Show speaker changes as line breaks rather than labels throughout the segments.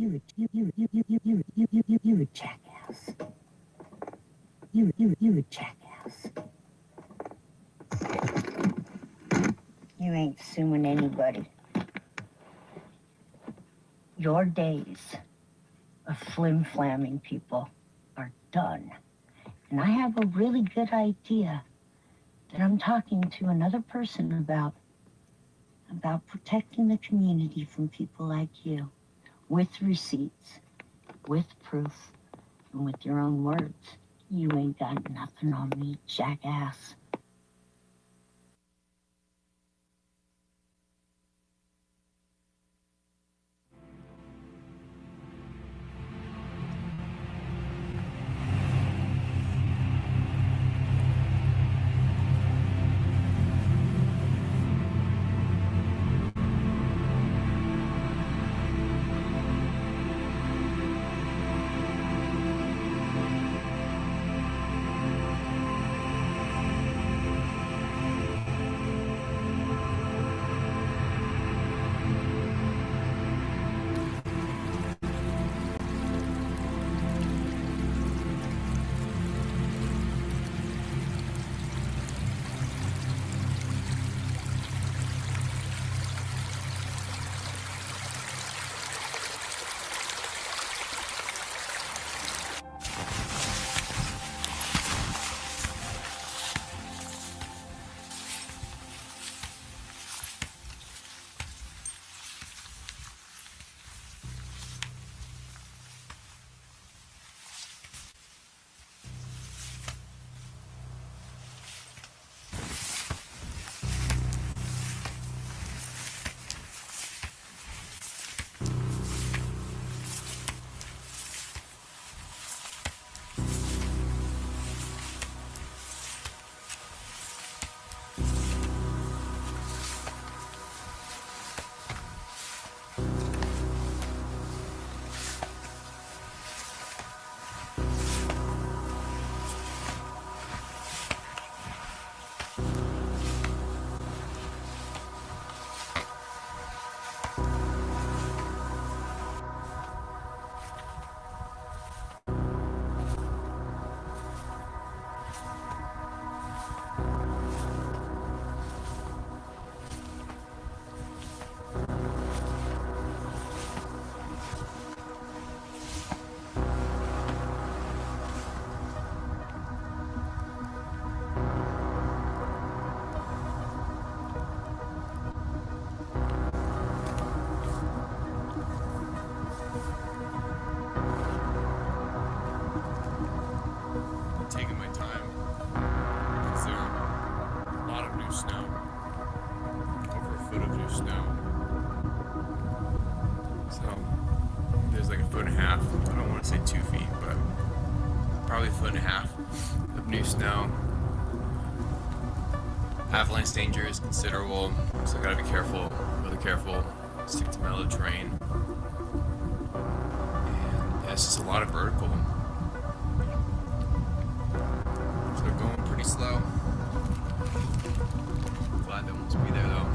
You a jackass. You a jackass. You ain't suing anybody. Your days of flim-flamming people are done. And I have a really good idea that I'm talking to another person about protecting the community from people like you, with receipts, with proof, and with your own words. You ain't got nothing on me, jackass.
Avalanche danger is considerable, so I gotta be careful, really careful, stick to my little terrain. And yeah, it's just a lot of vertical. So they're going pretty slow. Glad they won't be there though.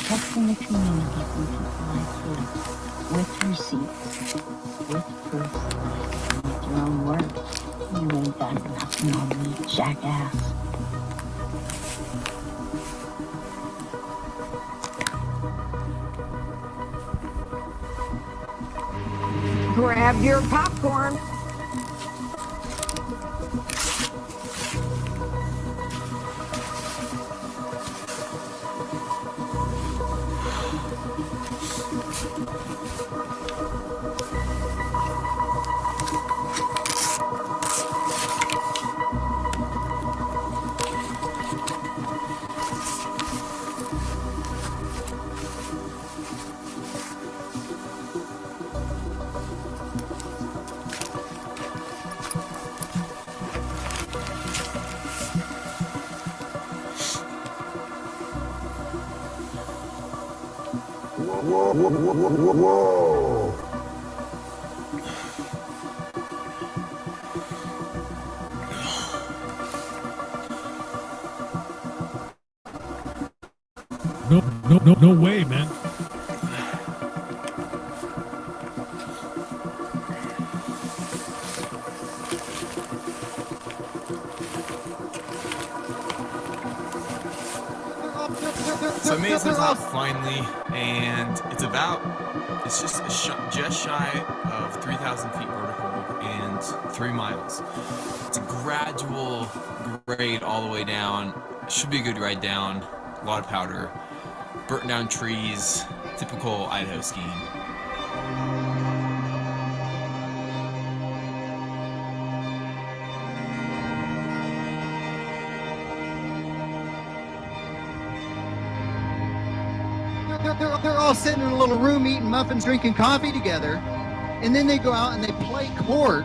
Protecting the community from people like you, with receipts, with proof, and with your own words. You ain't got nothing on me, jackass.
Grab your popcorn.
No way, man.
So I made it to the top finally, and it's just just shy of 3,000 feet vertical and 3 miles. It's a gradual grade all the way down. Should be a good ride down. A lot of powder, burnt down trees, typical Idaho skiing.
They're all sitting in a little room eating muffins, drinking coffee together, and then they go out and they play court.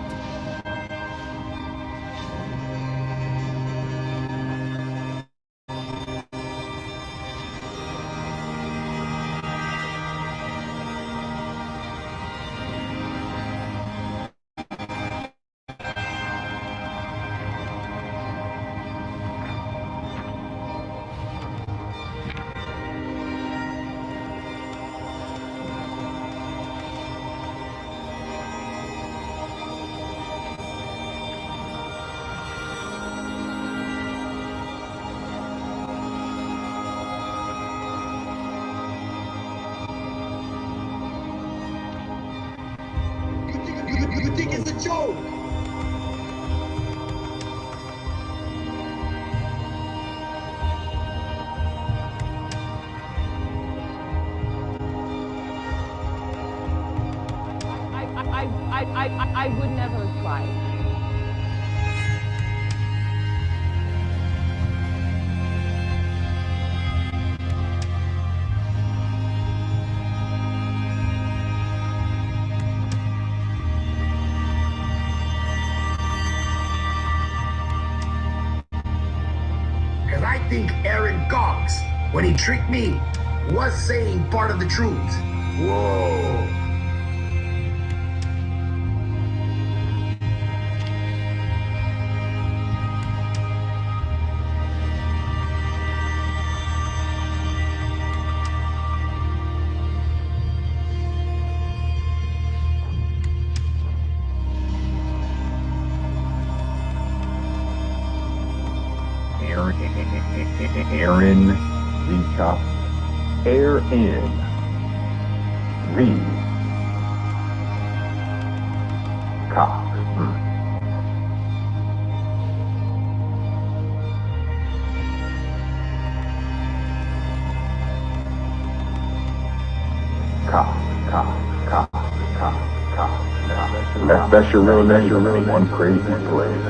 You think it's a joke?
I would never try.
Because I think Aaron Cox, when he tricked me, was saying part of the truth. Whoa.
Aaron Recop. Aaron Recop. That's your real name. One crazy place.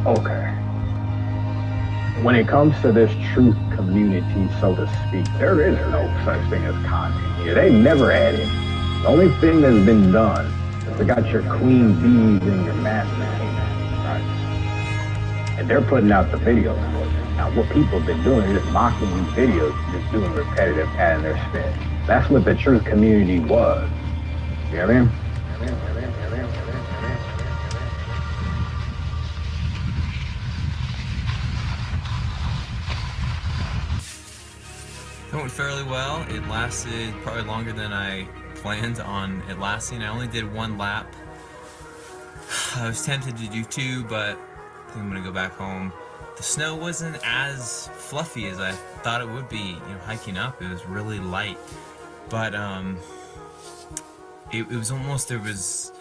Okay. When it comes to this truth community, so to speak, there is no such thing as content here. They never had it. The only thing that's been done is they got your queen bees and your master king, right? And they're putting out the videos for you. Now, what people have been doing is just mocking these videos, just doing repetitive, adding their spin. That's what the truth community was. You know what I mean?
It went fairly well. It lasted probably longer than I planned on it lasting. I only did 1 lap. I was tempted to do 2, but I think I'm gonna go back home. The snow wasn't as fluffy as I thought it would be. You know, hiking up, it was really light, but it was almost, there was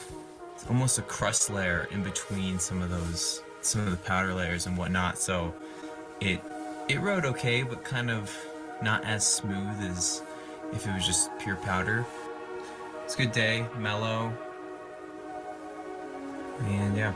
almost a crust layer in between some of the powder layers and whatnot. So it rode okay, but kind of not as smooth as if it was just pure powder. It's a good day, mellow, and yeah.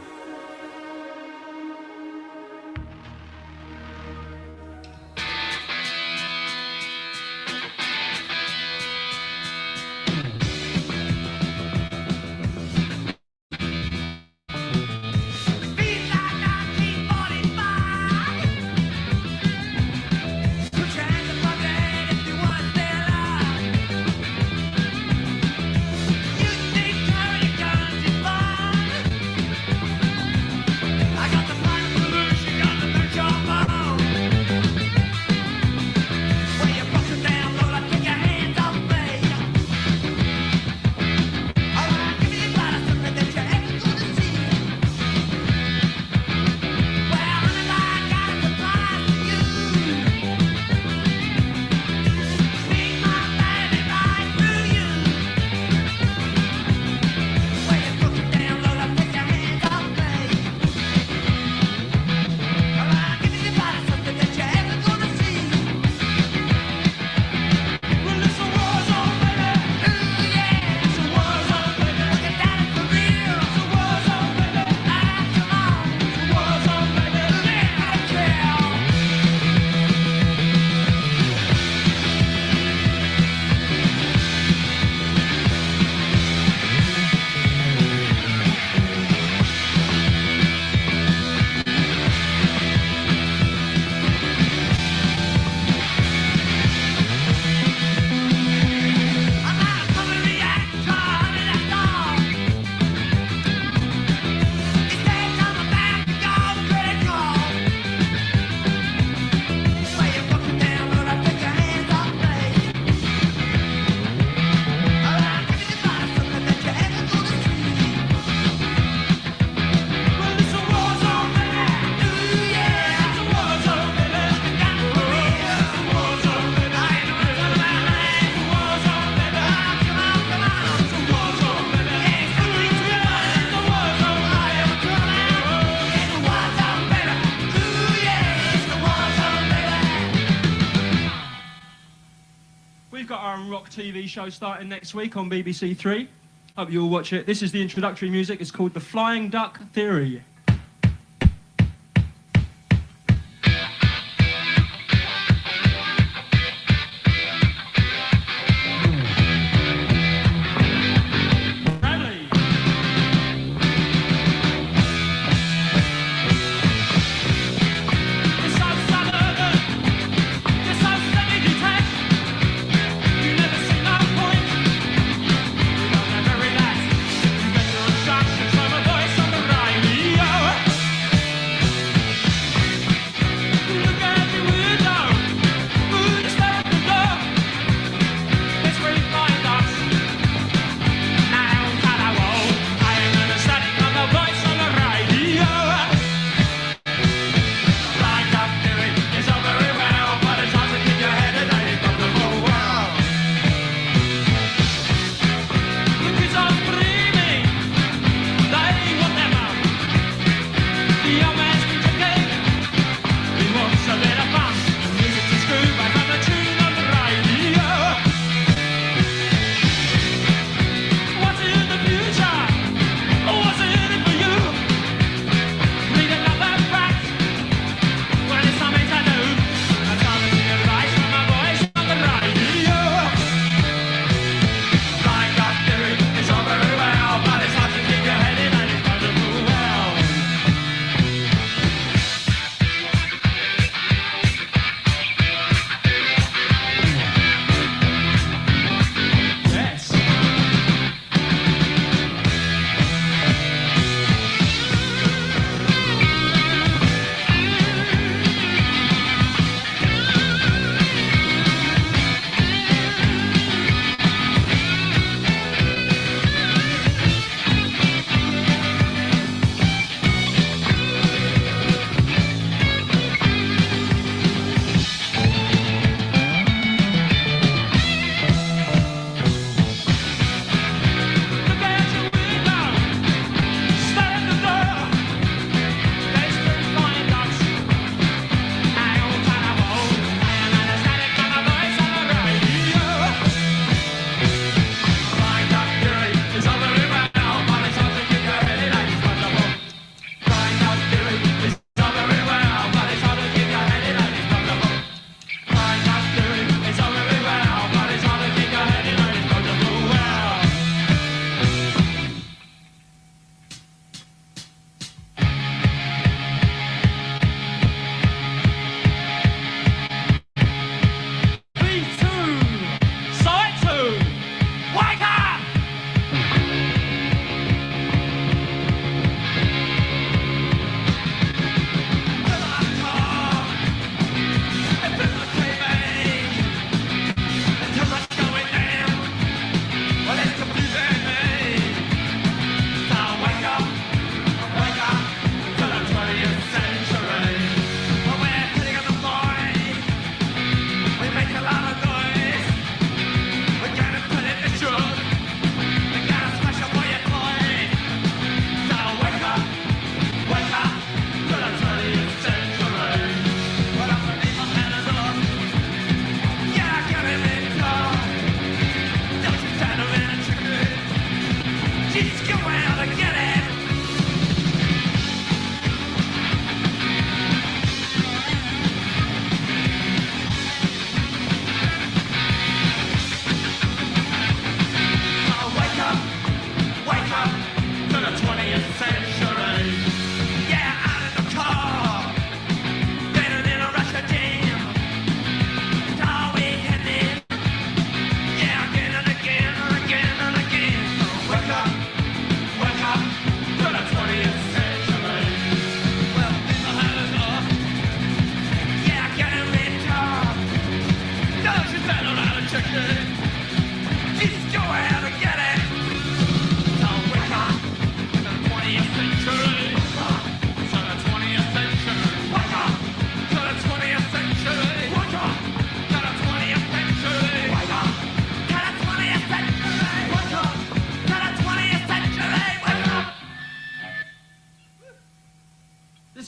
rock TV show starting next week on BBC Three. Hope you all watch it. This is the introductory music. It's called The Flying Duck Theory.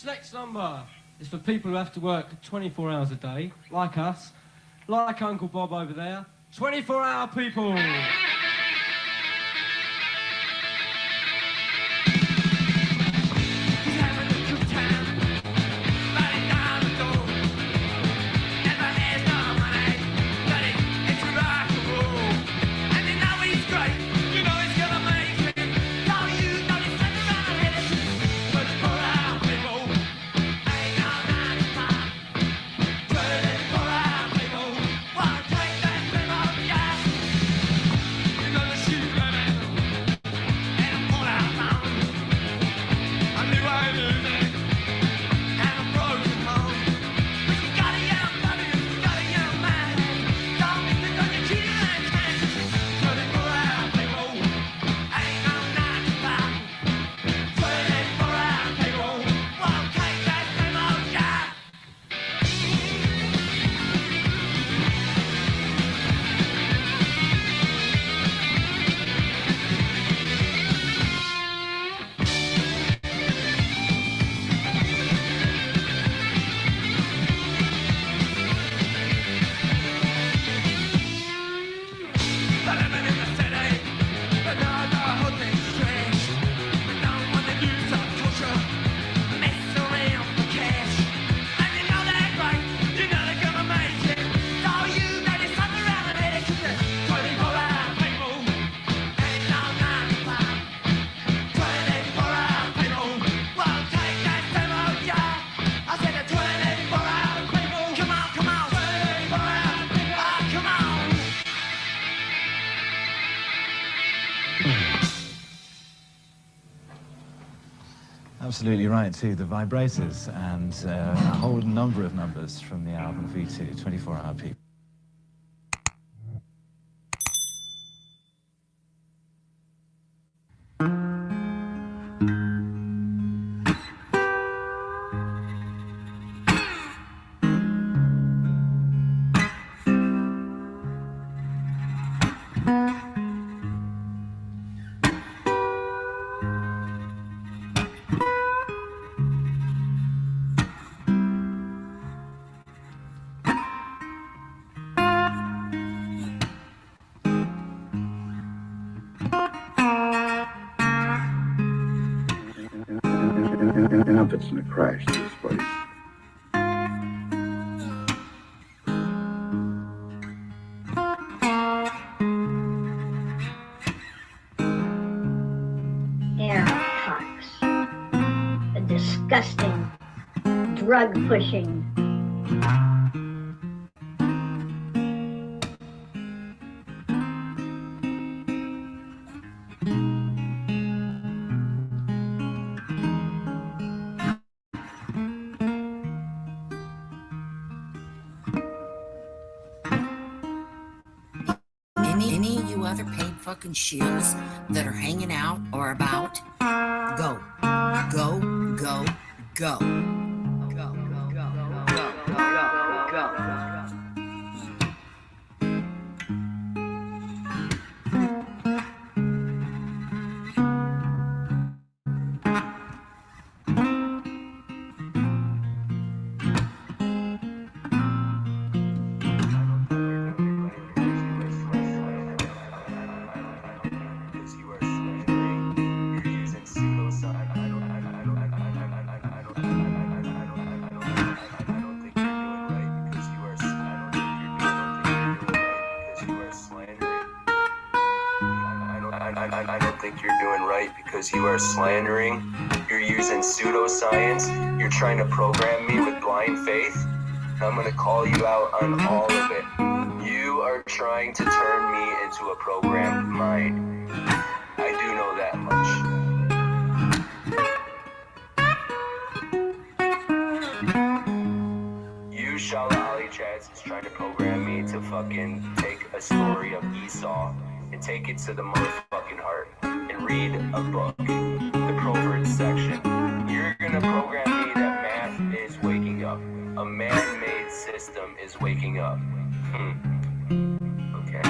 This next number is for people who have to work 24 hours a day, like us, like Uncle Bob over there, 24-hour people.
Absolutely right, too. The Vibrators and a whole number of numbers from the album V2, 24-hour people.
And I'm fixing to crash this place.
A disgusting, drug-pushing,
Any of you other paid fucking shills that are hanging out or about, go, go, go, go. Go, go, go, go, go, go, go.
I don't think you're doing right because you are slandering, you're using pseudoscience, you're trying to program me with blind faith, and I'm gonna call you out on all of it. You are trying to turn me into a programmed mind. I do know that much. You, Shala Ali Chaz, is trying to program me to fucking take a story of Esau and take it to the motherfucking heart and read a book, the Proverbs section. You're gonna program me that math is waking up. A man-made system is waking up. Okay.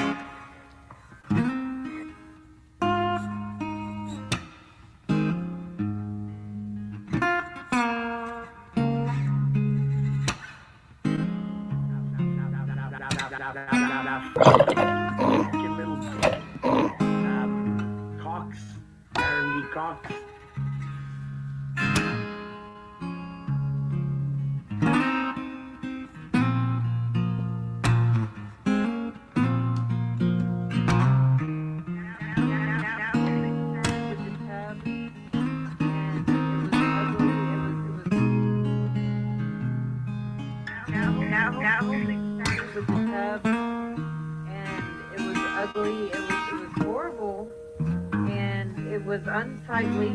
happened with the tub, and it was ugly. It was horrible, and it was unsightly.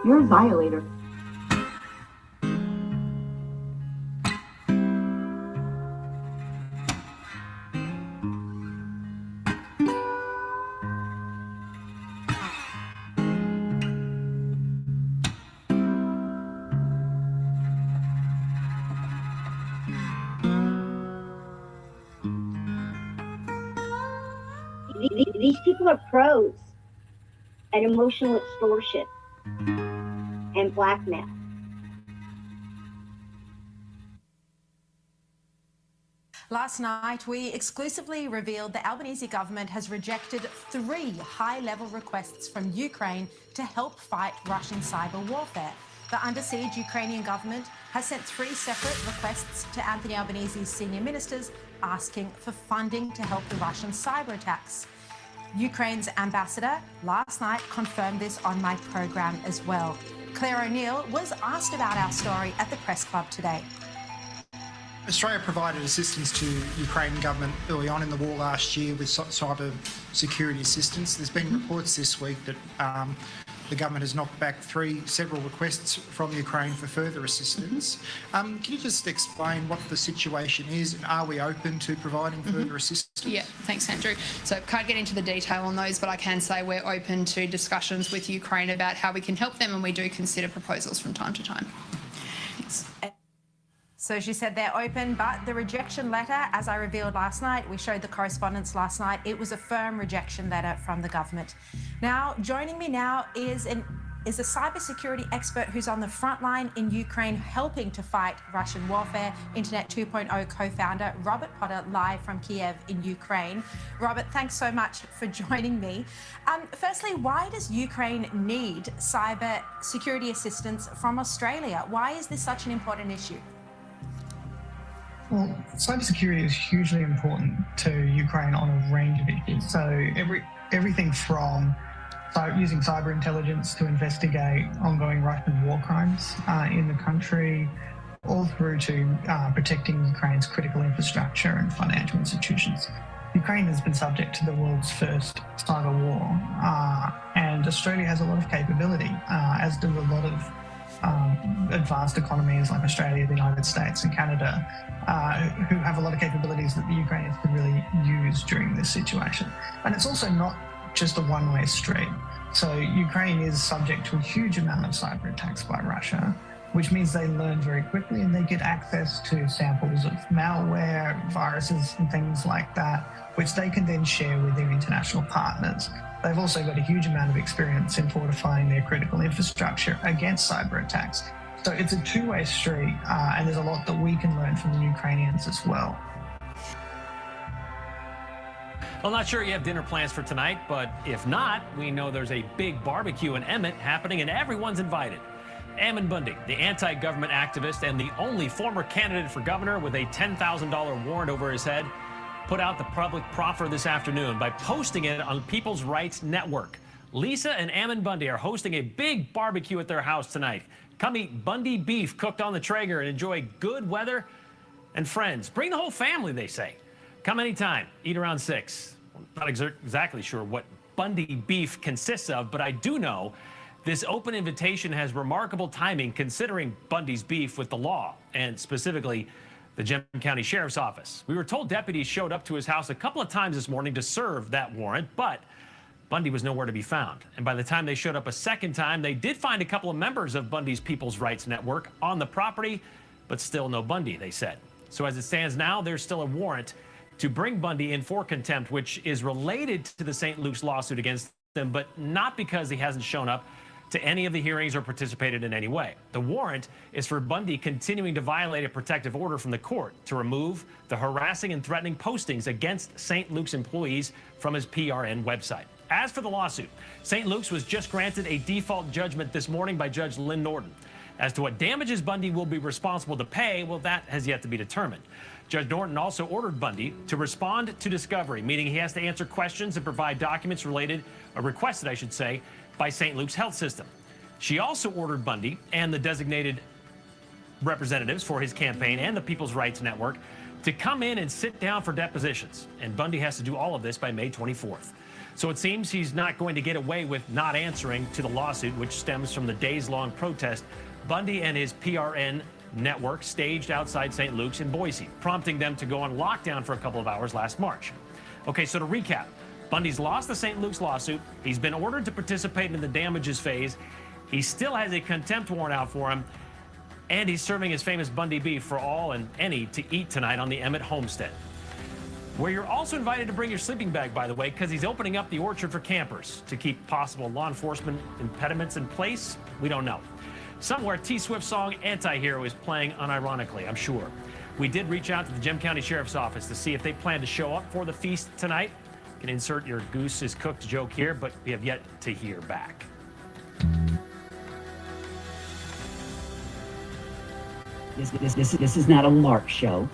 You're a violator.
These people are pros at emotional extortion and blackmail.
Last night, we exclusively revealed the Albanese government has rejected 3 high-level requests from Ukraine to help fight Russian cyber warfare. The under-siege Ukrainian government has sent 3 separate requests to Anthony Albanese's senior ministers asking for funding to help the Russian cyber attacks. Ukraine's ambassador last night confirmed this on my program as well. Claire O'Neill was asked about our story at the press club today.
Australia provided assistance to the Ukrainian government early on in the war last year with cyber security assistance. There's been reports this week that the government has knocked back several requests from Ukraine for further assistance. Can you just explain what the situation is, and are we open to providing further assistance?
Yeah, thanks, Andrew. So can't get into the detail on those, but I can say we're open to discussions with Ukraine about how we can help them, and we do consider proposals from time to time. Thanks.
So she said they're open, but the rejection letter, as I revealed last night, we showed the correspondence last night, it was a firm rejection letter from the government. Now, joining me now is a cybersecurity expert who's on the front line in Ukraine helping to fight Russian warfare, Internet 2.0 co-founder Robert Potter, live from Kiev in Ukraine. Robert, thanks so much for joining me. Firstly, why does Ukraine need cyber security assistance from Australia? Why is this such an important issue?
Well, cybersecurity is hugely important to Ukraine on a range of issues. So everything from using cyber intelligence to investigate ongoing Russian war crimes in the country, all through to protecting Ukraine's critical infrastructure and financial institutions. Ukraine has been subject to the world's first cyber war, and Australia has a lot of capability, as do a lot of advanced economies like Australia, the United States and Canada, who have a lot of capabilities that the Ukrainians can really use during this situation. And it's also not just a one-way street. So Ukraine is subject to a huge amount of cyber attacks by Russia, which means they learn very quickly and they get access to samples of malware, viruses and things like that, which they can then share with their international partners. They've also got a huge amount of experience in fortifying their critical infrastructure against cyber attacks. So it's a two-way street, and there's a lot that we can learn from the Ukrainians as well.
Well, not sure you have dinner plans for tonight, but if not, we know there's a big barbecue in Emmett happening and everyone's invited. Ammon Bundy, the anti-government activist and the only former candidate for governor with a $10,000 warrant over his head, put out the public proffer this afternoon by posting it on People's Rights Network. Lisa and Ammon Bundy are hosting a big barbecue at their house tonight. Come eat Bundy beef cooked on the Traeger and enjoy good weather and friends. Bring the whole family, they say. Come anytime. Eat around 6. I'm not exactly sure what Bundy beef consists of, but I do know this open invitation has remarkable timing considering Bundy's beef with the law, and specifically the Gem County Sheriff's Office. We were told deputies showed up to his house a couple of times this morning to serve that warrant, but Bundy was nowhere to be found. And by the time they showed up a second time, they did find a couple of members of Bundy's People's Rights Network on the property, but still no Bundy, they said. So as it stands now, there's still a warrant to bring Bundy in for contempt, which is related to the St. Luke's lawsuit against him, but not because he hasn't shown up to any of the hearings or participated in any way. The warrant is for Bundy continuing to violate a protective order from the court to remove the harassing and threatening postings against St. Luke's employees from his PRN website. As for the lawsuit, St. Luke's was just granted a default judgment this morning by Judge Lynn Norton. As to what damages Bundy will be responsible to pay, well, that has yet to be determined. Judge Norton also ordered Bundy to respond to discovery, meaning he has to answer questions and provide documents related, or requested, I should say, by St. Luke's health system. She also ordered Bundy and the designated representatives for his campaign and the People's Rights Network to come in and sit down for depositions. And Bundy has to do all of this by May 24th. So it seems he's not going to get away with not answering to the lawsuit, which stems from the days-long protest Bundy and his PRN network staged outside St. Luke's in Boise, prompting them to go on lockdown for a couple of hours last March. Okay, so to recap, Bundy's lost the St. Luke's lawsuit. He's been ordered to participate in the damages phase. He still has a contempt warrant out for him, and he's serving his famous Bundy beef for all and any to eat tonight on the Emmett homestead, where you're also invited to bring your sleeping bag, by the way, because he's opening up the orchard for campers to keep possible law enforcement impediments in place. We don't know. Somewhere, T-Swift's song Anti-Hero is playing unironically, I'm sure. We did reach out to the Gem County Sheriff's Office to see if they plan to show up for the feast tonight. You can insert your goose is cooked joke here, but we have yet to hear back.
This is not a lark show.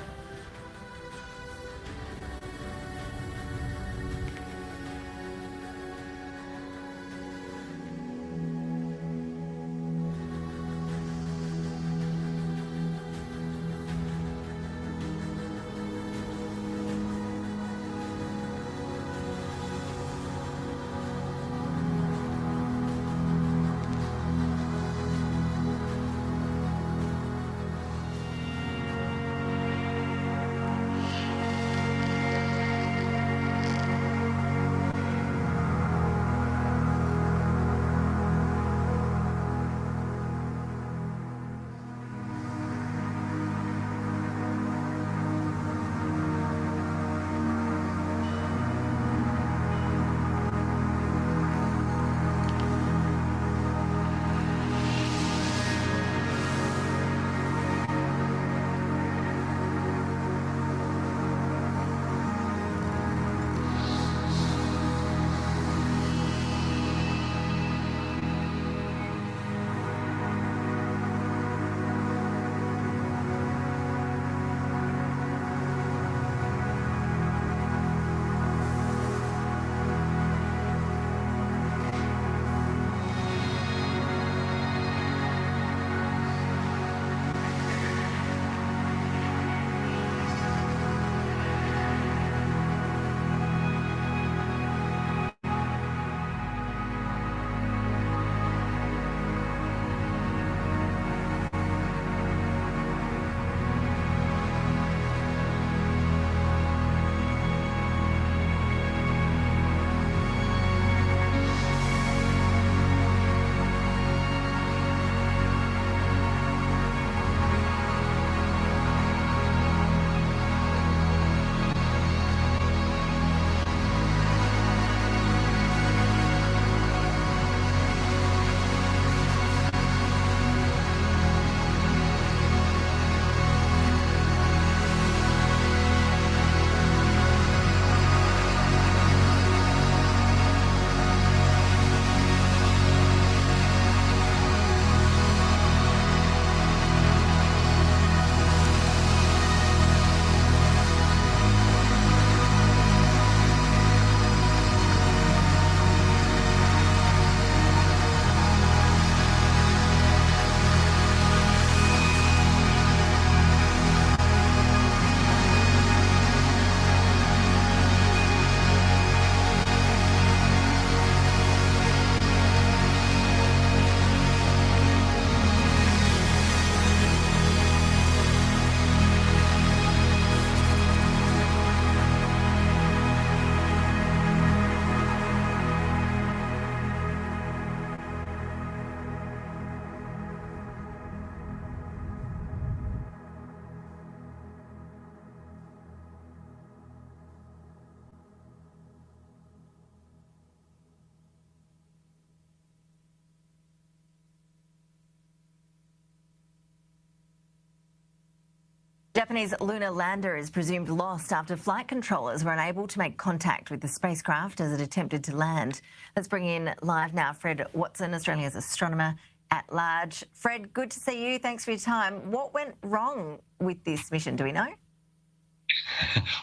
Japanese lunar lander is presumed lost after flight controllers were unable to make contact with the spacecraft as it attempted to land. Let's bring in live now Fred Watson, Australia's astronomer at large. Fred, good to see you. Thanks for your time. What went wrong with this mission? Do we know?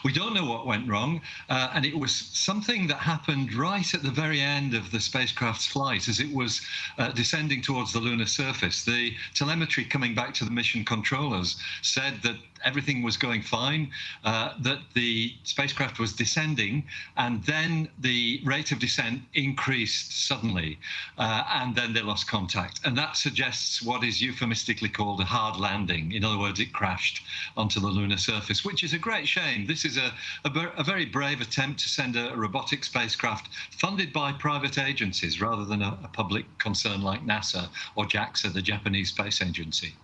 We don't know what went wrong, and it was something that happened right at the very end of the spacecraft's flight as it was descending towards the lunar surface. The telemetry coming back to the mission controllers said that everything was going fine, that the spacecraft was descending, and then the rate of descent increased suddenly, and then they lost contact. And that suggests what is euphemistically called a hard landing. In other words, it crashed onto the lunar surface, which is a great shame. This is a very brave attempt to send a robotic spacecraft funded by private agencies rather than a public concern like NASA or JAXA, the Japanese space agency.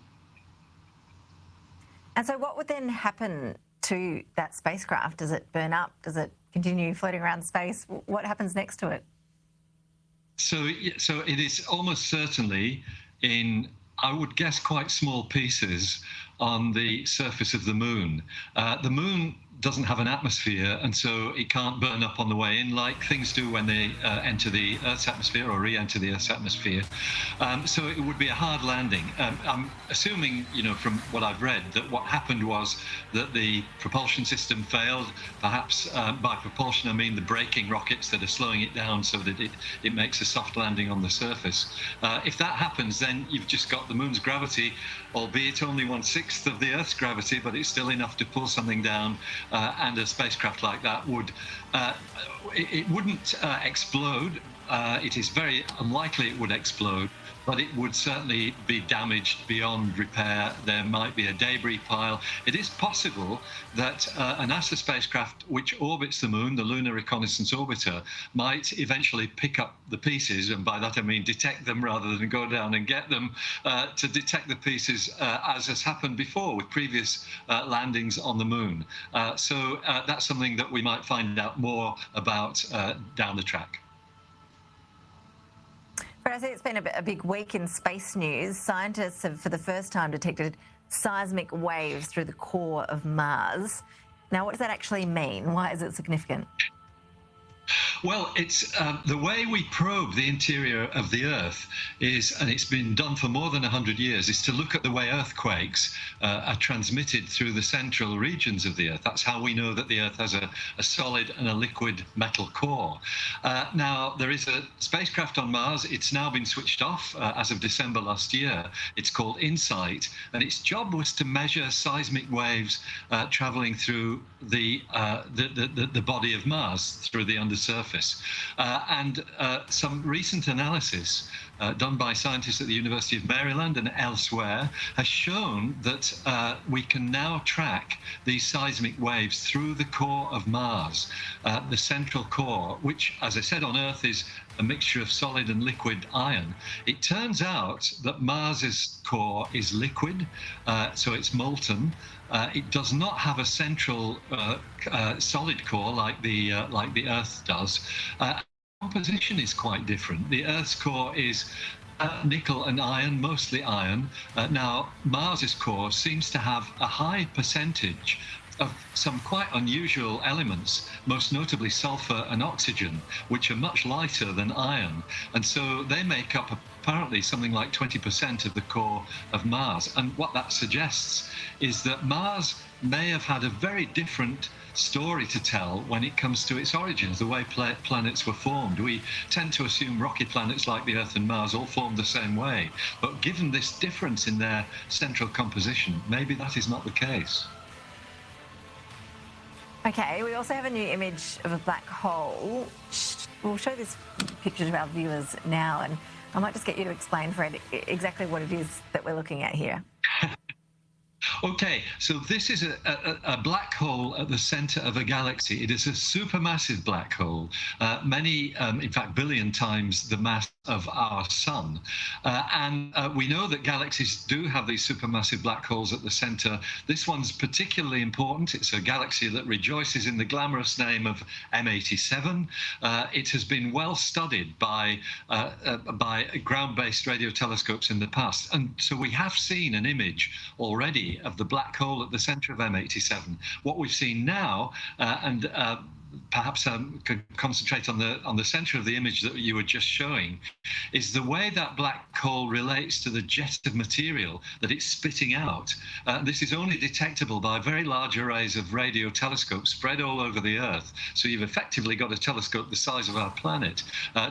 And so what would then happen to that spacecraft? Does it burn up? Does it continue floating around space? What happens next to it?
So it is almost certainly in, I would guess, quite small pieces on the surface of the moon. The moon doesn't have an atmosphere, and so it can't burn up on the way in like things do when they enter the Earth's atmosphere or re-enter the Earth's atmosphere. So it would be a hard landing. I'm assuming, you know, from what I've read, that what happened was that the propulsion system failed. Perhaps by propulsion I mean the braking rockets that are slowing it down so that it makes a soft landing on the surface. If that happens, then you've just got the moon's gravity, albeit only 1/6 of the Earth's gravity, but it's still enough to pull something down. And a spacecraft like that would, it wouldn't explode. It is very unlikely it would explode, but it would certainly be damaged beyond repair. There might be a debris pile. It is possible that a NASA spacecraft which orbits the moon, the Lunar Reconnaissance Orbiter, might eventually pick up the pieces, and by that I mean detect them rather than go down and get them, to detect the pieces as has happened before with previous landings on the moon. So that's something that we might find out more about down the track.
But I think it's been a big week in space news. Scientists have, for the first time, detected seismic waves through the core of Mars. Now, what does that actually mean? Why is it significant?
Well, it's the way we probe the interior of the Earth is, and it's been done for more than 100 years, is to look at the way earthquakes are transmitted through the central regions of the Earth. That's how we know that the Earth has a solid and a liquid metal core. Now, there is a spacecraft on Mars. It's now been switched off as of December last year. It's called InSight, and its job was to measure seismic waves traveling through the body of Mars, through the undersurface. And some recent analysis done by scientists at the University of Maryland and elsewhere has shown that we can now track these seismic waves through the core of Mars, the central core, which, as I said, on Earth is a mixture of solid and liquid iron. It turns out that Mars's core is liquid, so it's molten. It does not have a central solid core like the Earth does. Composition is quite different. The Earth's core is nickel and iron, mostly iron. Now, Mars's core seems to have a high percentage of some quite unusual elements, most notably sulfur and oxygen, which are much lighter than iron. And so they make up apparently something like 20% of the core of Mars. And what that suggests is that Mars may have had a very different story to tell when it comes to its origins, the way planets were formed. We tend to assume rocky planets like the Earth and Mars all formed the same way. But given this difference in their central composition, maybe that is not the case.
Okay, we also have a new image of a black hole. We'll show this picture to our viewers now, and I might just get you to explain, Fred, exactly what it is that we're looking at here.
Okay, so this is a black hole at the center of a galaxy. It is a supermassive black hole, many, in fact, billion times the mass of our sun. And we know that galaxies do have these supermassive black holes at the center. This one's particularly important. It's a galaxy that rejoices in the glamorous name of M87. It has been well studied by ground-based radio telescopes in the past. And so we have seen an image already of the black hole at the center of M87. What we've seen now, perhaps could concentrate on the center of the image that you were just showing, is the way that black hole relates to the jet of material that it's spitting out. This is only detectable by very large arrays of radio telescopes spread all over the Earth. So you've effectively got a telescope the size of our planet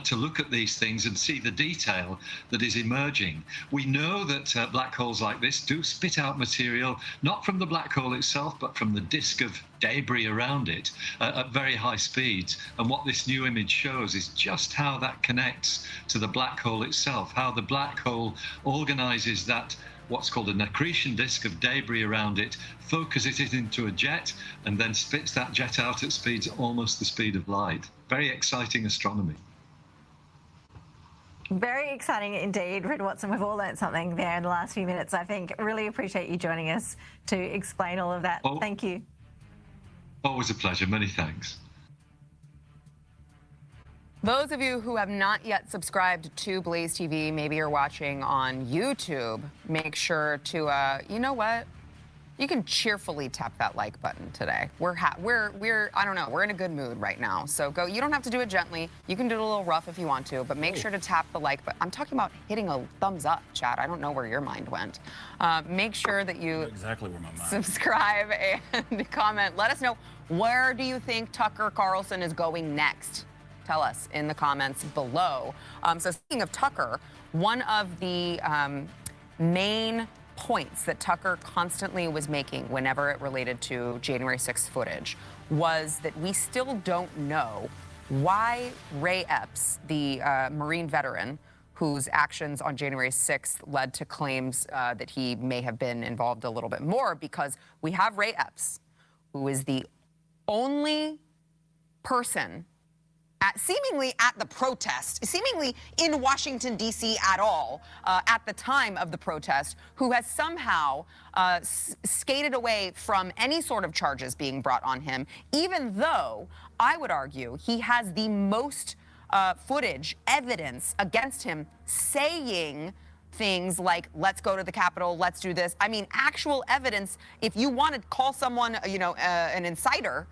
to look at these things and see the detail that is emerging. We know that black holes like this do spit out material, not from the black hole itself, but from the disk of debris around it at very high speeds. And what this new image shows is just how that connects to the black hole itself, how the black hole organizes that, what's called an accretion disk of debris around it, focuses it into a jet, and then spits that jet out at speeds almost the speed of light. Very exciting astronomy.
Very exciting indeed, Fred Watson. We've all learned something there in the last few minutes, I think. Really appreciate you joining us to explain all of that. Thank you.
Always a pleasure. Many thanks.
Those of you who have not yet subscribed to Blaze TV, maybe you're watching on YouTube, make sure to, you know what? You can cheerfully tap that like button today. We're I don't know, we're in a good mood right now. So go, you don't have to do it gently. You can do it a little rough if you want to, but make sure to tap the like button. I'm talking about hitting a thumbs up, Chad. I don't know where your mind went. Make sure that you
exactly where my mind
subscribe and comment. Let us know, where do you think Tucker Carlson is going next? Tell us in the comments below. So speaking of Tucker, one of the main points that Tucker constantly was making whenever it related to January 6th footage was that we still don't know why Ray Epps, the Marine veteran whose actions on January 6th led to claims that he may have been involved a little bit more, because we have Ray Epps, who is the only person seemingly at the protest, seemingly in Washington, D.C. at all, at the time of the protest, who has somehow skated away from any sort of charges being brought on him, even though I would argue he has the most footage, evidence against him saying things like, let's go to the Capitol, let's do this. I mean, actual evidence. If you want to call someone, an inciter,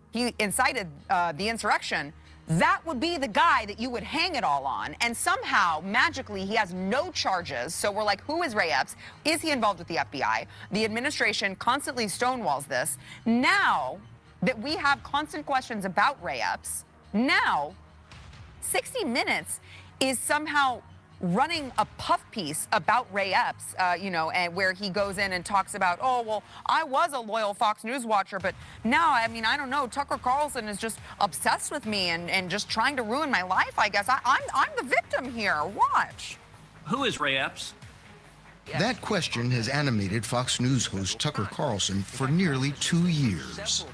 he incited the insurrection, that would be the guy that you would hang it all on. And somehow, magically, he has no charges. So we're like, who is Ray Epps? Is he involved with the FBI? The administration constantly stonewalls this. Now that we have constant questions about Ray Epps, now 60 Minutes is somehow running a puff piece about Ray Epps, and where he goes in and talks about, oh, well, I was a loyal Fox News watcher, but now, I mean, I don't know, Tucker Carlson is just obsessed with me and just trying to ruin my life, I guess. I'm the victim here. Watch.
Who is Ray Epps?
That question has animated Fox News host Tucker Carlson for nearly 2 years.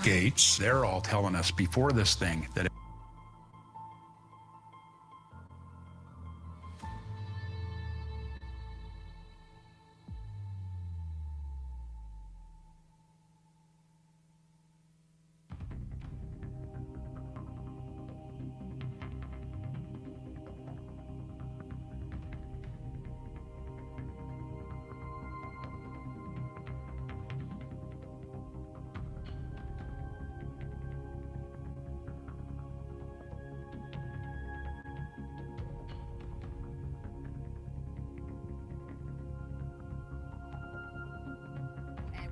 Gates, they're all telling us before this thing that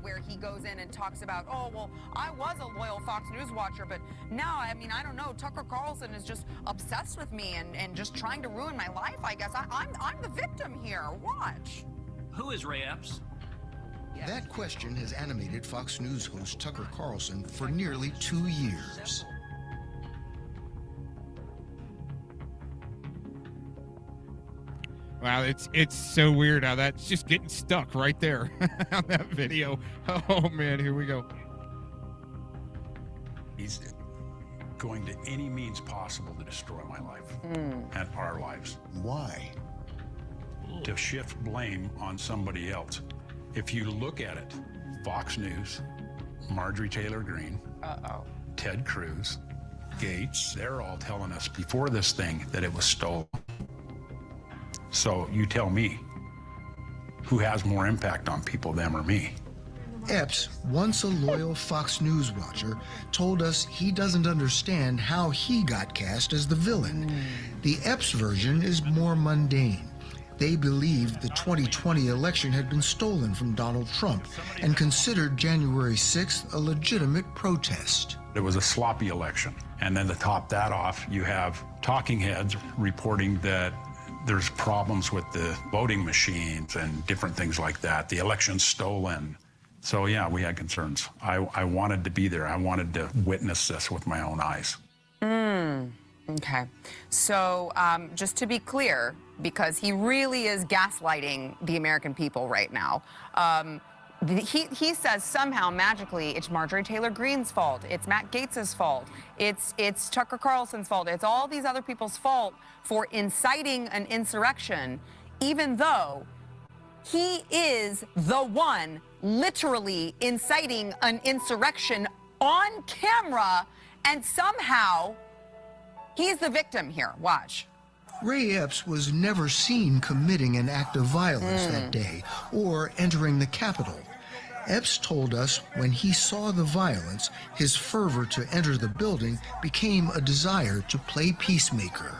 where he goes in and talks about, oh, well, I was a loyal Fox News watcher, but now, I mean, I don't know, Tucker Carlson is just obsessed with me and just trying to ruin my life, I guess. I'm the victim here. Watch.
Who is Ray Epps?
That question has animated Fox News host Tucker Carlson for nearly 2 years.
Wow, it's so weird how that's just getting stuck right there on that video. Oh man, here we go.
he's going to any means possible to destroy my life and our lives.
Why?
To shift blame on somebody else. If you look at it, Fox News, Marjorie Taylor Greene, Ted Cruz, Gates, they're all telling us before this thing that it was stolen. So you tell me, who has more impact on people, them or me?
Epps, once a loyal Fox News watcher, told us he doesn't understand how he got cast as the villain. The Epps version is more mundane. They believed the 2020 election had been stolen from Donald Trump and considered January 6th a legitimate protest.
It was a sloppy election. And then to top that off, you have talking heads reporting that there's problems with the voting machines and different things like that. The election's stolen. So yeah, we had concerns. I wanted to be there. I wanted to witness this with my own eyes.
Okay. So just to be clear, because he really is gaslighting the American people right now, he says somehow magically it's Marjorie Taylor Greene's fault, it's Matt Gaetz's fault, it's Tucker Carlson's fault, it's all these other people's fault for inciting an insurrection, even though he is the one literally inciting an insurrection on camera, and somehow he's the victim here. Watch.
Ray Epps was never seen committing an act of violence that day or entering the Capitol. Epps told us when he saw the violence, his fervor to enter the building became a desire to play peacemaker.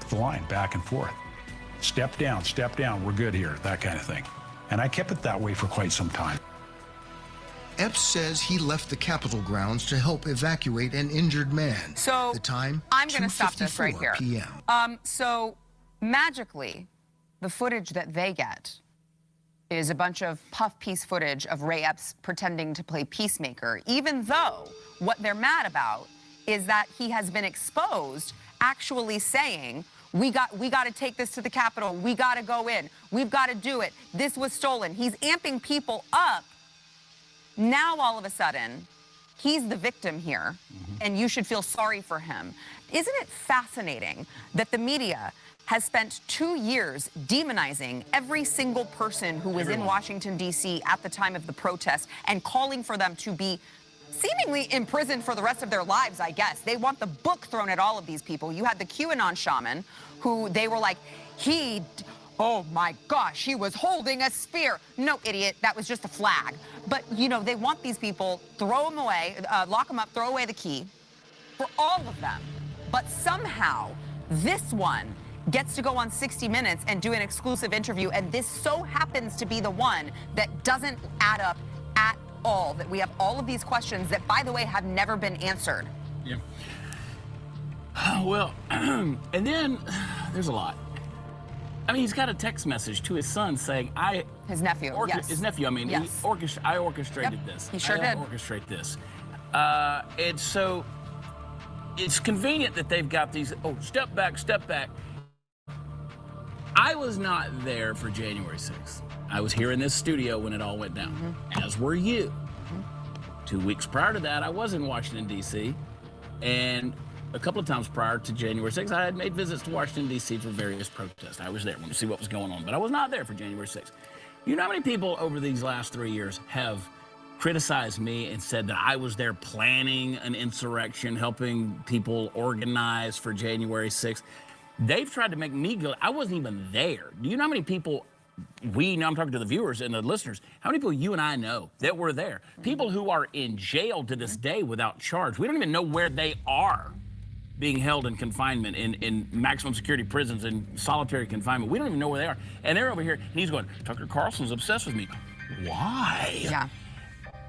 The line back and forth. Step down, we're good here, that kind of thing. And I kept it that way for quite some time.
Epps says he left the Capitol grounds to help evacuate an injured man.
So
the time,
I'm going to stop this right
2:54
here.
PM.
So magically, the footage that they get is a bunch of puff piece footage of Ray Epps pretending to play peacemaker, even though what they're mad about is that he has been exposed actually saying, we got to take this to the Capitol. We got to go in. We've got to do it. This was stolen. He's amping people up. Now, all of a sudden, he's the victim here, and you should feel sorry for him. Isn't it fascinating that the media has spent 2 years demonizing every single person who was in Washington, D.C. at the time of the protest and calling for them to be seemingly imprisoned for the rest of their lives, I guess. They want the book thrown at all of these people. You had the QAnon shaman who they were like, oh my gosh, he was holding a spear. No, idiot, that was just a flag. But, you know, they want these people, throw them away, lock them up, throw away the key for all of them. But somehow, this one gets to go on 60 Minutes and do an exclusive interview, and this so happens to be the one that doesn't add up at all, that we have all of these questions that, by the way, have never been answered.
Yeah. Well, and then there's a lot. I mean, he's got a text message to his son saying,
His nephew, yes.
His nephew, I mean,
yes.
I orchestrated this.
He sure
I
did.
orchestrate this. And so it's convenient that they've got these, step back, step back. I was not there for January 6th. I was here in this studio when it all went down, as were you. 2 weeks prior to that, I was in Washington, D.C., and a couple of times prior to January 6th, I had made visits to Washington, D.C. for various protests. I was there to see what was going on, but I was not there for January 6th. You know how many people over these last 3 years have criticized me and said that I was there planning an insurrection, helping people organize for January 6th? They've tried to make me go, I wasn't even there. Do you know how many people I'm talking to the viewers and the listeners, how many people you and I know that were there? People who are in jail to this day without charge. We don't even know where they are being held in confinement in maximum security prisons and solitary confinement. We don't even know where they are. And they're over here, and he's going, Tucker Carlson's obsessed with me. Why?
Yeah.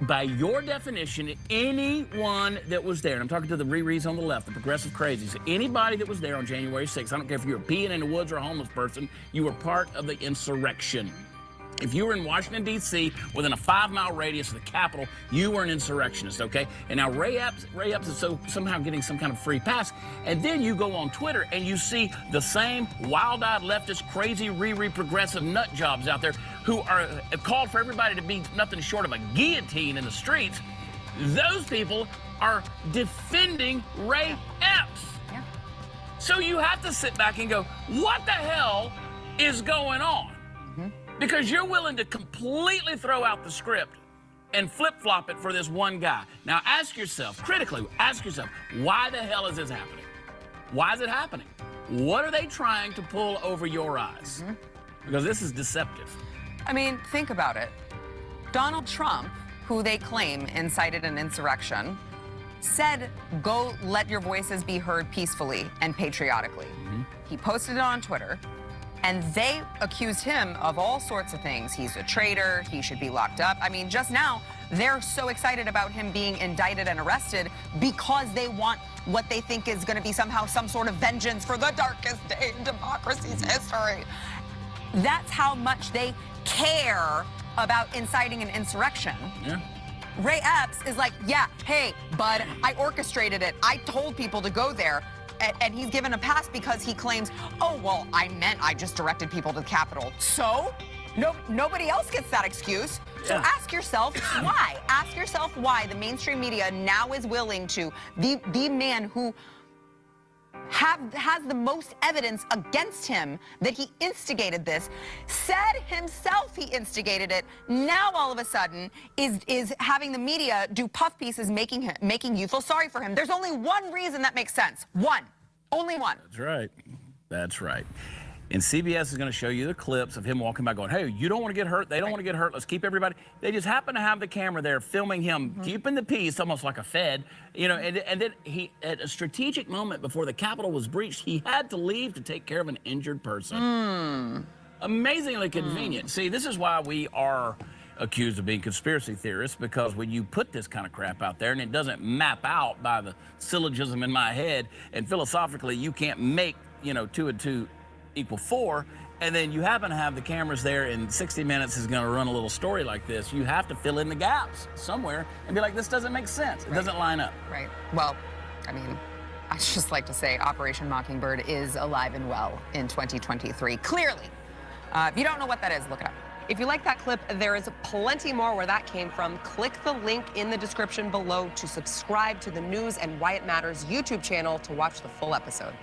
By your definition, anyone that was there, and I'm talking to the Riri's on the left, the progressive crazies, anybody that was there on January 6th, I don't care if you were peeing in the woods or a homeless person, you were part of the insurrection. If you were in Washington, D.C., within a 5-mile radius of the Capitol, you were an insurrectionist, okay? And now Ray Epps is somehow getting some kind of free pass. And then you go on Twitter and you see the same wild-eyed leftist, crazy, progressive nut jobs out there who are called for everybody to be nothing short of a guillotine in the streets. Those people are defending Ray Epps.
Yeah.
So you have to sit back and go, what the hell is going on? Because you're willing to completely throw out the script and flip-flop it for this one guy. Now ask yourself, critically, ask yourself, why the hell is this happening? Why is it happening? What are they trying to pull over your eyes? Because this is deceptive.
I mean, think about it. Donald Trump, who they claim incited an insurrection, said, go let your voices be heard peacefully and patriotically. He posted it on Twitter. And they accused him of all sorts of things. He's a traitor, he should be locked up. I mean, just now, they're so excited about him being indicted and arrested because they want what they think is going to be somehow some sort of vengeance for the darkest day in democracy's history. That's how much they care about inciting an insurrection.
Yeah.
Ray Epps is like, yeah, hey, bud, I orchestrated it. I told people to go there. And he's given a pass because he claims, oh, well, I just directed people to the Capitol. So? Nobody else gets that excuse. So ask yourself why. Ask yourself why the mainstream media now is willing to, the man who has the most evidence against him that he instigated this, said himself he instigated it, now all of a sudden is having the media do puff pieces making you feel sorry for him. There's only one reason that makes sense. One. Only one.
That's right. That's right. And CBS is going to show you the clips of him walking by going, hey, you don't want to get hurt. They don't want to get hurt. Let's keep everybody. They just happen to have the camera there filming him, keeping the peace, almost like a Fed. You know, and then he, at a strategic moment before the Capitol was breached, he had to leave to take care of an injured person. Amazingly convenient. See, this is why we are accused of being conspiracy theorists, because when you put this kind of crap out there and it doesn't map out by the syllogism in my head, and philosophically you can't make, 2 and 2 equal 4, and then you happen to have the cameras there and 60 Minutes is going to run a little story like this, you have to fill in the gaps somewhere and be like, this doesn't make sense. It doesn't line up.
Right. Well, I mean, I'd just like to say Operation Mockingbird is alive and well in 2023. Clearly. If you don't know what that is, look it up.
If you like that clip, there is plenty more where that came from. Click the link in the description below to subscribe to the News and Why It Matters YouTube channel to watch the full episode.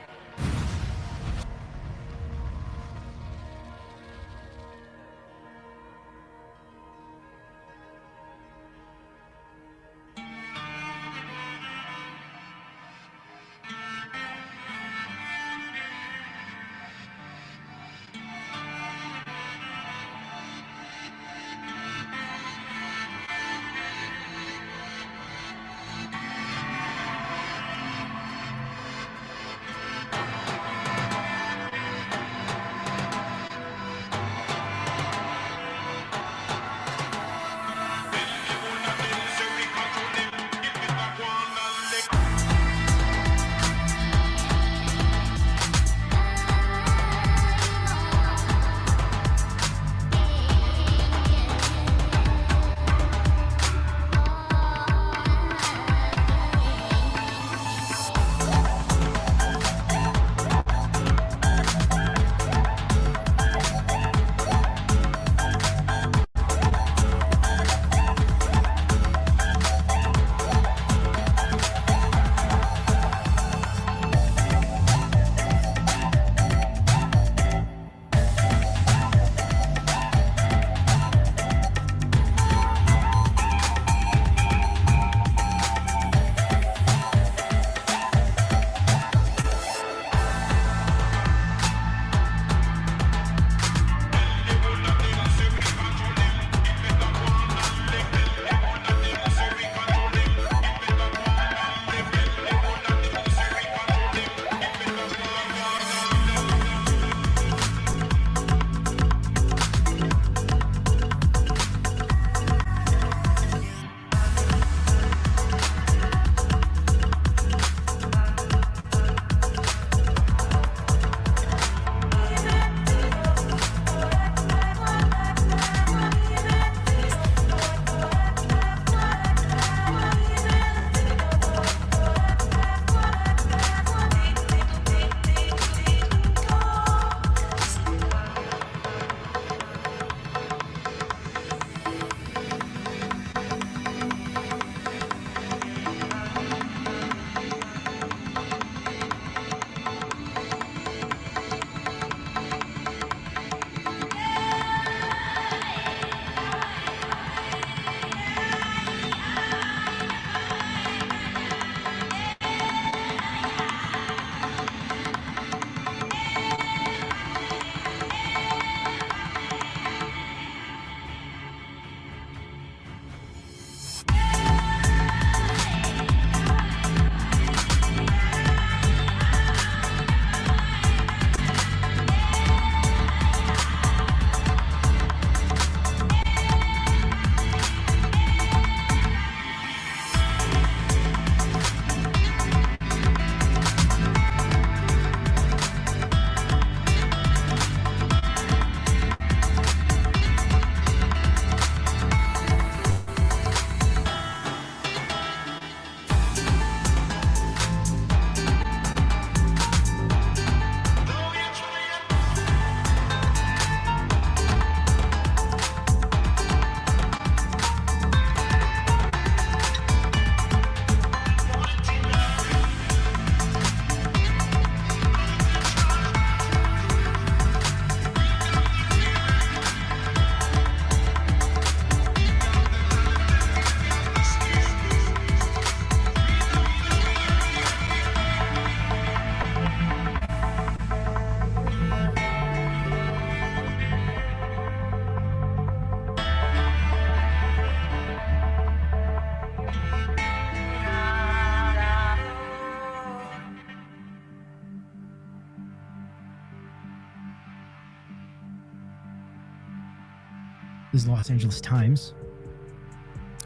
This is Los Angeles Times.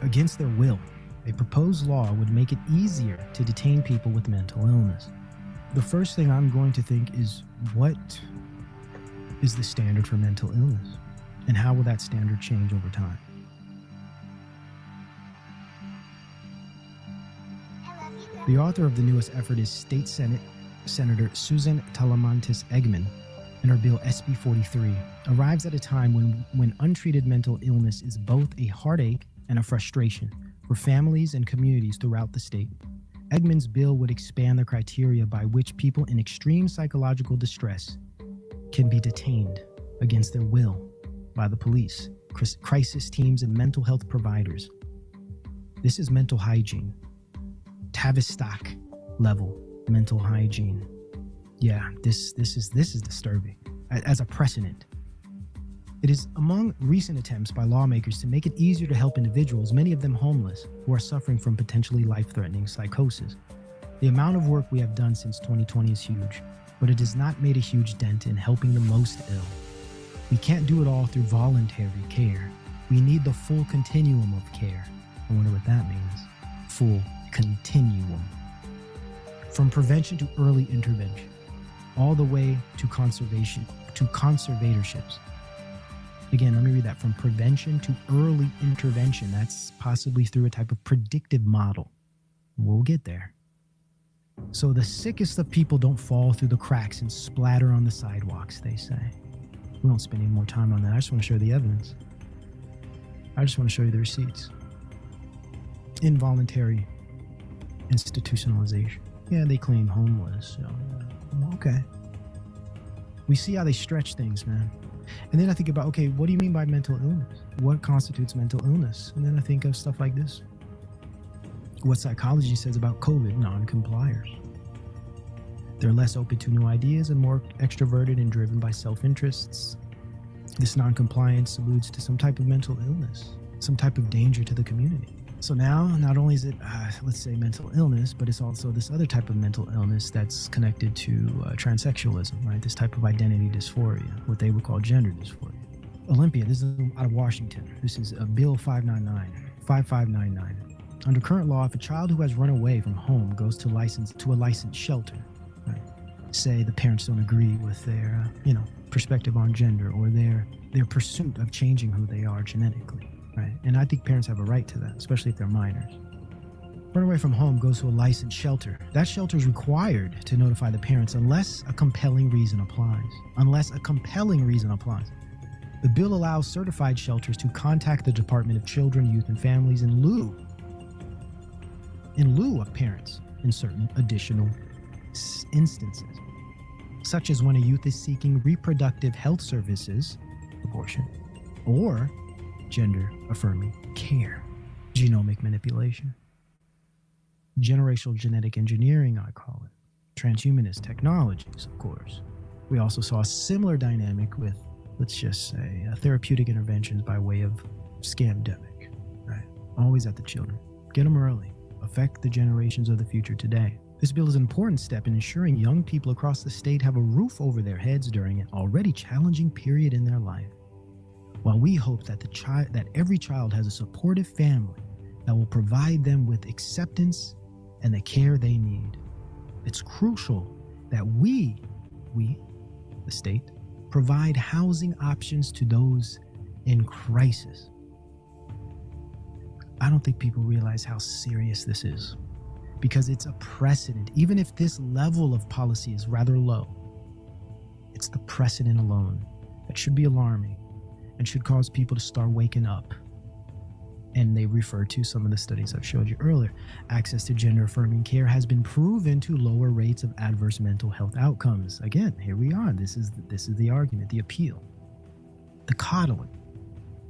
Against their will, a proposed law would make it easier to detain people with mental illness. The first thing I'm going to think is, what is the standard for mental illness? And how will that standard change over time? The author of the newest effort is State Senate Senator Susan Talamantes Eggman, in her bill SB 43 arrives at a time when untreated mental illness is both a heartache and a frustration for families and communities throughout the state. Eggman's bill would expand the criteria by which people in extreme psychological distress can be detained against their will by the police, crisis teams, and mental health providers. This is mental hygiene. Tavistock level mental hygiene. Yeah, this is disturbing as a precedent. It is among recent attempts by lawmakers to make it easier to help individuals, many of them homeless, who are suffering from potentially life-threatening psychosis. The amount of work we have done since 2020 is huge, but it has not made a huge dent in helping the most ill. We can't do it all through voluntary care. We need the full continuum of care. I wonder what that means. Full continuum. From prevention to early intervention, all the way to conservation, to conservatorships. Again, let me read that. From prevention to early intervention. That's possibly through a type of predictive model. We'll get there. So the sickest of people don't fall through the cracks and splatter on the sidewalks, they say. We won't spend any more time on that. I just want to show you the evidence. I just want to show you the receipts. Involuntary institutionalization. Yeah, they claim homeless. So, okay. We see how they stretch things, man. And then I think about, okay, what do you mean by mental illness? What constitutes mental illness? And then I think of stuff like this. What psychology says about COVID non-compliers. They're less open to new ideas and more extroverted and driven by self-interests. This non-compliance alludes to some type of mental illness, some type of danger to the community. So now, not only is it, let's say, mental illness, but it's also this other type of mental illness that's connected to transsexualism, right? This type of identity dysphoria, what they would call gender dysphoria. Olympia, this is out of Washington. This is Bill 5599. Under current law, if a child who has run away from home goes to a licensed shelter, right? Say the parents don't agree with their, perspective on gender or their pursuit of changing who they are genetically. Right. And I think parents have a right to that, especially if they're minors. Run away from home, goes to a licensed shelter. That shelter is required to notify the parents unless a compelling reason applies. The bill allows certified shelters to contact the Department of Children, Youth, and Families in lieu of parents in certain additional instances, such as when a youth is seeking reproductive health services, abortion, or gender-affirming care, genomic manipulation, generational genetic engineering, I call it, transhumanist technologies, of course. We also saw a similar dynamic with, let's just say, therapeutic interventions by way of scamdemic, right? Always at the children. Get them early. Affect the generations of the future today. This bill is an important step in ensuring young people across the state have a roof over their heads during an already challenging period in their life. While we hope that that every child has a supportive family that will provide them with acceptance and the care they need, it's crucial that we, the state, provide housing options to those in crisis. I don't think people realize how serious this is, because it's a precedent. Even if this level of policy is rather low, it's the precedent alone that should be alarming and should cause people to start waking up. And they refer to some of the studies I've showed you earlier. Access to gender-affirming care has been proven to lower rates of adverse mental health outcomes. Again, here we are. This is the argument, the appeal, the coddling.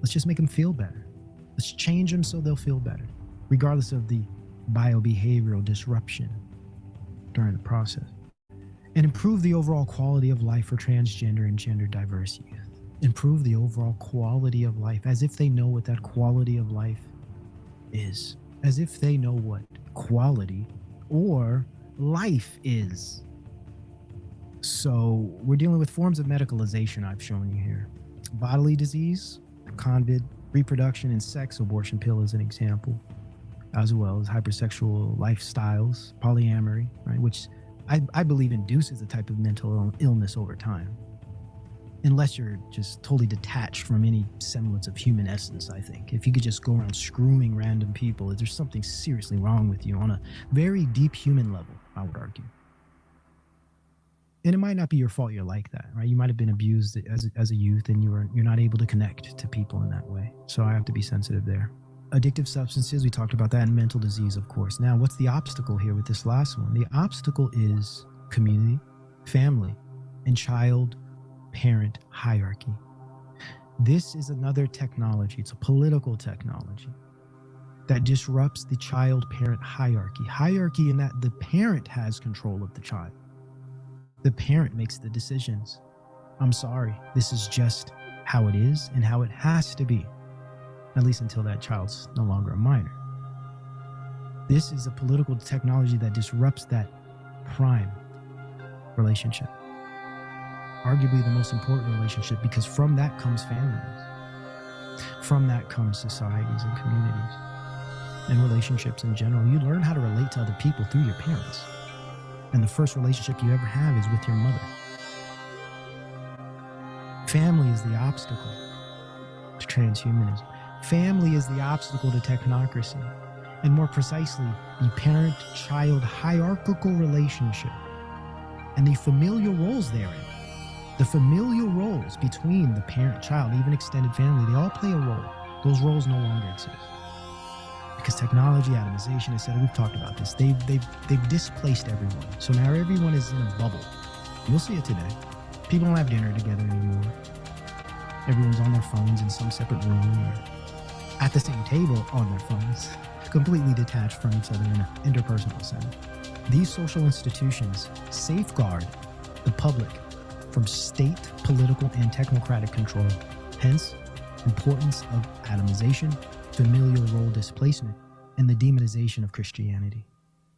Let's just make them feel better. Let's change them so they'll feel better, regardless of the biobehavioral disruption during the process. And improve the overall quality of life for transgender and gender diverse youth. Improve the overall quality of life, as if they know what that quality of life is, as if they know what quality or life is. So we're dealing with forms of medicalization I've shown you here. Bodily disease, convid, reproduction, and sex, abortion pill is an example, as well as hypersexual lifestyles, polyamory, right, which I believe induces a type of mental illness over time. Unless you're just totally detached from any semblance of human essence, I think. If you could just go around screwing random people, there's something seriously wrong with you on a very deep human level, I would argue. And it might not be your fault you're like that, right? You might have been abused as a youth, and you're not able to connect to people in that way. So I have to be sensitive there. Addictive substances, we talked about that, and mental disease, of course. Now, what's the obstacle here with this last one? The obstacle is community, family, and child-parent hierarchy. This is another technology. It's a political technology that disrupts the child-parent hierarchy. Hierarchy in that the parent has control of the child. The parent makes the decisions. I'm sorry, this is just how it is and how it has to be, at least until that child's no longer a minor. This is a political technology that disrupts that prime relationship. Arguably the most important relationship, because from that comes families. From that comes societies and communities and relationships in general. You learn how to relate to other people through your parents. And the first relationship you ever have is with your mother. Family is the obstacle to transhumanism. Family is the obstacle to technocracy. And more precisely, the parent-child hierarchical relationship and the familial roles therein. The familial roles between the parent-child, even extended family, they all play a role. Those roles no longer exist. Because technology, atomization, etc., we've talked about this. They've displaced everyone. So now everyone is in a bubble. You'll see it today. People don't have dinner together anymore. Everyone's on their phones in some separate room or at the same table on their phones, completely detached from each other in an interpersonal setting. These social institutions safeguard the public from state, political, and technocratic control. Hence, importance of atomization, familial role displacement, and the demonization of Christianity.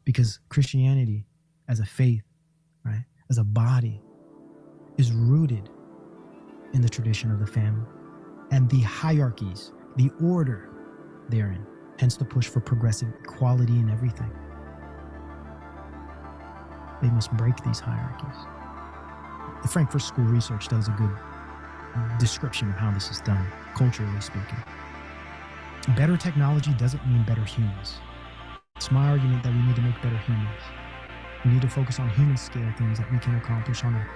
Because Christianity, as a faith, right, as a body, is rooted in the tradition of the family and the hierarchies, the order therein. Hence the push for progressive equality in everything. They must break these hierarchies. The Frankfurt School research does a good description of how this is done, culturally speaking. Better technology doesn't mean better humans. It's my argument that we need to make better humans. We need to focus on human scale things that we can accomplish on a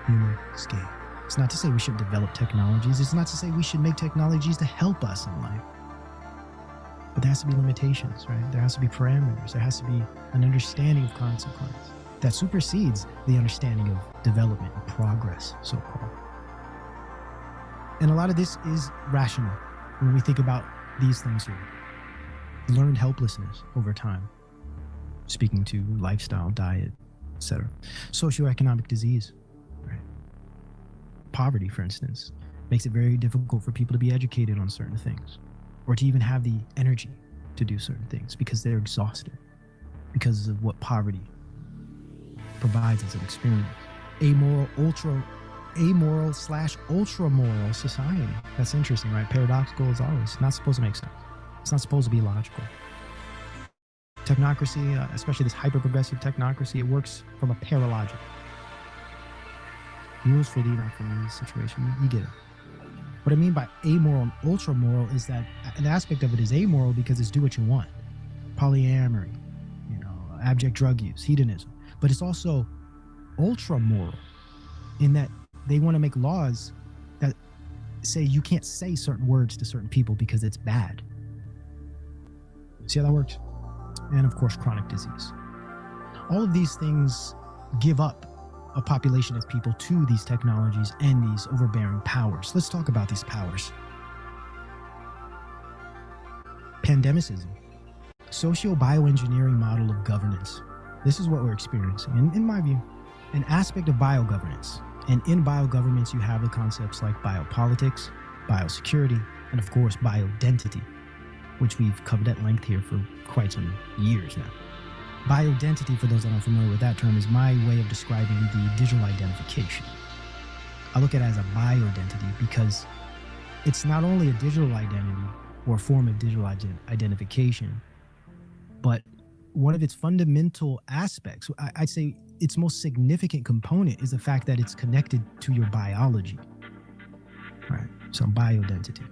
human scale. It's not to say we shouldn't develop technologies. It's not to say we should make technologies to help us in life. But there has to be limitations, right? There has to be parameters. There has to be an understanding of consequence that supersedes the understanding of development and progress, so-called. And a lot of this is rational when we think about these things here. Learned helplessness over time, speaking to lifestyle, diet, etc. Socioeconomic disease, right? Poverty, for instance, makes it very difficult for people to be educated on certain things or to even have the energy to do certain things because they're exhausted because of what poverty provides as an experience. Amoral/ultra-moral society. That's interesting, right? Paradoxical as always. It's not supposed to make sense. It's not supposed to be logical. Technocracy, especially this hyper-progressive technocracy, it works from a paralogic. Rules for thee, not for me situation. You get it. What I mean by amoral and ultra-moral is that an aspect of it is amoral because it's do what you want. Polyamory, abject drug use, hedonism. But it's also ultra-moral in that they want to make laws that say you can't say certain words to certain people because it's bad. See how that works? And of course, chronic disease. All of these things give up a population of people to these technologies and these overbearing powers. Let's talk about these powers. Pandemicism, socio-bioengineering model of governance. This is what we're experiencing, and in my view, an aspect of biogovernance. And in biogovernments, you have the concepts like biopolitics, biosecurity, and of course, bioidentity, which we've covered at length here for quite some years now. Bioidentity, for those that aren't familiar with that term, is my way of describing the digital identification. I look at it as a bioidentity because it's not only a digital identity or a form of digital identification, but one of its fundamental aspects, I'd say its most significant component, is the fact that it's connected to your biology, right? So bioidentity.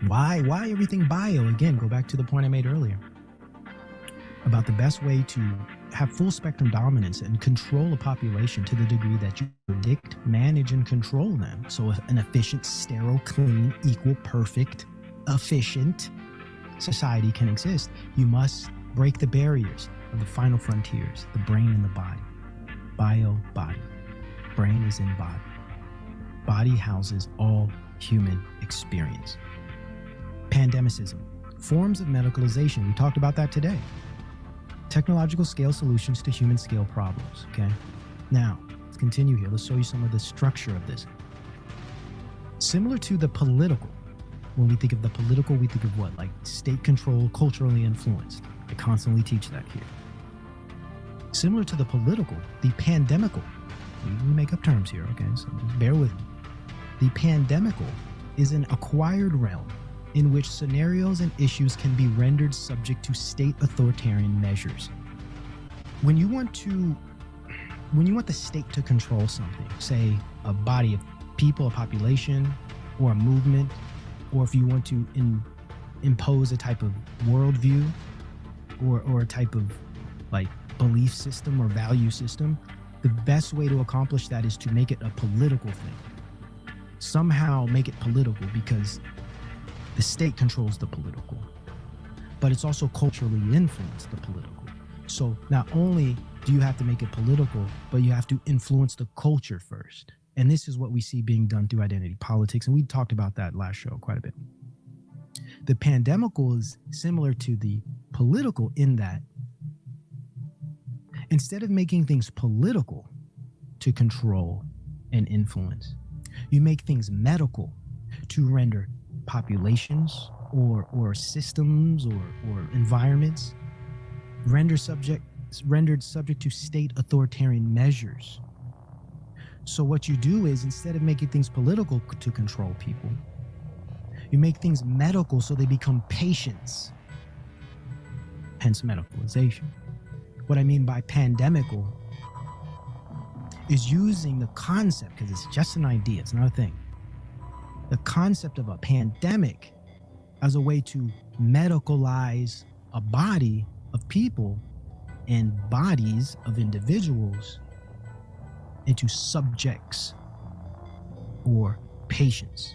Why everything bio? Again, go back to the point I made earlier about the best way to have full spectrum dominance and control a population to the degree that you predict, manage, and control them. So if an efficient, sterile, clean, equal, perfect, efficient society can exist, you must break the barriers of the final frontiers, the brain and the body. Bio-body. Brain is in body. Body houses all human experience. Pandemicism. Forms of medicalization. We talked about that today. Technological scale solutions to human scale problems. Okay. Now, let's continue here. Let's show you some of the structure of this. Similar to the political. When we think of the political, we think of what? Like state control, culturally influenced. I constantly teach that here. Similar to the political, the pandemical. We make up terms here, okay? So bear with me. The pandemical is an acquired realm in which scenarios and issues can be rendered subject to state authoritarian measures. When you want the state to control something, say a body of people, a population, or a movement, or if you want to impose a type of worldview or a type of like belief system or value system, the best way to accomplish that is to make it a political thing. Somehow make it political because the state controls the political, but it's also culturally influenced the political. So not only do you have to make it political, but you have to influence the culture first. And this is what we see being done through identity politics. And we talked about that last show quite a bit. The pandemical is similar to the political in that instead of making things political to control and influence, you make things medical to render populations or systems or environments rendered subject to state authoritarian measures. So what you do is instead of making things political to control people, you make things medical so they become patients, hence medicalization. What I mean by pandemical is using the concept, because it's just an idea, it's not a thing, the concept of a pandemic as a way to medicalize a body of people and bodies of individuals into subjects or patients,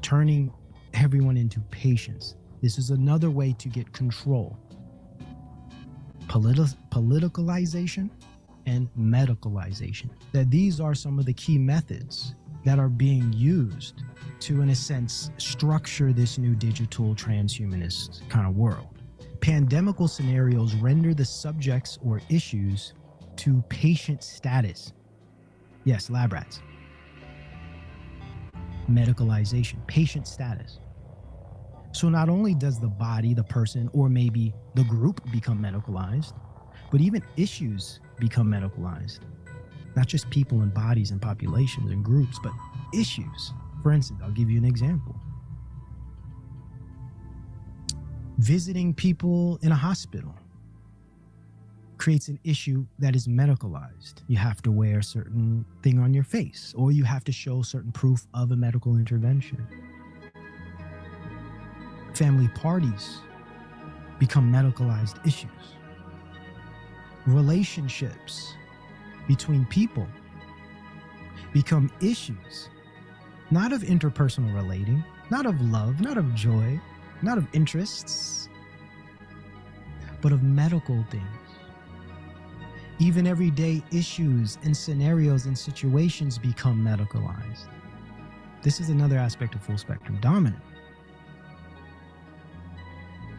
turning everyone into patients. This is another way to get control. Politicalization and medicalization. That these are some of the key methods that are being used to, in a sense, structure this new digital transhumanist kind of world. Pandemical scenarios render the subjects or issues to patient status. Yes, lab rats. Medicalization, patient status. So not only does the body, the person, or maybe the group become medicalized, but even issues become medicalized. Not just people and bodies and populations and groups, but issues. For instance, I'll give you an example. Visiting people in a hospital creates an issue that is medicalized. You have to wear a certain thing on your face, or you have to show certain proof of a medical intervention. Family parties become medicalized issues. Relationships between people become issues, not of interpersonal relating, not of love, not of joy, not of interests, but of medical things. Even everyday issues and scenarios and situations become medicalized. This is another aspect of full spectrum dominant.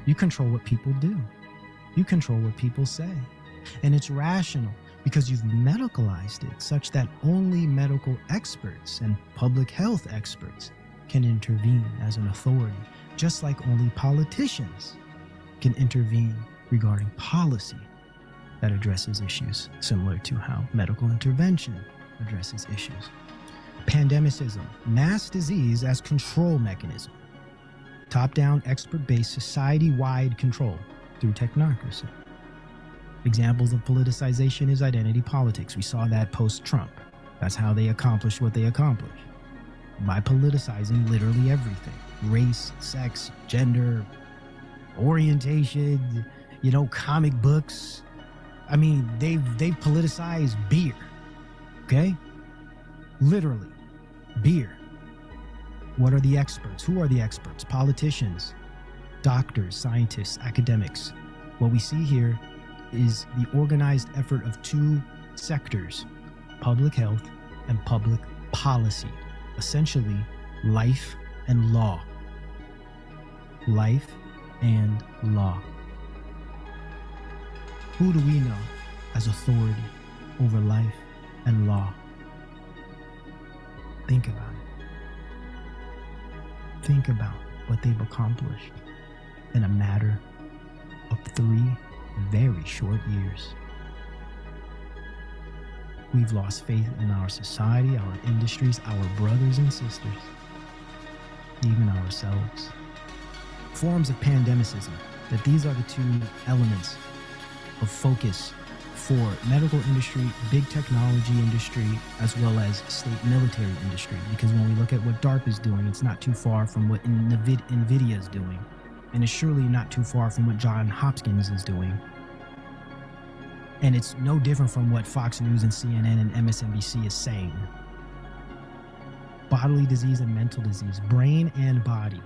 You control what people do. You control what people say. And it's rational because you've medicalized it such that only medical experts and public health experts can intervene as an authority, just like only politicians can intervene regarding policy that addresses issues similar to how medical intervention addresses issues. Pandemicism, mass disease as control mechanism. Top-down, expert-based, society-wide control through technocracy. Examples of politicization is identity politics. We saw that post-Trump. That's how they accomplished what they accomplished. By politicizing literally everything. Race, sex, gender, orientation, comic books, I mean, they politicize beer, okay? Literally, beer. What are the experts? Who are the experts? Politicians, doctors, scientists, academics. What we see here is the organized effort of two sectors, public health and public policy, essentially life and law. Life and law. Who do we know as authority over life and law? Think about it. Think about what they've accomplished in a matter of 3 very short years. We've lost faith in our society, our industries, our brothers and sisters, even ourselves. Forms of pandemicism, that these are the two elements of focus for medical industry, big technology industry, as well as state military industry. Because when we look at what DARPA is doing, it's not too far from what NVIDIA is doing. And it's surely not too far from what Johns Hopkins is doing. And it's no different from what Fox News and CNN and MSNBC is saying. Bodily disease and mental disease, brain and body.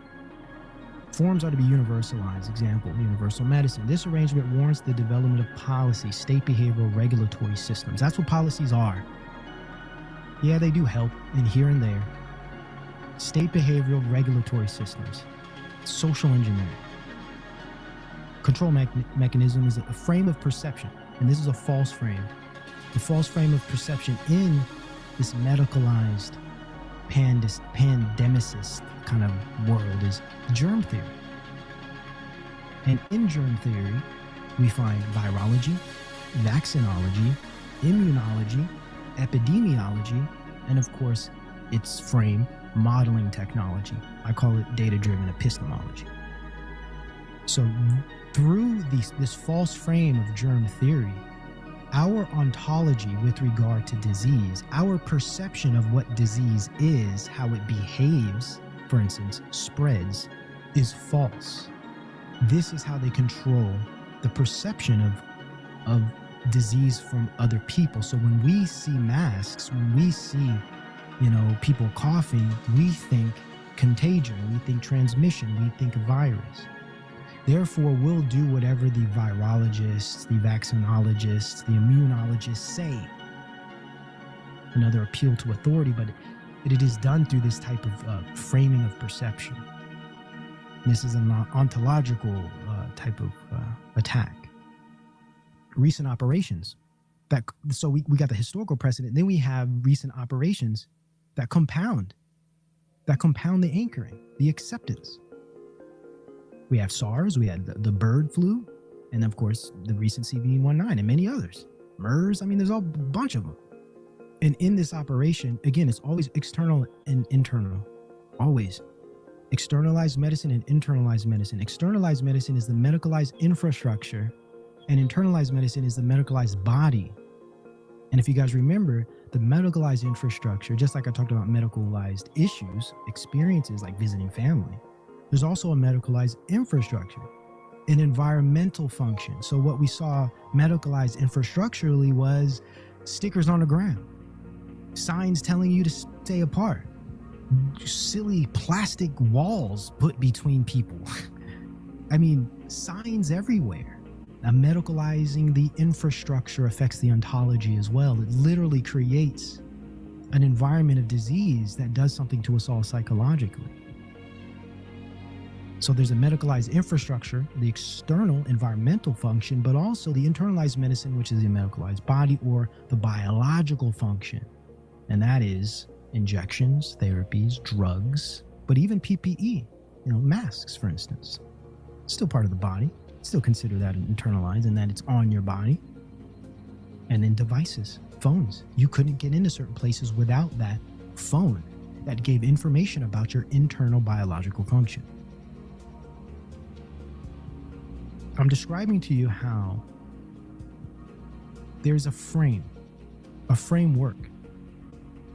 Forms are to be universalized. Example, universal medicine. This arrangement warrants the development of policy, state behavioral regulatory systems. That's what policies are. Yeah, they do help in here and there. State behavioral regulatory systems. Social engineering. Control mechanism is a frame of perception, and this is a false frame. The false frame of perception in this medicalized pandemicist kind of world is germ theory. And in germ theory, we find virology, vaccinology, immunology, epidemiology, and of course, its frame, modeling technology. I call it data-driven epistemology. So through this false frame of germ theory, our ontology with regard to disease, our perception of what disease is, how it behaves, for instance, spreads, is false. This is how they control the perception of disease from other people. So when we see masks, when we see, people coughing, we think contagion, we think transmission, we think virus. Therefore, we'll do whatever the virologists, the vaccinologists, the immunologists say. Another appeal to authority, but it is done through this type of framing of perception. This is an ontological type of attack. Recent operations. So we got the historical precedent, then we have recent operations that compound the anchoring, the acceptance. We have SARS, we had the bird flu, and of course, the recent CV19 and many others. MERS, there's a bunch of them. And in this operation, again, it's always external and internal. Always. Externalized medicine and internalized medicine. Externalized medicine is the medicalized infrastructure, and internalized medicine is the medicalized body. And if you guys remember, the medicalized infrastructure, just like I talked about medicalized issues, experiences like visiting family, there's also a medicalized infrastructure, an environmental function. So what we saw medicalized infrastructurally was stickers on the ground, signs telling you to stay apart, silly plastic walls put between people. Signs everywhere. Now, medicalizing the infrastructure affects the ontology as well. It literally creates an environment of disease that does something to us all psychologically. So there's a medicalized infrastructure, the external environmental function, but also the internalized medicine, which is the medicalized body or the biological function. And that is injections, therapies, drugs, but even PPE, masks, for instance. Still part of the body. Still consider that internalized and that it's on your body. And then devices, phones. You couldn't get into certain places without that phone that gave information about your internal biological function. I'm describing to you how there's a framework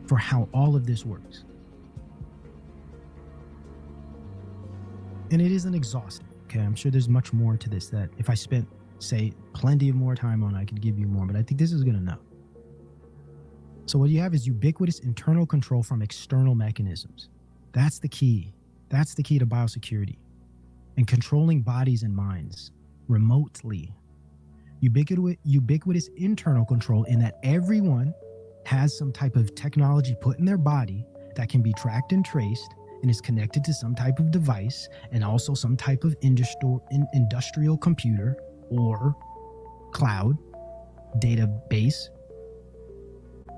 for how all of this works. And it isn't exhaustive, okay? I'm sure there's much more to this that if I spent say plenty of more time on. I could give you more, but I think this is good enough. So what you have is ubiquitous internal control from external mechanisms. That's the key. That's the key to biosecurity. And controlling bodies and minds remotely. Ubiquitous internal control in that everyone has some type of technology put in their body that can be tracked and traced and is connected to some type of device and also some type of industrial computer or cloud database,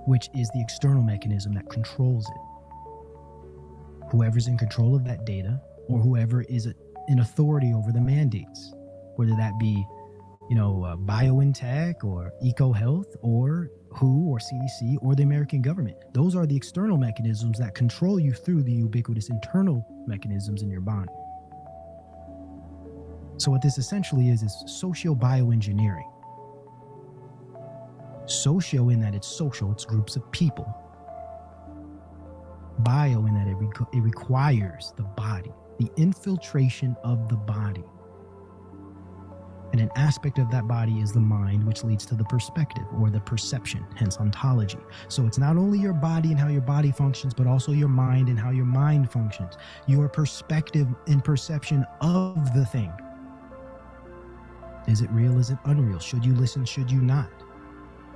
which is the external mechanism that controls it. Whoever's in control of that data or whoever is in authority over the mandates, whether that be, BioNTech or EcoHealth or WHO or CDC or the American government. Those are the external mechanisms that control you through the ubiquitous internal mechanisms in your body. So what this essentially is socio-bioengineering. Socio in that it's social, it's groups of people. Bio in that it requires the body, the infiltration of the body. And an aspect of that body is the mind, which leads to the perspective or the perception, hence ontology. So it's not only your body and how your body functions, but also your mind and how your mind functions. Your perspective and perception of the thing. Is it real? Is it unreal? Should you listen? Should you not?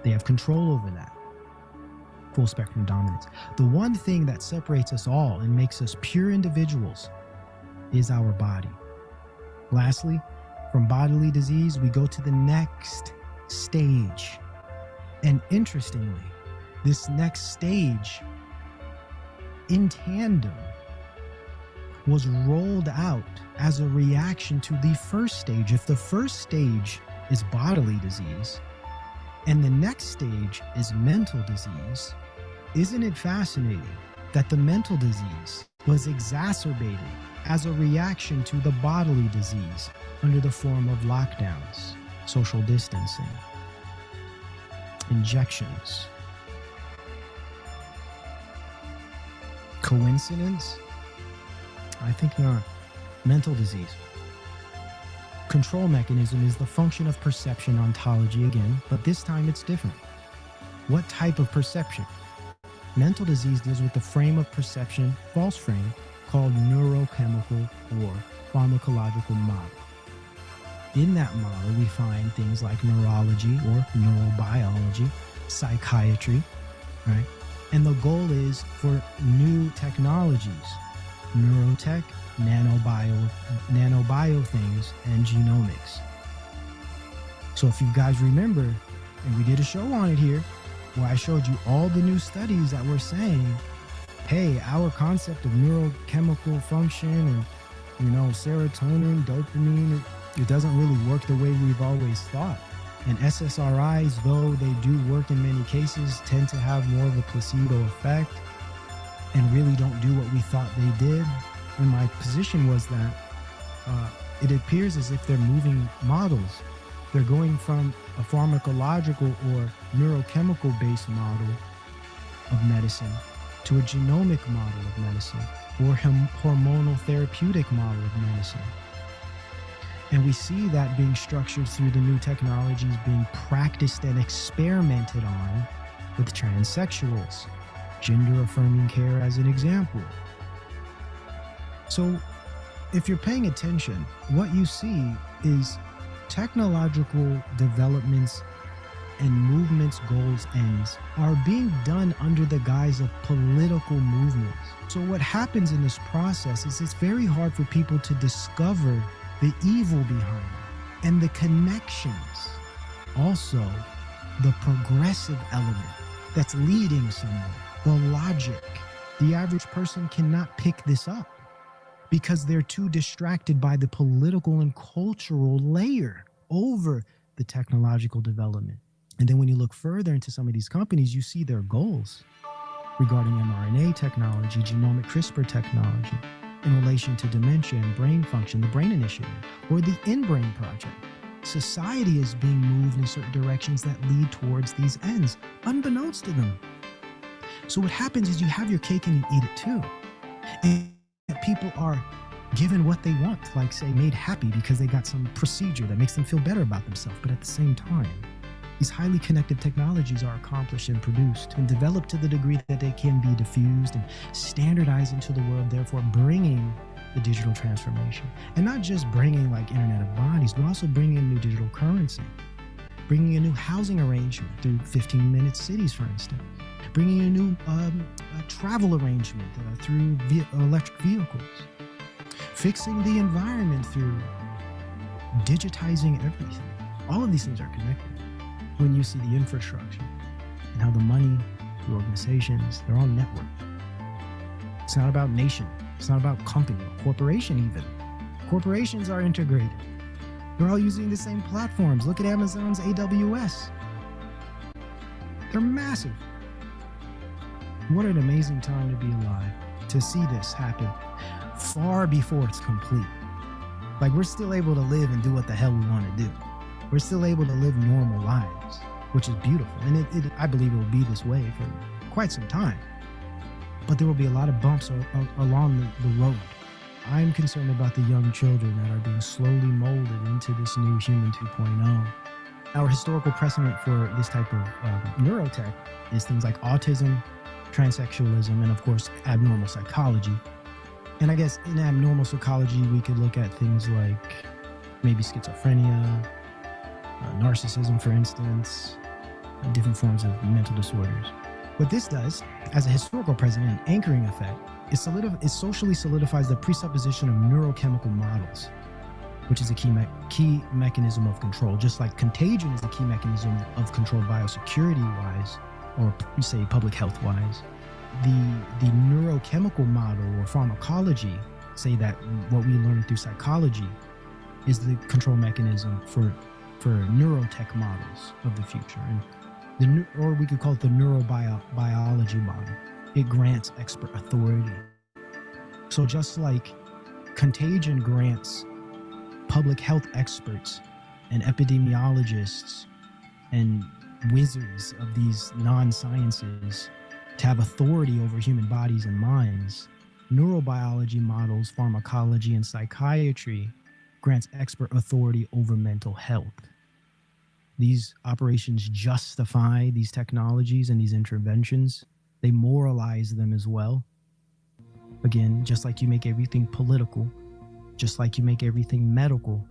They have control over that. Full spectrum dominance. The one thing that separates us all and makes us pure individuals is our body. Lastly, from bodily disease, we go to the next stage. And interestingly, this next stage, in tandem, was rolled out as a reaction to the first stage. If the first stage is bodily disease, and the next stage is mental disease, isn't it fascinating that the mental disease was exacerbated as a reaction to the bodily disease under the form of lockdowns, social distancing, injections? Coincidence? I think not. Mental disease. Control mechanism is the function of perception ontology again, but this time it's different. What type of perception? Mental disease deals with the frame of perception, false frame, called neurochemical or pharmacological model. In that model, we find things like neurology or neurobiology, psychiatry, right? And the goal is for new technologies, neurotech, nanobio things, and genomics. So if you guys remember, and we did a show on it here, where I showed you all the new studies that were saying, hey, our concept of neurochemical function and, serotonin, dopamine, it doesn't really work the way we've always thought. And SSRIs, though they do work in many cases, tend to have more of a placebo effect and really don't do what we thought they did. And my position was that it appears as if they're moving models. They're going from a pharmacological or neurochemical based model of medicine to a genomic model of medicine or hormonal therapeutic model of medicine. And we see that being structured through the new technologies being practiced and experimented on with transsexuals, gender affirming care as an example. So if you're paying attention, what you see is technological developments and movements, goals, ends are being done under the guise of political movements. So what happens in this process is it's very hard for people to discover the evil behind it and the connections. Also, the progressive element that's leading somewhere, the logic. The average person cannot pick this up because they're too distracted by the political and cultural layer over the technological development. And then when you look further into some of these companies, you see their goals regarding mRNA technology, genomic CRISPR technology, in relation to dementia and brain function, the Brain Initiative, or the In-Brain Project. Society is being moved in certain directions that lead towards these ends, unbeknownst to them. So what happens is you have your cake and you eat it too. And people are given what they want, like say made happy because they got some procedure that makes them feel better about themselves. But at the same time, these highly connected technologies are accomplished and produced and developed to the degree that they can be diffused and standardized into the world, therefore bringing the digital transformation. And not just bringing like Internet of Bodies, but also bringing new digital currency, bringing a new housing arrangement through 15-minute cities, for instance, bringing a new travel arrangement through electric vehicles, fixing the environment through digitizing everything. All of these things are connected. When you see the infrastructure and how the money, the organizations, they're all networked. It's not about nation. It's not about company or corporation even. Corporations are integrated. They're all using the same platforms. Look at Amazon's AWS. They're massive. What an amazing time to be alive, to see this happen far before it's complete. Like, we're still able to live and do what the hell we want to do. We're still able to live normal lives, which is beautiful. And I believe it will be this way for quite some time. But there will be a lot of bumps along the road. I'm concerned about the young children that are being slowly molded into this new human 2.0. Our historical precedent for this type of neurotech is things like autism, transsexualism, and of course, abnormal psychology. And I guess in abnormal psychology, we could look at things like maybe schizophrenia, narcissism, for instance, different forms of mental disorders. What this does, as a historical precedent anchoring effect, it socially solidifies the presupposition of neurochemical models, which is a key mechanism of control. Just like contagion is a key mechanism of control biosecurity-wise, or say public health-wise, the neurochemical model or pharmacology, say that what we learn through psychology, is the control mechanism for neurotech models of the future. And or we could call it the neurobiology model. It grants expert authority. So just like contagion grants public health experts and epidemiologists and wizards of these non-sciences to have authority over human bodies and minds, neurobiology models, pharmacology, and psychiatry grants expert authority over mental health. These operations justify these technologies and these interventions. They moralize them as well. Again, just like you make everything political, just like you make everything medical,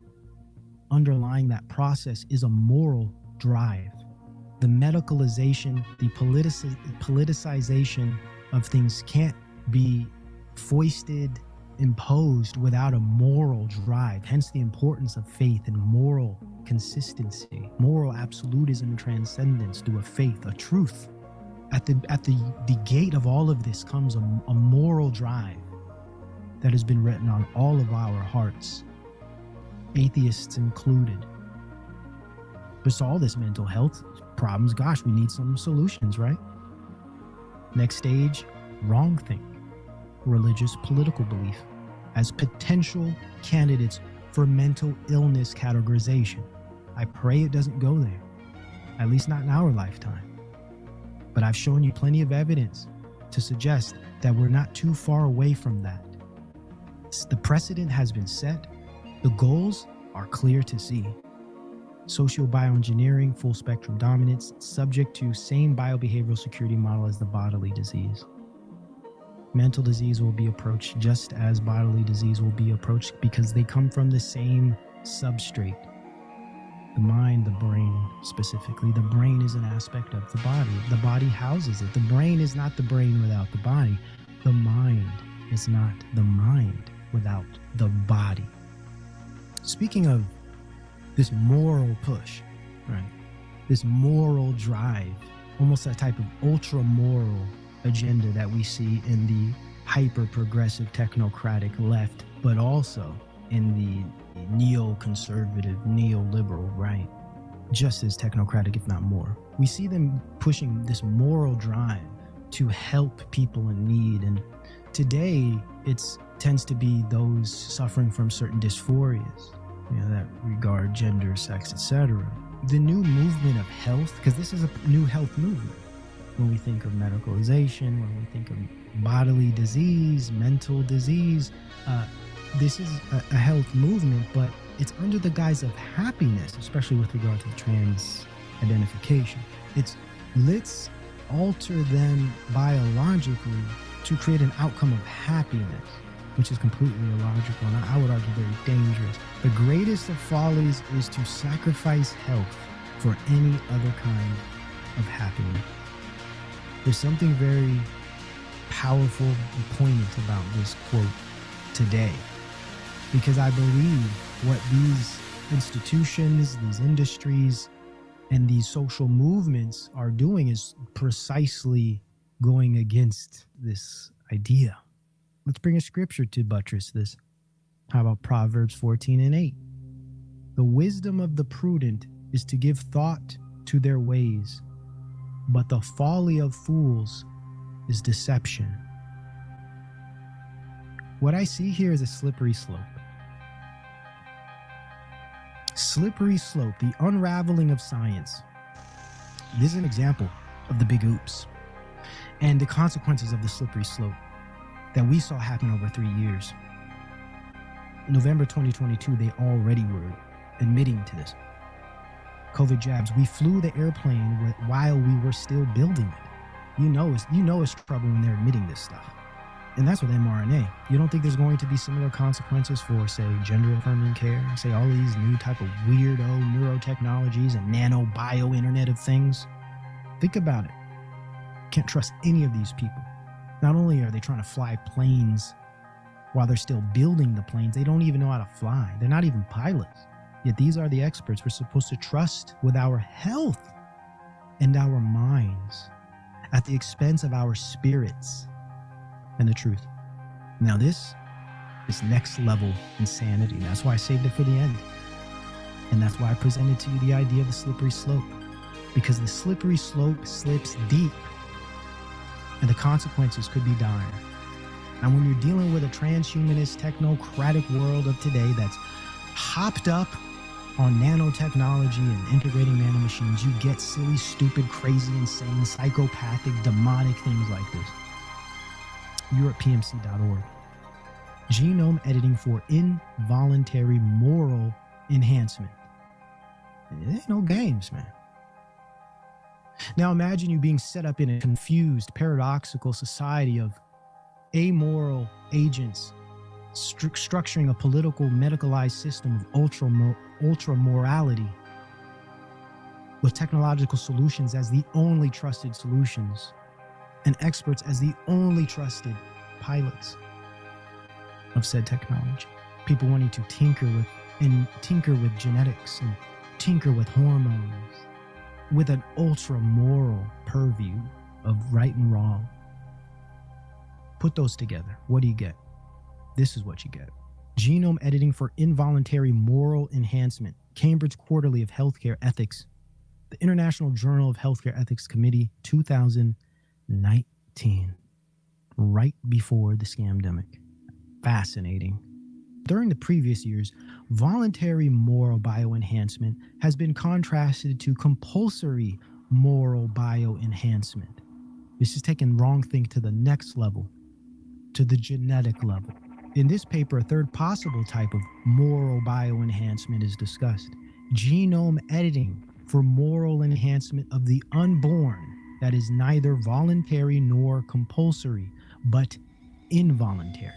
underlying that process is a moral drive. The medicalization, the politicization of things can't be foisted, imposed without a moral drive. Hence the importance of faith and moral consistency, moral absolutism and transcendence through a faith, a truth. At the gate of all of this comes a moral drive that has been written on all of our hearts, atheists included. To solve this mental health problems, gosh, we need some solutions, right? Next stage, wrong thing, religious political belief as potential candidates for mental illness categorization. I pray it doesn't go there, at least not in our lifetime. But I've shown you plenty of evidence to suggest that we're not too far away from that. The precedent has been set. The goals are clear to see. Socio-bioengineering, full spectrum dominance, subject to same biobehavioral security model as the bodily disease. Mental disease will be approached just as bodily disease will be approached because they come from the same substrate. The mind, the brain specifically. The brain is an aspect of the body. The body houses it. The brain is not the brain without the body. The mind is not the mind without the body. Speaking of this moral push, right? This moral drive, almost that type of ultra-moral agenda that we see in the hyper-progressive technocratic left, but also in the neoconservative, neoliberal right, just as technocratic, if not more. We see them pushing this moral drive to help people in need. And today, it tends to be those suffering from certain dysphorias, that regard gender, sex, etc. The new movement of health, because this is a new health movement. When we think of medicalization, when we think of bodily disease, mental disease, this is a health movement, but it's under the guise of happiness, especially with regard to the trans identification. It's let's alter them biologically to create an outcome of happiness, which is completely illogical and I would argue very dangerous. The greatest of follies is to sacrifice health for any other kind of happiness. There's something very powerful and poignant about this quote today, because I believe what these institutions, these industries, and these social movements are doing is precisely going against this idea. Let's bring a scripture to buttress this. How about Proverbs 14:8? The wisdom of the prudent is to give thought to their ways, but the folly of fools is deception. What I see here is a slippery slope. Slippery slope, the unraveling of science. This is an example of the big oops and the consequences of the slippery slope that we saw happen over 3 years. November 2022, they already were admitting to this. COVID jabs, we flew the airplane while we were still building it. You know it's trouble when they're admitting this stuff. And that's with mRNA. You don't think there's going to be similar consequences for, say, gender-affirming care, say all these new type of weirdo neurotechnologies and nano-bio internet of things? Think about it. Can't trust any of these people. Not only are they trying to fly planes while they're still building the planes, they don't even know how to fly. They're not even pilots. Yet these are the experts we're supposed to trust with our health and our minds at the expense of our spirits and the truth. Now this is next level insanity. That's why I saved it for the end. And that's why I presented to you the idea of the slippery slope. Because the slippery slope slips deep and the consequences could be dire. And when you're dealing with a transhumanist, technocratic world of today that's hopped up on nanotechnology and integrating nanomachines, you get silly, stupid, crazy, insane, psychopathic, demonic things like this. You're at pmc.org. Genome editing for involuntary moral enhancement. It ain't no games, man. Now imagine you being set up in a confused, paradoxical society of amoral agents structuring a political, medicalized system of ultra morality with technological solutions as the only trusted solutions and experts as the only trusted pilots of said technology. People wanting to tinker with genetics and tinker with hormones with an ultra moral purview of right and wrong. Put those together. What do you get? This is what you get. Genome editing for involuntary moral enhancement. Cambridge Quarterly of Healthcare Ethics. The International Journal of Healthcare Ethics Committee, 2019. Right before the scamdemic. Fascinating. During the previous years, voluntary moral bioenhancement has been contrasted to compulsory moral bioenhancement. This is taking wrong think to the next level, to the genetic level. In this paper, a third possible type of moral bioenhancement is discussed. Genome editing for moral enhancement of the unborn that is neither voluntary nor compulsory, but involuntary.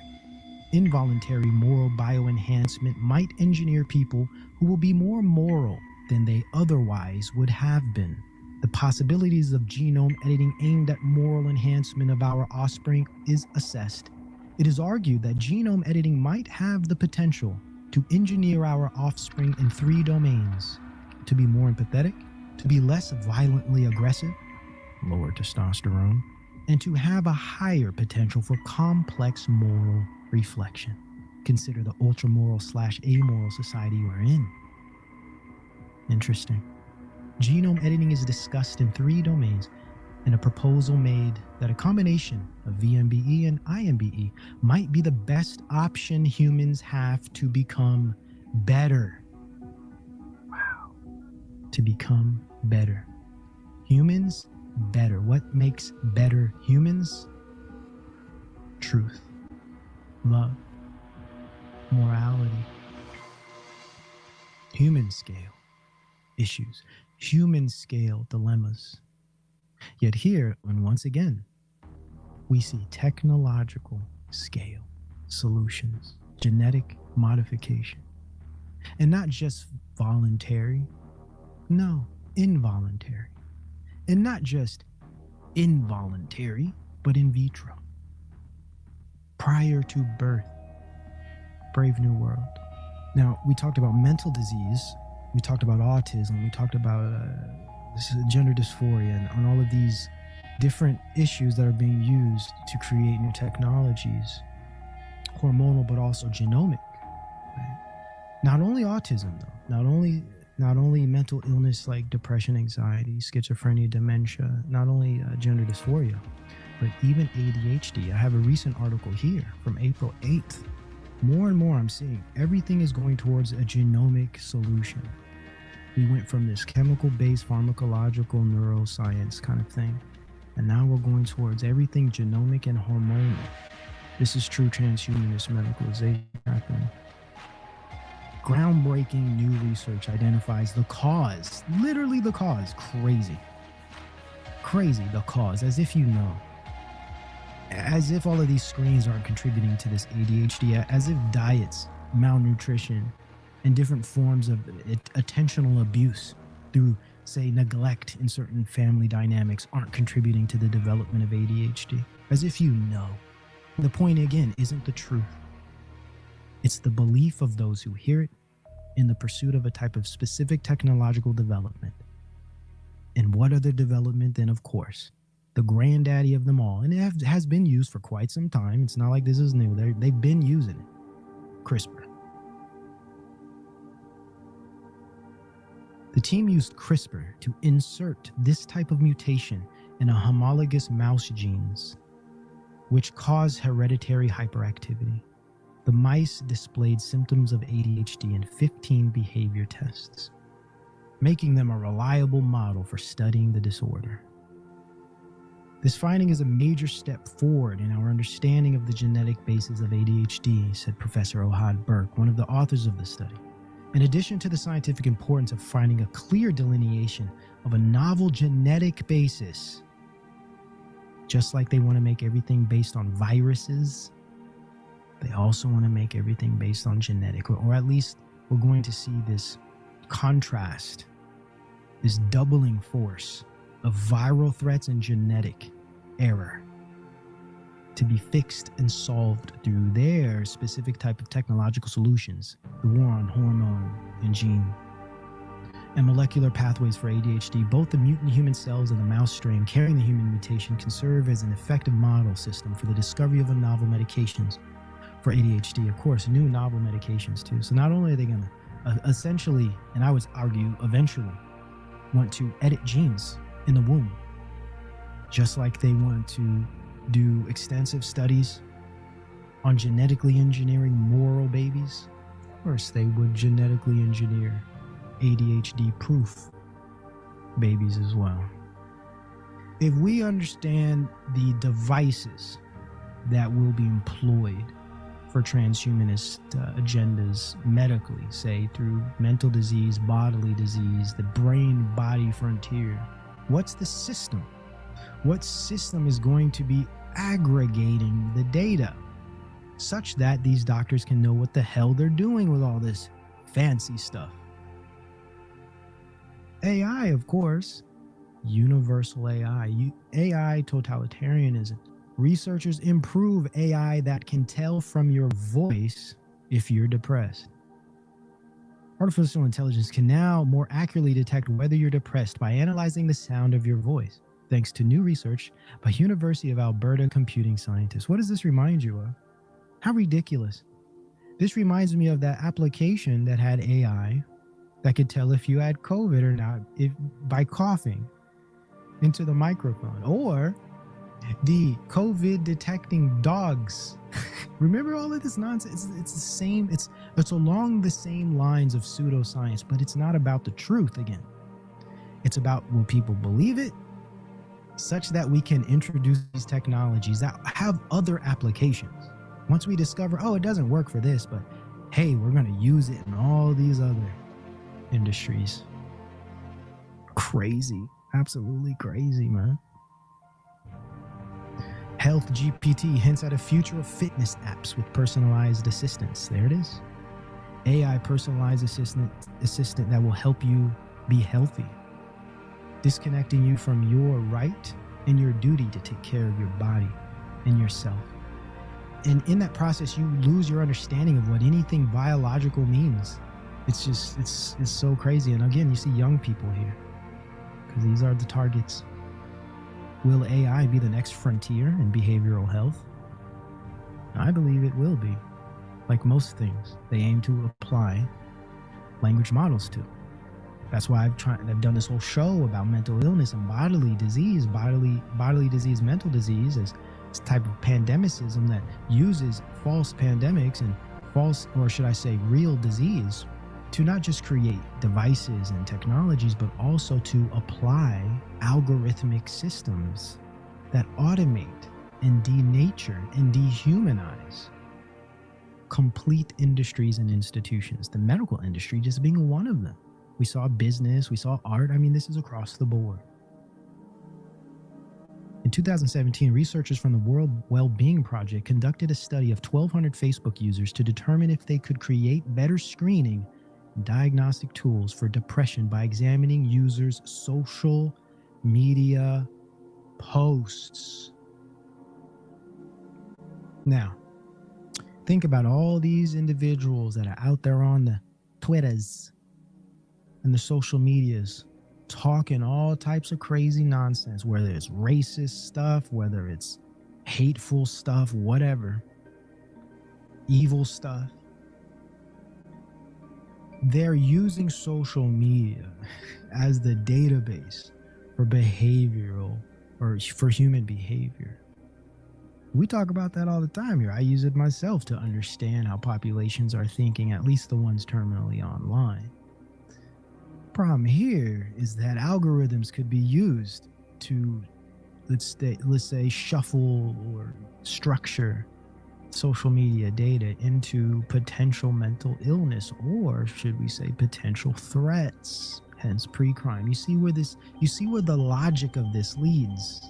Involuntary moral bioenhancement might engineer people who will be more moral than they otherwise would have been. The possibilities of genome editing aimed at moral enhancement of our offspring is assessed. It is argued that genome editing might have the potential to engineer our offspring in 3 domains: to be more empathetic, to be less violently aggressive, lower testosterone, and to have a higher potential for complex moral reflection. Consider the ultra-moral / amoral society we're in. Interesting. Genome editing is discussed in 3 domains, and a proposal made that a combination of VMBE and IMBE might be the best option humans have to become better. Wow. To become better. Humans, better. What makes better humans? Truth. Love. morality, human scale issues, human scale dilemmas. Yet here, and once again, we see technological scale solutions, genetic modification, and not just voluntary, no, involuntary, and not just involuntary, but in vitro. Prior to birth, Brave New World. Now, we talked about mental disease, we talked about autism, we talked about gender dysphoria, and all of these different issues that are being used to create new technologies, hormonal but also genomic. Right? Not only autism, though, not only mental illness like depression, anxiety, schizophrenia, dementia, not only gender dysphoria, but even ADHD. I have a recent article here from April 8th. More and more I'm seeing everything is going towards a genomic solution. We went from this chemical-based pharmacological neuroscience kind of thing, and now we're going towards everything genomic and hormonal. This is true transhumanist medicalization happening. Groundbreaking new research identifies the cause, literally the cause, crazy, the cause, as if you know. As if all of these screens aren't contributing to this ADHD, as if diets, malnutrition, and different forms of attentional abuse through, say, neglect in certain family dynamics aren't contributing to the development of ADHD. As if you know. The point, again, isn't the truth. It's the belief of those who hear it in the pursuit of a type of specific technological development. And what other development than, of course, the granddaddy of them all, and it has been used for quite some time. It's not like this is new. They've been using it. CRISPR. The team used CRISPR to insert this type of mutation in a homologous mouse genes, which cause hereditary hyperactivity. The mice displayed symptoms of ADHD in 15 behavior tests, making them a reliable model for studying the disorder. This finding is a major step forward in our understanding of the genetic basis of ADHD, said Professor Ohad Burke, one of the authors of the study. In addition to the scientific importance of finding a clear delineation of a novel genetic basis, just like they want to make everything based on viruses, they also want to make everything based on genetic, or at least we're going to see this contrast, this doubling force of viral threats and genetic error to be fixed and solved through their specific type of technological solutions, the war on hormone and gene and molecular pathways for ADHD. Both the mutant human cells and the mouse strain carrying the human mutation can serve as an effective model system for the discovery of novel medications for ADHD. Of course, new novel medications too. So not only are they going to essentially, and I would argue eventually, want to edit genes in the womb, just like they want to do extensive studies on genetically engineering moral babies. Of course, they would genetically engineer ADHD-proof babies as well. If we understand the devices that will be employed for transhumanist agendas medically, say through mental disease, bodily disease, the brain-body frontier, what's the system? What system is going to be aggregating the data such that these doctors can know what the hell they're doing with all this fancy stuff? AI, of course, universal AI, AI totalitarianism. Researchers improve AI that can tell from your voice if you're depressed. Artificial intelligence can now more accurately detect whether you're depressed by analyzing the sound of your voice, thanks to new research by University of Alberta computing scientists. What does this remind you of? How ridiculous. This reminds me of that application that had AI that could tell if you had COVID or not by coughing into the microphone, or the COVID detecting dogs. Remember all of this nonsense? It's the same. It's along the same lines of pseudoscience, but it's not about the truth again. It's about, will people believe it, such that we can introduce these technologies that have other applications. Once we discover, oh, it doesn't work for this, but hey, we're going to use it in all these other industries. Crazy. Absolutely crazy, man. Health GPT hints at a future of fitness apps with personalized assistance. There it is. AI personalized assistant that will help you be healthy, disconnecting you from your right and your duty to take care of your body and yourself. And in that process, you lose your understanding of what anything biological means. It's just, it's so crazy. And again, you see young people here because these are the targets. Will AI be the next frontier in behavioral health? I believe it will be. Like most things, they aim to apply language models to. That's why I've done this whole show about mental illness and bodily disease, bodily disease, mental disease as type of pandemicism that uses false pandemics and false, or should I say real disease, to not just create devices and technologies, but also to apply algorithmic systems that automate and denature and dehumanize complete industries and institutions, the medical industry just being one of them. We saw business, we saw art. I mean, this is across the board. In 2017, researchers from the World Wellbeing Project conducted a study of 1,200 Facebook users to determine if they could create better screening and diagnostic tools for depression by examining users' social media posts. Now, think about all these individuals that are out there on the Twitters and the social medias talking all types of crazy nonsense, whether it's racist stuff, whether it's hateful stuff, whatever, evil stuff. They're using social media as the database for behavioral or for human behavior. We talk about that all the time here. I use it myself to understand how populations are thinking, at least the ones terminally online. Problem here is that algorithms could be used to, let's say, shuffle or structure social media data into potential mental illness, or should we say potential threats, hence pre-crime. You see where the logic of this leads,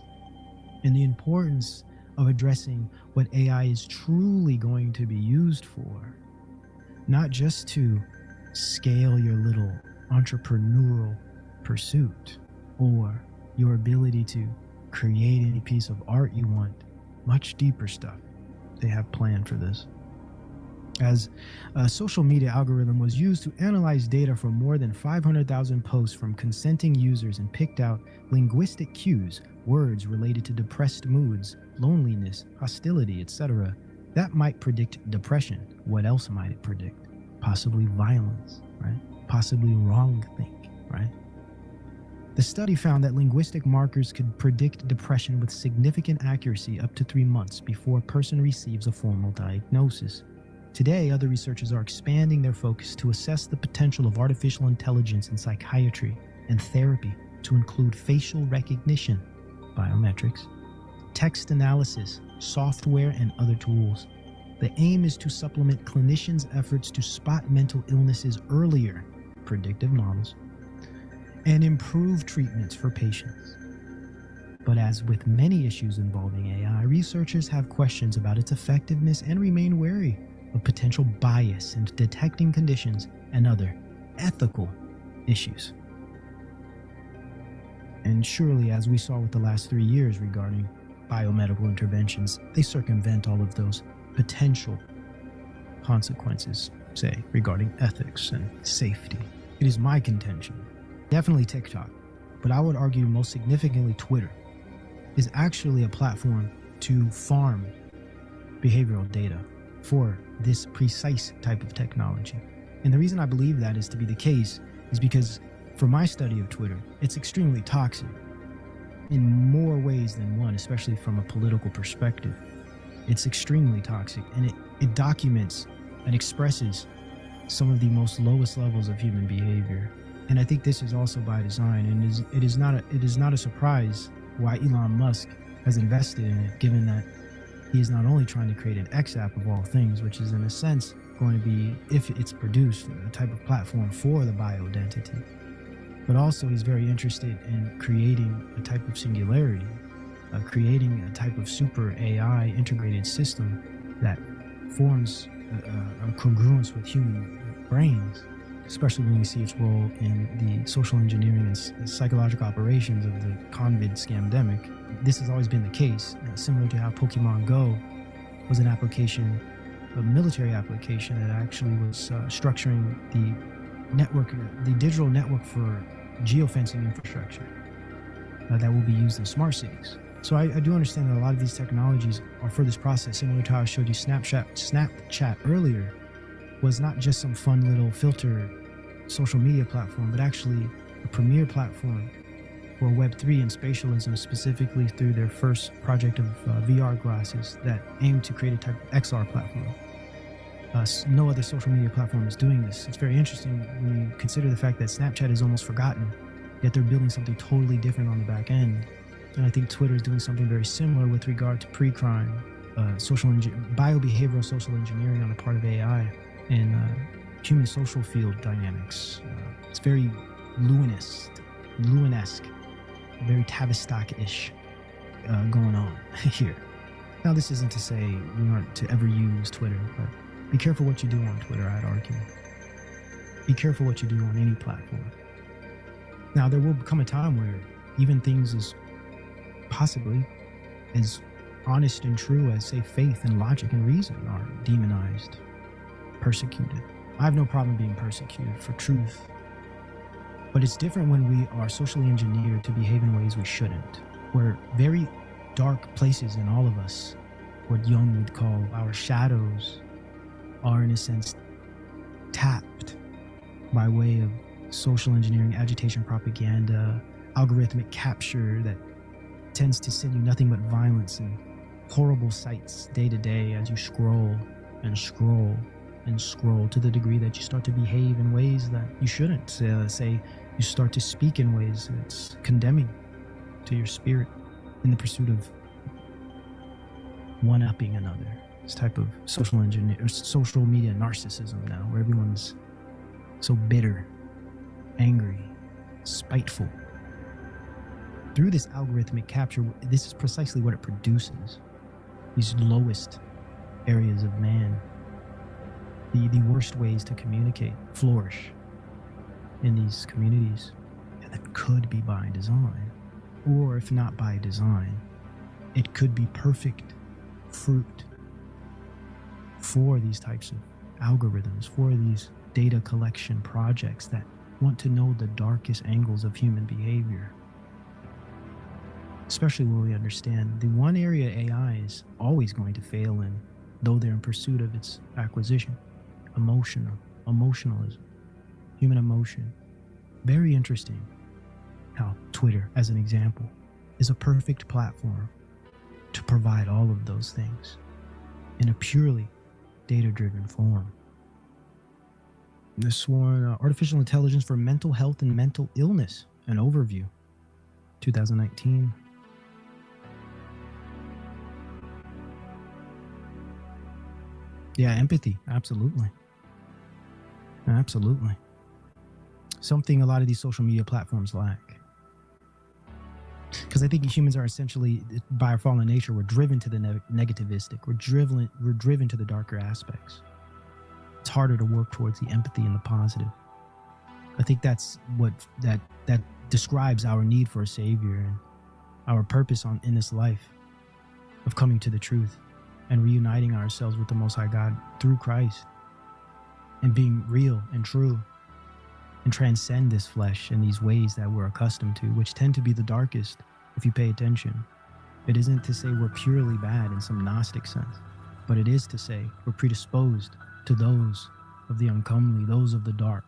and the importance of addressing what AI is truly going to be used for, not just to scale your little entrepreneurial pursuit or your ability to create any piece of art you want. Much deeper stuff they have planned for this. As a social media algorithm was used to analyze data from more than 500,000 posts from consenting users and picked out linguistic cues, words related to depressed moods, loneliness, hostility, etc. that might predict depression. What else might it predict? Possibly violence, right? Possibly wrongthink, right? The study found that linguistic markers could predict depression with significant accuracy up to 3 months before a person receives a formal diagnosis. Today, other researchers are expanding their focus to assess the potential of artificial intelligence in psychiatry and therapy to include facial recognition, biometrics, text analysis, software, and other tools. The aim is to supplement clinicians' efforts to spot mental illnesses earlier, predictive models, and improve treatments for patients. But as with many issues involving AI, researchers have questions about its effectiveness and remain wary of potential bias in detecting conditions and other ethical issues. And surely, as we saw with the last 3 years regarding biomedical interventions, they circumvent all of those potential consequences, say, regarding ethics and safety. It is my contention, definitely TikTok, but I would argue most significantly Twitter, is actually a platform to farm behavioral data for this precise type of technology. And the reason I believe that is to be the case is because from my study of Twitter, it's extremely toxic in more ways than one, especially from a political perspective. It's extremely toxic, and it documents and expresses some of the most lowest levels of human behavior. And I think this is also by design, and it is not a surprise why Elon Musk has invested in it, given that he is not only trying to create an X app of all things, which is in a sense going to be, if it's produced, a type of platform for the bio-identity, but also he's very interested in creating a type of singularity, creating a type of super AI integrated system that forms a congruence with human brains, especially when we see its role in the social engineering and psychological operations of the COVID scamdemic. This has always been the case, similar to how Pokemon Go was an application, a military application that actually was structuring the network, the digital network for geofencing infrastructure that will be used in smart cities. So I do understand that a lot of these technologies are for this process, similar to how I showed you Snapchat earlier was not just some fun little filter social media platform, but actually a premier platform for Web3 and spatialism, specifically through their first project of VR glasses that aim to create a type of XR platform. No other social media platform is doing this. It's very interesting when you consider the fact that Snapchat is almost forgotten, yet they're building something totally different on the back end. And I think Twitter is doing something very similar with regard to pre-crime, biobehavioral social engineering on the part of AI, and human social field dynamics. It's very Lewin-esque, very Tavistock-ish going on here. Now, this isn't to say we aren't to ever use Twitter, but be careful what you do on Twitter, I'd argue. Be careful what you do on any platform. Now, there will come a time where even things as possibly as honest and true as, say, faith and logic and reason are demonized, persecuted. I have no problem being persecuted for truth, but it's different when we are socially engineered to behave in ways we shouldn't. We're very dark places in all of us, what Jung would call our shadows, are in a sense tapped by way of social engineering, agitation, propaganda, algorithmic capture that tends to send you nothing but violence and horrible sights day to day as you scroll and scroll and scroll, to the degree that you start to behave in ways that you shouldn't. Say you start to speak in ways that's condemning to your spirit in the pursuit of one-upping another. This type of social media narcissism now, where everyone's so bitter, angry, spiteful. Through this algorithmic capture, this is precisely what it produces. These lowest areas of man, the worst ways to communicate, flourish in these communities that could be by design. Or if not by design, it could be perfect fruit for these types of algorithms, for these data collection projects that want to know the darkest angles of human behavior. Especially when we understand the one area AI is always going to fail in, though they're in pursuit of its acquisition: emotionalism, human emotion. Very interesting how Twitter, as an example, is a perfect platform to provide all of those things in a purely data-driven form. This one, Artificial Intelligence for Mental Health and Mental Illness, an overview, 2019. Yeah, empathy, absolutely. Absolutely. Something a lot of these social media platforms lack. Because I think humans are essentially, by our fallen nature, we're driven to the negativistic. We're driven to the darker aspects. It's harder to work towards the empathy and the positive. I think that's what that describes our need for a savior and our purpose in this life of coming to the truth and reuniting ourselves with the Most High God through Christ and being real and true and transcend this flesh in these ways that we're accustomed to, which tend to be the darkest if you pay attention. It isn't to say we're purely bad in some Gnostic sense, but it is to say we're predisposed to those of the uncomely, those of the dark.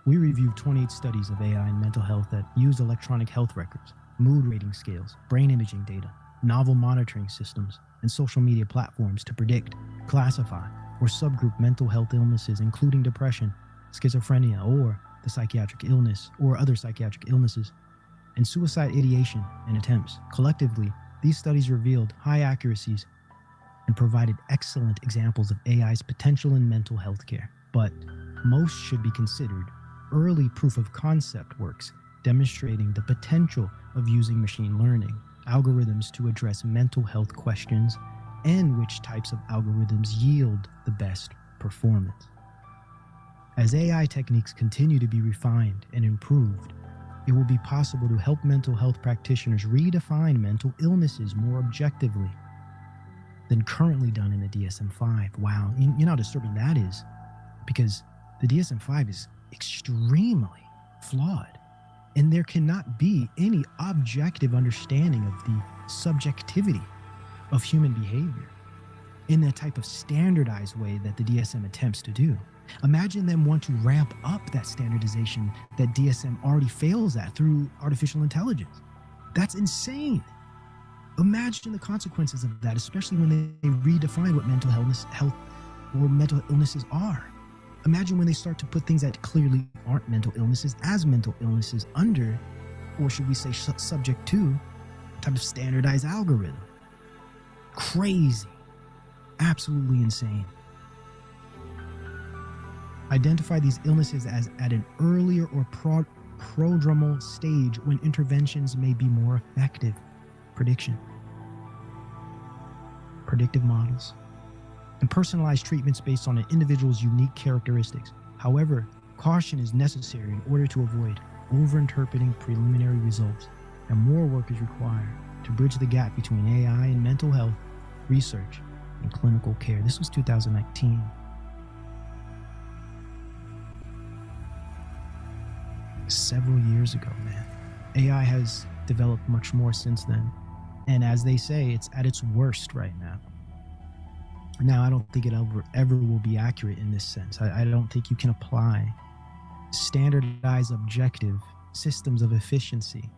We reviewed 28 studies of AI and mental health that use electronic health records, mood rating scales, brain imaging data, novel monitoring systems, and social media platforms to predict, classify, or subgroup mental health illnesses, including depression, schizophrenia, or the psychiatric illness, or other psychiatric illnesses, and suicide ideation and attempts. Collectively, these studies revealed high accuracies and provided excellent examples of AI's potential in mental health care. But most should be considered early proof of concept works demonstrating the potential of using machine learning algorithms to address mental health questions and which types of algorithms yield the best performance. As AI techniques continue to be refined and improved, it will be possible to help mental health practitioners redefine mental illnesses more objectively than currently done in the DSM-5. Wow, you know how disturbing that is? Because the DSM-5 is extremely flawed, and there cannot be any objective understanding of the subjectivity of human behavior in the type of standardized way that the DSM attempts to do. Imagine them want to ramp up that standardization that DSM already fails at through artificial intelligence. That's insane. Imagine the consequences of that, especially when they redefine what mental illnesses are. Imagine when they start to put things that clearly aren't mental illnesses as mental illnesses under, or should we say subject to, a type of standardized algorithm. Crazy. Absolutely insane. Identify these illnesses as at an earlier or prodromal stage when interventions may be more effective. Prediction. Predictive models. And personalized treatments based on an individual's unique characteristics. However, caution is necessary in order to avoid overinterpreting preliminary results, and more work is required to bridge the gap between AI and mental health research and clinical care. This was 2019. Several years ago, man. AI has developed much more since then. And as they say, it's at its worst right now. Now, I don't think it ever will be accurate in this sense. I don't think you can apply standardized objective systems of efficiency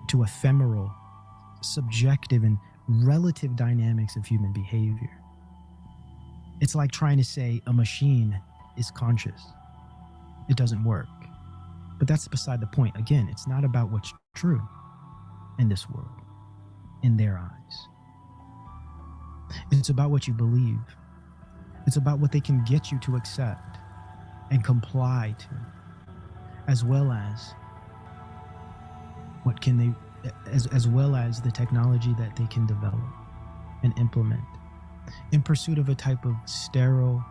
to ephemeral, subjective, and relative dynamics of human behavior. It's like trying to say a machine is conscious. It doesn't work. But that's beside the point. Again, it's not about what's true in this world, in their eyes. It's about what you believe. It's about what they can get you to accept and comply to, as well as what can they, as well as the technology that they can develop and implement in pursuit of a type of sterile,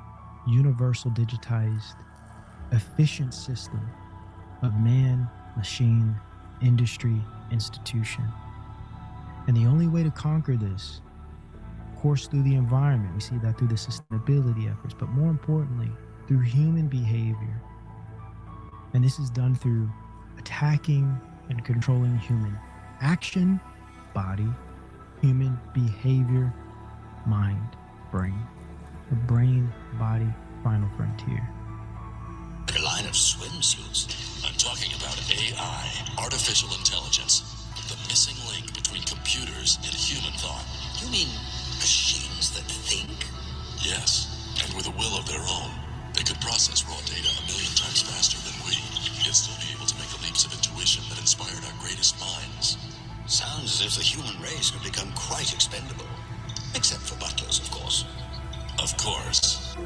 universal, digitized, efficient system of man, machine, industry, institution. And the only way to conquer this, of course, through the environment, we see that through the sustainability efforts, but more importantly, through human behavior. And this is done through attacking and controlling human action, body, human behavior, mind, brain. The brain, body, final frontier.
A line of swimsuits. I'm talking about AI, artificial intelligence, the missing link between computers and human thought.
You mean machines that think?
Yes, and with a will of their own. They could process raw data 1,000,000 times faster than we, yet still be able to make the leaps of intuition that inspired our greatest minds.
Sounds as if the human race could become quite expendable. Except for butlers, of course.
Of course.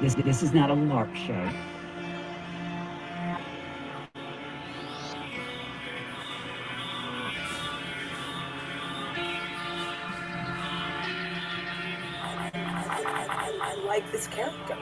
This is not a LARP show.
I like this character.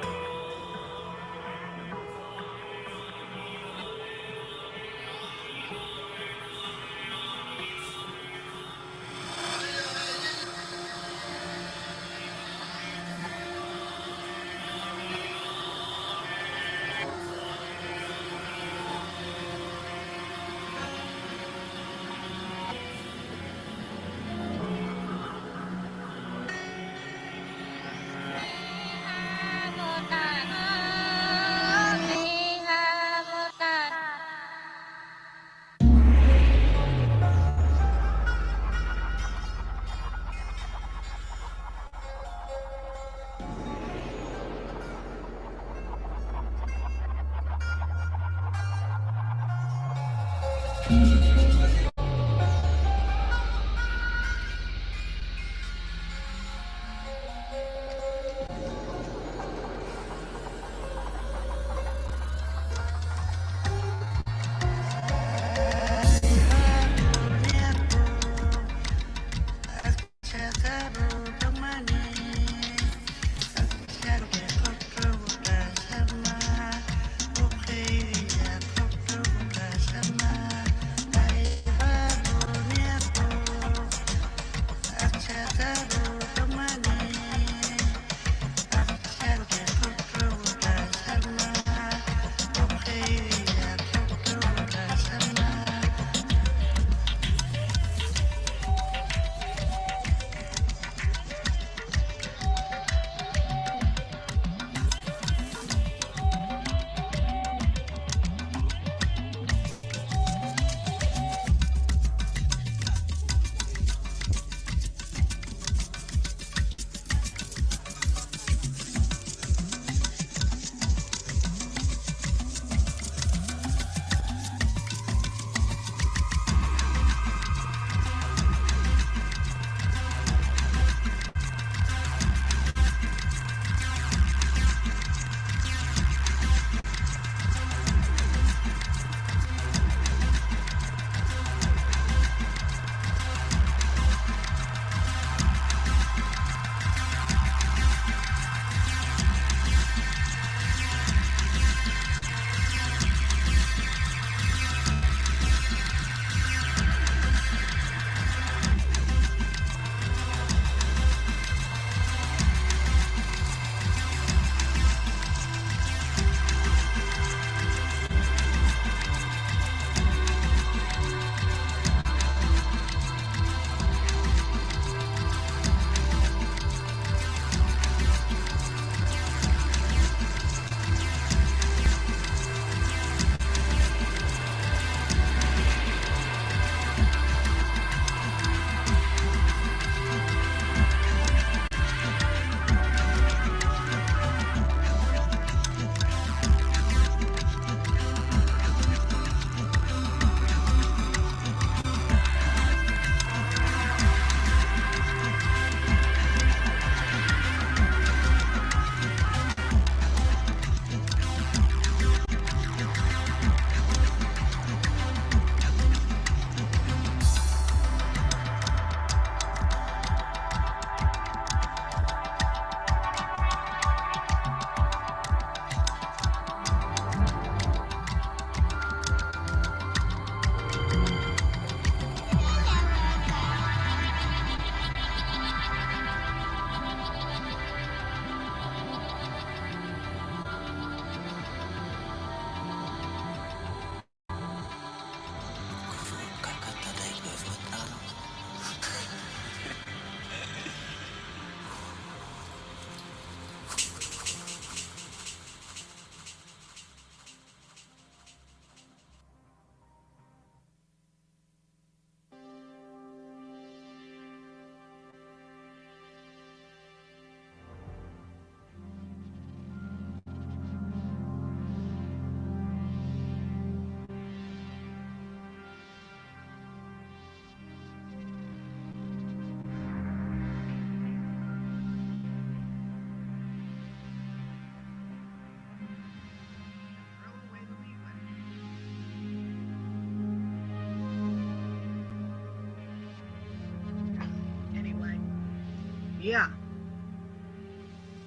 Yeah.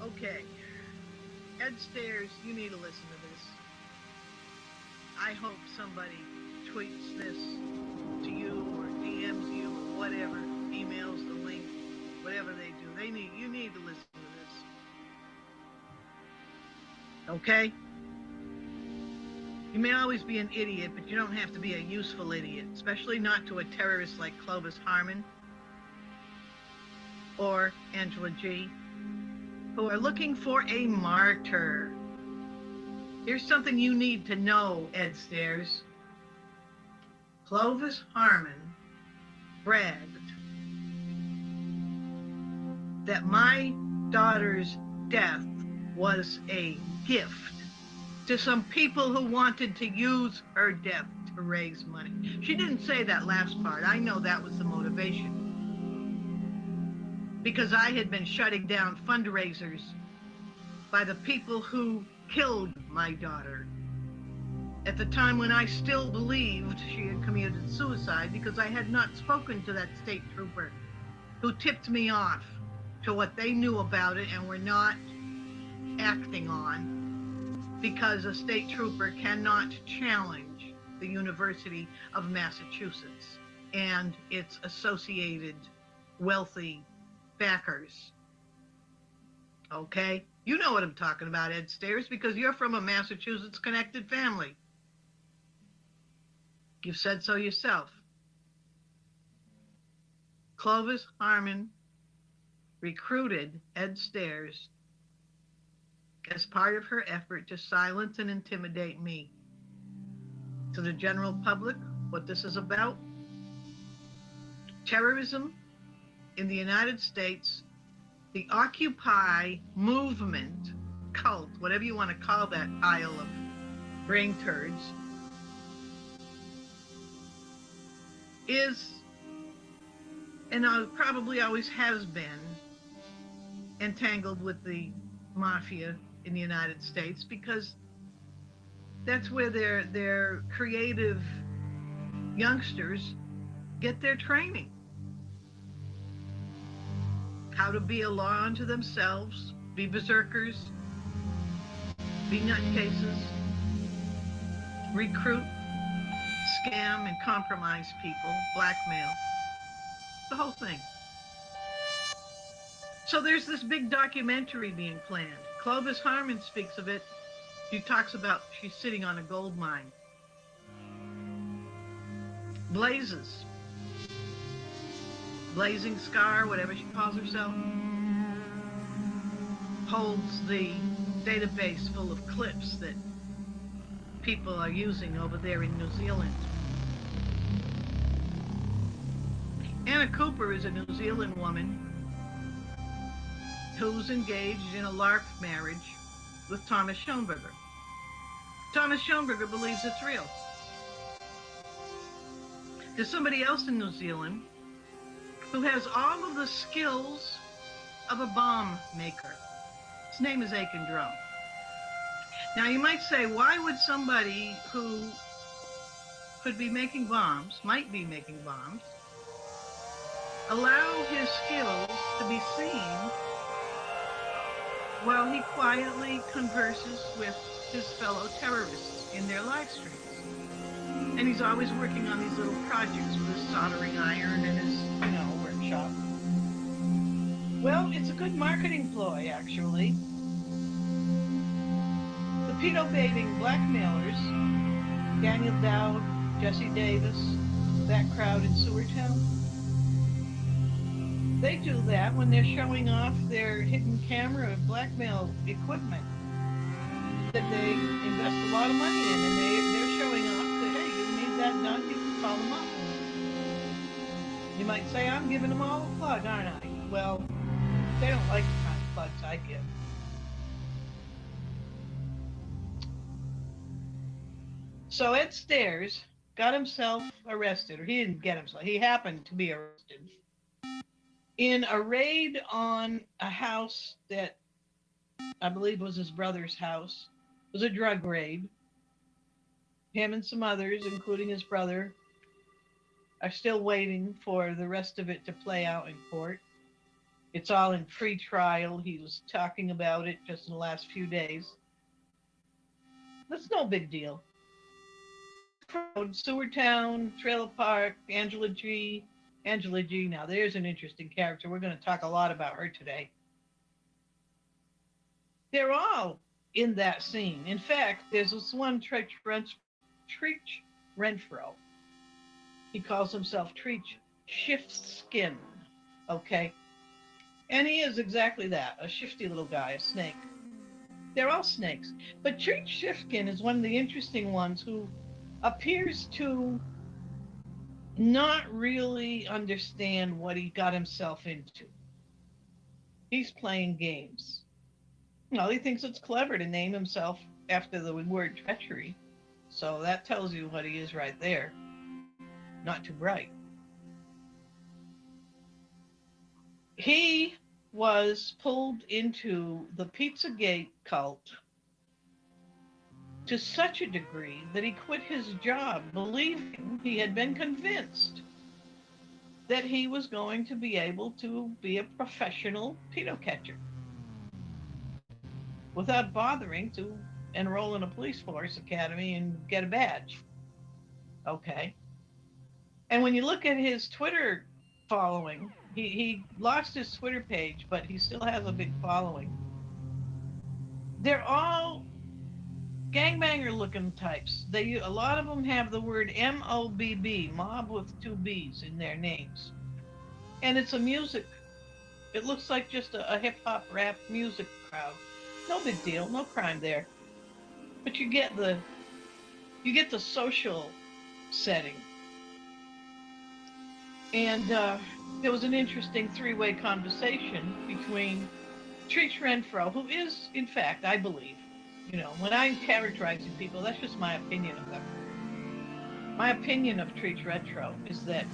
Okay. Ed Stairs, you need to listen to this. I hope somebody tweets this to you or DMs you or whatever, emails the link, whatever they do. You need to listen to this. Okay? You may always be an idiot, but you don't have to be a useful idiot, especially not to a terrorist like Clovis Harmon or Angela G, who are looking for a martyr. Here's something you need to know, Ed Stairs. Clovis Harmon bragged that my daughter's death was a gift to some people who wanted to use her death to raise money. She didn't say that last part. I know that was the motivation. Because I had been shutting down fundraisers by the people who killed my daughter at the time when I still believed she had committed suicide, because I had not spoken to that state trooper who tipped me off to what they knew about it and were not acting on, because a state trooper cannot challenge the University of Massachusetts and its associated wealthy backers. Okay? You know what I'm talking about, Ed Stairs, because you're from a Massachusetts-connected family. You've said so yourself. Clovis Harmon recruited Ed Stairs as part of her effort to silence and intimidate me. To the general public, what this is about: terrorism in the United States, the Occupy movement, cult, whatever you want to call that pile of brain turds, is, and probably always has been, entangled with the mafia in the United States, because that's where their creative youngsters get their training. How to be a law unto themselves, be berserkers, be nutcases, recruit, scam and compromise people, blackmail, the whole thing. So there's this big documentary being planned. Clovis Harmon speaks of it. She talks about she's sitting on a gold mine. Blazing Scar, whatever she calls herself, holds the database full of clips that people are using over there in New Zealand. Anna Cooper is a New Zealand woman who's engaged in a LARP marriage with Thomas Schoenberger. Thomas Schoenberger believes it's real. There's somebody else in New Zealand who has all of the skills of a bomb maker. His name is Aiken Drum. Now you might say, why would somebody who could be making bombs, might be making bombs, allow his skills to be seen while he quietly converses with his fellow terrorists in their live streams? And he's always working on these little projects with his soldering iron and his, workshop. Well, it's a good marketing ploy, actually. The pedo-baiting blackmailers, Daniel Dowd, Jesse Davis, that crowd in Sewertown, they do that when they're showing off their hidden camera blackmail equipment that they invest a lot of money in, and they're showing off that, hey, you need that done, you can call them up. You might say, I'm giving them all a plug, aren't I? Well, they don't like the kind of plugs I give. So Ed Stairs got himself arrested, or he didn't get himself, he happened to be arrested in a raid on a house that I believe was his brother's house. It was a drug raid. Him and some others, including his brother, are still waiting for the rest of it to play out in court. It's all in pre-trial. He was talking about it just in the last few days. That's no big deal. Sewer Town, Trailer Park, Angela G. Angela G. Now, there's an interesting character. We're going to talk a lot about her today. They're all in that scene. In fact, there's this one Treach Renfro. He calls himself Treach Shiftskin. Okay? And he is exactly that, a shifty little guy, a snake. They're all snakes. But Treach Shiftskin is one of the interesting ones who appears to not really understand what he got himself into. He's playing games. Well, he thinks it's clever to name himself after the word treachery. So that tells you what he is right there. Not too bright. He was pulled into the Pizzagate cult to such a degree that he quit his job, believing he had been convinced that he was going to be able to be a professional pedo catcher without bothering to enroll in a police force academy and get a badge. Okay. And when you look at his Twitter following, he lost his Twitter page, but he still has a big following. They're all gangbanger looking types. A lot of them have the word M-O-B-B, mob with 2 B's in their names. And it's a music. It looks like just a hip hop rap music crowd. No big deal, no crime there. But you get the social setting. And there was an interesting 3-way conversation between Treach Renfro, who is, in fact, I believe, when I'm characterizing people, that's just my opinion of them. My opinion of Treach Renfro is that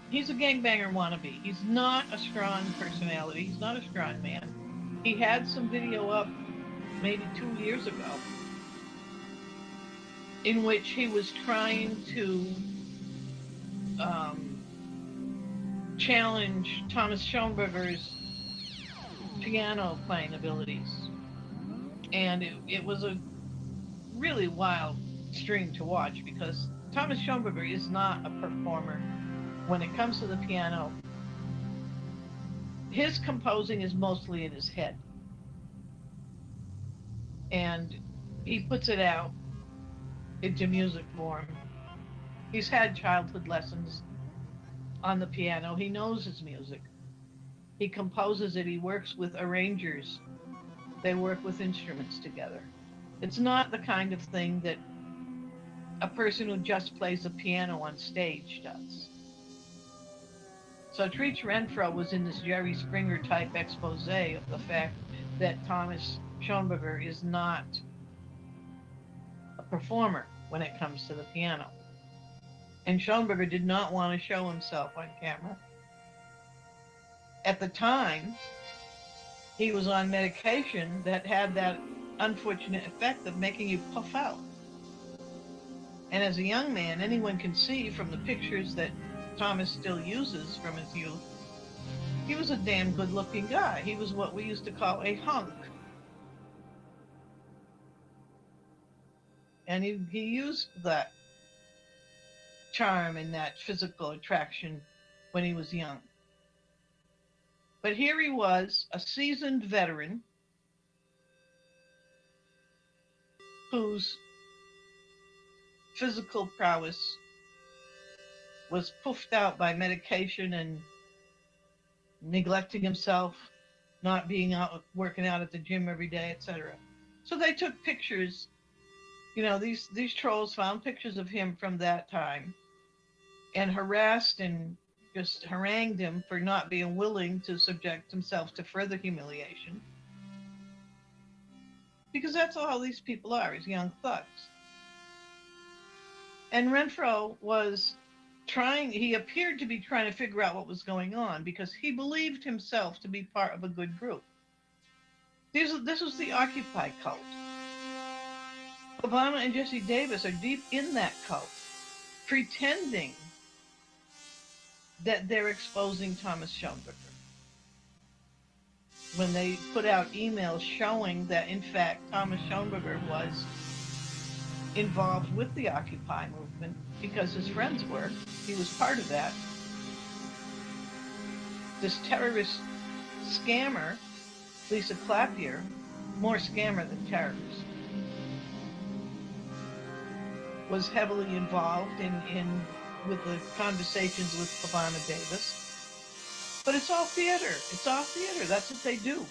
he's a gangbanger wannabe. He's not a strong personality. He's not a strong man. He had some video up maybe 2 years ago in which he was trying to challenge Thomas Schoenberger's piano playing abilities. And it was a really wild stream to watch because Thomas Schoenberger is not a performer when it comes to the piano. His composing is mostly in his head. And he puts it out into music form. He's had childhood lessons on the piano. He knows his music. He composes it. He works with arrangers. They work with instruments together. It's not the kind of thing that a person who just plays the piano on stage does. So Treach Renfro was in this Jerry Springer type expose of the fact that Thomas Schoenberger is not a performer when it comes to the piano. And Schoenberger did not want to show himself on camera. At the time, he was on medication that had that unfortunate effect of making you puff out. And as a young man, anyone can see from the pictures that Thomas still uses from his youth, he was a damn good-looking guy. He was what we used to call a hunk. And he used that charm and that physical attraction when he was young. But here he was, a seasoned veteran whose physical prowess was puffed out by medication and neglecting himself, not being out working out at the gym every day, etc. So they took pictures. These trolls found pictures of him from that time and harassed and just harangued him for not being willing to subject himself to further humiliation. Because that's all these people are, is young thugs. And Renfro was he appeared to be trying to figure out what was going on because he believed himself to be part of a good group. This was the Occupy cult. Obama and Jesse Davis are deep in that cult, pretending that they're exposing Thomas Schoenberger. when they put out emails showing that, in fact, Thomas Schoenberger was involved with the Occupy movement because his friends were. He was part of that. This terrorist scammer, Lisa Clapier, more scammer than terrorist, was heavily involved with the conversations with Pavana Davis. But it's all theater. It's all theater. That's what they do.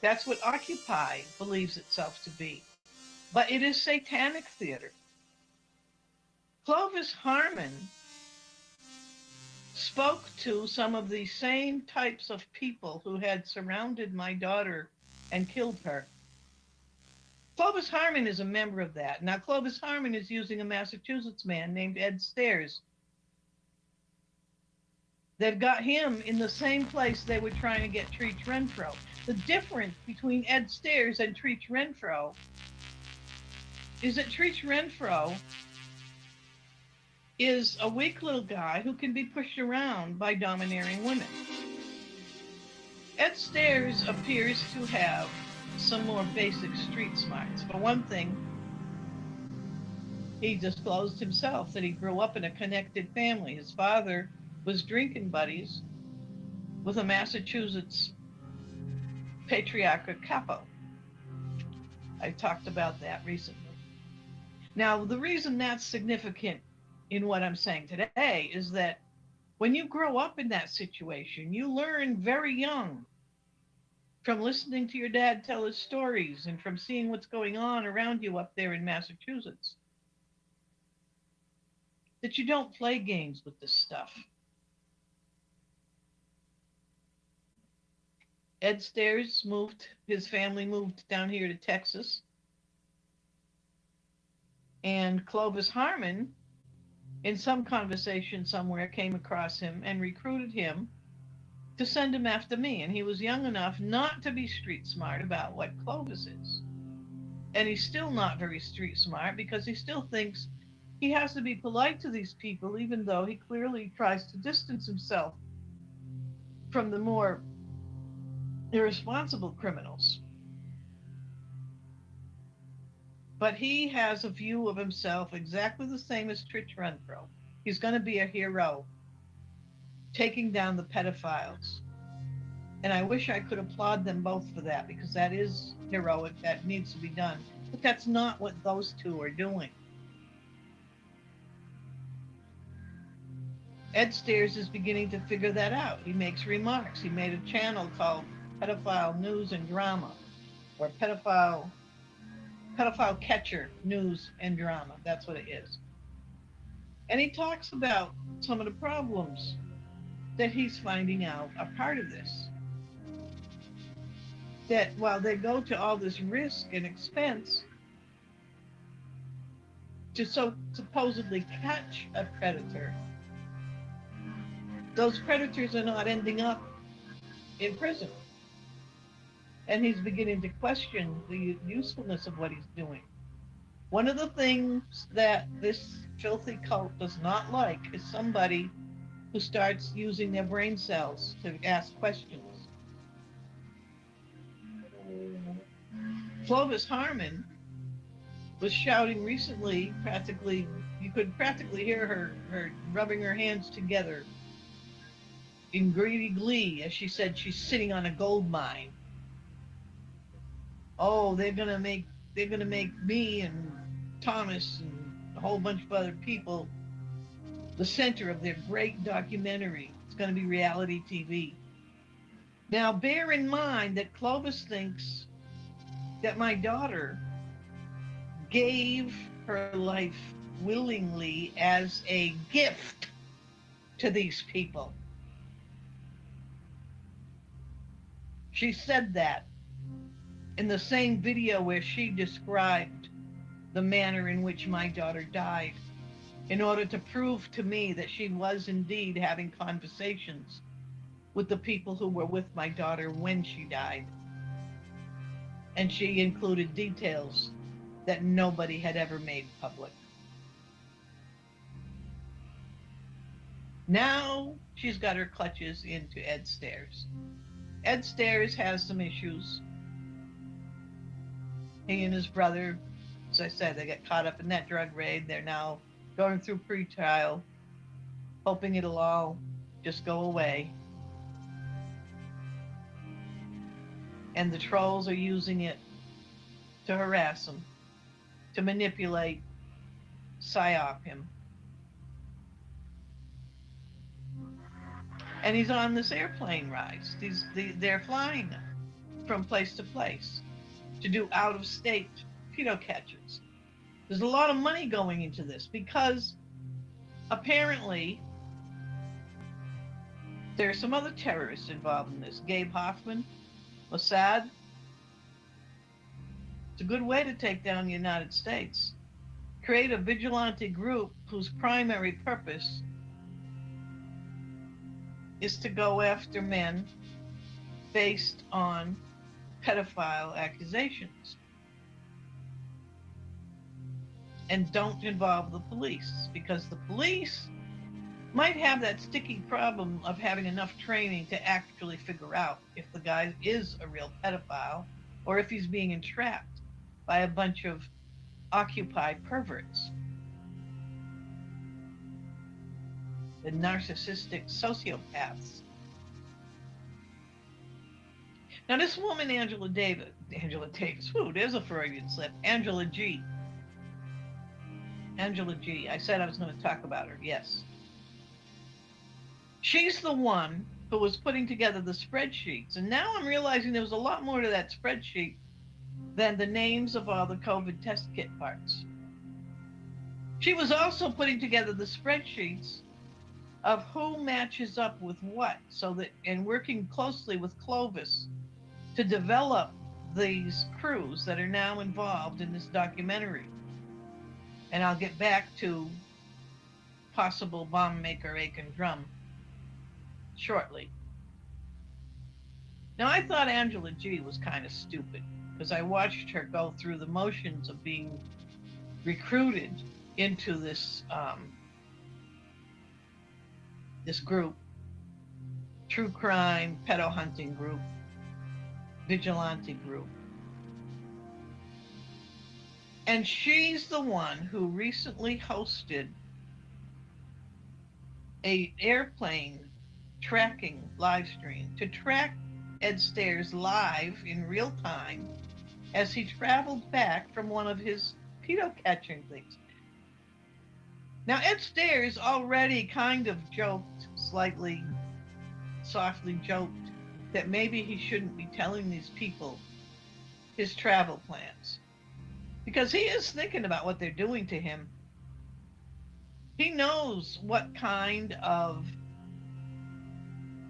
That's what Occupy believes itself to be. But it is satanic theater. Clovis Harmon spoke to some of the same types of people who had surrounded my daughter and killed her. Clovis Harmon is a member of that. Now, Clovis Harmon is using a Massachusetts man named Ed Stairs. They've got him in the same place they were trying to get Treach Renfro. The difference between Ed Stairs and Treach Renfro is that Treach Renfro is a weak little guy who can be pushed around by domineering women. Ed Stairs appears to have some more basic street smarts. For one thing, he disclosed himself that he grew up in a connected family. His father was drinking buddies with a Massachusetts patriarchal capo. I talked about that recently. Now, the reason that's significant in what I'm saying today is that when you grow up in that situation, you learn very young from listening to your dad tell his stories and from seeing what's going on around you up there in Massachusetts, that you don't play games with this stuff. Ed Stairs his family moved down here to Texas. And Clovis Harmon, in some conversation somewhere, came across him and recruited him to send him after me. And he was young enough not to be street smart about what Clovis is. And he's still not very street smart because he still thinks he has to be polite to these people, even though he clearly tries to distance himself from the more irresponsible criminals. But he has a view of himself exactly the same as Treach Renfro. He's going to be a hero, taking down the pedophiles. And I wish I could applaud them both for that, because that is heroic, that needs to be done. But that's not what those two are doing. Ed Stairs is beginning to figure that out. He makes remarks. He made a channel called Pedophile News and Drama, or Pedophile Catcher News and Drama. That's what it is. And he talks about some of the problems that he's finding out are part of this. That while they go to all this risk and expense to supposedly catch a predator, those predators are not ending up in prison. And he's beginning to question the usefulness of what he's doing. One of the things that this filthy cult does not like is somebody who starts using their brain cells to ask questions. Clovis Harmon was shouting recently, you could practically hear her rubbing her hands together in greedy glee as she said she's sitting on a gold mine. Oh, they're gonna make me and Thomas and a whole bunch of other people the center of their great documentary. It's gonna be reality TV. Now, bear in mind that Clovis thinks that my daughter gave her life willingly as a gift to these people. She said that in the same video where she described the manner in which my daughter died, in order to prove to me that she was indeed having conversations with the people who were with my daughter when she died. And she included details that nobody had ever made public. Now she's got her clutches into Ed Stairs. Ed Stairs has some issues. He and his brother, as I said, they got caught up in that drug raid. They're now going through pretrial, hoping it'll all just go away. And the trolls are using it to harass him, to manipulate, psyop him. And he's on this airplane rise. They're flying from place to place to do out-of-state pedo catches. There's a lot of money going into this because apparently there are some other terrorists involved in this. Gabe Hoffman, Mossad. It's a good way to take down the United States. Create a vigilante group whose primary purpose is to go after men based on pedophile accusations and don't involve the police, because the police might have that sticky problem of having enough training to actually figure out if the guy is a real pedophile or if he's being entrapped by a bunch of occupied perverts, the narcissistic sociopaths. Now this woman, Angela Davis, whew, there's a Freudian slip, Angela G. I said I was going to talk about her, yes. She's the one who was putting together the spreadsheets, and now I'm realizing there was a lot more to that spreadsheet than the names of all the COVID test kit parts. She was also putting together the spreadsheets of who matches up with what, so that, and working closely with Clovis to develop these crews that are now involved in this documentary. And I'll get back to possible bomb maker Aiken Drum shortly. Now, I thought Angela G was kind of stupid because I watched her go through the motions of being recruited into this this group, true crime, pedo hunting group, vigilante group. And she's the one who recently hosted a airplane tracking live stream to track Ed Stairs live in real time as he traveled back from one of his pedo catching things. Now, Ed Stairs already kind of joked, slightly, softly joked, that maybe he shouldn't be telling these people his travel plans, because he is thinking about what they're doing to him. He knows what kind of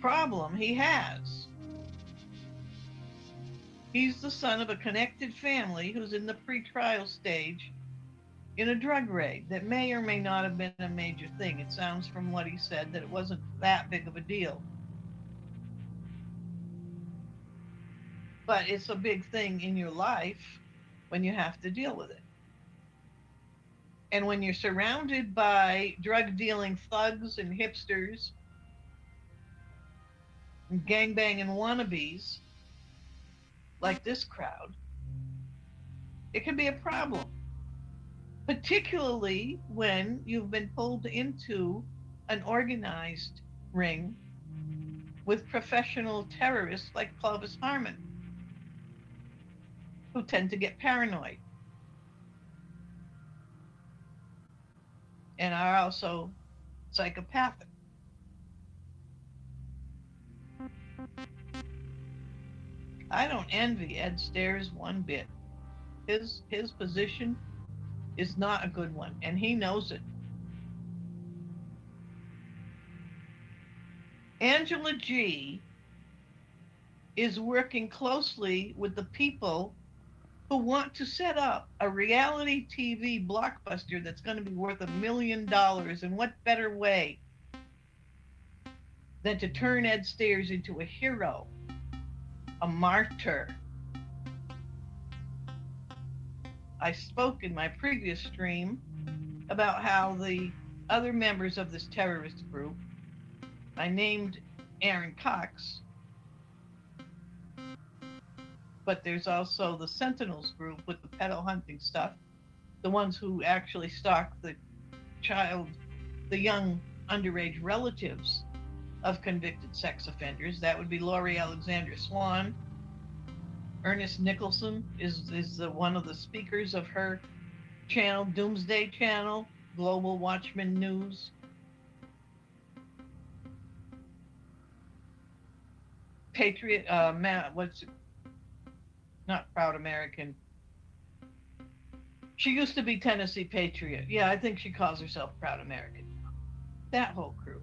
problem he has. He's the son of a connected family who's in the pre-trial stage in a drug raid that may or may not have been a major thing. It sounds from what he said that it wasn't that big of a deal. But it's a big thing in your life when you have to deal with it. And when you're surrounded by drug-dealing thugs and hipsters and gangbanging wannabes like this crowd, it can be a problem. Particularly when you've been pulled into an organized ring with professional terrorists like Clovis Harmon, who tend to get paranoid and are also psychopathic. I don't envy Ed Stairs one bit. His position is not a good one, and he knows it. Angela G is working closely with the people who want to set up a reality TV blockbuster that's going to be worth $1 million. And what better way than to turn Ed Stairs into a hero, a martyr. I spoke in my previous stream about how the other members of this terrorist group, I named Aaron Cox, but there's also the Sentinels group with the pedo hunting stuff, the ones who actually stalk the young underage relatives of convicted sex offenders. That would be Laurie Alexandra Swan. Ernest Nicholson is one of the speakers of her channel, Doomsday Channel, Global Watchman News. Patriot, not Proud American. She used to be Tennessee Patriot. Yeah, I think she calls herself Proud American. That whole crew.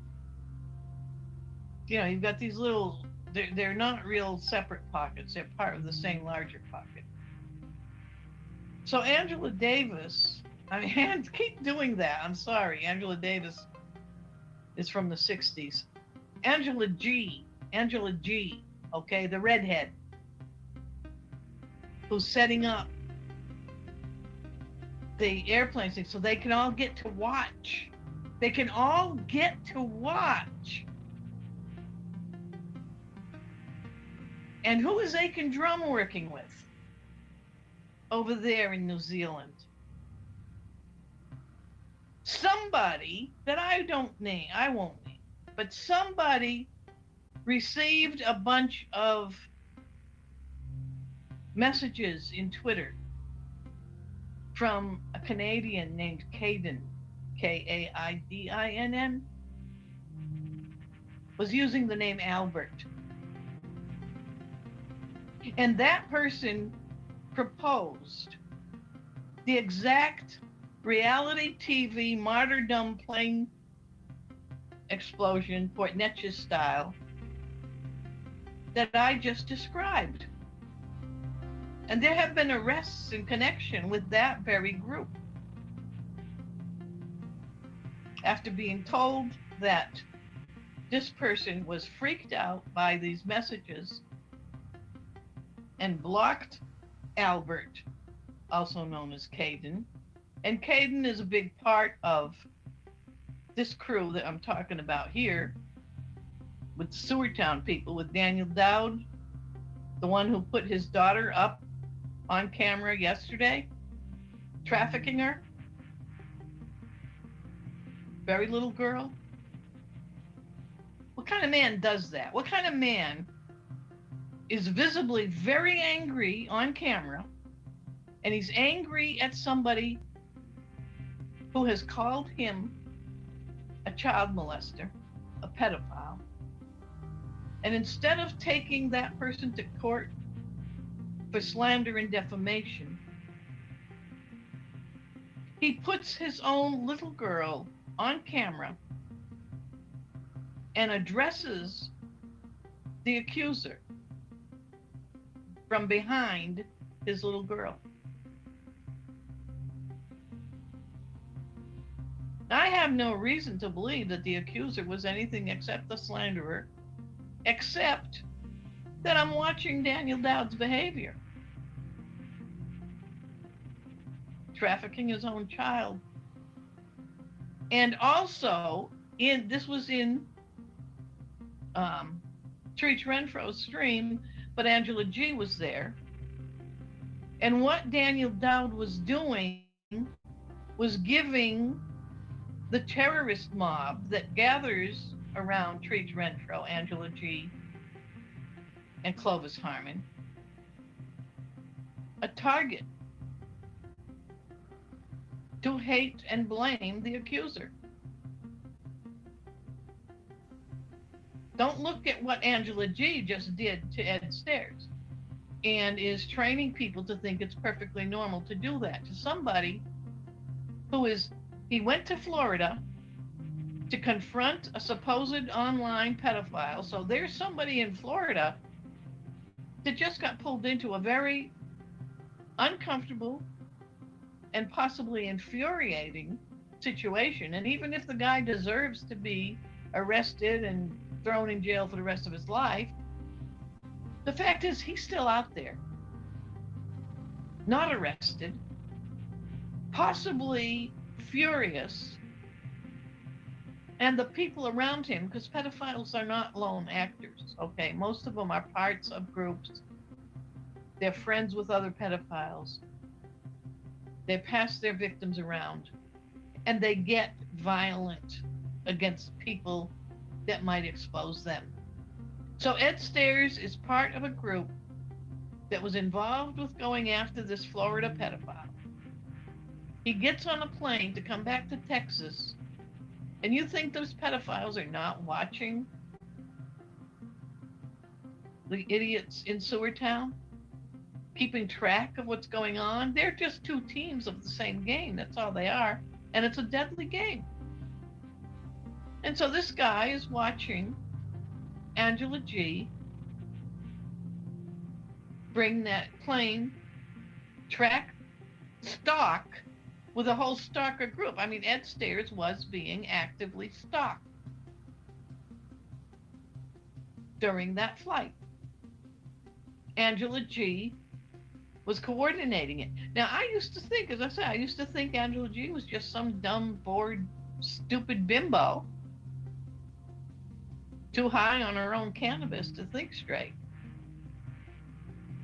You know, you've got these little, they're not real separate pockets. They're part of the same larger pocket. So Angela Davis, I mean, keep doing that. I'm sorry. Angela Davis is from the 60s. Angela G, okay, the redhead, who's setting up the airplane thing so they can all get to watch. They can all get to watch. And who is Aiken Drum working with over there in New Zealand? Somebody that I won't name, but somebody received a bunch of messages in Twitter from a Canadian named Kaidin, Kaidinn, was using the name Albert. And that person proposed the exact reality TV martyrdom plane explosion, Fort Neches style, that I just described. And there have been arrests in connection with that very group. After being told that this person was freaked out by these messages and blocked Albert, also known as Kaidin. And Kaidin is a big part of this crew that I'm talking about here with the Sewertown people, with Daniel Dowd, the one who put his daughter up on camera yesterday, trafficking her. Very little girl. What kind of man does that? What kind of man is visibly very angry on camera, and he's angry at somebody who has called him a child molester, a pedophile, and instead of taking that person to court for slander and defamation, he puts his own little girl on camera and addresses the accuser from behind his little girl. I have no reason to believe that the accuser was anything except the slanderer, except that I'm watching Daniel Dowd's behavior. Trafficking his own child. And also, this was in Treach Renfro's stream, but Angela G was there. And what Daniel Dowd was doing was giving the terrorist mob that gathers around Treach Renfro, Angela G, and Clovis Harmon a target to hate and blame the accuser. Don't look at what Angela G just did to Ed Stairs and is training people to think it's perfectly normal to do that to somebody who he went to Florida to confront a supposed online pedophile. So there's somebody in Florida that just got pulled into a very uncomfortable and possibly infuriating situation. And even if the guy deserves to be arrested and thrown in jail for the rest of his life, the fact is he's still out there, not arrested, possibly furious. And the people around him, because pedophiles are not lone actors, okay? Most of them are parts of groups They're friends with other pedophiles. They pass their victims around, and they get violent against people that might expose them. So Ed Stairs is part of a group that was involved with going after this Florida pedophile. He gets on a plane to come back to Texas, and you think those pedophiles are not watching the idiots in Sewertown, keeping track of what's going on? They're just two teams of the same game. That's all they are. And it's a deadly game. And so this guy is watching Angela G bring that plane, track, stalk with a whole stalker group. I mean, Ed Stairs was being actively stalked during that flight. Angela G was coordinating it. Now, I used to think, as I said, I used to think Angela G was just some dumb, bored, stupid bimbo, too high on her own cannabis to think straight.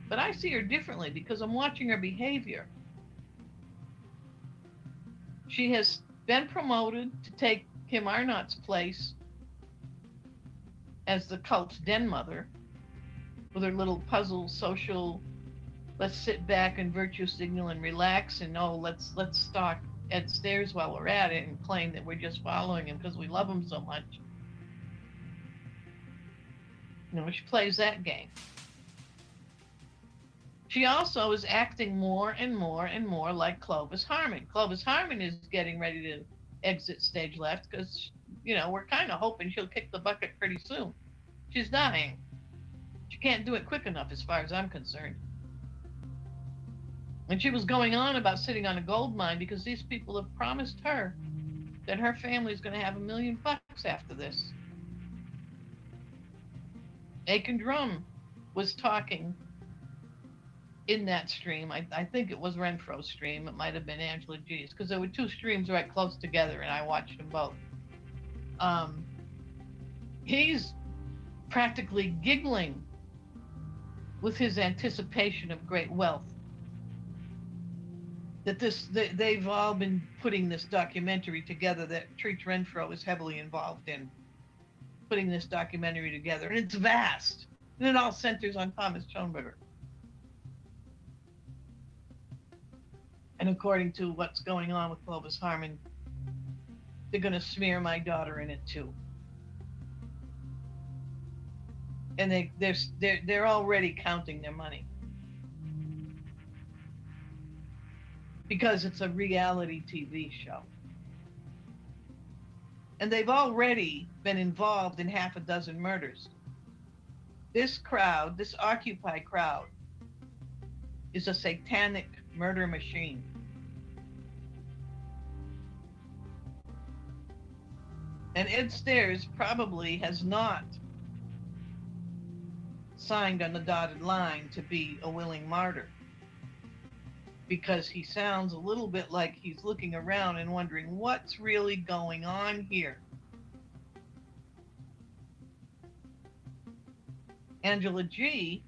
But I see her differently because I'm watching her behavior. She has been promoted to take Kim Arnott's place as the cult's den mother with her little puzzle social, let's sit back and virtue signal and relax, and let's stalk Ed Stairs while we're at it and claim that we're just following him because we love him so much. She plays that game. She also is acting more and more and more like Clovis Harmon. Clovis Harmon is getting ready to exit stage left because, we're kind of hoping she'll kick the bucket pretty soon. She's dying. She can't do it quick enough as far as I'm concerned. And she was going on about sitting on a gold mine because these people have promised her that her family is going to have $1 million after this. Aiken Drum was talking in that stream. I think it was Renfro's stream. It might have been Angela G's because there were two streams right close together and I watched them both. He's practically giggling with his anticipation of great wealth. That they've all been putting this documentary together that Treach Renfro is heavily involved in. Putting this documentary together, and it's vast, and it all centers on Thomas Schoenberger. And according to what's going on with Clovis Harmon, they're going to smear my daughter in it too. And they're already counting their money because it's a reality TV show. And they've already been involved in half a dozen murders. This crowd, this Occupy crowd, is a satanic murder machine. And Ed Stairs probably has not signed on the dotted line to be a willing martyr, because he sounds a little bit like he's looking around and wondering what's really going on here. Angela G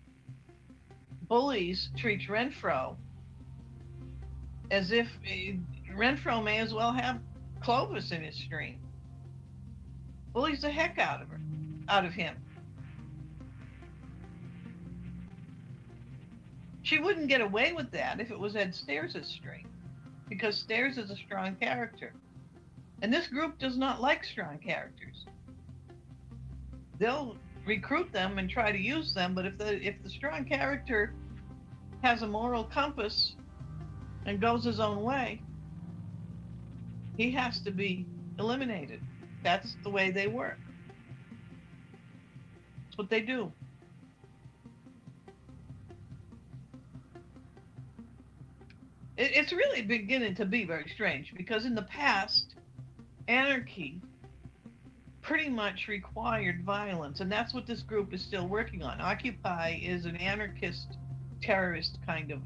bullies Treach Renfro as if Renfro may as well have Clovis in his stream. Bullies the heck out of him. She wouldn't get away with that if it was Ed Stairs' stream, because Stairs is a strong character. And this group does not like strong characters. They'll recruit them and try to use them, but if the strong character has a moral compass and goes his own way, he has to be eliminated. That's the way they work. That's what they do. It's really beginning to be very strange, because in the past, anarchy pretty much required violence, and that's what this group is still working on. Occupy is an anarchist, terrorist kind of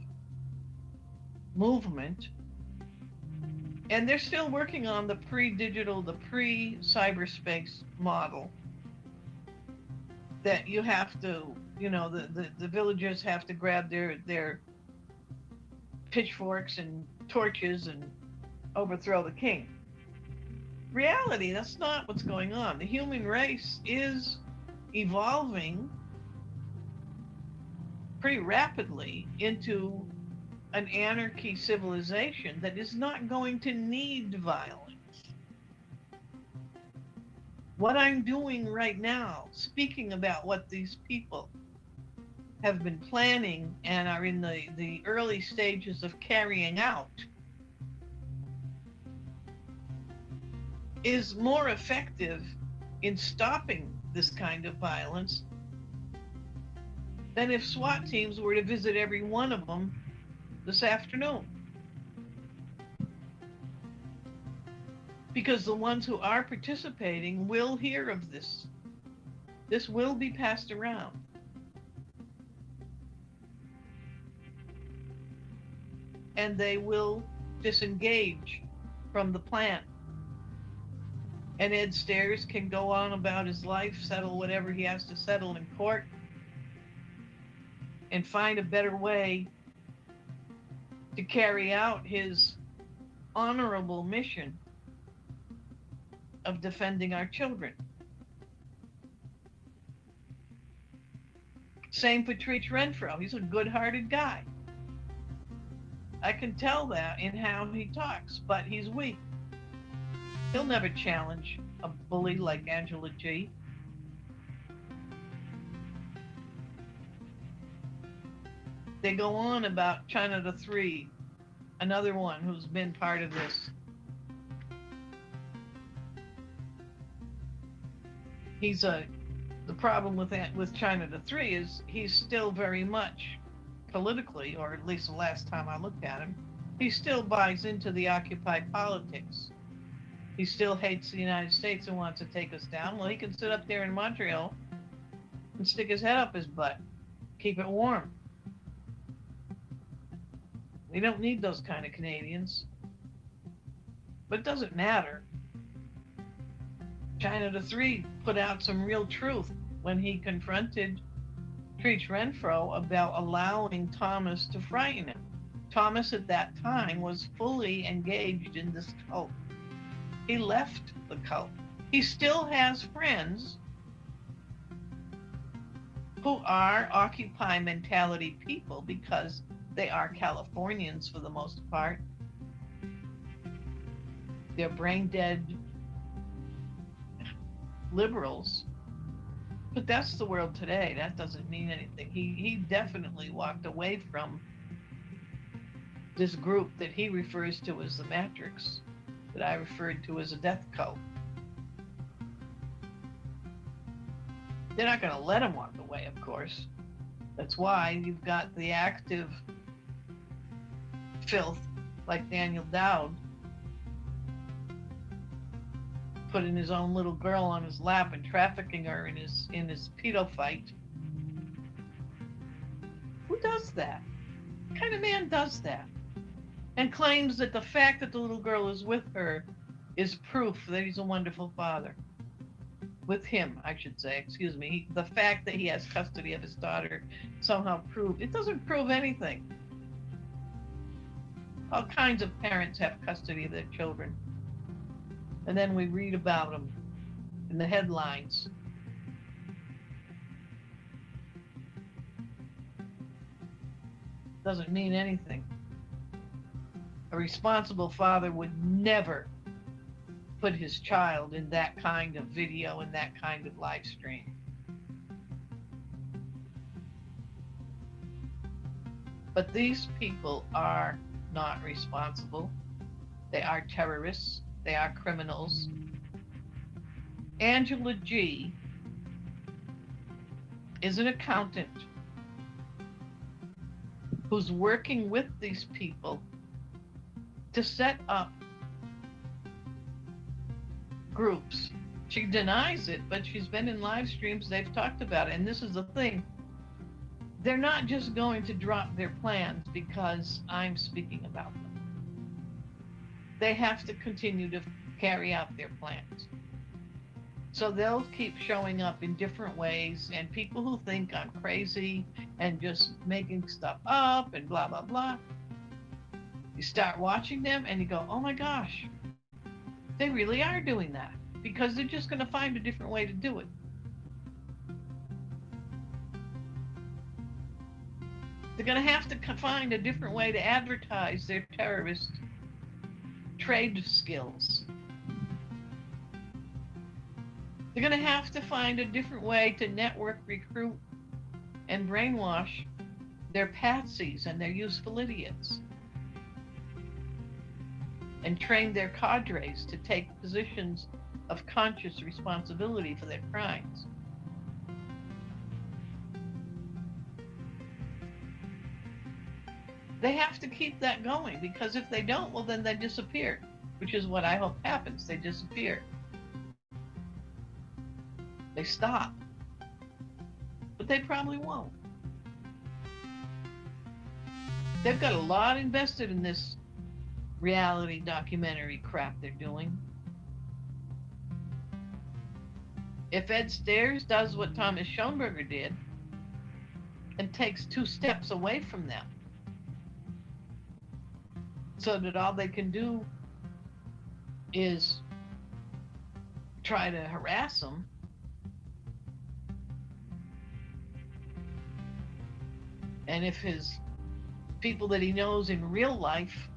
movement, and they're still working on the pre-digital, the pre-cyberspace model that you have to you know, the villagers have to grab their pitchforks and torches and overthrow the king. Reality, that's not what's going on. The human race is evolving pretty rapidly into an anarchy civilization that is not going to need violence. What I'm doing right now, speaking about what these people have been planning and are in the early stages of carrying out, is more effective in stopping this kind of violence than if SWAT teams were to visit every one of them this afternoon. Because the ones who are participating will hear of this. This will be passed around. And they will disengage from the plan. And Ed Stairs can go on about his life, settle whatever he has to settle in court, and find a better way to carry out his honorable mission of defending our children. Same for Treach Renfro. He's a good-hearted guy. I can tell that in how he talks, but he's weak. He'll never challenge a bully like Angela G. They go on about China the Three, another one who's been part of this. The problem with China the Three is he's still very much politically, or at least the last time I looked at him, he still buys into the Occupy politics. He still hates the United States and wants to take us down. Well, he can sit up there in Montreal and stick his head up his butt, keep it warm. We don't need those kind of Canadians. But it doesn't matter. China the Three put out some real truth when he confronted Treach Renfro about allowing Thomas to frighten him. Thomas at that time was fully engaged in this cult. He left the cult. He still has friends who are Occupy mentality people because they are Californians for the most part. They're brain dead liberals. But that's the world today. That doesn't mean anything. He definitely walked away from this group that he refers to as the Matrix, that I referred to as a death cult. They're not going to let him walk away, of course. That's why you've got the active filth like Daniel Dowd putting his own little girl on his lap and trafficking her in his pedo fight. Who does that? What kind of man does that? And claims that the fact that the little girl is with her is proof that he's a wonderful father. With him, I should say, excuse me. The fact that he has custody of his daughter somehow it doesn't prove anything. All kinds of parents have custody of their children. And then we read about them in the headlines. Doesn't mean anything. A responsible father would never put his child in that kind of video and that kind of live stream. But these people are not responsible. They are terrorists. They are criminals. Angela G is an accountant who's working with these people to set up groups. She denies it, but she's been in live streams, they've talked about it. And this is the thing. They're not just going to drop their plans because I'm speaking about them. They have to continue to carry out their plans. So they'll keep showing up in different ways, and people who think I'm crazy and just making stuff up and blah, blah, blah, you start watching them and you go, oh my gosh, they really are doing that, because they're just going to find a different way to do it. They're going to have to find a different way to advertise their terrorist trade skills. They're going to have to find a different way to network, recruit, and brainwash their patsies and their useful idiots, and train their cadres to take positions of conscious responsibility for their crimes. They have to keep that going, because if they don't, well, then they disappear, which is what I hope happens. They disappear. They stop. But they probably won't. They've got a lot invested in this reality documentary crap they're doing. If Ed Stairs does what Thomas Schoenberger did and takes 2 steps away from them, so that all they can do is try to harass them, and if his people that he knows in real life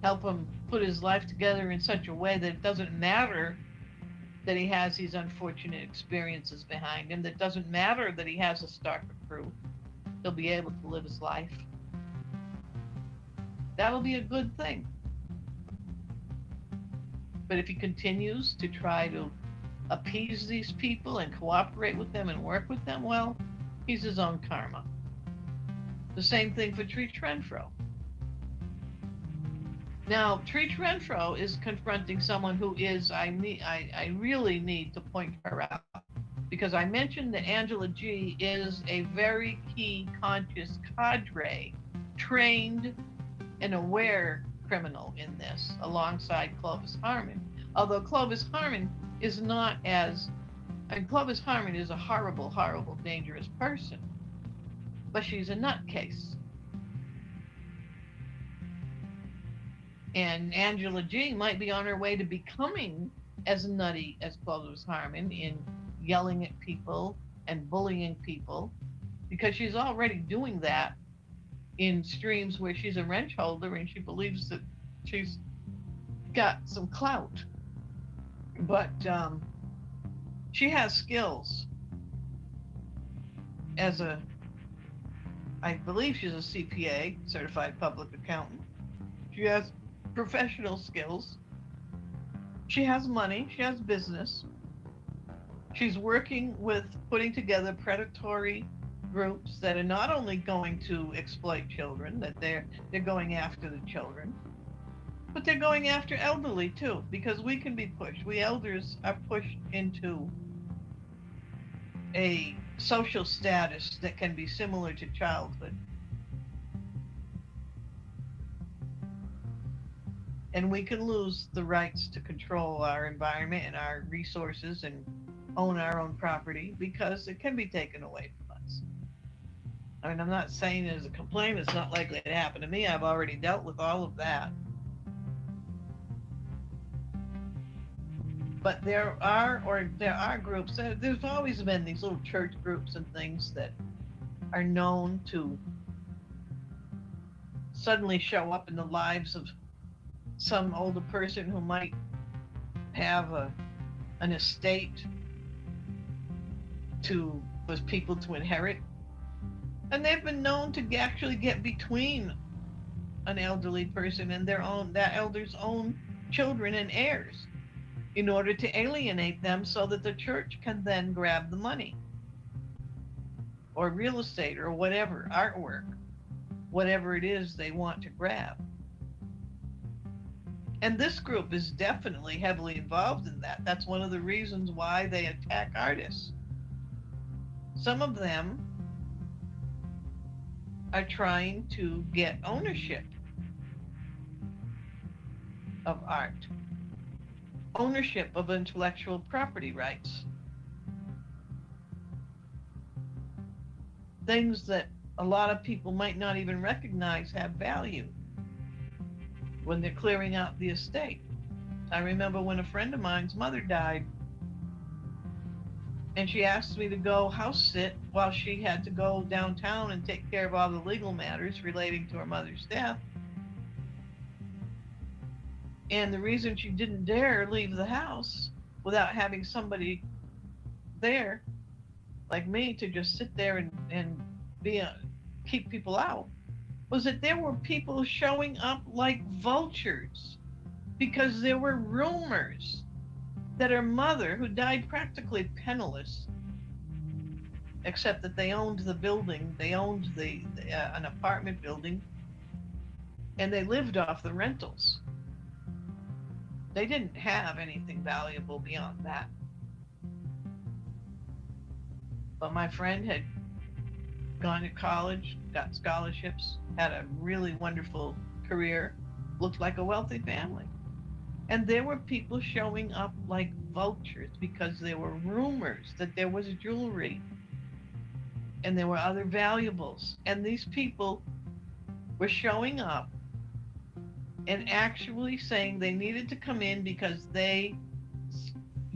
help him put his life together in such a way that it doesn't matter that he has these unfortunate experiences behind him, that doesn't matter that he has a stalker crew, he'll be able to live his life. That'll be a good thing. But if he continues to try to appease these people and cooperate with them and work with them, well, he's his own karma. The same thing for Treach Renfro. Now, Treach Renfro is confronting someone who is, I really need to point her out, because I mentioned that Angela G is a very key conscious cadre, trained and aware criminal in this, alongside Clovis Harmon. Although Clovis Harmon is not as, Clovis Harmon is a horrible, horrible, dangerous person, but she's a nutcase. And Angela G might be on her way to becoming as nutty as Clovis Harmon in yelling at people and bullying people, because she's already doing that in streams where she's a wrench holder and she believes that she's got some clout. But she has skills as a, I believe she's a CPA, certified public accountant. She has professional skills. She has money, she has business. She's working with putting together predatory groups that are not only going to exploit children, that they're going after the children, but they're going after elderly too, because we can be pushed. We elders are pushed into a social status that can be similar to childhood. And we can lose the rights to control our environment and our resources and own our own property, because it can be taken away from us. I mean, I'm not saying it as a complaint. It's not likely to happen to me. I've already dealt with all of that. But there are groups, there's always been these little church groups and things that are known to suddenly show up in the lives of some older person who might have an estate with people to inherit. And they've been known to actually get between an elderly person and that elder's own children and heirs, in order to alienate them so that the church can then grab the money, or real estate, or whatever, artwork, whatever it is they want to grab. And this group is definitely heavily involved in that. That's one of the reasons why they attack artists. Some of them are trying to get ownership of art. ownership of intellectual property rights. Things that a lot of people might not even recognize have value when they're clearing out the estate. I remember when a friend of mine's mother died, and she asked me to go house sit while she had to go downtown and take care of all the legal matters relating to her mother's death. And the reason she didn't dare leave the house without having somebody there, like me, to just sit there and keep people out, was that there were people showing up like vultures because there were rumors that her mother, who died practically penniless, except that they owned the building, they owned an apartment building, and they lived off the rentals. They didn't have anything valuable beyond that. But my friend had gone to college, got scholarships, had a really wonderful career, looked like a wealthy family. And there were people showing up like vultures because there were rumors that there was jewelry and there were other valuables. And these people were showing up and actually saying they needed to come in because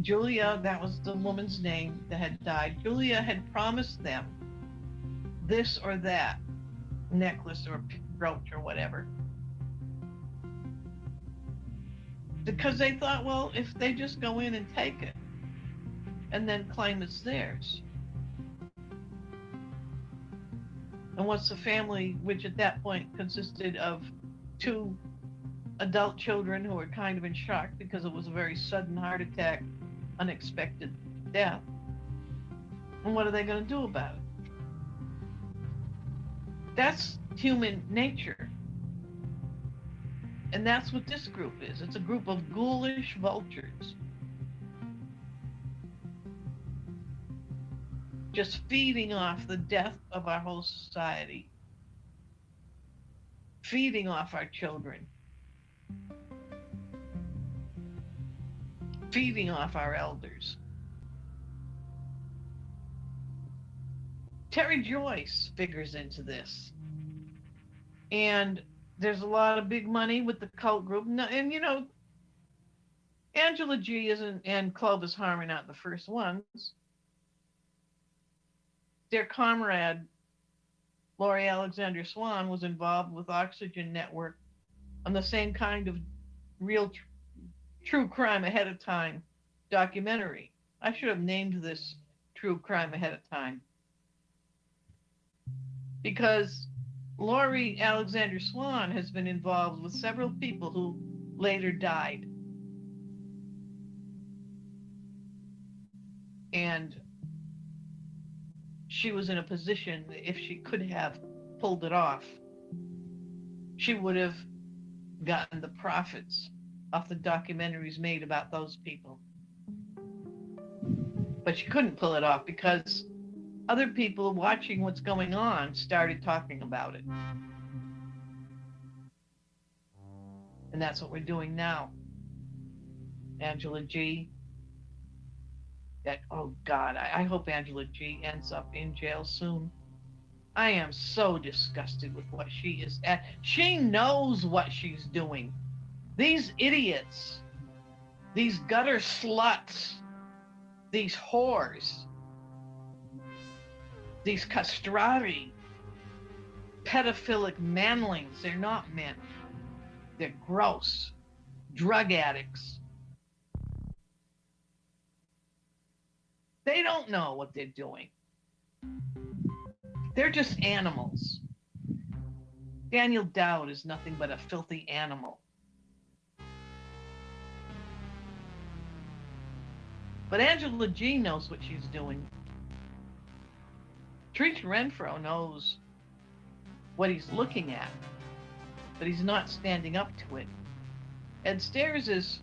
Julia, that was the woman's name that had died, Julia had promised them this or that necklace or brooch or whatever. Because they thought, well, if they just go in and take it and then claim it's theirs. And once the family, which at that point consisted of 2 adult children who were kind of in shock because it was a very sudden heart attack, unexpected death. And what are they going to do about it? That's human nature. And that's what this group is. It's a group of ghoulish vultures. Just feeding off the death of our whole society. Feeding off our children. Feeding off our elders. Terry Joyce figures into this. And there's a lot of big money with the cult group. And, you know, Angela G and Clovis Harmon are not the first ones. Their comrade, Laurie Alexander Swan, was involved with Oxygen Network on the same kind of real true crime ahead of time documentary. I should have named this True Crime Ahead of Time. Because Laurie Alexander Swan has been involved with several people who later died. And she was in a position, if she could have pulled it off, she would have gotten the profits off the documentaries made about those people. But she couldn't pull it off because other people watching what's going on started talking about it. And that's what we're doing now. Angela G. Oh God, I hope Angela G ends up in jail soon. I am so disgusted with what she is at. She knows what she's doing. These idiots, these gutter sluts, these whores, these castrati, pedophilic manlings, they're not men. They're gross, drug addicts. They don't know what they're doing. They're just animals. Daniel Dowd is nothing but a filthy animal. But Angela G knows what she's doing. Treach Renfro knows what he's looking at, but he's not standing up to it. Ed Stairs is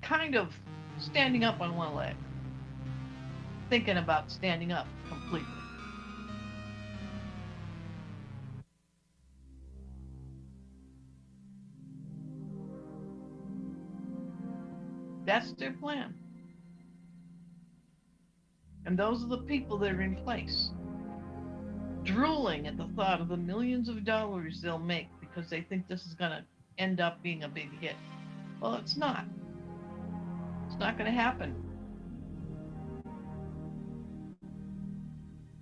kind of standing up on one leg, thinking about standing up completely. That's their plan. And those are the people that are in place, drooling at the thought of the millions of dollars they'll make because they think this is going to end up being a big hit. Well, it's not. It's not going to happen.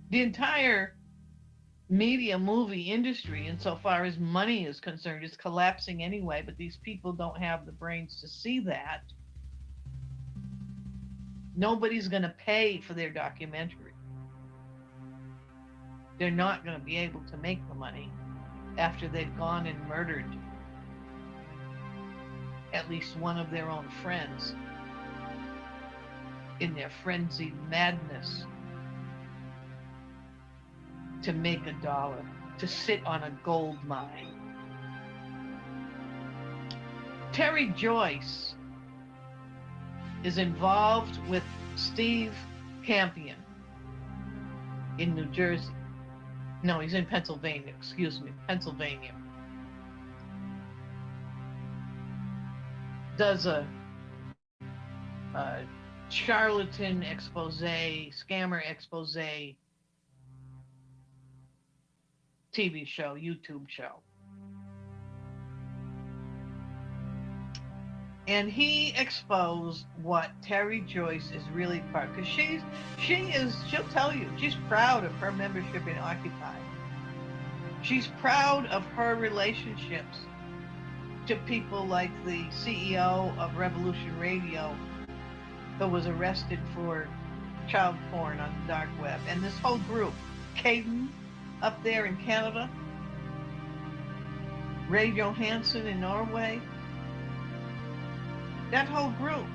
The entire media movie industry, insofar as money is concerned, is collapsing anyway, but these people don't have the brains to see that. Nobody's going to pay for their documentary. They're not going to be able to make the money after they've gone and murdered at least one of their own friends in their frenzied madness to make $1, to sit on a gold mine. Terry Joyce is involved with Steve Campion in New Jersey. No, he's in Pennsylvania, excuse me, Pennsylvania. Does a charlatan expose, scammer expose TV show, YouTube show. And he exposed what Terry Joyce is really part, because she'll tell you, she's proud of her membership in Occupy. She's proud of her relationships to people like the CEO of Revolution Radio, who was arrested for child porn on the dark web. And this whole group, Caden up there in Canada, Ray Johansson in Norway, that whole group,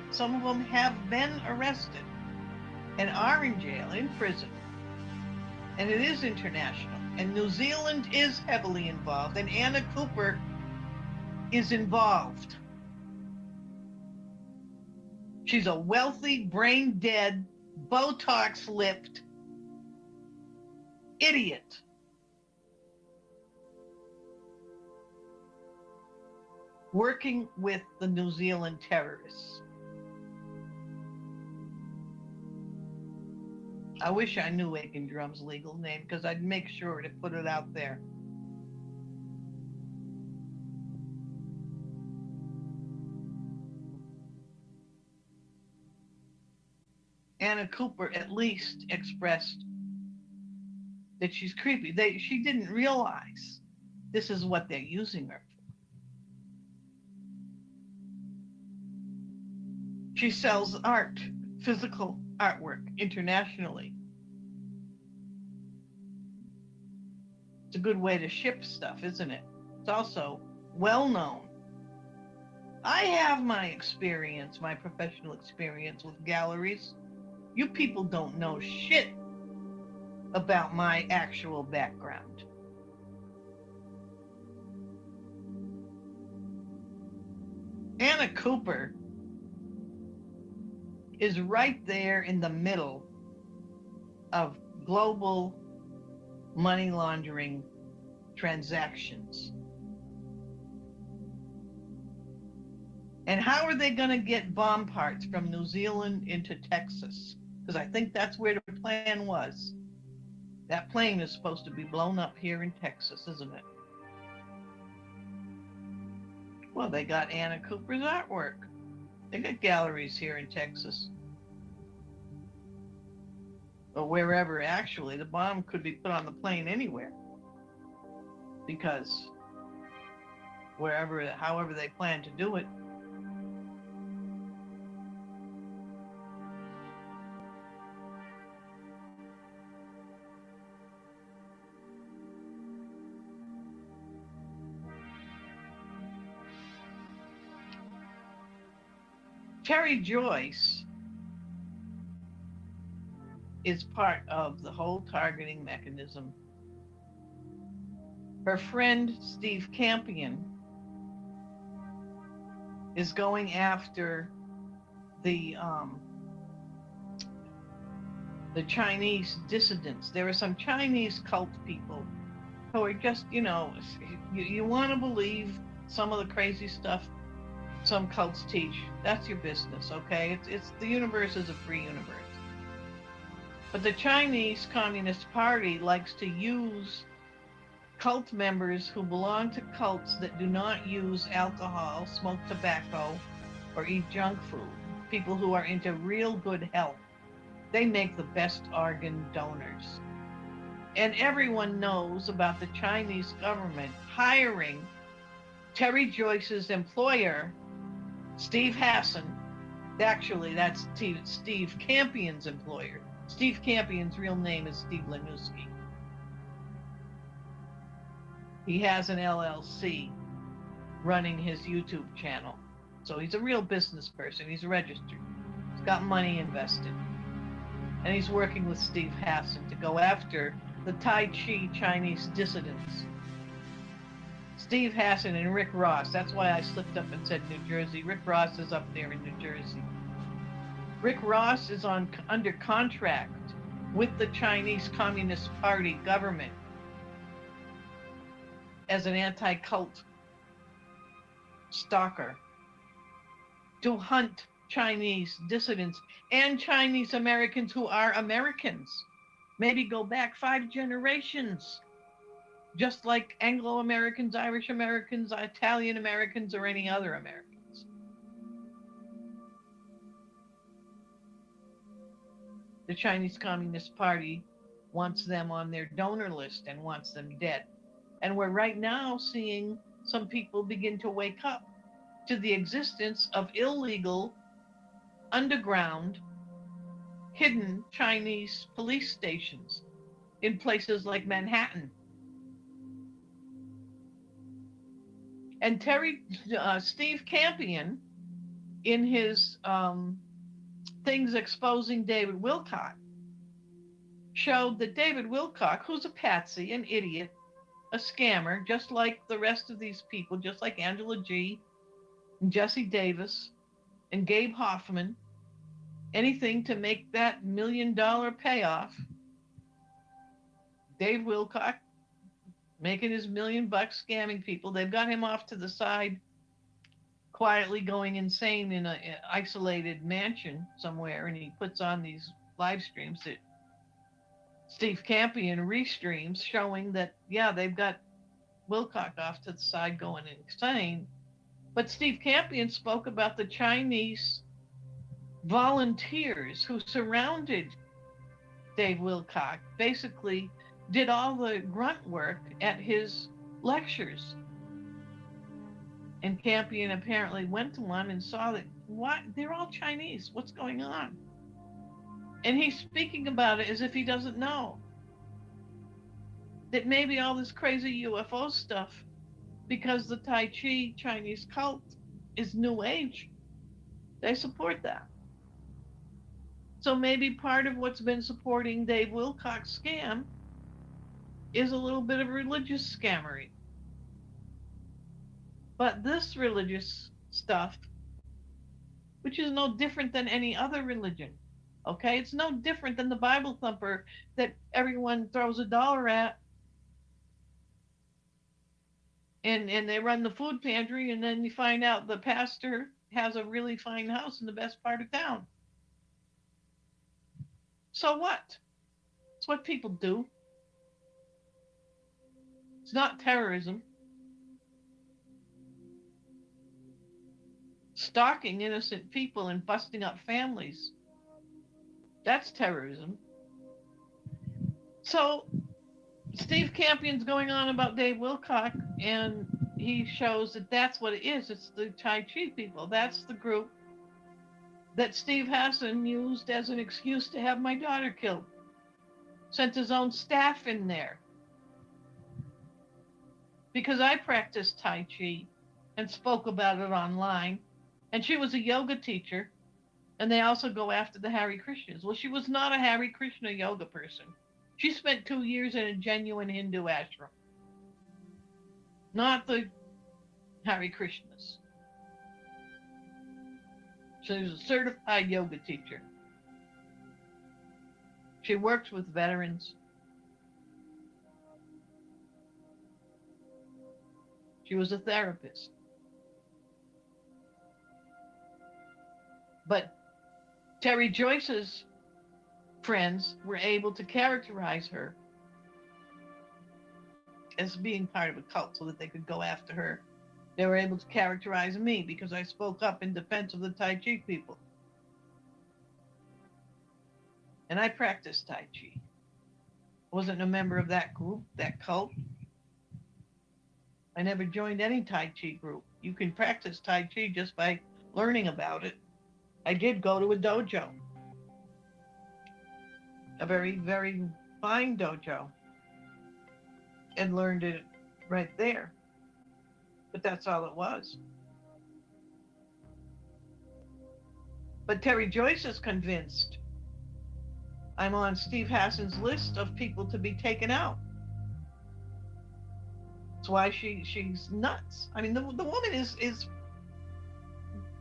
some of them have been arrested and are in jail, in prison. And it is international. And New Zealand is heavily involved, and Anna Cooper is involved. She's a wealthy, brain-dead, Botox-lipped idiot. Working with the New Zealand terrorists. I wish I knew Aiken Drum's legal name, because I'd make sure to put it out there. Anna Cooper at least expressed that she's creepy. She didn't realize this is what they're using her for. She sells art, physical artwork, internationally. It's a good way to ship stuff, isn't it? It's also well known. I have my experience, my professional experience with galleries. You people don't know shit about my actual background. Anna Cooper is right there in the middle of global money laundering transactions. And how are they going to get bomb parts from New Zealand into Texas? Because I think that's where the plan was. That plane is supposed to be blown up here in Texas, isn't it? Well, they got Anna Cooper's artwork. They got galleries here in Texas. Or wherever, actually. The bomb could be put on the plane anywhere. Because however they plan to do it. Terry Joyce is part of the whole targeting mechanism. Her friend Steve Campion is going after the Chinese dissidents. There are some Chinese cult people who are just, you want to believe some of the crazy stuff some cults teach. That's your business, okay? It's the universe is a free universe. But the Chinese Communist Party likes to use cult members who belong to cults that do not use alcohol, smoke tobacco, or eat junk food. People who are into real good health. They make the best organ donors. And everyone knows about the Chinese government hiring Terry Joyce's employer, Steve Hassan. Actually, that's Steve Campion's employer. Steve Campion's real name is Steve Lanuski. He has an LLC running his YouTube channel. So he's a real business person. He's registered. He's got money invested. And he's working with Steve Hassan to go after the Tai Chi Chinese dissidents. Steve Hassan and Rick Ross. That's why I slipped up and said New Jersey. Rick Ross is up there in New Jersey. Rick Ross is under contract with the Chinese Communist Party government as an anti-cult stalker to hunt Chinese dissidents and Chinese Americans who are Americans. Maybe go back 5 generations, just like Anglo-Americans, Irish Americans, Italian Americans, or any other Americans. The Chinese Communist Party wants them on their donor list and wants them dead. And we're right now seeing some people begin to wake up to the existence of illegal, underground, hidden Chinese police stations in places like Manhattan. And Steve Campion, in his things exposing David Wilcock, showed that David Wilcock, who's a patsy, an idiot, a scammer, just like the rest of these people, just like Angela G, and Jesse Davis, and Gabe Hoffman, anything to make that $1 million payoff. Dave Wilcock making his $1 million scamming people. They've got him off to the side, quietly going insane in an isolated mansion somewhere, and he puts on these live streams that Steve Campion restreams, showing that, yeah, they've got Wilcock off to the side going insane. But Steve Campion spoke about the Chinese volunteers who surrounded Dave Wilcock, basically did all the grunt work at his lectures. And Campion apparently went to one and saw that, what? They're all Chinese. What's going on? And he's speaking about it as if he doesn't know that maybe all this crazy UFO stuff, because the Tai Chi Chinese cult is New Age, they support that. So maybe part of what's been supporting Dave Wilcock's scam is a little bit of religious scammery. But this religious stuff, which is no different than any other religion, okay? It's no different than the Bible thumper that everyone throws $1 at, and they run the food pantry, and then you find out the pastor has a really fine house in the best part of town. So what? It's what people do. It's not terrorism. Stalking innocent people and busting up families, that's terrorism. So Steve Campion's going on about Dave Wilcock, and he shows that that's what it is. It's the Tai Chi people. That's the group that Steve Hassan used as an excuse to have my daughter killed. Sent his own staff in there. Because I practiced Tai Chi and spoke about it online. And she was a yoga teacher, and they also go after the Hare Krishnas. Well, she was not a Hare Krishna yoga person. She spent 2 years in a genuine Hindu ashram, not the Hare Krishnas. She was a certified yoga teacher. She works with veterans. She was a therapist. But Terry Joyce's friends were able to characterize her as being part of a cult so that they could go after her. They were able to characterize me because I spoke up in defense of the Tai Chi people. And I practiced Tai Chi. I wasn't a member of that group, that cult. I never joined any Tai Chi group. You can practice Tai Chi just by learning about it. I did go to a dojo. A very, very fine dojo. And learned it right there. But that's all it was. But Terry Joyce is convinced I'm on Steve Hassan's list of people to be taken out. That's why she's nuts. I mean, the woman is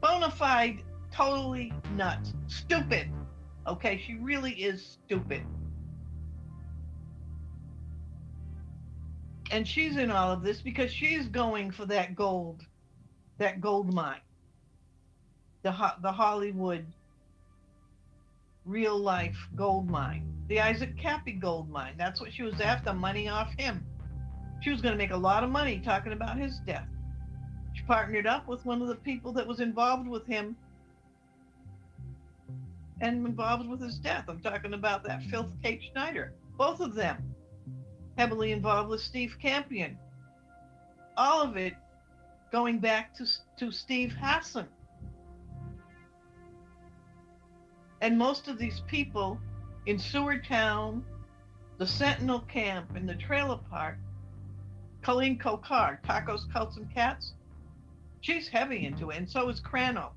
bona fide, totally nuts. Stupid. Okay, she really is stupid. And she's in all of this because she's going for that gold mine. The Hollywood real life gold mine. The Isaac Cappy gold mine. That's what she was after, money off him. She was going to make a lot of money talking about his death. She partnered up with one of the people that was involved with him and involved with his death. I'm talking about that filth Kate Schneider. Both of them heavily involved with Steve Campion. All of it going back to Steve Hassan. And most of these people in Seward Town, the Sentinel Camp, and the Trailer Park, Colleen Kokar, Tacos, Cults, and Cats, she's heavy into it, and so is Crano.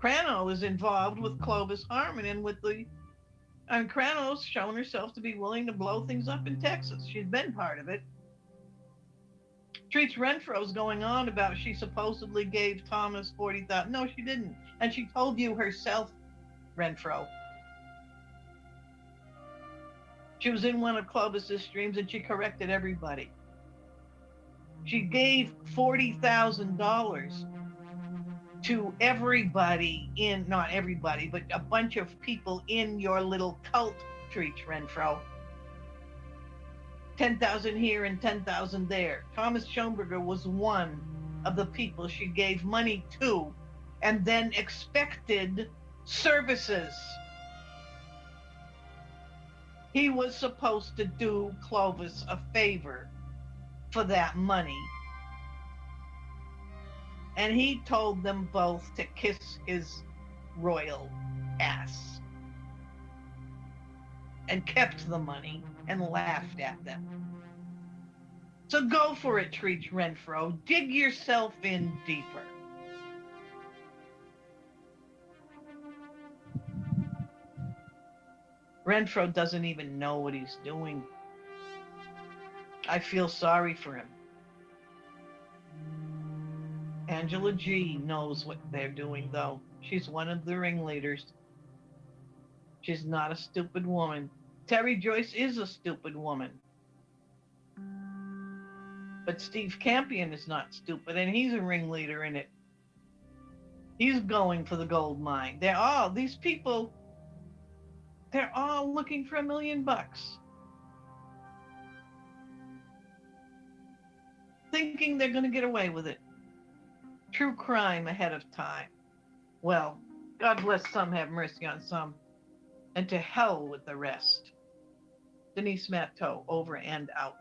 Crano is involved with Clovis Harmon and Crano's shown herself to be willing to blow things up in Texas. She's been part of it. Treats Renfro's going on about she supposedly gave Thomas $40,000. No, she didn't. And she told you herself, Renfro. She was in one of Clovis's streams and she corrected everybody. She gave $40,000 to everybody not everybody, but a bunch of people in your little cult, Treats Renfro. 10,000 here and 10,000 there. Thomas Schoenberger was one of the people she gave money to and then expected services. He was supposed to do Clovis a favor for that money. And he told them both to kiss his royal ass. And kept the money and laughed at them. So go for it, Treats Renfro. Dig yourself in deeper. Renfro doesn't even know what he's doing. I feel sorry for him. Angela G knows what they're doing, though. She's one of the ringleaders. She's not a stupid woman. Terry Joyce is a stupid woman. But Steve Campion is not stupid, and he's a ringleader in it. He's going for the gold mine. These people, they're all looking for $1 million. Thinking they're going to get away with it. True crime ahead of time. Well, God bless some, have mercy on some. And to hell with the rest. Denise Matteau, over and out.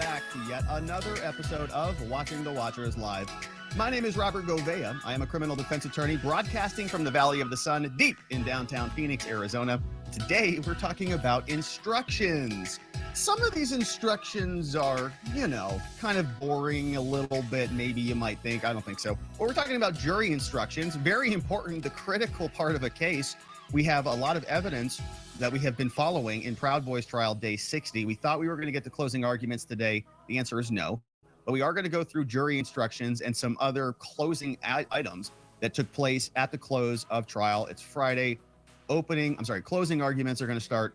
back to yet another episode of Watching the Watchers Live. My name is Robert Govea. I am a criminal defense attorney broadcasting from the Valley of the Sun, deep in downtown Phoenix, Arizona. Today, we're talking about instructions. Some of these instructions are, kind of boring a little bit, maybe you might think. I don't think so. But we're talking about jury instructions, very important, the critical part of a case. We have a lot of evidence that we have been following in Proud Boys trial day 60. We thought we were going to get to closing arguments today. The answer is no. But we are going to go through jury instructions and some other closing items that took place at the close of trial. It's Friday. Closing arguments are going to start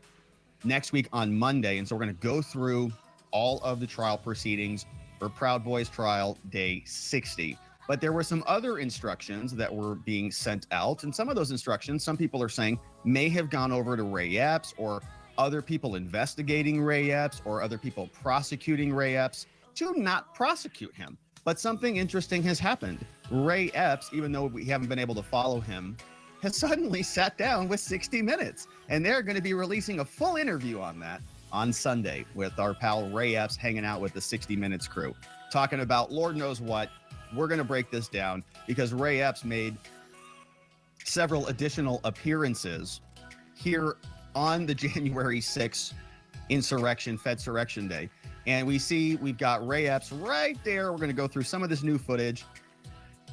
next week on Monday. And so we're going to go through all of the trial proceedings for Proud Boys trial day 60. But there were some other instructions that were being sent out. And some of those instructions, some people are saying, may have gone over to Ray Epps or other people investigating Ray Epps or other people prosecuting Ray Epps to not prosecute him. But something interesting has happened. Ray Epps, even though we haven't been able to follow him, has suddenly sat down with 60 Minutes. And they're going to be releasing a full interview on that on Sunday with our pal Ray Epps hanging out with the 60 Minutes crew, talking about Lord knows what. We're going to break this down because Ray Epps made several additional appearances here on the January 6th Fedsurrection Day. And we've got Ray Epps right there. We're going to go through some of this new footage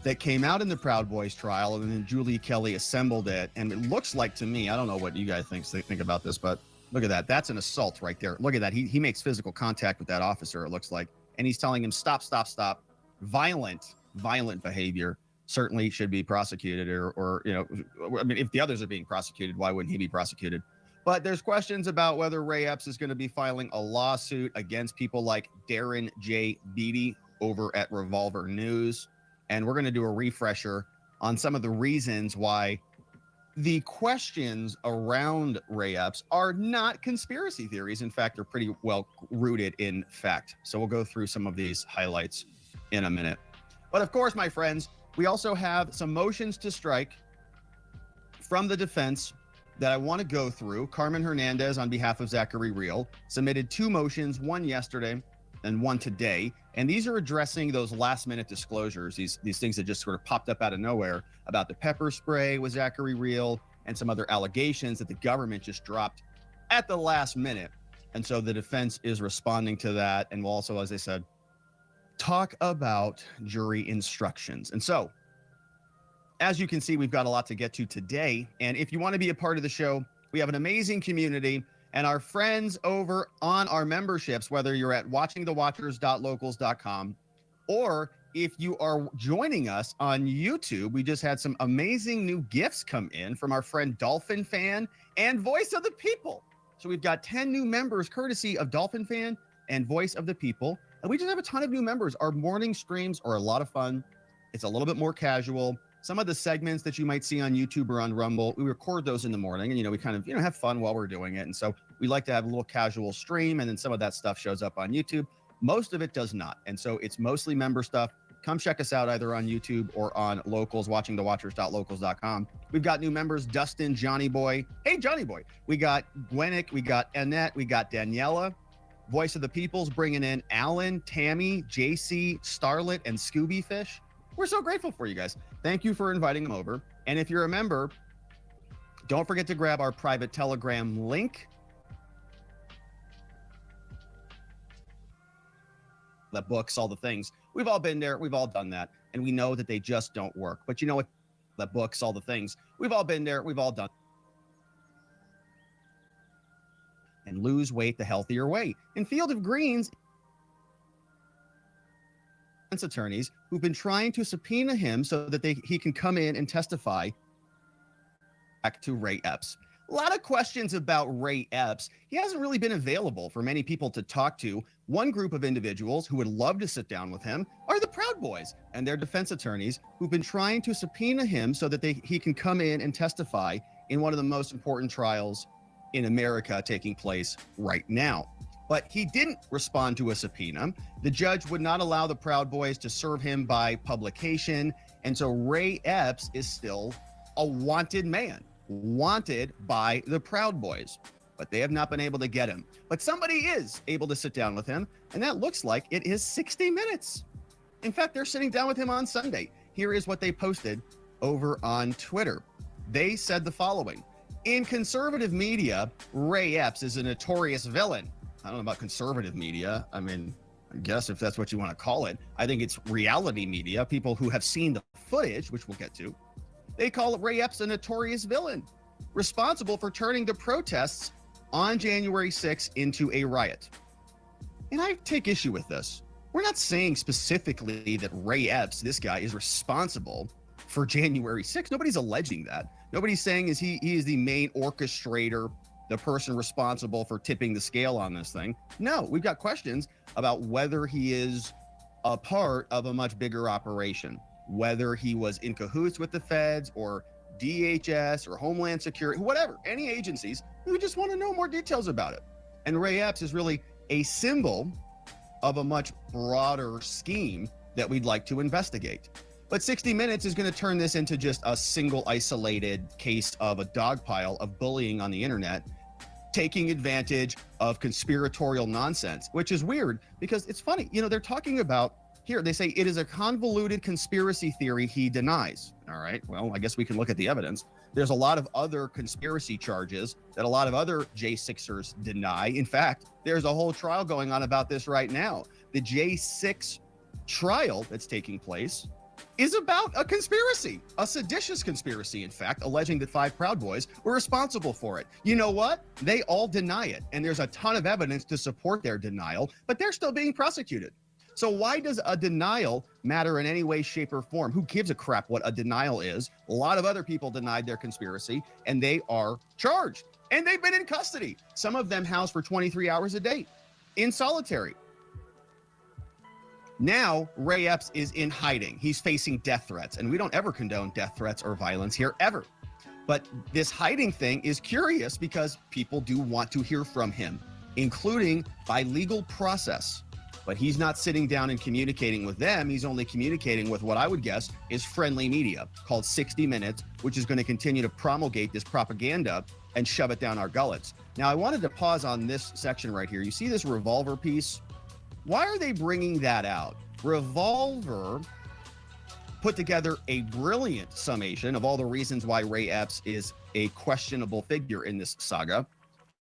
that came out in the Proud Boys trial, and then Julie Kelly assembled it. And it looks like to me, I don't know what you guys think about this, but look at that. That's an assault right there. Look at that. He makes physical contact with that officer, it looks like. And he's telling him, stop. Violent behavior certainly should be prosecuted or if the others are being prosecuted, why wouldn't he be prosecuted? But there's questions about whether Ray Epps is going to be filing a lawsuit against people like Darren J. Beatty over at Revolver News. And we're going to do a refresher on some of the reasons why the questions around Ray Epps are not conspiracy theories. In fact, they're pretty well rooted in fact. So we'll go through some of these highlights in a minute. But of course, my friends, we also have some motions to strike from the defense that I want to go through. Carmen Hernandez, on behalf of Zachary Real, submitted 2 motions, one yesterday and one today. And these are addressing those last minute disclosures, these things that just sort of popped up out of nowhere about the pepper spray with Zachary Real and some other allegations that the government just dropped at the last minute. And so the defense is responding to that. And we'll also, as I said, talk about jury instructions. And so, as you can see, we've got a lot to get to today. And if you want to be a part of the show, we have an amazing community and our friends over on our memberships, whether you're at watchingthewatchers.locals.com or if you are joining us on YouTube. We just had some amazing new gifts come in from our friend Dolphin Fan and Voice of the People. So we've got 10 new members courtesy of Dolphin Fan and Voice of the People. And we just have a ton of new members. Our morning streams are a lot of fun. It's a little bit more casual. Some of the segments that you might see on YouTube or on Rumble, we record those in the morning and, we kind of, have fun while we're doing it. And so we like to have a little casual stream, and then some of that stuff shows up on YouTube. Most of it does not. And so it's mostly member stuff. Come check us out either on YouTube or on Locals, watchingthewatchers.locals.com. We've got new members, Dustin, Johnny Boy. Hey, Johnny Boy. We got Gwennick, we got Annette, we got Daniela. Voice of the People's bringing in Alan, Tammy, JC, Starlet, and Scooby Fish. We're so grateful for you guys. Thank you for inviting them over. And if you're a member, don't forget to grab our private Telegram link. The books, all the things. We've all been there. We've all done that. And we know that they just don't work. But you know what? The books, all the things. We've all been there. We've all done. And lose weight the healthier way. In Field of Greens, attorneys who've been trying to subpoena him so that he can come in and testify back to Ray Epps. A lot of questions about Ray Epps. He hasn't really been available for many people to talk to. One group of individuals who would love to sit down with him are the Proud Boys and their defense attorneys who've been trying to subpoena him so that he can come in and testify in one of the most important trials in America taking place right now. But he didn't respond to a subpoena. The judge would not allow the Proud Boys to serve him by publication. And so Ray Epps is still a wanted man, wanted by the Proud Boys. but they have not been able to get him. But somebody is able to sit down with him, and that looks like it is 60 Minutes. In fact, they're sitting down with him on Sunday. Here is what they posted over on Twitter. They said the following: in conservative media, Ray Epps is a notorious villain. I don't know about conservative media. I mean, I guess if that's what you want to call it. I think it's reality media, people who have seen the footage, which we'll get to. They call Ray Epps a notorious villain, responsible for turning the protests on January 6th into a riot. And I take issue with this. We're not saying specifically that Ray Epps, this guy, is responsible for January 6th. Nobody's alleging that. Nobody's saying he is the main orchestrator, the person responsible for tipping the scale on this thing. No, we've got questions about whether he is a part of a much bigger operation, whether he was in cahoots with the feds or DHS or Homeland Security, whatever, any agencies. We just want to know more details about it. And Ray Epps is really a symbol of a much broader scheme that we'd like to investigate. But 60 Minutes is going to turn this into just a single isolated case of a dogpile of bullying on the internet, taking advantage of conspiratorial nonsense, which is weird because it's funny. You know, they're talking about here, they say it is a convoluted conspiracy theory he denies. All right, well, I guess we can look at the evidence. There's a lot of other conspiracy charges that a lot of other J6ers deny. In fact, there's a whole trial going on about this right now. The J6 trial that's taking place is about a conspiracy, a seditious conspiracy, in fact, alleging that 5 Proud Boys were responsible for it. You know what? They all deny it, and there's a ton of evidence to support their denial, but they're still being prosecuted. So why does a denial matter in any way, shape, or form? Who gives a crap what a denial is? A lot of other people denied their conspiracy, and they are charged, and they've been in custody. Some of them housed for 23 hours a day in solitary. Now, Ray Epps is in hiding. He's facing death threats, and we don't ever condone death threats or violence here, ever. But this hiding thing is curious because people do want to hear from him, including by legal process. But he's not sitting down and communicating with them. He's only communicating with what I would guess is friendly media called 60 Minutes, which is going to continue to promulgate this propaganda and shove it down our gullets. Now, I wanted to pause on this section right here. You see this Revolver piece? Why are they bringing that out? Revolver put together a brilliant summation of all the reasons why Ray Epps is a questionable figure in this saga.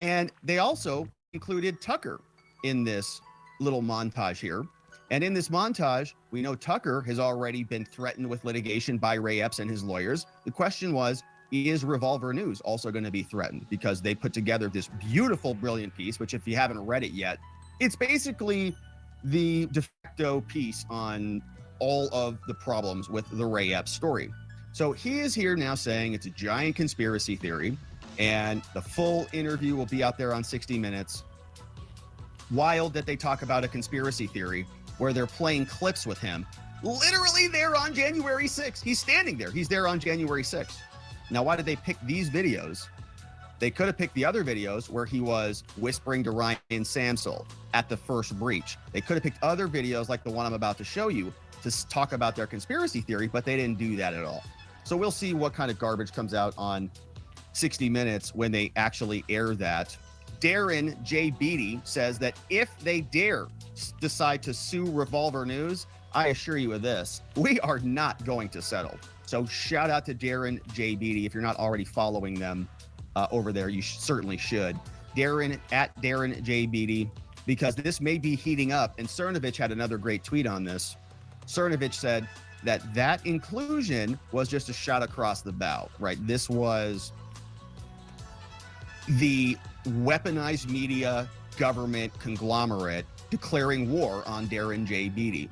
And they also included Tucker in this little montage here. And in this montage, we know Tucker has already been threatened with litigation by Ray Epps and his lawyers. The question was, is Revolver News also going to be threatened? Because they put together this beautiful, brilliant piece, which if you haven't read it yet, it's basically the de facto piece on all of the problems with the Ray Epps story. So he is here now saying it's a giant conspiracy theory, and the full interview will be out there on 60 Minutes. Wild that they talk about a conspiracy theory where they're playing clips with him. Literally there on January 6th. He's standing there. He's there on January 6th. Now, why did they pick these videos? They could have picked the other videos where he was whispering to Ryan Samsel at the first breach. They could have picked other videos like the one I'm about to show you to talk about their conspiracy theory, but they didn't do that at all. So we'll see what kind of garbage comes out on 60 Minutes when they actually air that. Darren J. Beatty says that if they dare decide to sue Revolver News, I assure you of this, we are not going to settle. So shout out to Darren J. Beatty. If you're not already following them over there, you certainly should. Darren at Darren J. Beatty, because this may be heating up. And Cernovich had another great tweet on this. Cernovich said that inclusion was just a shot across the bow, right? This was the weaponized media government conglomerate declaring war on Darren J. Beatty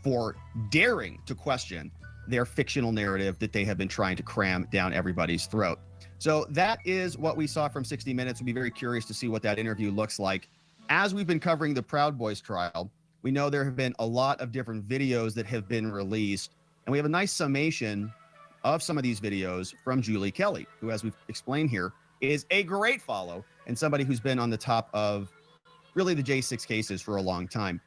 for daring to question their fictional narrative that they have been trying to cram down everybody's throat. So that is what we saw from 60 Minutes. We'll be very curious to see what that interview looks like. As we've been covering the Proud Boys trial, we know there have been a lot of different videos that have been released, and we have a nice summation of some of these videos from Julie Kelly, who, as we've explained here, is a great follow and somebody who's been on the top of really the J6 cases for a long time.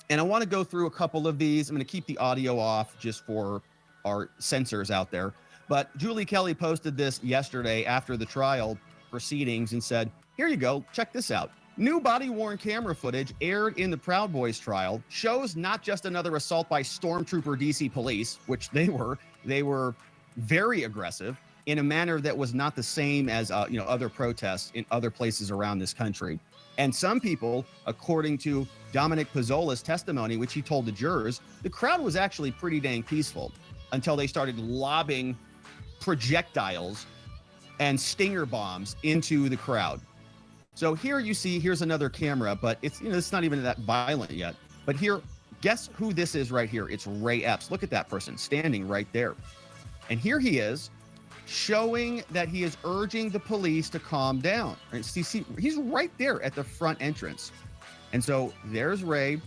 And I want to go through a couple of these. I'm going to keep the audio off just for our censors out there. But Julie Kelly posted this yesterday after the trial, proceedings and said, here you go, check this out. New body-worn camera footage aired in the Proud Boys trial shows not just another assault by stormtrooper DC police, which they were very aggressive in a manner that was not the same as other protests in other places around this country. And some people, according to Dominic Pizzola's testimony, which he told the jurors, the crowd was actually pretty dang peaceful until they started lobbing projectiles and stinger bombs into the crowd. So here you see, here's another camera, but it's not even that violent yet. But here, guess who this is right here? It's Ray Epps. Look at that person standing right there. And here he is, showing that he is urging the police to calm down. Right? See, he's right there at the front entrance. And so there's Ray,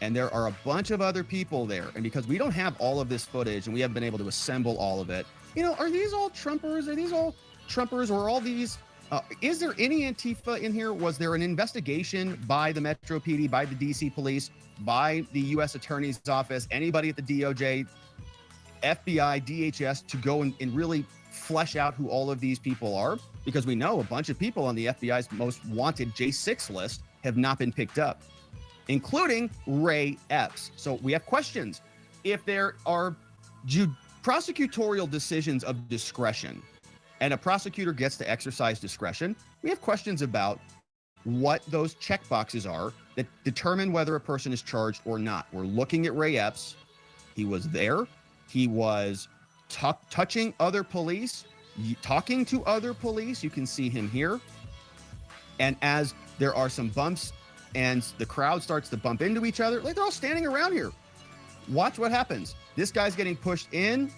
and there are a bunch of other people there. And because we don't have all of this footage and we haven't been able to assemble all of it, are these all Trumpers? Are these all Trumpers, or all these? Is there any Antifa in here? Was there an investigation by the Metro PD, by the DC police, by the U.S. Attorney's Office, anybody at the DOJ, FBI, DHS to go and really flesh out who all of these people are? Because we know a bunch of people on the FBI's most wanted J6 list have not been picked up, including Ray Epps. So we have questions. If there are prosecutorial decisions of discretion and a prosecutor gets to exercise discretion, we have questions about what those check boxes are that determine whether a person is charged or not. We're looking at Ray Epps. He was there. He was touching other police, talking to other police. You can see him here. And as there are some bumps and the crowd starts to bump into each other, like they're all standing around here. Watch what happens. This guy's getting pushed in,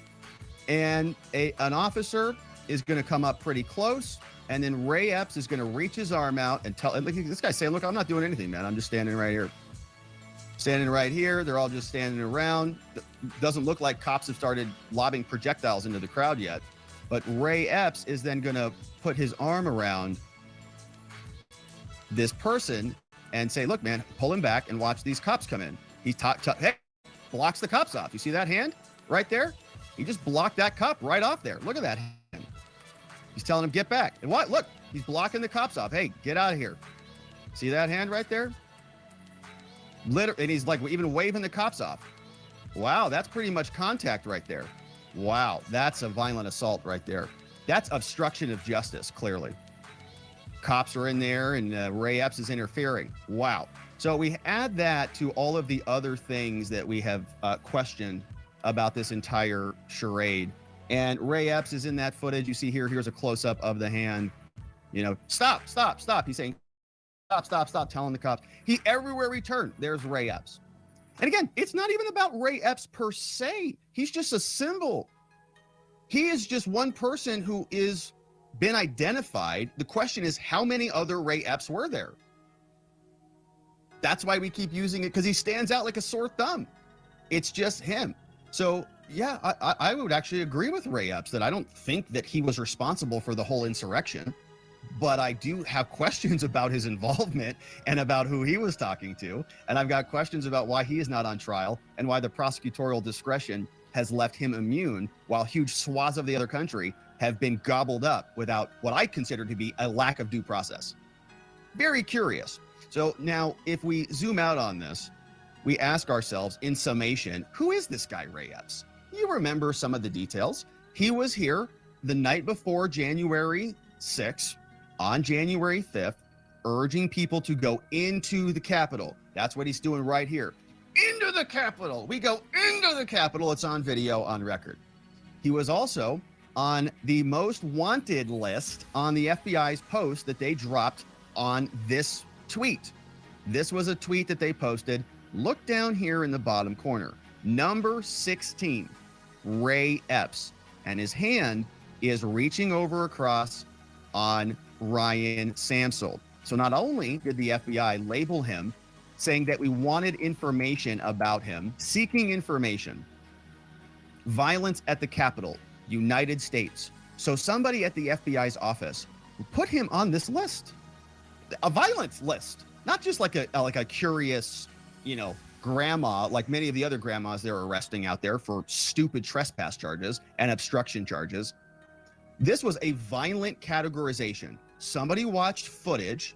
and an officer is going to come up pretty close, and then Ray Epps is going to reach his arm out and look, this guy's saying, look, I'm not doing anything, man. I'm just standing right here. Standing right here. They're all just standing around. Doesn't look like cops have started lobbing projectiles into the crowd yet. But Ray Epps is then going to put his arm around this person and say, look, man, pull him back and watch these cops come in. He hey, blocks the cops off. You see that hand right there? He just blocked that cop right off there. Look at that hand. He's telling him, get back. And what? Look, he's blocking the cops off. Hey, get out of here. See that hand right there? And he's like even waving the cops off. Wow, that's pretty much contact right there. Wow, that's a violent assault right there. That's obstruction of justice, clearly. Cops are in there and Ray Epps is interfering. Wow. So we add that to all of the other things that we have questioned about this entire charade. And Ray Epps is in that footage. You see here, here's a close-up of the hand. Stop, stop, stop. He's saying, stop, stop, stop, telling the cops. Everywhere we turn, there's Ray Epps. And again, it's not even about Ray Epps per se. He's just a symbol. He is just one person who is been identified. The question is, how many other Ray Epps were there? That's why we keep using it, because he stands out like a sore thumb. It's just him. So yeah, I would actually agree with Ray Epps that I don't think that he was responsible for the whole insurrection, but I do have questions about his involvement and about who he was talking to. And I've got questions about why he is not on trial and why the prosecutorial discretion has left him immune while huge swaths of the other country have been gobbled up without what I consider to be a lack of due process. Very curious. So now if we zoom out on this, we ask ourselves in summation, who is this guy, Ray Epps? You remember some of the details. He was here the night before January 6th, on January 5th, urging people to go into the Capitol. That's what he's doing right here. Into the Capitol. We go into the Capitol. It's on video, on record. He was also on the most wanted list on the FBI's post that they dropped on this tweet. This was a tweet that they posted. Look down here in the bottom corner. Number 16, Ray Epps. And his hand is reaching over across on Ryan Samsel. So not only did the FBI label him, saying that we wanted information about him, seeking information, violence at the Capitol, United States. So somebody at the FBI's office put him on this list, a violence list, not just like a curious, grandma, like many of the other grandmas they're arresting out there for stupid trespass charges and obstruction charges. This was a violent categorization. somebody watched footage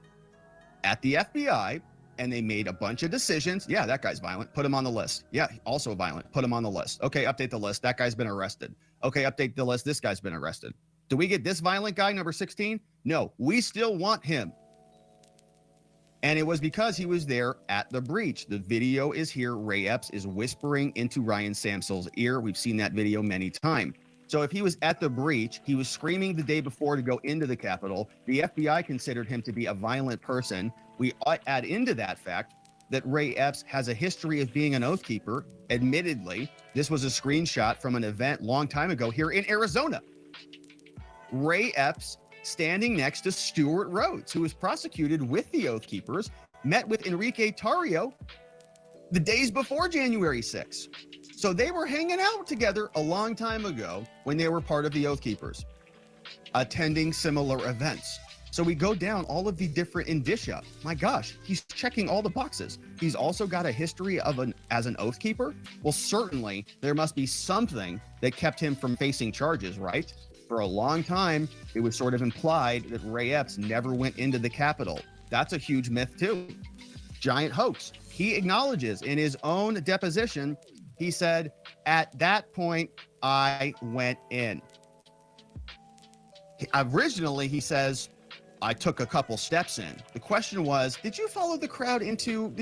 at the FBI and they made a bunch of decisions. Yeah, that guy's violent. Put him on the list. Yeah, also violent. Put him on the list. Okay, update the list. That guy's been arrested. Okay, update the list. This guy's been arrested. Do we get this violent guy, number 16? No, we still want him. And it was because he was there at the breach. The video is here. Ray Epps is whispering into Ryan Samsel's ear. We've seen that video many times. So if he was at the breach, he was screaming the day before to go into the Capitol. The FBI considered him to be a violent person. We add into that fact that Ray Epps has a history of being an oath keeper. Admittedly, this was a screenshot from an event long time ago here in Arizona. Ray Epps, standing next to Stuart Rhodes, who was prosecuted with the Oath Keepers, met with Enrique Tarrio the days before January 6th. So they were hanging out together a long time ago when they were part of the Oath Keepers, attending similar events. So we go down all of the different indicia. My gosh, he's checking all the boxes. He's also got a history of as an Oath Keeper. Well, certainly there must be something that kept him from facing charges, right? For a long time, it was sort of implied that Ray Epps never went into the Capitol. That's a huge myth too. Giant hoax. He acknowledges in his own deposition, he said, at that point, I went in. Originally, he says, I took a couple steps in. The question was, did you follow the crowd did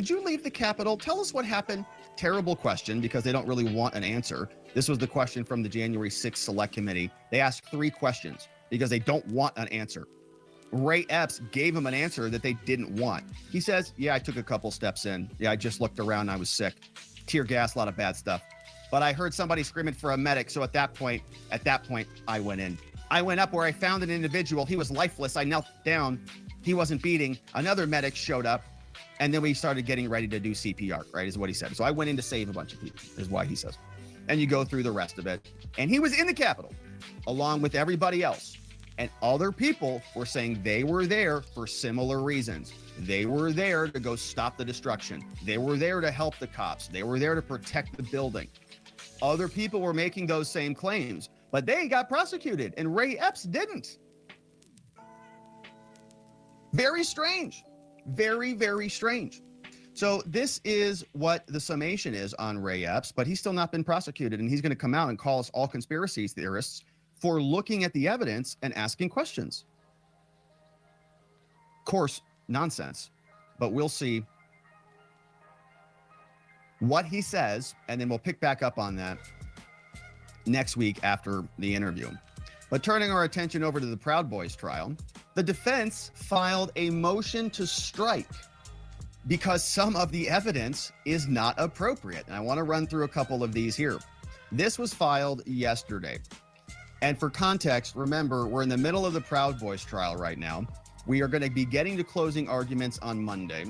you leave the Capitol? Tell us what happened. Terrible question because they don't really want an answer. This was the question from the January 6th Select Committee. They asked 3 questions because they don't want an answer. Ray Epps gave him an answer that they didn't want. He says, yeah, I took a couple steps in. Yeah, I just looked around and I was sick. Tear gas, a lot of bad stuff. But I heard somebody screaming for a medic. So at that point, I went in. I went up where I found an individual. He was lifeless. I knelt down. He wasn't beating. Another medic showed up. And then we started getting ready to do CPR, right, is what he said. So I went in to save a bunch of people, is why he says. And you go through the rest of it. And he was in the Capitol, along with everybody else. And other people were saying they were there for similar reasons. They were there to go stop the destruction. They were there to help the cops. They were there to protect the building. Other people were making those same claims, but they got prosecuted, and Ray Epps didn't. Very strange. Very, very strange. So this is what the summation is on Ray Epps, but he's still not been prosecuted, and he's going to come out and call us all conspiracy theorists for looking at the evidence and asking questions. Of course, nonsense, but we'll see what he says, and then we'll pick back up on that next week after the interview. But turning our attention over to the Proud Boys trial, the defense filed a motion to strike because some of the evidence is not appropriate. And I want to run through a couple of these here. This was filed yesterday. And for context, remember, we're in the middle of the Proud Boys trial right now. We are going to be getting to closing arguments on Monday.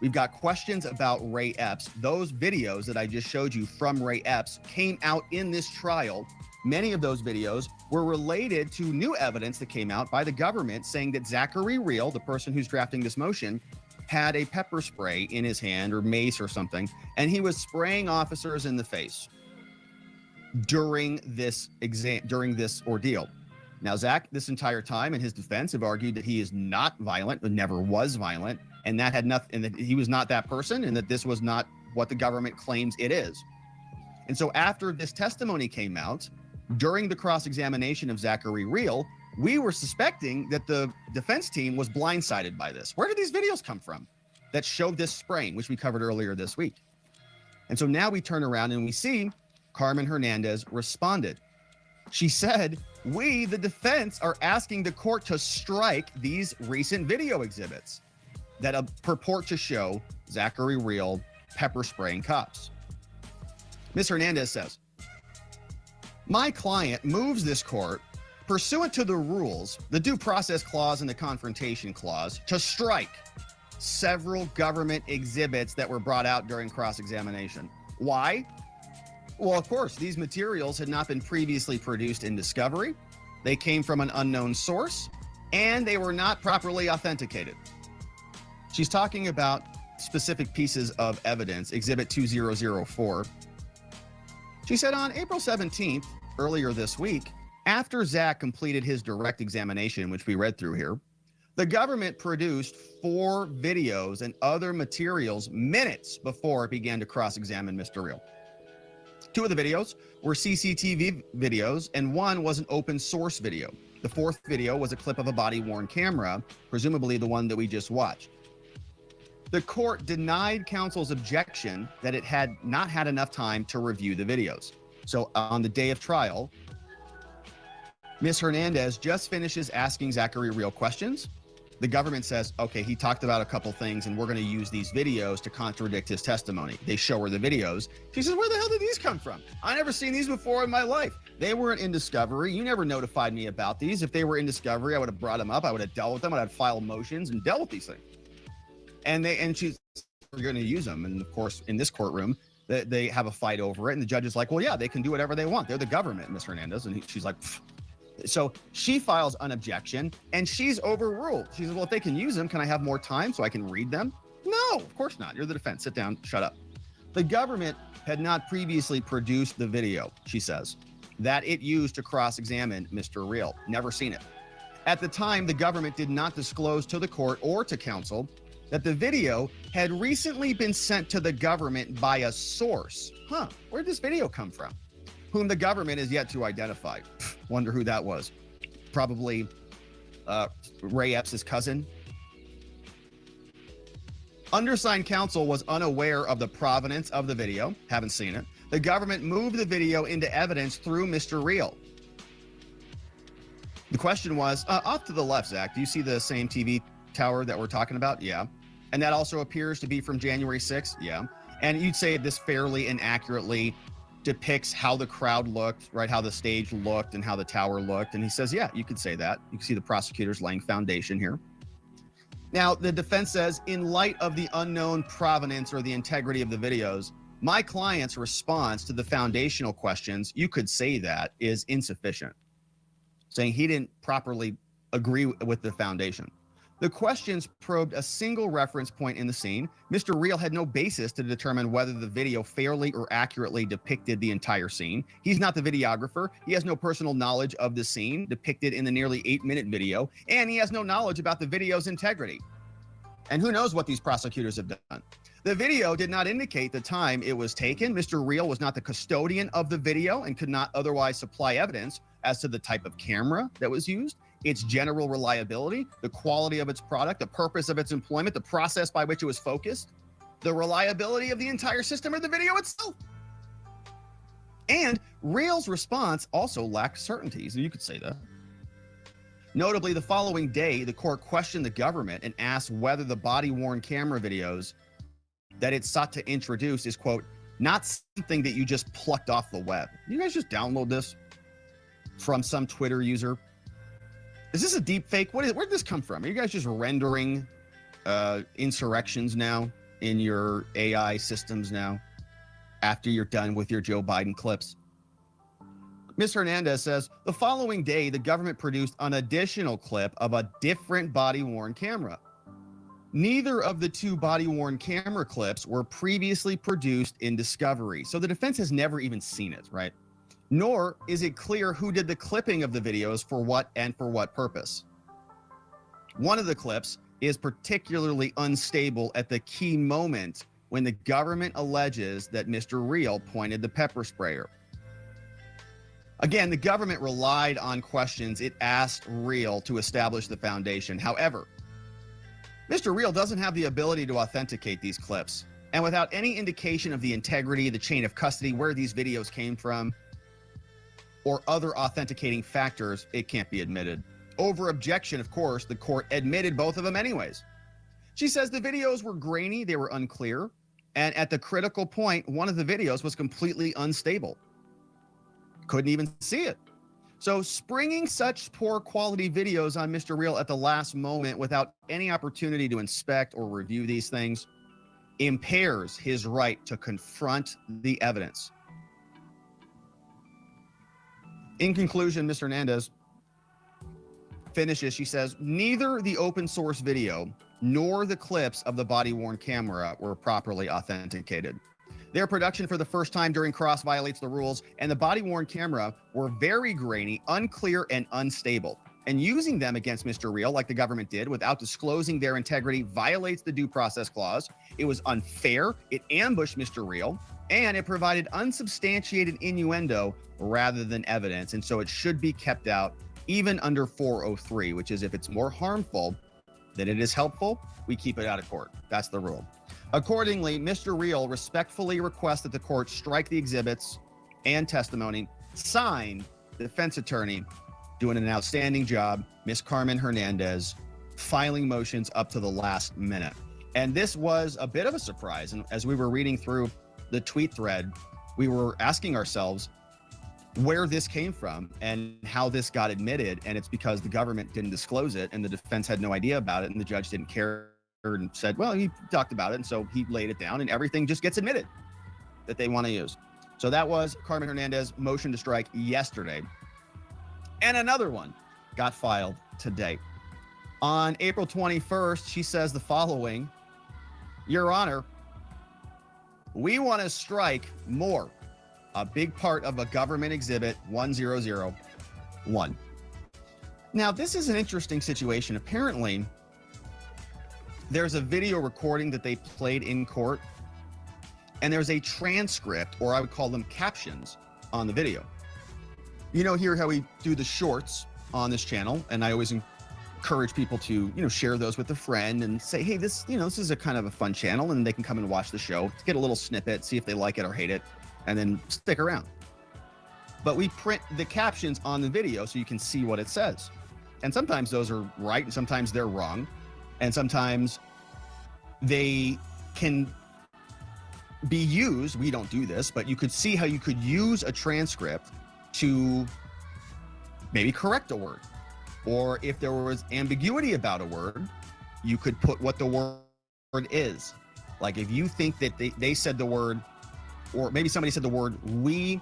We've got questions about Ray Epps. Those videos that I just showed you from Ray Epps came out in this trial. Many of those videos were related to new evidence that came out by the government saying that Zachary Real, the person who's drafting this motion, had a pepper spray in his hand or mace or something, and he was spraying officers in the face during this ordeal. Now, Zach, this entire time in his defense, have argued that he is not violent, but never was violent, and that had nothing, and that he was not that person, and that this was not what the government claims it is. And so after this testimony came out, during the cross-examination of Zachary Real, we were suspecting that the defense team was blindsided by this. Where did these videos come from that showed this spraying, which we covered earlier this week? And so now we turn around and we see Carmen Hernandez responded. She said, we, the defense, are asking the court to strike these recent video exhibits that purport to show Zachary Real pepper spraying cops. Ms. Hernandez says, my client moves this court pursuant to the rules, the due process clause and the confrontation clause, to strike several government exhibits that were brought out during cross-examination. Why? Well, of course, these materials had not been previously produced in discovery. They came from an unknown source, and they were not properly authenticated. She's talking about specific pieces of evidence, Exhibit 2004. She said on April 17th, earlier this week, after Zach completed his direct examination, which we read through here, The government produced 4 videos and other materials minutes before it began to cross-examine Mr. Real. 2 of the videos were CCTV videos, and 1 was an open source video. The 4th video was a clip of a body-worn camera, presumably the one that we just watched. The court denied counsel's objection that it had not had enough time to review the videos. So on the day of trial, Ms. Hernandez just finishes asking Zachary Real questions. The government says, okay, he talked about a couple things and we're going to use these videos to contradict his testimony. They show her the videos. She says, where the hell did these come from? I never seen these before in my life. They weren't in discovery. You never notified me about these. If they were in discovery, I would have brought them up. I would have dealt with them. I'd have filed motions and dealt with these things. And she's going to use them. And of course, in this courtroom, they have a fight over it. And the judge is like, well, yeah, they can do whatever they want. They're the government, Ms. Hernandez. And she's like, pfft. So she files an objection and she's overruled. She says, well, if they can use them, can I have more time so I can read them? No, of course not. You're the defense. Sit down, shut up. The government had not previously produced the video, she says, that it used to cross-examine Mr. Real. Never seen it. At the time, the government did not disclose to the court or to counsel that the video had recently been sent to the government by a source. Where'd this video come from? Whom the government is yet to identify. Wonder who that was. Probably Ray Epps' cousin. Undersigned counsel was unaware of the provenance of the video. Haven't seen it. The government moved the video into evidence through Mr. Real. The question was, off to the left, Zach, do you see the same TV tower that we're talking about? Yeah. And that also appears to be from January 6th? Yeah. And you'd say this fairly and accurately depicts how the crowd looked, right? How the stage looked and how the tower looked. And he says, yeah, you could say that. You can see the prosecutors laying foundation here. Now, the defense says, in light of the unknown provenance or the integrity of the videos, my client's response to the foundational questions, you could say that, is insufficient, saying he didn't properly agree with the foundation. The questions probed a single reference point in the scene. Mr. Real had no basis to determine whether the video fairly or accurately depicted the entire scene. He's not the videographer. He has no personal knowledge of the scene depicted in the nearly 8-minute video, and he has no knowledge about the video's integrity. And who knows what these prosecutors have done. The video did not indicate the time it was taken. Mr. Real was not the custodian of the video and could not otherwise supply evidence as to the type of camera that was used, its general reliability, the quality of its product, the purpose of its employment, the process by which it was focused, the reliability of the entire system or the video itself. And Real's response also lacked certainties, and you could say that. Notably, the following day, the court questioned the government and asked whether the body-worn camera videos that it sought to introduce is, quote, not something that you just plucked off the web. You guys just download this from some Twitter user? Is this a deep fake? Where'd this come from? Are you guys just rendering insurrections now in your AI systems now after you're done with your Joe Biden clips? Ms. Hernandez says, the following day, the government produced an additional clip of a different body-worn camera. Neither of the 2 body-worn camera clips were previously produced in discovery, so the defense has never even seen it, right? Nor is it clear who did the clipping of the videos for what and for what purpose. One of the clips is particularly unstable at the key moment when the government alleges that Mr. Real pointed the pepper sprayer. Again, the government relied on questions it asked Real to establish the foundation. However, Mr. Real doesn't have the ability to authenticate these clips. And without any indication of the integrity, the chain of custody, where these videos came from, or other authenticating factors, it can't be admitted. Over objection, of course, the court admitted both of them anyways. She says the videos were grainy, they were unclear, and at the critical point, one of the videos was completely unstable. Couldn't even see it. So springing such poor quality videos on Mr. Real at the last moment without any opportunity to inspect or review these things impairs his right to confront the evidence. In conclusion, Ms. Hernandez finishes, she says, neither the open source video nor the clips of the body-worn camera were properly authenticated. Their production for the first time during cross violates the rules, and the body-worn camera were very grainy, unclear, and unstable. and using them against Mr. Real, like the government did, without disclosing their integrity, violates the due process clause. It was unfair. It ambushed Mr. Real, and it provided unsubstantiated innuendo rather than evidence. And so it should be kept out even under 403, which is if it's more harmful than it is helpful, we keep it out of court. That's the rule. Accordingly, Mr. Real respectfully requests that the court strike the exhibits and testimony. Signed, defense attorney, doing an outstanding job, Miss Carmen Hernandez, filing motions up to the last minute. And this was a bit of a surprise. And as we were reading through the tweet thread, we were asking ourselves where this came from and how this got admitted. And it's because the government didn't disclose it and the defense had no idea about it, and the judge didn't care and said, well, he talked about it, and so he laid it down, and everything just gets admitted that they want to use. So that was Carmen Hernandez motion to strike yesterday. And another one got filed today. On April 21st, she says the following: Your Honor, we want to strike more, a big part of a government exhibit 1001. Now, this is an interesting situation. Apparently, there's a video recording that they played in court, and there's a transcript, or I would call them captions, on the video. You know, here how we do the shorts on this channel, and I always encourage people to, share those with a friend and say, hey, this is a kind of a fun channel, and they can come and watch the show, get a little snippet, see if they like it or hate it, and then stick around. But we print the captions on the video so you can see what it says. And sometimes those are right, and sometimes they're wrong, and sometimes they can be used. We don't do this, but you could see how you could use a transcript to maybe correct a word, or if there was ambiguity about a word, you could put what the word is. Like if you think that they said the word, or maybe somebody said the word we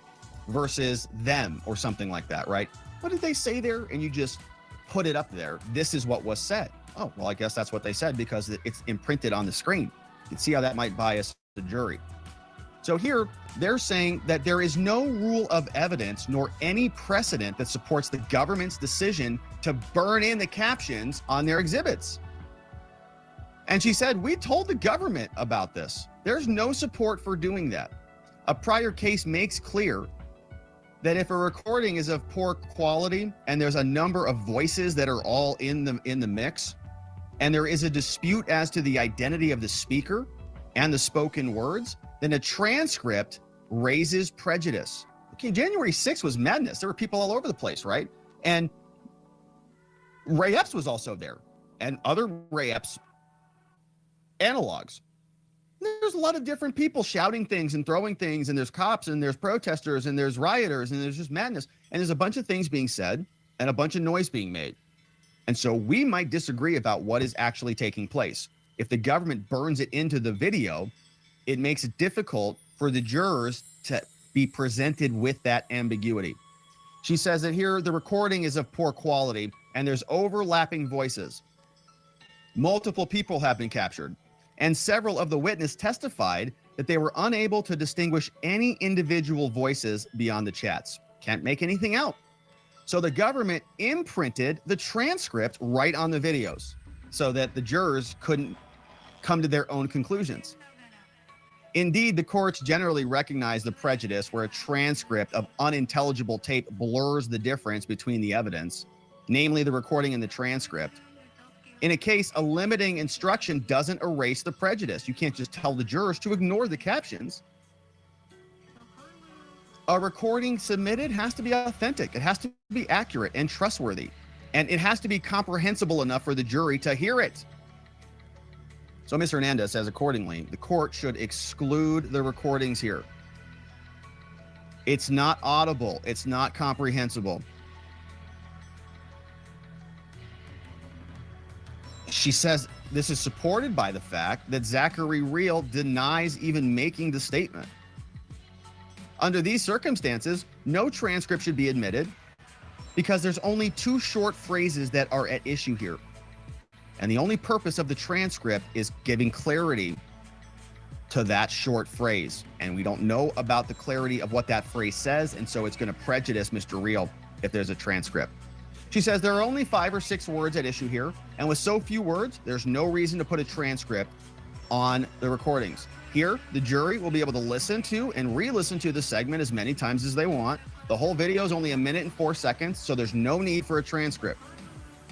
versus them or something like that, right? What did they say there? And you just put it up there. This is what was said. Oh, well, I guess that's what they said because it's imprinted on the screen. You can see how that might bias the jury. So here they're saying that there is no rule of evidence nor any precedent that supports the government's decision to burn in the captions on their exhibits. And she said, we told the government about this. There's no support for doing that. A prior case makes clear that if a recording is of poor quality and there's a number of voices that are all in the mix, and there is a dispute as to the identity of the speaker and the spoken words, then a transcript raises prejudice. Okay, January 6th was madness. There were people all over the place, right? And Ray Epps was also there, and other Ray Epps analogs. There's a lot of different people shouting things and throwing things, and there's cops and there's protesters and there's rioters and there's just madness. And there's a bunch of things being said and a bunch of noise being made. And so we might disagree about what is actually taking place. If the government burns it into the video, it makes it difficult for the jurors to be presented with that ambiguity. She says that here the recording is of poor quality and there's overlapping voices. Multiple people have been captured, and several of the witnesses testified that they were unable to distinguish any individual voices beyond the chats. Can't make anything out. So the government imprinted the transcript right on the videos so that the jurors couldn't come to their own conclusions. Indeed, the courts generally recognize the prejudice where a transcript of unintelligible tape blurs the difference between the evidence, namely the recording and the transcript. In a case, a limiting instruction doesn't erase the prejudice. You can't just tell the jurors to ignore the captions. A recording submitted has to be authentic. It has to be accurate and trustworthy. And it has to be comprehensible enough for the jury to hear it. So Ms. Hernandez says, accordingly, the court should exclude the recordings here. It's not audible. It's not comprehensible. She says this is supported by the fact that Zachary Real denies even making the statement. Under these circumstances, no transcript should be admitted because there's only two short phrases that are at issue here. And the only purpose of the transcript is giving clarity to that short phrase. And we don't know about the clarity of what that phrase says, and so it's going to prejudice Mr. Real if there's a transcript. She says there are only 5 or 6 words at issue here, and with so few words, there's no reason to put a transcript on the recordings. Here, the jury will be able to listen to and re-listen to the segment as many times as they want. The whole video is only 1 minute and 4 seconds, so there's no need for a transcript.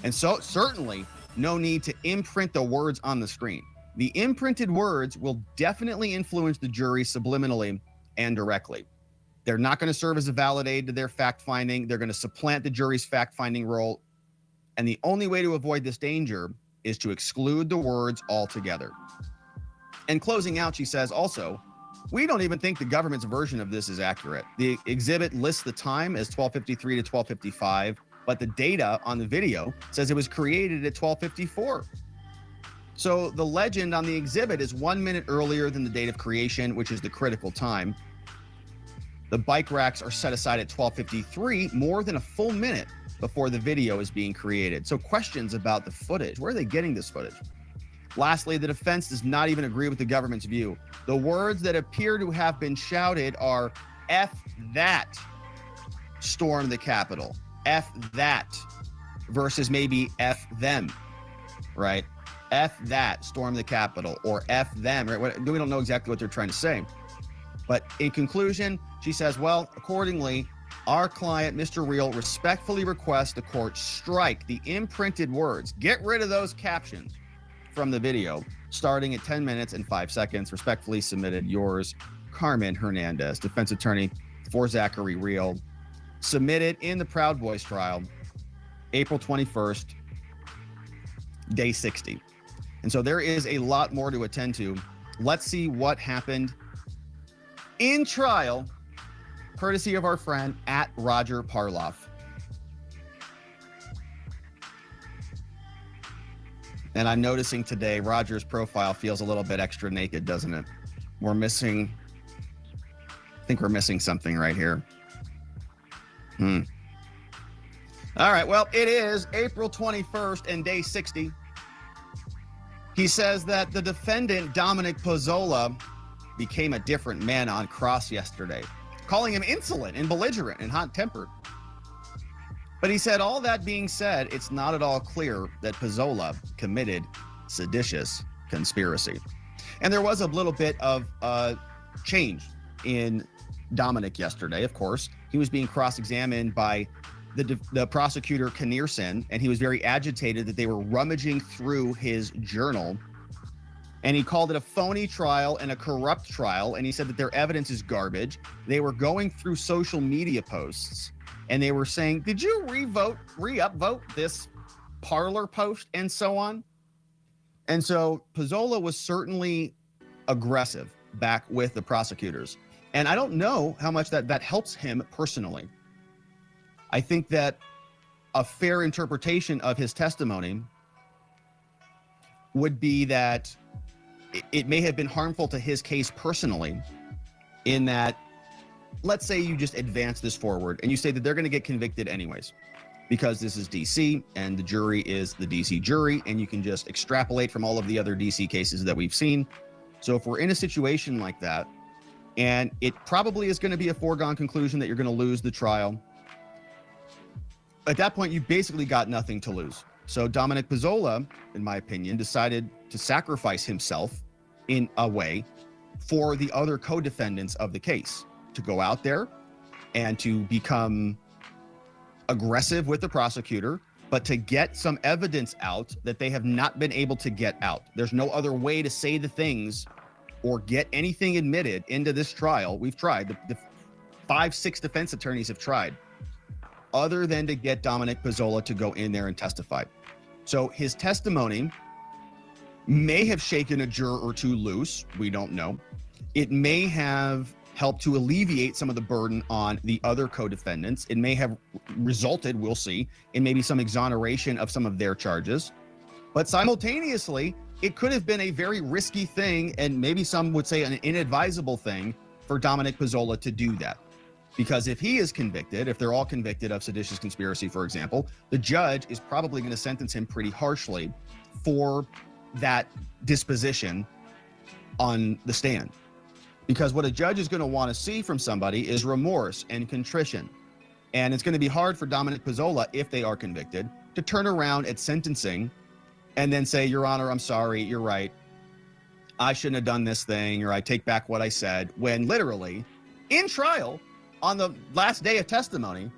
And so certainly no need to imprint the words on the screen. The imprinted words will definitely influence the jury subliminally and directly. They're not going to serve as a valid aid to their fact-finding. They're going to supplant the jury's fact-finding role. And the only way to avoid this danger is to exclude the words altogether. And closing out, she says also, we don't even think the government's version of this is accurate. The exhibit lists the time as 12:53 to 12:55, but the data on the video says it was created at 12:54. So the legend on the exhibit is 1 minute earlier than the date of creation, which is the critical time. The bike racks are set aside at 12:53, more than a full minute before the video is being created. So questions about the footage. Where are they getting this footage? Lastly, the defense does not even agree with the government's view. The words that appear to have been shouted are F that, storm the Capitol. F that versus maybe F them, right? F that, storm the Capitol, or F them, right? We don't know exactly what they're trying to say. But in conclusion, she says, well, accordingly, our client, Mr. Real, respectfully requests the court strike the imprinted words, get rid of those captions from the video, starting at 10 minutes and 5 seconds. Respectfully submitted, yours, Carmen Hernandez, defense attorney for Zachary Real. Submitted in the Proud Boys trial, April 21st, day 60. And so there is a lot more to attend to. Let's see what happened in trial, courtesy of our friend at Roger Parloff. And I'm noticing today Roger's profile feels a little bit extra naked, doesn't it? I think we're missing something right here. All right, well, it is April 21st and day 60. He says that the defendant, Dominic Pozzola, became a different man on cross yesterday, calling him insolent and belligerent and hot-tempered. But he said, all that being said, it's not at all clear that Pozzola committed seditious conspiracy. And there was a little bit of change in Dominic yesterday, of course. He was being cross-examined by the prosecutor, Kinnearson, and he was very agitated that they were rummaging through his journal. And he called it a phony trial and a corrupt trial. And he said that their evidence is garbage. They were going through social media posts and they were saying, did you re-upvote this Parler post and so on? And so Pozzola was certainly aggressive back with the prosecutors. And I don't know how much that helps him personally. I think that a fair interpretation of his testimony would be that it may have been harmful to his case personally, in that, let's say you just advance this forward and you say that they're going to get convicted anyways, because this is DC and the jury is the DC jury, and you can just extrapolate from all of the other DC cases that we've seen. So if we're in a situation like that, and it probably is going to be a foregone conclusion that you're going to lose the trial, at that point, you basically got nothing to lose. So Dominic Pozzola, in my opinion, decided to sacrifice himself in a way for the other co-defendants of the case, to go out there and to become aggressive with the prosecutor, but to get some evidence out that they have not been able to get out. There's no other way to say the things or get anything admitted into this trial. We've tried, the 5-6 defense attorneys have tried, other than to get Dominic Pozzola to go in there and testify. So his testimony may have shaken a juror or two loose. We don't know. It may have helped to alleviate some of the burden on the other co-defendants. It may have resulted, we'll see, in maybe some exoneration of some of their charges. But simultaneously, it could have been a very risky thing, and maybe some would say an inadvisable thing, for Dominic Pozzola to do that. Because if he is convicted, if they're all convicted of seditious conspiracy, for example, the judge is probably going to sentence him pretty harshly for that disposition on the stand. Because what a judge is going to want to see from somebody is remorse and contrition. And it's going to be hard for Dominic Pizzola, if they are convicted, to turn around at sentencing and then say, Your Honor, I'm sorry, you're right. I shouldn't have done this thing, or I take back what I said, when literally in trial on the last day of testimony,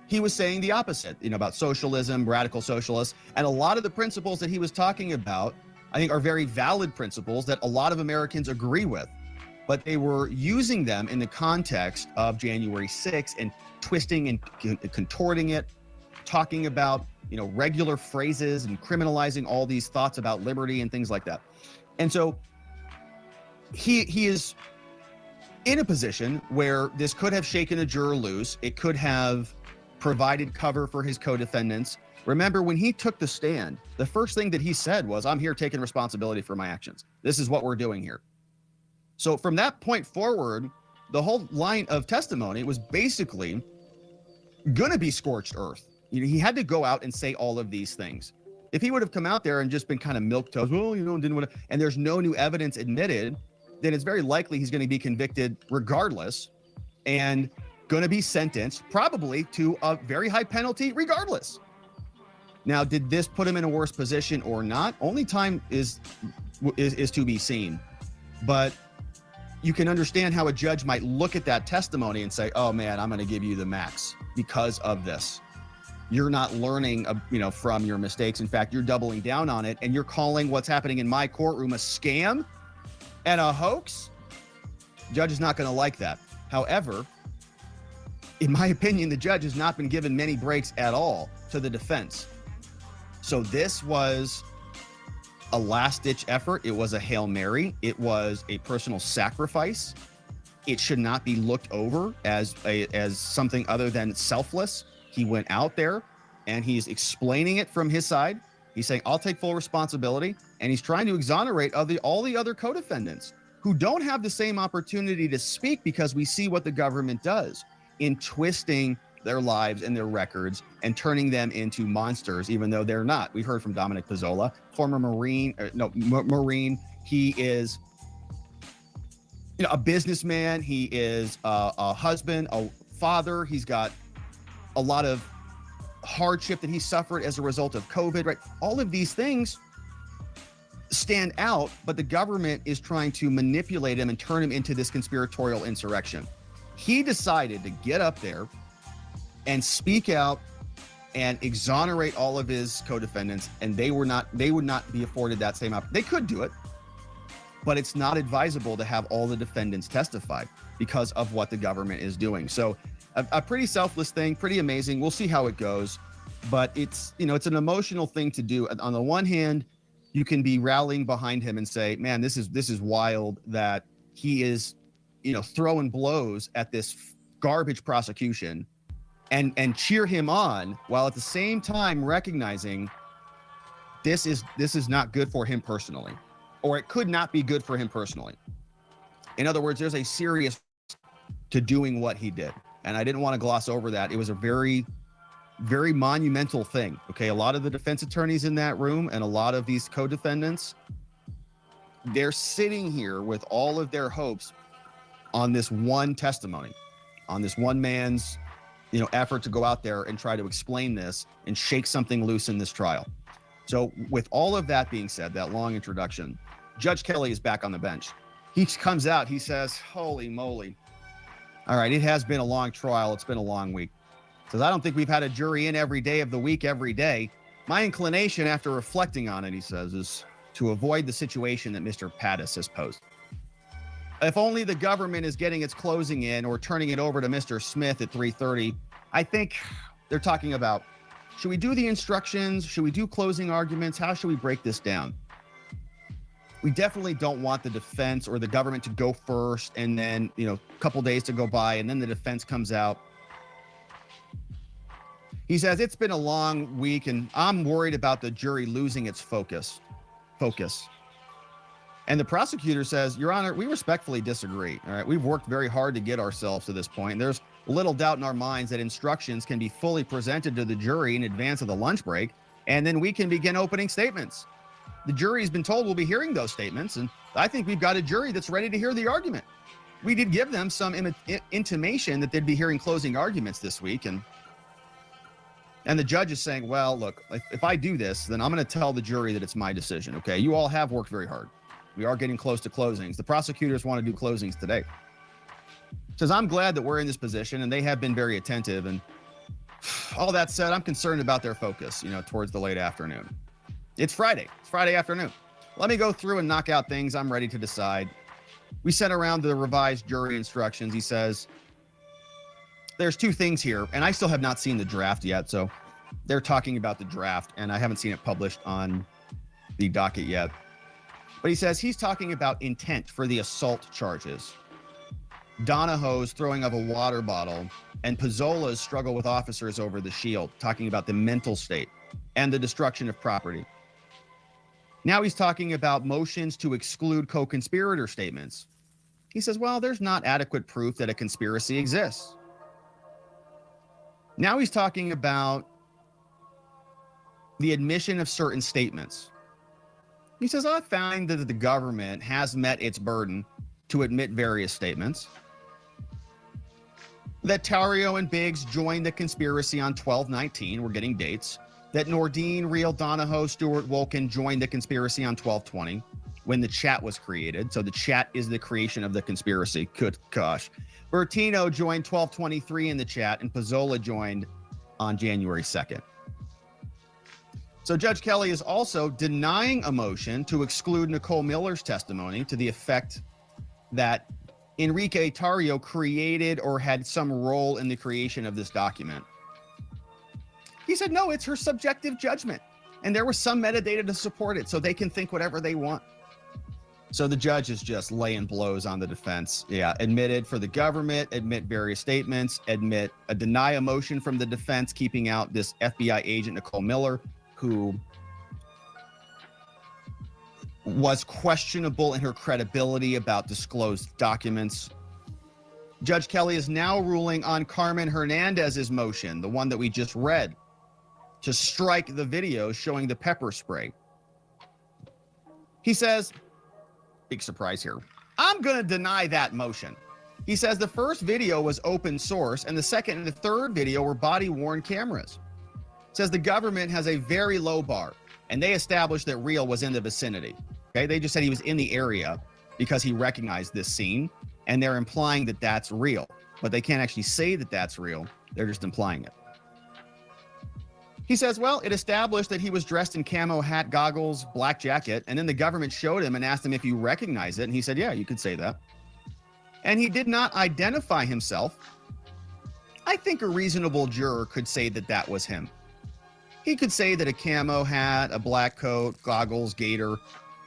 he was saying the opposite, about socialism, radical socialists, and a lot of the principles that he was talking about, I think, are very valid principles that a lot of Americans agree with, but they were using them in the context of January 6th and twisting and contorting it, talking about, regular phrases and criminalizing all these thoughts about liberty and things like that. And so he is in a position where this could have shaken a juror loose. It could have provided cover for his co-defendants. Remember, when he took the stand, the first thing that he said was, I'm here taking responsibility for my actions. This is what we're doing here. So from that point forward, the whole line of testimony was basically going to be scorched earth. He had to go out and say all of these things. If he would have come out there and just been kind of milquetoast, didn't want to, and there's no new evidence admitted, then it's very likely he's going to be convicted regardless and going to be sentenced probably to a very high penalty regardless. Now, did this put him in a worse position or not? Only time is to be seen. But you can understand how a judge might look at that testimony and say, oh man, I'm going to give you the max because of this. You're not learning, from your mistakes. In fact, you're doubling down on it, and you're calling what's happening in my courtroom a scam and a hoax. Judge is not going to like that. However, in my opinion, the judge has not been given many breaks at all to the defense. So this was a last-ditch effort. It was a Hail Mary. It was a personal sacrifice. It should not be looked over as something other than selfless. He went out there and he's explaining it from his side. He's saying, I'll take full responsibility. And he's trying to exonerate all the other co-defendants who don't have the same opportunity to speak, because we see what the government does in twisting their lives and their records and turning them into monsters, even though they're not. We heard from Dominic Pizzola, former Marine. He is a businessman. He is a husband, a father. He's got a lot of hardship that he suffered as a result of COVID, right? All of these things stand out, but the government is trying to manipulate him and turn him into this conspiratorial insurrection. He decided to get up there and speak out and exonerate all of his co-defendants, and they would not be afforded that same opportunity. They could do it, but it's not advisable to have all the defendants testify because of what the government is doing. So a pretty selfless thing, pretty amazing. We'll see how it goes, but it's an emotional thing to do. On the one hand, you can be rallying behind him and say, man, this is wild that he is, throwing blows at this garbage prosecution, and cheer him on, while at the same time recognizing this is not good for him personally, or it could not be good for him personally. In other words, there's a serious to doing what he did. And I didn't want to gloss over that. It was a very, very monumental thing. Okay. A lot of the defense attorneys in that room and a lot of these co-defendants, they're sitting here with all of their hopes on this one testimony, on this one man's, effort to go out there and try to explain this and shake something loose in this trial. So with all of that being said, that long introduction, Judge Kelly is back on the bench. He comes out, he says, holy moly. All right, it has been a long trial. It's been a long week. Says, I don't think we've had a jury in every day of the week, every day. My inclination after reflecting on it, he says, is to avoid the situation that Mr. Pattis has posed. If only the government is getting its closing in or turning it over to Mr. Smith at 3:30, I think they're talking about, should we do the instructions? Should we do closing arguments? How should we break this down? We definitely don't want the defense or the government to go first and then, a couple days to go by and then the defense comes out. He says, it's been a long week and I'm worried about the jury losing its focus. And the prosecutor says, Your Honor, we respectfully disagree. All right. We've worked very hard to get ourselves to this point. There's little doubt in our minds that instructions can be fully presented to the jury in advance of the lunch break, and then we can begin opening statements. The jury has been told we'll be hearing those statements, and I think we've got a jury that's ready to hear the argument. We did give them some intimation that they'd be hearing closing arguments this week, and And the judge is saying, well, look, if I do this, then I'm going to tell the jury that it's my decision. Okay. You all have worked very hard. We are getting close to closings. The prosecutors want to do closings today. Says, I'm glad that we're in this position, and they have been very attentive. And all that said, I'm concerned about their focus, towards the late afternoon. It's Friday. It's Friday afternoon. Let me go through and knock out things I'm ready to decide. We sent around the revised jury instructions. He says, there's two things here, and I still have not seen the draft yet. So they're talking about the draft, and I haven't seen it published on the docket yet. But he says he's talking about intent for the assault charges, Donahoe's throwing of a water bottle, and Pizzola's struggle with officers over the shield, talking about the mental state and the destruction of property. Now he's talking about motions to exclude co-conspirator statements. He says, well, there's not adequate proof that a conspiracy exists. Now he's talking about the admission of certain statements. He says, I find that the government has met its burden to admit various statements. That Tario and Biggs joined the conspiracy on 12/19. We're getting dates. That Nordine, Real, Donahoe, Stewart, Wolkin joined the conspiracy on 12/20 when the chat was created. So the chat is the creation of the conspiracy. Good gosh. Bertino joined 12/23 in the chat, and Pizzola joined on January 2nd. So Judge Kelly is also denying a motion to exclude Nicole Miller's testimony to the effect that Enrique Tario created or had some role in the creation of this document. He said, no, it's her subjective judgment. And there was some metadata to support it, so they can think whatever they want. So the judge is just laying blows on the defense. Yeah, admitted for the government, admit various statements, deny a motion from the defense, keeping out this FBI agent, Nicole Miller, who was questionable in her credibility about disclosed documents. Judge Kelly is now ruling on Carmen Hernandez's motion, the one that we just read, to strike the video showing the pepper spray. He says, big surprise here, I'm going to deny that motion. He says the first video was open source, and the second and the third video were body-worn cameras. Says the government has a very low bar, and they established that Real was in the vicinity. Okay, they just said he was in the area because he recognized this scene, and they're implying that that's real, but they can't actually say that that's real. They're just implying it. He says, well, it established that he was dressed in camo hat, goggles, black jacket, and then the government showed him and asked him if you recognize it, and he said, yeah, you could say that. And he did not identify himself. I think a reasonable juror could say that that was him. He could say that a camo hat, a black coat, goggles, gaiter,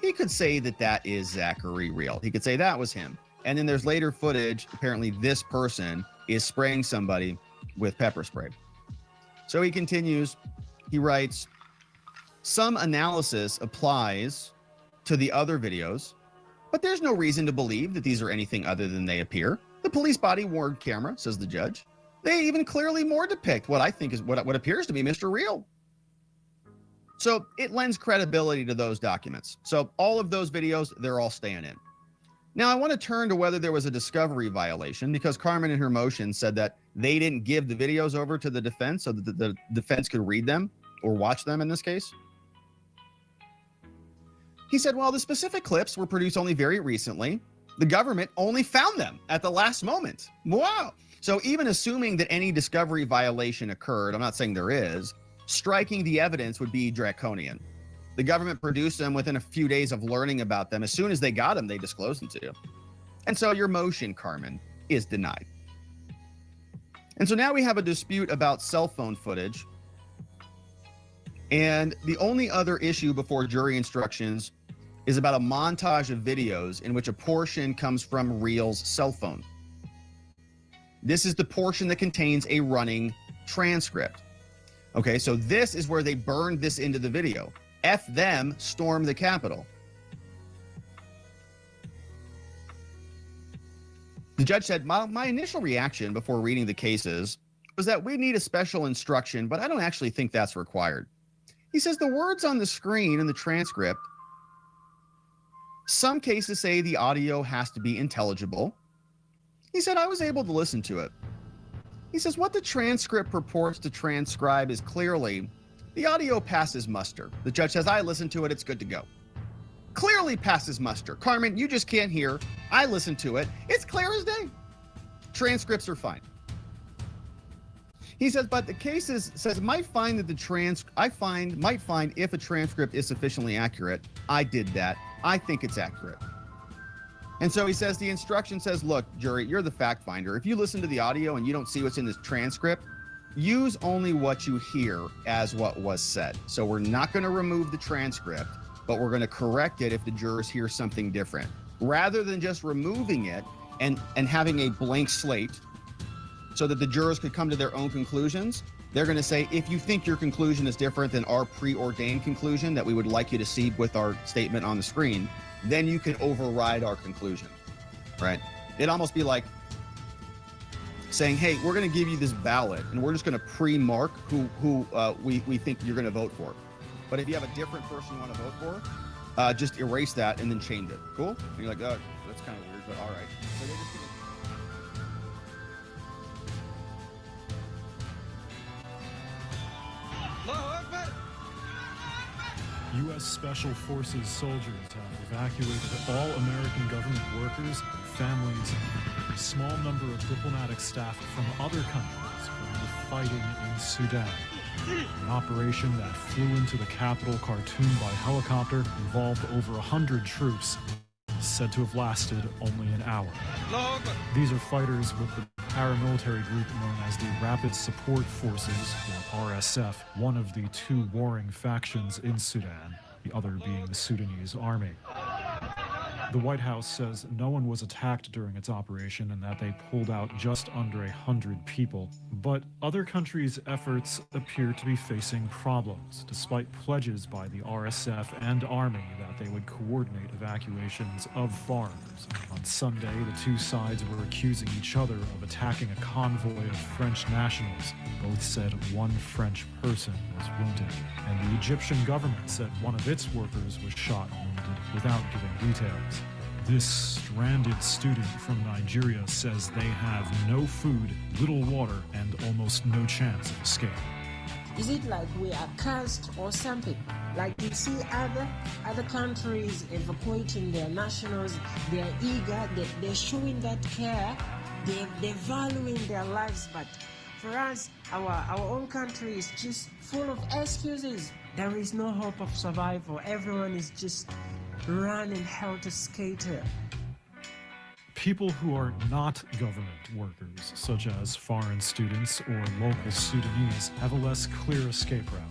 he could say that that is Zachary Real. He could say that was him. And then there's later footage. Apparently this person is spraying somebody with pepper spray. So he continues, he writes, some analysis applies to the other videos, but there's no reason to believe that these are anything other than they appear. The police body-worn camera, says the judge. They even clearly more depict what I think is what appears to be Mr. Real. So it lends credibility to those documents. So all of those videos, they're all staying in. Now I want to turn to whether there was a discovery violation, because Carmen in her motion said that they didn't give the videos over to the defense so that the defense could read them or watch them in this case. He said, well, the specific clips were produced only very recently. The government only found them at the last moment. Wow. So even assuming that any discovery violation occurred, I'm not saying there is, striking the evidence would be draconian. The government produced them within a few days of learning about them. As soon as they got them, they disclosed them to you. And so your motion, Carmen, is denied. And so now we have a dispute about cell phone footage. And the only other issue before jury instructions is about a montage of videos in which a portion comes from Real's cell phone. This is the portion that contains a running transcript. Okay, so this is where they burned this into the video. F them, storm the Capitol. The judge said, my initial reaction before reading the cases was that we need a special instruction, but I don't actually think that's required. He says the words on the screen in the transcript, some cases say the audio has to be intelligible. He said, I was able to listen to it. He says, what the transcript purports to transcribe is clearly the audio passes muster. The judge says, I listened to it, it's good to go. Clearly passes muster. Carmen, you just can't hear. I listened to it. It's clear as day. Transcripts are fine. He says, but the case might find that might find if a transcript is sufficiently accurate. I did that. I think it's accurate. And so he says, the instruction says, look, jury, you're the fact finder. If you listen to the audio and you don't see what's in this transcript, use only what you hear as what was said. So we're not going to remove the transcript, but we're going to correct it if the jurors hear something different. Rather than just removing it and having a blank slate so that the jurors could come to their own conclusions, they're going to say, if you think your conclusion is different than our preordained conclusion that we would like you to see with our statement on the screen, then you can override our conclusion, right? It'd almost be like saying, hey, we're going to give you this ballot and we're just going to pre-mark who we think you're going to vote for. But if you have a different person you want to vote for, just erase that and then change it. Cool? And you're like, oh, that's kind of weird, but all right. So they're just
U.S. Special Forces soldiers have evacuated all American government workers and families, and a small number of diplomatic staff from other countries from the fighting in Sudan. An operation that flew into the capital, Khartoum, by helicopter involved over 100 troops, said to have lasted only an hour. These are fighters with the paramilitary group known as the Rapid Support Forces, or RSF, one of the two warring factions in Sudan, the other being the Sudanese army. The White House says no one was attacked during its operation and that they pulled out just under 100 people. But other countries' efforts appear to be facing problems, despite pledges by the RSF and Army that they would coordinate evacuations of foreigners. On Sunday, the two sides were accusing each other of attacking a convoy of French nationals. Both said one French person was wounded, and the Egyptian government said one of its workers was shot and wounded without giving details. This stranded student from Nigeria says they have no food, little water, and almost no chance of escape.
Is it like we are cursed or something? Like you see other countries evacuating their nationals, they're eager, they're showing that care, they're valuing their lives, but for us, our own country is just full of excuses. There is no hope of survival. Everyone is just running helter-skelter.
People who are not government workers, such as foreign students or local Sudanese, have a less clear escape route.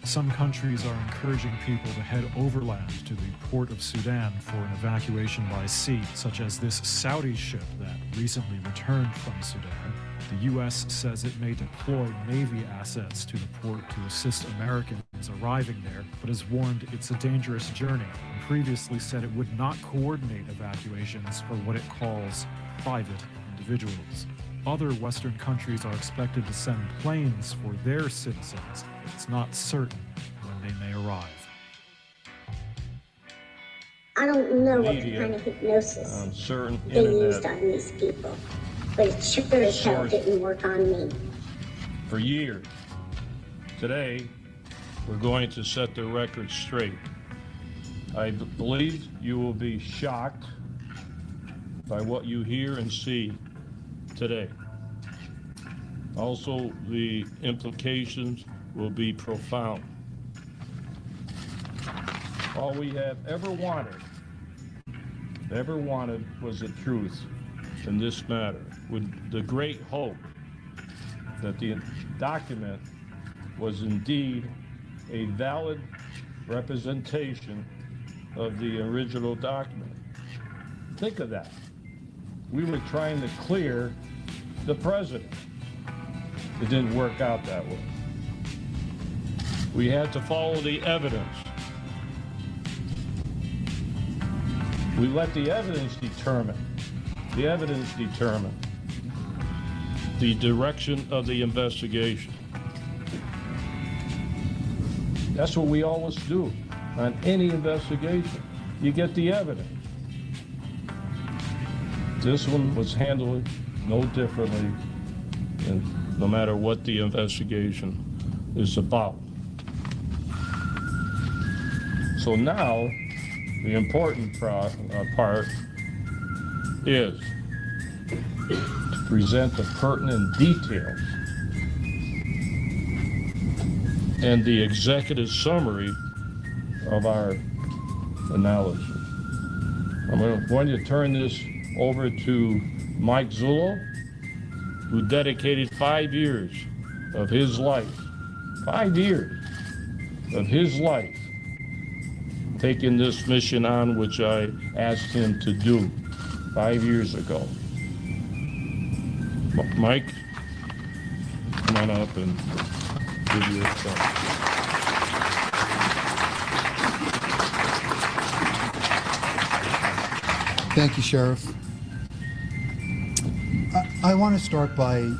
Some countries are encouraging people to head overland to the port of Sudan for an evacuation by sea, such as this Saudi ship that recently returned from Sudan. The U.S. says it may deploy Navy assets to the port to assist Americans arriving there, but has warned it's a dangerous journey and previously said it would not coordinate evacuations for what it calls private individuals. Other Western countries are expected to send planes for their citizens, but it's not certain when they may arrive.
I don't know what kind of hypnosis they used on these people, but it sure as hell didn't work on me.
For years. Today, we're going to set the record straight. I believe you will be shocked by what you hear and see today. Also, the implications will be profound. All we have ever wanted was the truth in this matter, with the great hope that the document was indeed a valid representation of the original document. Think of that. We were trying to clear the president. It didn't work out that way. We had to follow the evidence. We let the evidence determine the direction of the investigation. That's what we always do on any investigation. You get the evidence. This one was handled no differently and no matter what the investigation is about. So now, the important part is to present the pertinent details and the executive summary of our analysis. I'm going to turn this over to Mike Zullo, who dedicated 5 years of his life, 5 years of his life, taking this mission on, which I asked him to do 5 years ago. Mike, come on up and give your thoughts.
Thank you, Sheriff. I want to start by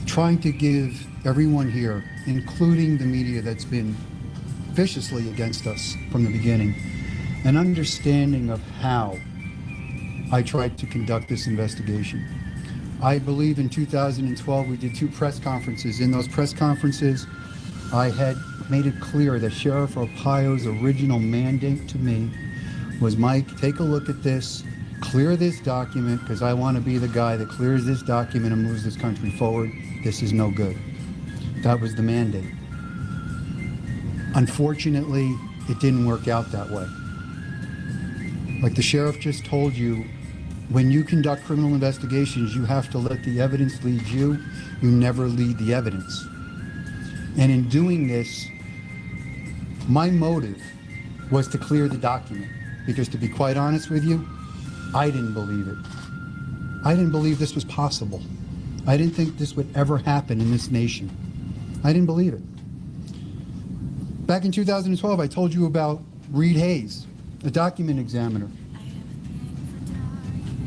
trying to give everyone here, including the media that's been viciously against us from the beginning, an understanding of how I tried to conduct this investigation. I believe in 2012 we did 2 press conferences. In those press conferences, I had made it clear that Sheriff Arpaio's original mandate to me was, Mike, take a look at this, clear this document, because I want to be the guy that clears this document and moves this country forward. This is no good. That was the mandate. Unfortunately, it didn't work out that way. Like the sheriff just told you, when you conduct criminal investigations, you have to let the evidence lead you. You never lead the evidence. And in doing this, my motive was to clear the document. Because to be quite honest with you, I didn't believe it. I didn't believe this was possible. I didn't think this would ever happen in this nation. I didn't believe it. Back in 2012, I told you about Reed Hayes, a document examiner.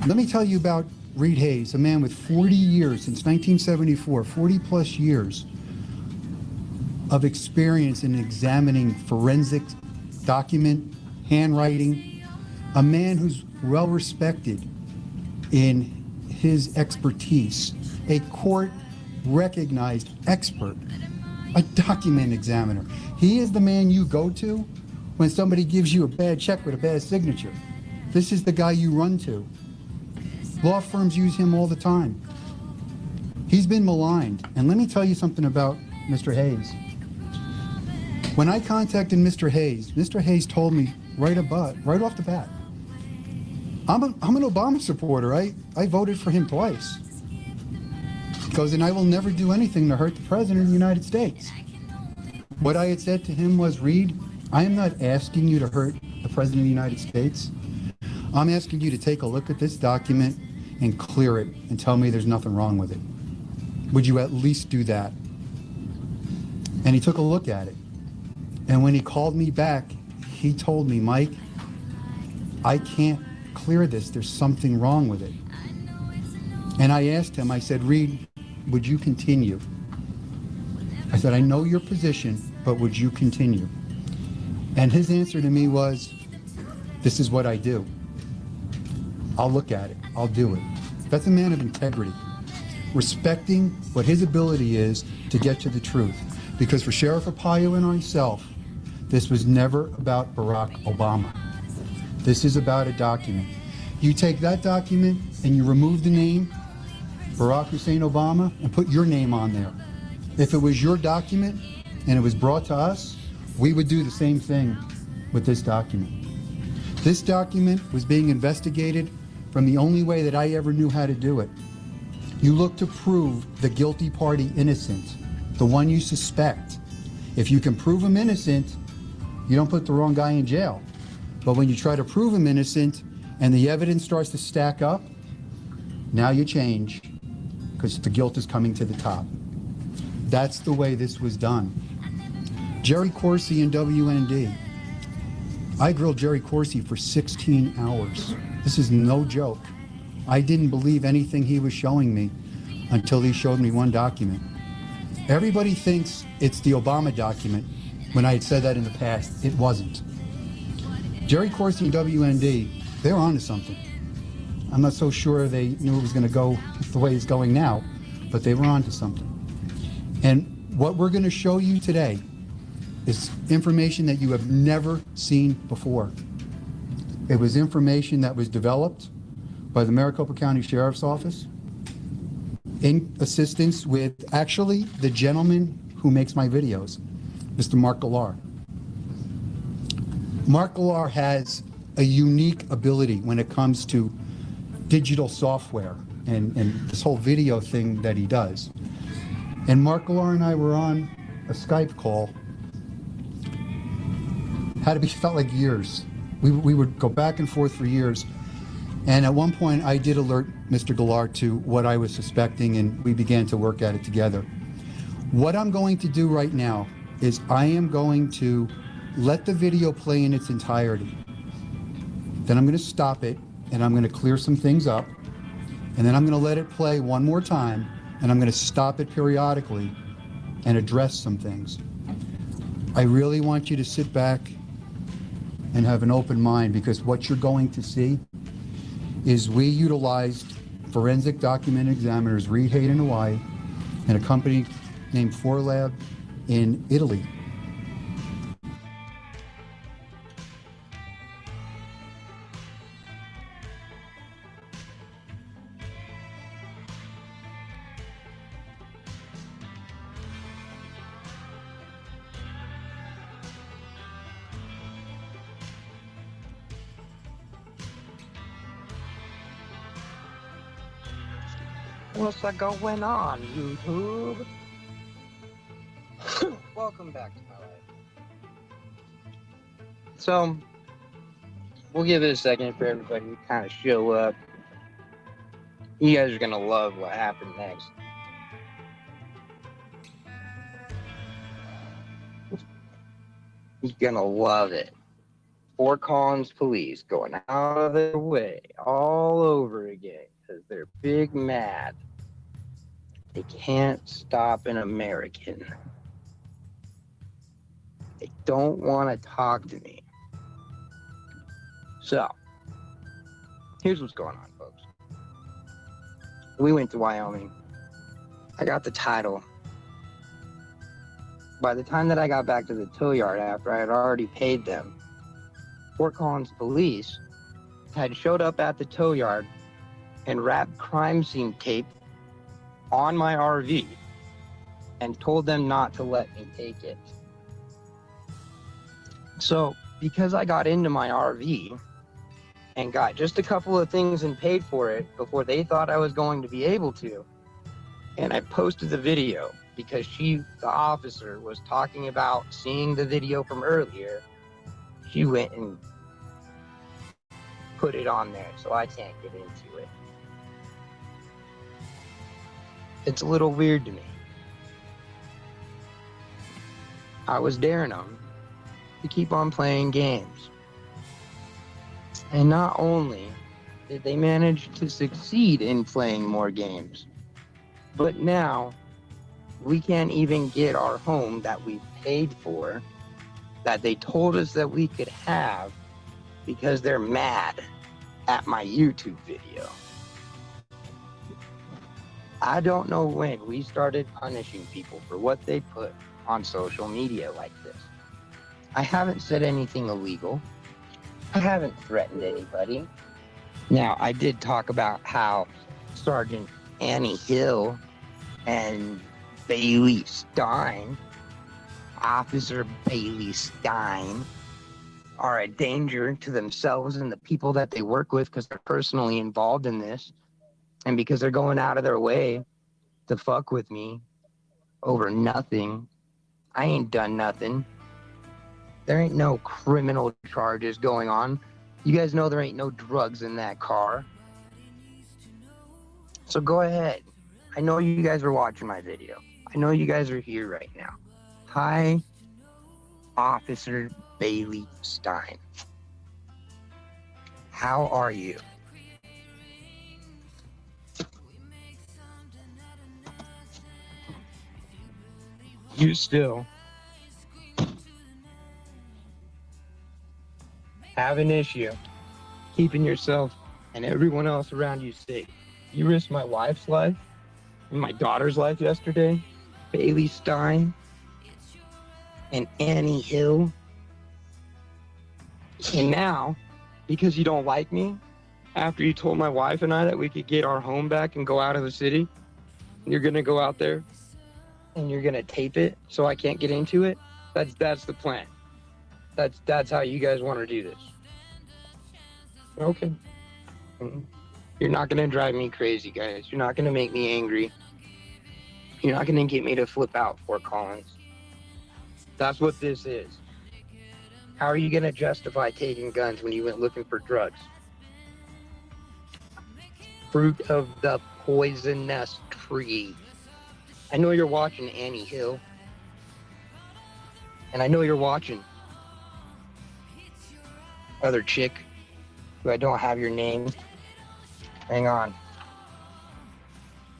Let me tell you about Reed Hayes, a man with 40 years, since 1974, 40 plus years of experience in examining forensic document, handwriting, a man who's well respected in his expertise, a court-recognized expert, a document examiner. He is the man you go to when somebody gives you a bad check with a bad signature. This is the guy you run to. Law firms use him all the time. He's been maligned. And let me tell you something about Mr. Hayes. When I contacted Mr. Hayes told me right off the bat, I'm an Obama supporter. I voted for him twice. He goes, and I will never do anything to hurt the President of the United States. What I had said to him was, Reed, I am not asking you to hurt the President of the United States. I'm asking you to take a look at this document and clear it and tell me there's nothing wrong with it. Would you at least do that? And he took a look at it. And when he called me back, he told me, Mike, I can't clear this. There's something wrong with it. And I asked him, I said, Reed, would you continue? I said, I know your position, but would you continue? And his answer to me was, this is what I do. I'll look at it. I'll do it. That's a man of integrity, respecting what his ability is to get to the truth. Because for Sheriff Arpaio and myself, this was never about Barack Obama. This is about a document. You take that document and you remove the name Barack Hussein Obama and put your name on there. If it was your document and it was brought to us, we would do the same thing with this document. This document was being investigated from the only way that I ever knew how to do it. You look to prove the guilty party innocent, the one you suspect. If you can prove him innocent, you don't put the wrong guy in jail. But when you try to prove him innocent and the evidence starts to stack up, now you change because the guilt is coming to the top. That's the way this was done. Jerry Corsi and WND. I grilled Jerry Corsi for 16 hours. This is no joke. I didn't believe anything he was showing me until he showed me one document. Everybody thinks it's the Obama document. When I had said that in the past, it wasn't. Jerry Corsi and WND, they were onto something. I'm not so sure they knew it was going to go the way it's going now, but they were onto something. And what we're going to show you today is information that you have never seen before. It was information that was developed by the Maricopa County Sheriff's Office in assistance with actually the gentleman who makes my videos, Mr. Mark Galar. Mark Galar has a unique ability when it comes to digital software and this whole video thing that he does. And Mark Galar and I were on a Skype call. Felt like years. We would go back and forth for years. And at one point, I did alert Mr. Galar to what I was suspecting, and we began to work at it together. What I'm going to do right now is I am going to let the video play in its entirety. Then I'm going to stop it, and I'm going to clear some things up. And then I'm going to let it play one more time, and I'm going to stop it periodically and address some things. I really want you to sit back and have an open mind, because what you're going to see is we utilized forensic document examiners Reed Hayden in Hawaii and a company named 4Lab in Italy.
What's going on, YouTube? Welcome back to my life. So, we'll give it a second for everybody to kind of show up. You guys are going to love what happened next. You're going to love it. Fort Collins police going out of their way all over again because they're big mad. They can't stop an American. They don't want to talk to me. So, here's what's going on, folks. We went to Wyoming. I got the title. By the time that I got back to the tow yard after I had already paid them, Fort Collins police had showed up at the tow yard and wrapped crime scene tape on my RV and told them not to let me take it. So, because I got into my RV and got just a couple of things and paid for it before they thought I was going to be able to, and I posted the video because the officer, was talking about seeing the video from earlier, she went and put it on there, so I can't get into it. It's a little weird to me. I was daring them to keep on playing games. And not only did they manage to succeed in playing more games, but now we can't even get our home that we paid for, that they told us that we could have, because they're mad at my YouTube video. I don't know when we started punishing people for what they put on social media like this. I haven't said anything illegal. I haven't threatened anybody. Now, I did talk about how Sergeant Annie Hill and Bailey Stein, Officer Bailey Stein, are a danger to themselves and the people that they work with because they're personally involved in this. And because they're going out of their way to fuck with me over nothing. I ain't done nothing. There ain't no criminal charges going on. You guys know there ain't no drugs in that car. So go ahead. I know you guys are watching my video. I know you guys are here right now. Hi, Officer Bailey Stein. How are you? You still have an issue keeping yourself and everyone else around you safe. You risked my wife's life in my daughter's life yesterday, Bailey Stein and Annie Hill. And now, because you don't like me, after you told my wife and I that we could get our home back and go out of the city, you're gonna go out there and you're gonna tape it so I can't get into it. That's the plan. That's how you guys want to do this. Okay. You're not gonna drive me crazy, guys. You're not gonna make me angry. You're not gonna get me to flip out, Fort Collins. That's what this is. How are you gonna justify taking guns when you went looking for drugs? Fruit of the poisonous tree. I know you're watching Annie Hill. And I know you're watching other chick who I don't have your name. Hang on.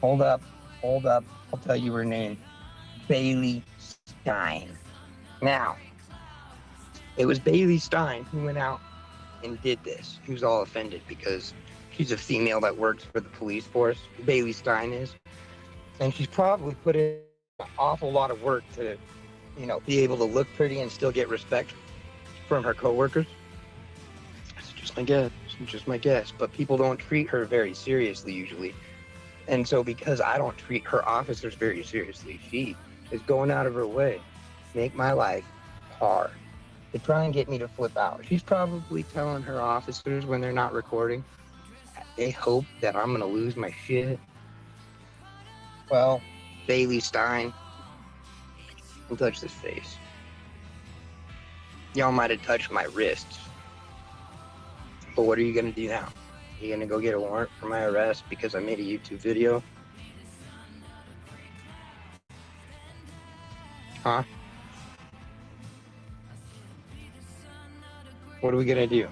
Hold up. I'll tell you her name. Bailey Stein. Now, it was Bailey Stein who went out and did this. He was all offended because she's a female that works for the police force. Bailey Stein is. And she's probably put in an awful lot of work to, be able to look pretty and still get respect from her coworkers. It's just my guess. But people don't treat her very seriously usually. And so because I don't treat her officers very seriously, she is going out of her way to make my life hard, to try and get me to flip out. She's probably telling her officers when they're not recording, they hope that I'm gonna lose my shit. Well, Bailey Stein, don't touch this face. Y'all might have touched my wrists. But what are you gonna do now? You gonna go get a warrant for my arrest because I made a YouTube video? Huh? What are we gonna do?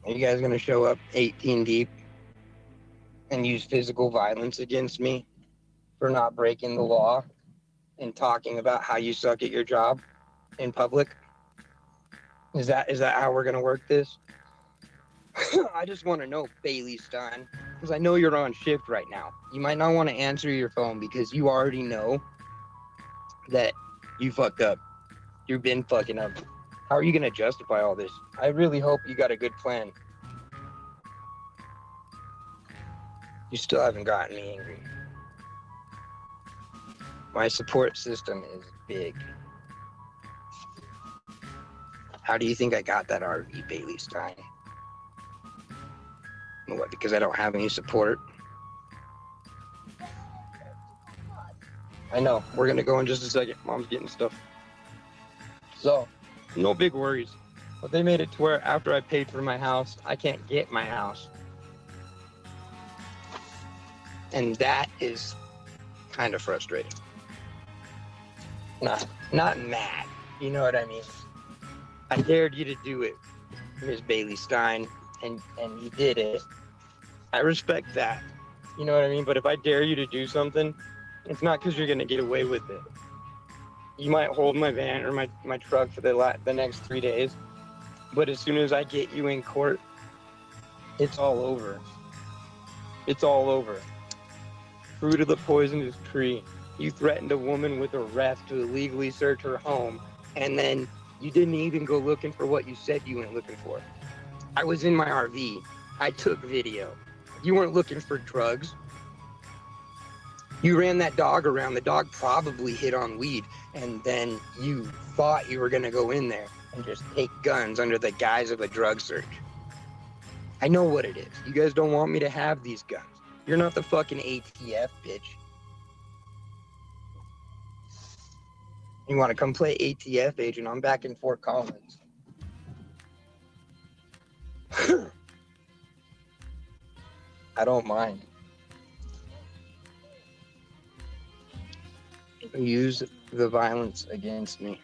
Are you guys gonna show up 18 deep and use physical violence against me for not breaking the law and talking about how you suck at your job in public? Is that how we're gonna work this? I just want to know, Bailey Stein, because I know you're on shift right now. You might not want to answer your phone because you already know that you fucked up. You've been fucking up. How are you gonna justify all this? I really hope you got a good plan. You still haven't gotten me angry. My support system is big. How do you think I got that RV, Bailey Stein? What, because I don't have any support? I know, we're gonna go in just a second. Mom's getting stuff. So, no big worries. But they made it to where after I paid for my house, I can't get my house. And that is kind of frustrating. Not mad, you know what I mean? I dared you to do it, Miss Bailey Stein, and you did it. I respect that, you know what I mean? But if I dare you to do something, it's not because you're gonna get away with it. You might hold my van or my truck for the next 3 days, but as soon as I get you in court, it's all over. It's all over. Fruit of the poisonous tree. You threatened a woman with arrest to illegally search her home, and then you didn't even go looking for what you said you went looking for. I was in my RV. I took video. You weren't looking for drugs. You ran that dog around. The dog probably hit on weed, and then you thought you were gonna go in there and just take guns under the guise of a drug search. I know what it is. You guys don't want me to have these guns. You're not the fucking ATF, bitch. You want to come play ATF agent? I'm back in Fort Collins. I don't mind. Use the violence against me.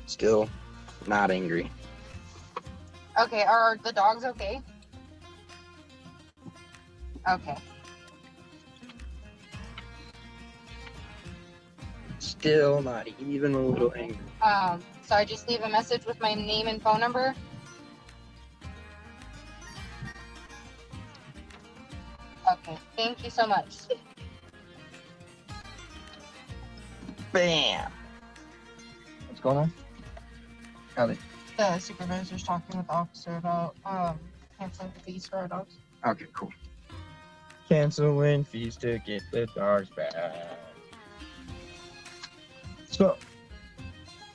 Still not angry.
Okay, are the dogs okay? Okay.
Still not even a little angry.
So I just leave a message with my name and phone number? Okay, thank you so much.
Bam. What's going on? Ellie.
The supervisor's talking with the officer about canceling the fees for our dogs.
Okay, cool. Canceling fees to get the dogs back. So,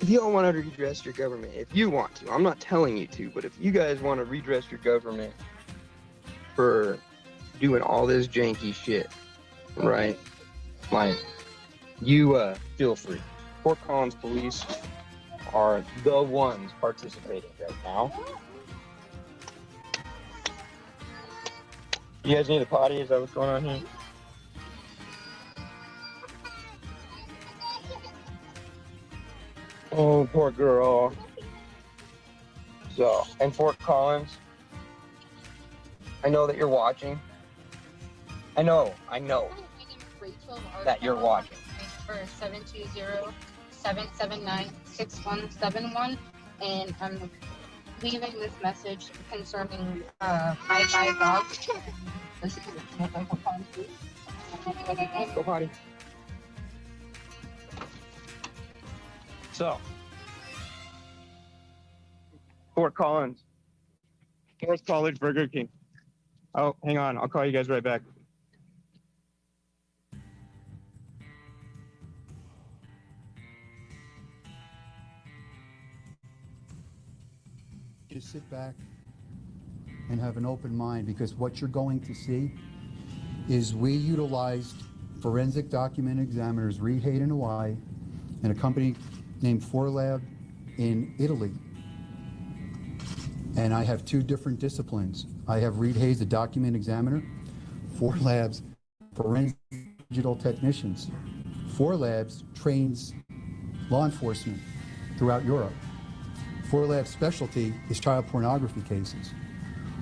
if you all want to redress your government, if you want to, I'm not telling you to, but if you guys want to redress your government for doing all this janky shit, right? Like, you feel free. Fort Collins police are the ones participating right now. You guys need a potty? Is that what's going on here? Oh, poor girl. So, in Fort Collins, I know that you're watching. I know that you're watching.
For 720-779-6171, and I'm leaving this message concerning my 5 dogs. This is
Go potty. So, Fort Collins, North College, Burger King. Oh, hang on. I'll call you guys right back.
Just sit back and have an open mind, because what you're going to see is we utilized forensic document examiners, Reed Hayes in Hawaii, and a company named 4Lab in Italy. And I have 2 different disciplines. I have Reed Hayes, a document examiner, 4Labs, forensic digital technicians. 4Labs trains law enforcement throughout Europe. 4Labs specialty is child pornography cases.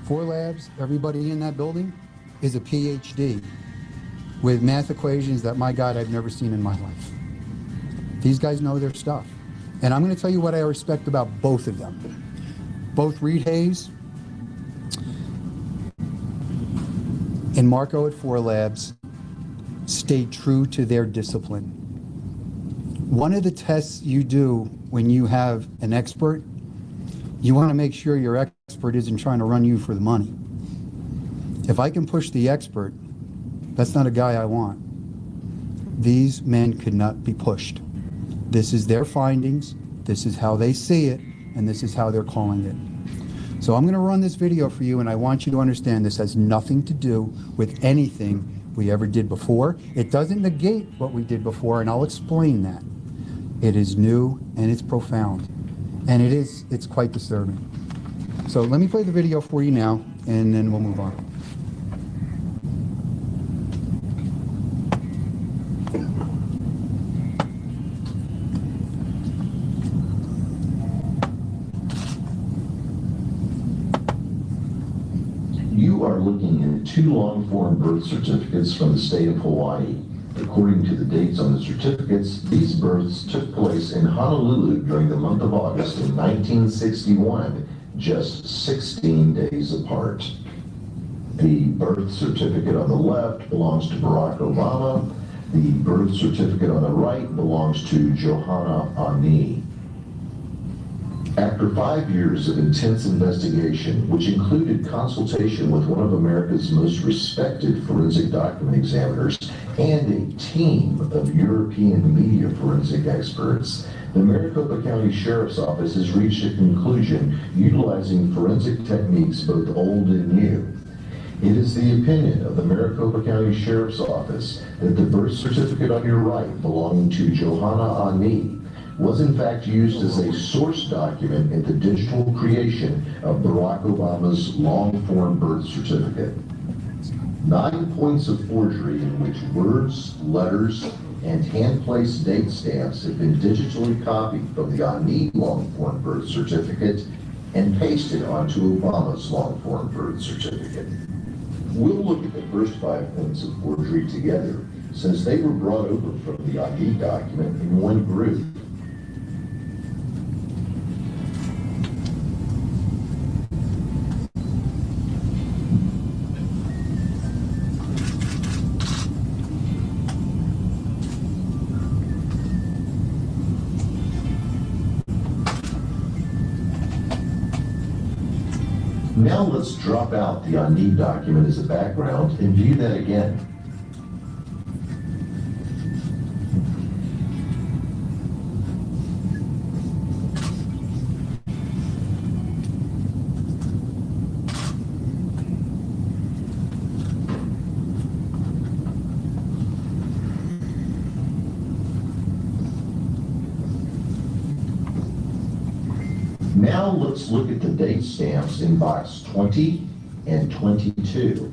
4Labs, everybody in that building is a PhD with math equations that, my God, I've never seen in my life. These guys know their stuff. And I'm going to tell you what I respect about both of them. Both Reed Hayes and Marco at 4Labs stayed true to their discipline. One of the tests you do when you have an expert, you want to make sure your expert isn't trying to run you for the money. If I can push the expert, that's not a guy I want. These men could not be pushed. This is their findings, this is how they see it, and this is how they're calling it. So I'm going to run this video for you, and I want you to understand this has nothing to do with anything we ever did before. It doesn't negate what we did before, and I'll explain that. It is new and it's profound, and it's quite disturbing. So let me play the video for you now, and then we'll move on.
You are looking at 2 long-form birth certificates from the state of Hawaii. According to the dates on the certificates, these births took place in Honolulu during the month of August in 1961, just 16 days apart. The birth certificate on the left belongs to Barack Obama. The birth certificate on the right belongs to Johanna Ani. After 5 years of intense investigation, which included consultation with one of America's most respected forensic document examiners and a team of European media forensic experts, the Maricopa County Sheriff's Office has reached a conclusion utilizing forensic techniques both old and new. It is the opinion of the Maricopa County Sheriff's Office that the birth certificate on your right, belonging to Johanna Ani, was in fact used as a source document in the digital creation of Barack Obama's long-form birth certificate. 9 points of forgery in which words, letters, and hand-placed date stamps have been digitally copied from the Ani long-form birth certificate and pasted onto Obama's long-form birth certificate. We'll look at the first 5 points of forgery together, since they were brought over from the Ani document in one group. Now let's drop out the on-need document as a background and view that again. Now let's look at the date stamps in box 20 and 22.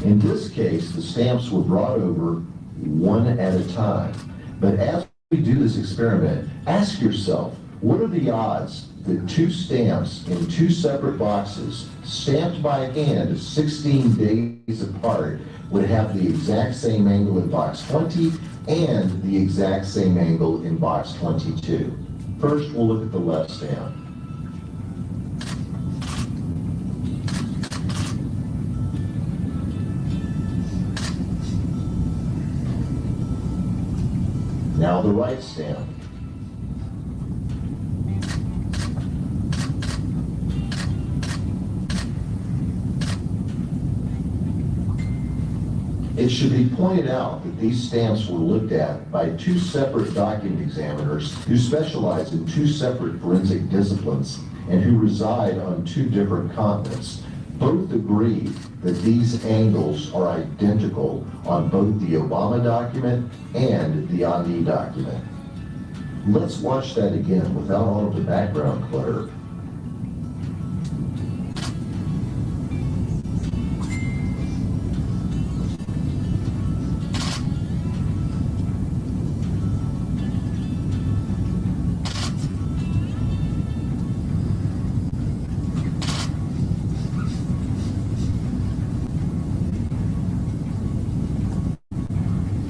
In this case, the stamps were brought over one at a time. But as we do this experiment, ask yourself, what are the odds that two stamps in two separate boxes, stamped by hand 16 days apart, would have the exact same angle in box 20 and the exact same angle in box 22? First, we'll look at the left stamp. Now the right stamp. It should be pointed out that these stamps were looked at by two separate document examiners who specialize in two separate forensic disciplines and who reside on two different continents. Both agree that these angles are identical on both the Obama document and the Ani document. Let's watch that again without all of the background clutter.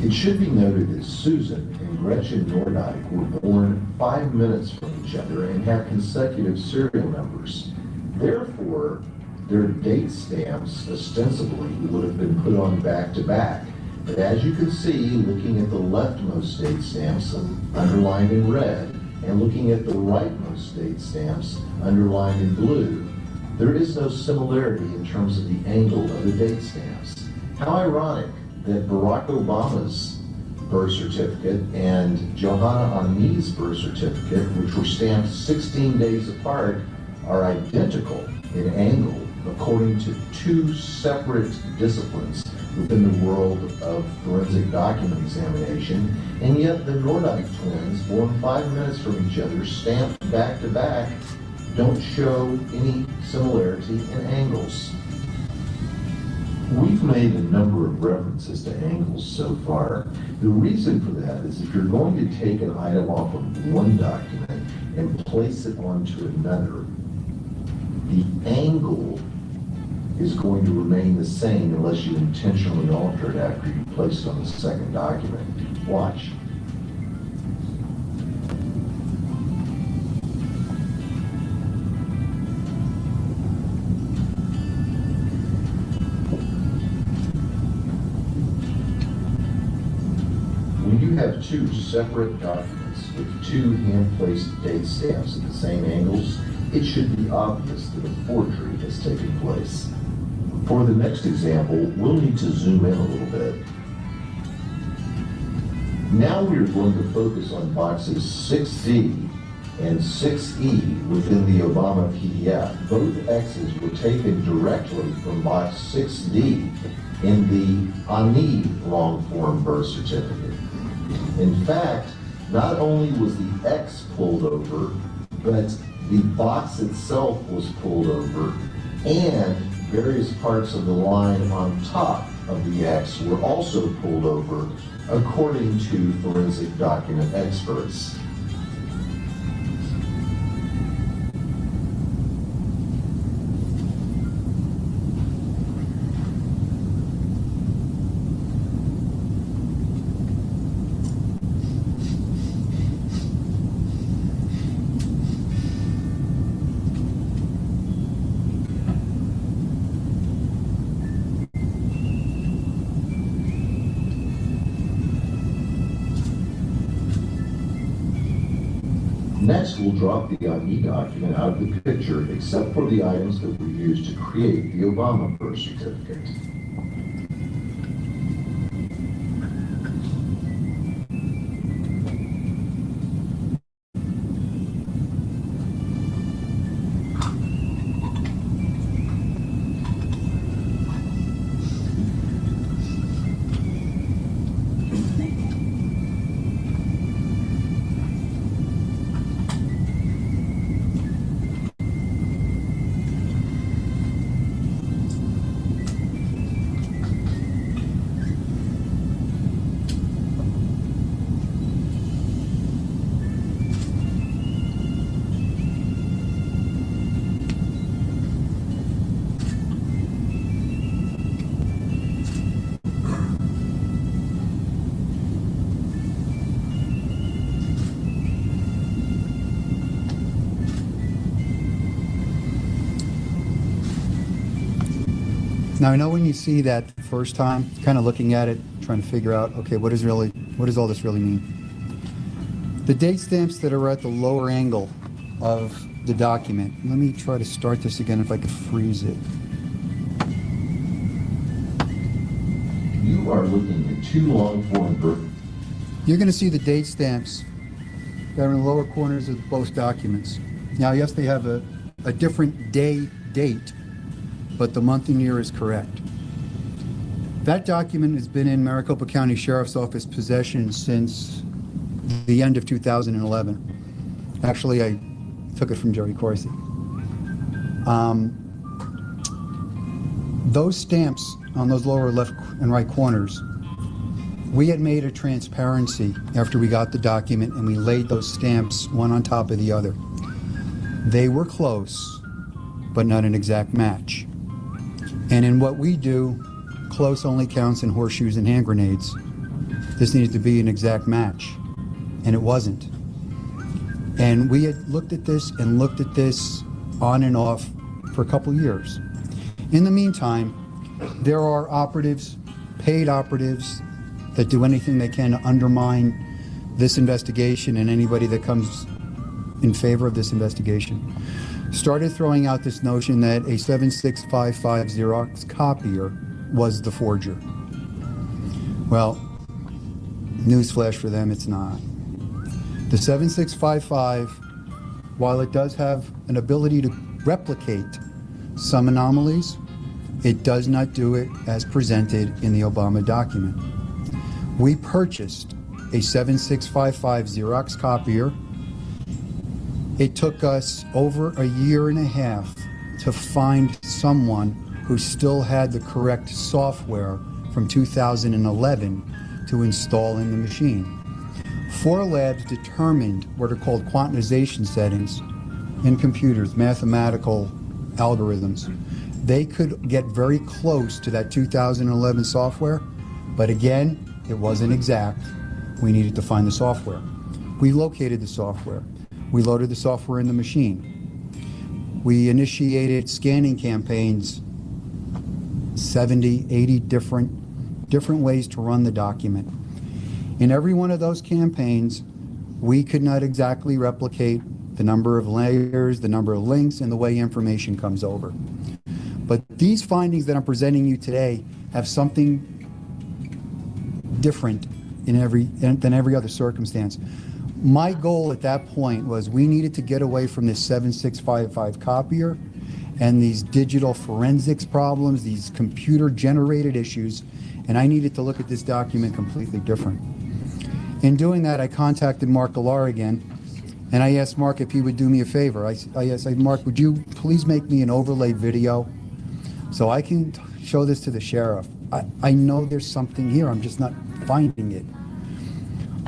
It should be noted that Susan and Gretchen Nordijk were born 5 minutes from each other and have consecutive serial numbers. Therefore, their date stamps ostensibly would have been put on back-to-back. But as you can see, looking at the leftmost date stamps underlined in red, and looking at the rightmost date stamps underlined in blue, there is no similarity in terms of the angle of the date stamps. How ironic that Barack Obama's birth certificate and Johanna Ani's birth certificate, which were stamped 16 days apart, are identical in angle according to two separate disciplines within the world of forensic document examination, and yet the Nordijk twins, born 5 minutes from each other, stamped back to back, don't show any similarity in angles. We've made a number of references to angles so far. The reason for that is if you're going to take an item off of one document and place it onto another, the angle is going to remain the same unless you intentionally alter it after you place it on the second document. Watch. When you have two separate documents with two hand-placed date stamps at the same angles, it should be obvious that a forgery has taken place. For the next example, we'll need to zoom in a little bit. Now we're going to focus on boxes 6D and 6E within the Obama PDF. Both X's were taken directly from box 6D in the Ani long-form birth certificate. In fact, not only was the X pulled over, but the box itself was pulled over, and various parts of the line on top of the X were also pulled over, according to forensic document experts. Next, we'll drop the IE document out of the picture, except for the items that were used to create the Obama birth certificate.
Now, I know when you see that the first time, kind of looking at it, trying to figure out, okay, what does all this really mean? The date stamps that are at the lower angle of the document, let me try to start this again if I could freeze it.
You are looking at two long-form birth.
You're going to see the date stamps that are in the lower corners of both documents. Now, yes, they have a different date, but the month and year is correct. That document has been in Maricopa County Sheriff's Office possession since the end of 2011. Actually, I took it from Jerry Corsi. Those stamps on those lower left and right corners, we had made a transparency after we got the document and we laid those stamps one on top of the other. They were close, but not an exact match. And in what we do, close only counts in horseshoes and hand grenades. This needed to be an exact match, and it wasn't. And we had looked at this and looked at this on and off for a couple years. In the meantime, there are operatives, paid operatives, that do anything they can to undermine this investigation and anybody that comes in favor of this investigation. Started throwing out this notion that a 7655 Xerox copier was the forger. Well, newsflash for them, it's not. The 7655, while it does have an ability to replicate some anomalies, it does not do it as presented in the Obama document. We purchased a 7655 Xerox copier. It took us over a year and a half to find someone who still had the correct software from 2011 to install in the machine. 4 labs determined what are called quantization settings in computers, mathematical algorithms. They could get very close to that 2011 software, but again, it wasn't exact. We needed to find the software. We located the software. We loaded the software in the machine. We initiated scanning campaigns, 70, 80 different ways to run the document. In every one of those campaigns, we could not exactly replicate the number of layers, the number of links, and the way information comes over. But these findings that I'm presenting you today have something different than every other circumstance. My goal at that point was we needed to get away from this 7655 copier and these digital forensics problems, these computer-generated issues, and I needed to look at this document completely different. In doing that, I contacted Mark Gallar again, and I asked Mark if he would do me a favor. I said, Mark, would you please make me an overlay video so I can show this to the sheriff? I know there's something here, I'm just not finding it.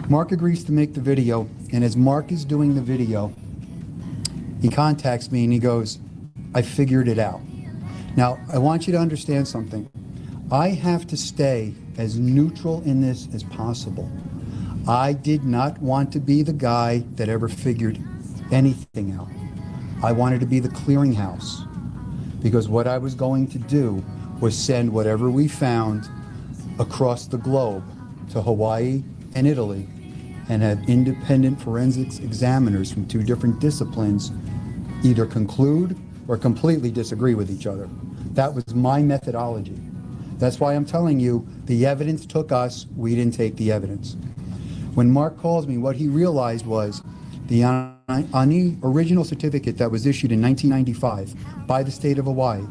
Mark agrees to make the video, and as Mark is doing the video, he contacts me and he goes, I figured it out. Now, I want you to understand something. I have to stay as neutral in this as possible. I did not want to be the guy that ever figured anything out. I wanted to be the clearinghouse, because what I was going to do was send whatever we found across the globe to Hawaii and Italy and have independent forensics examiners from two different disciplines either conclude or completely disagree with each other. That was my methodology. That's why I'm telling you, the evidence took us, we didn't take the evidence. When Mark calls me, what he realized was the Ani original certificate that was issued in 1995 by the state of Hawaii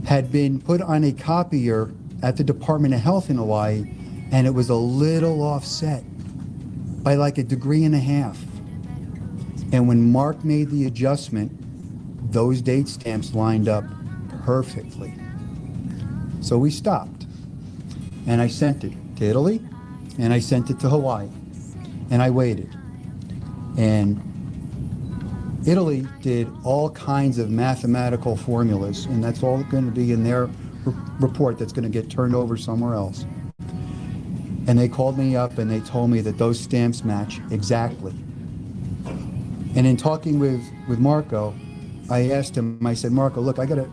had been put on a copier at the Department of Health in Hawaii, and it was a little offset by like 1.5 degrees. And when Mark made the adjustment, those date stamps lined up perfectly. So we stopped, and I sent it to Italy, and I sent it to Hawaii, and I waited. And Italy did all kinds of mathematical formulas, and that's all going to be in their report that's going to get turned over somewhere else. And they called me up and they told me that those stamps match exactly. And in talking with Marco, I asked him, I said, Marco, look, I gotta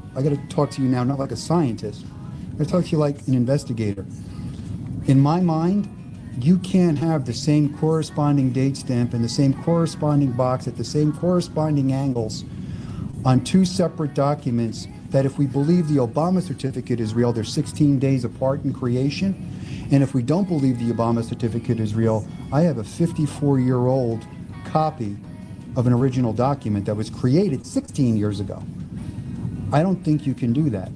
talk to you now, not like a scientist. I talk to you like an investigator. In my mind, you can't have the same corresponding date stamp and the same corresponding box at the same corresponding angles on two separate documents that if we believe the Obama certificate is real, they're 16 days apart in creation. And if we don't believe the Obama certificate is real, I have a 54-year-old copy of an original document that was created 16 years ago. I don't think you can do that.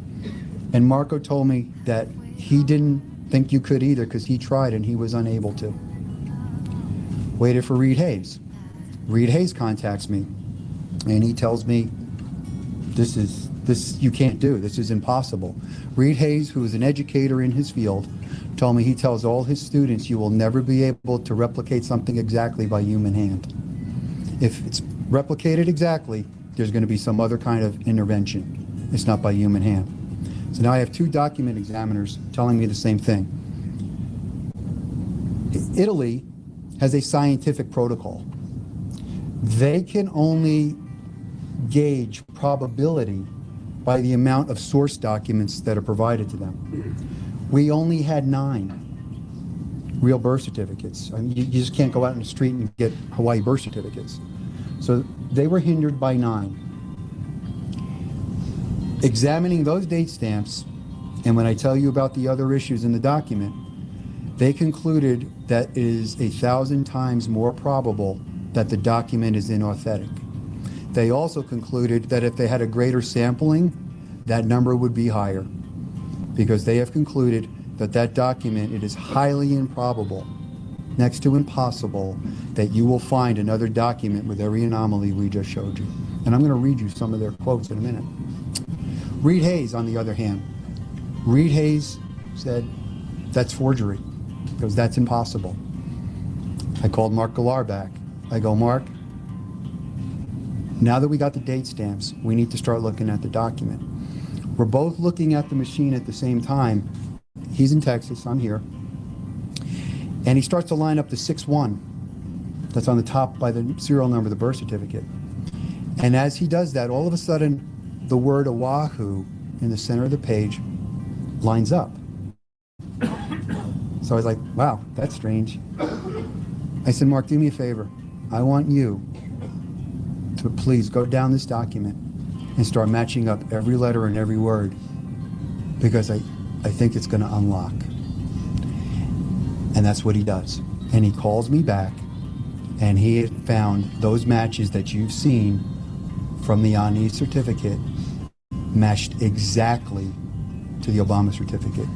And Marco told me that he didn't think you could either because he tried and he was unable to. Waited for Reed Hayes. Reed Hayes contacts me and he tells me, this you can't do, this is impossible. Reed Hayes, who is an educator in his field, told me he tells all his students you will never be able to replicate something exactly by human hand. If it's replicated exactly, there's going to be some other kind of intervention. It's not by human hand. So now I have two document examiners telling me the same thing. Italy has a scientific protocol. They can only gauge probability by the amount of source documents that are provided to them. We only had 9 real birth certificates. I mean, you just can't go out in the street and get Hawaii birth certificates. So they were hindered by 9. Examining those date stamps, and when I tell you about the other issues in the document, they concluded that it is 1,000 times more probable that the document is inauthentic. They also concluded that if they had a greater sampling, that number would be higher, because they have concluded that that document, it is highly improbable, next to impossible, that you will find another document with every anomaly we just showed you. And I'm going to read you some of their quotes in a minute. Reed Hayes, on the other hand, Reed Hayes said, that's forgery, because that's impossible. I called Mark Galar back. I go, Mark, now that we got the date stamps, we need to start looking at the document. We're both looking at the machine at the same time. He's in Texas, I'm here. And he starts to line up the 6-1 that's on the top by the serial number of the birth certificate. And as he does that, all of a sudden, the word Oahu in the center of the page lines up. So I was like, wow, that's strange. I said, Mark, do me a favor. I want you to please go down this document and start matching up every letter and every word, because I think it's going to unlock. And that's what he does. And he calls me back, and he had found those matches that you've seen from the Ani certificate matched exactly to the Obama certificate.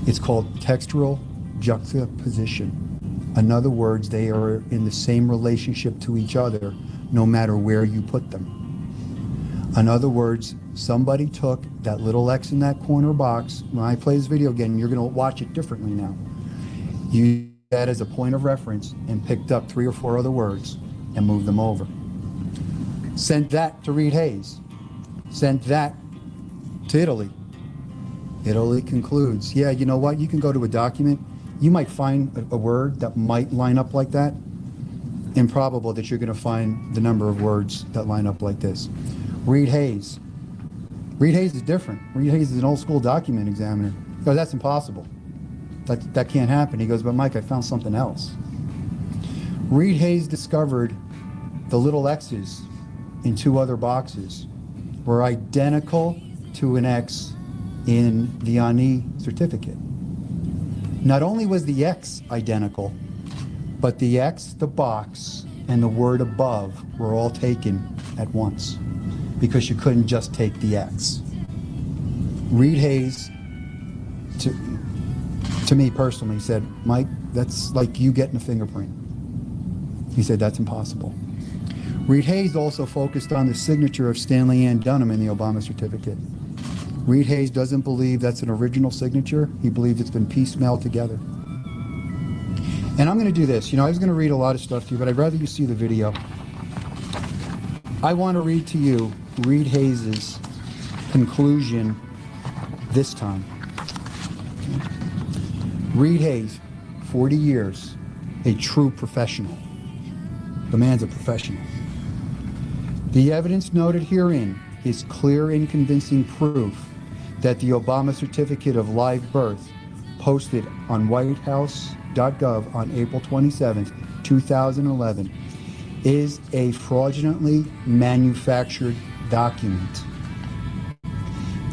It's called textual juxtaposition. In other words, they are in the same relationship to each other no matter where you put them. In other words, somebody took that little X in that corner box. When I play this video again, you're going to watch it differently now. You used that as a point of reference and picked up 3 or 4 other words and moved them over. Sent that to Reed Hayes. Sent that to Italy. Italy concludes, yeah, you know what? You can go to a document. You might find a word that might line up like that. Improbable that you're going to find the number of words that line up like this. Reed Hayes. Reed Hayes is different. Reed Hayes is an old school document examiner. Oh, that's impossible. that can't happen. He goes, but Mike, I found something else. Reed Hayes discovered the little X's in 2 other boxes were identical to an X in the Ani certificate. Not only was the X identical, but the X, the box, and the word above were all taken at once because you couldn't just take the X. Reed Hayes, to me personally, said, Mike, that's like you getting a fingerprint. He said, that's impossible. Reed Hayes also focused on the signature of Stanley Ann Dunham in the Obama certificate. Reed Hayes doesn't believe that's an original signature. He believes it's been piecemealed together. And I'm going to do this. I was going to read a lot of stuff to you, but I'd rather you see the video. I want to read to you Reed Hayes' conclusion this time. Reed Hayes, 40 years, a true professional. The man's a professional. The evidence noted herein is clear and convincing proof that the Obama certificate of live birth posted on whitehouse.gov on April 27, 2011 is a fraudulently manufactured document.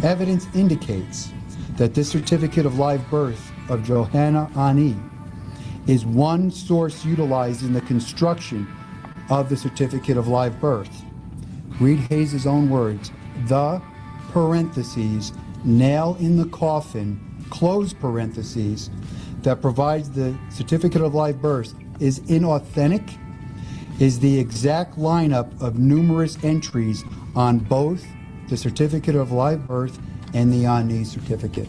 Evidence indicates that this certificate of live birth of Johanna Ani is one source utilized in the construction of the certificate of live birth. Reed Hayes' own words, the parentheses, nail in the coffin, close parentheses, that provides the certificate of live birth is inauthentic, is the exact lineup of numerous entries on both the certificate of live birth and the Ani certificate.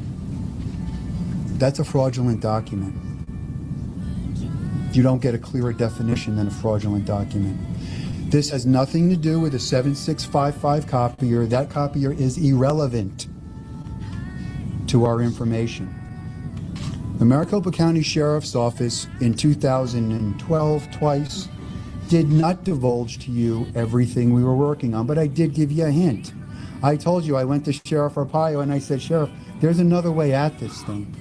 That's a fraudulent document. You don't get a clearer definition than a fraudulent document. This has nothing to do with a 7655 copier. That copier is irrelevant to our information. The Maricopa County Sheriff's Office in 2012 twice did not divulge to you everything we were working on, but I did give you a hint. I told you I went to Sheriff Arpaio and I said, Sheriff, there's another way at this thing.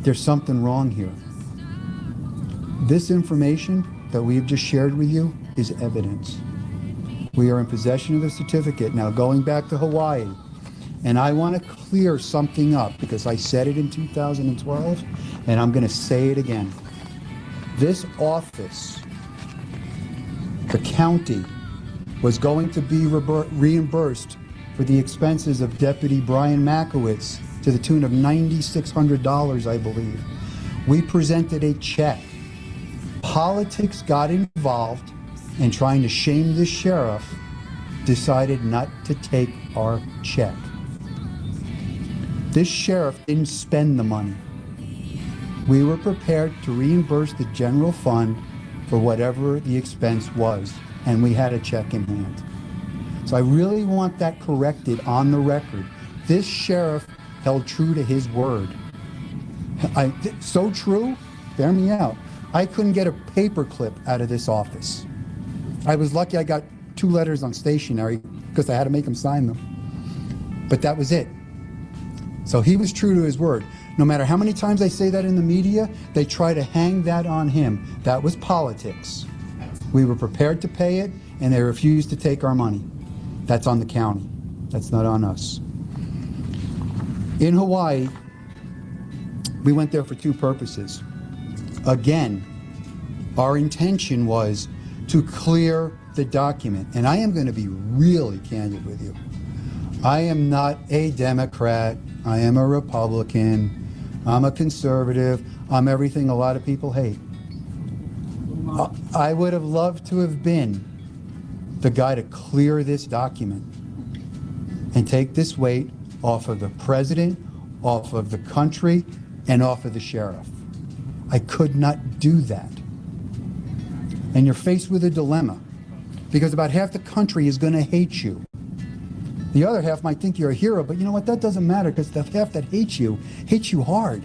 There's something wrong here. This information that we've just shared with you is evidence. We are in possession of the certificate. Now, going back to Hawaii, and I want to clear something up because I said it in 2012, and I'm going to say it again. This office, the county, was going to be reimbursed for the expenses of Deputy Brian Makowitz to the tune of $9,600, I believe. We presented a check. Politics got involved, and trying to shame the sheriff decided not to take our check. This sheriff didn't spend the money. We were prepared to reimburse the general fund for whatever the expense was, and we had a check in hand. So I really want that corrected on the record. This sheriff held true to his word. So true, bear me out. I couldn't get a paper clip out of this office. I was lucky I got 2 letters on stationery because I had to make him sign them. But that was it. So he was true to his word. No matter how many times I say that in the media, they try to hang that on him. That was politics. We were prepared to pay it, and they refused to take our money. That's on the county. That's not on us. In Hawaii, we went there for 2 purposes. Again, our intention was to clear the document. And I am going to be really candid with you. I am not a Democrat. I am a Republican. I'm a conservative. I'm everything a lot of people hate. I would have loved to have been the guy to clear this document and take this weight off of the president, off of the country, and off of the sheriff. I could not do that. And you're faced with a dilemma because about half the country is going to hate you. The other half might think you're a hero, but you know what? That doesn't matter because the half that hates you hard.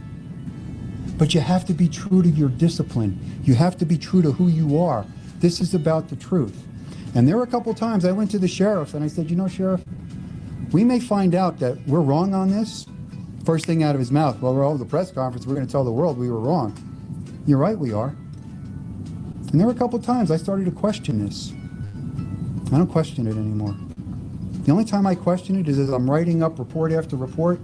But you have to be true to your discipline. You have to be true to who you are. This is about the truth. And there were a couple times I went to the sheriff and I said, you know, Sheriff, we may find out that we're wrong on this, First thing out of his mouth, well, we're all at the press conference, we're going to tell the world we were wrong. You're right, we are. And there were a couple times I started to question this. I don't question it anymore. The only time I question it is as I'm writing up report after report,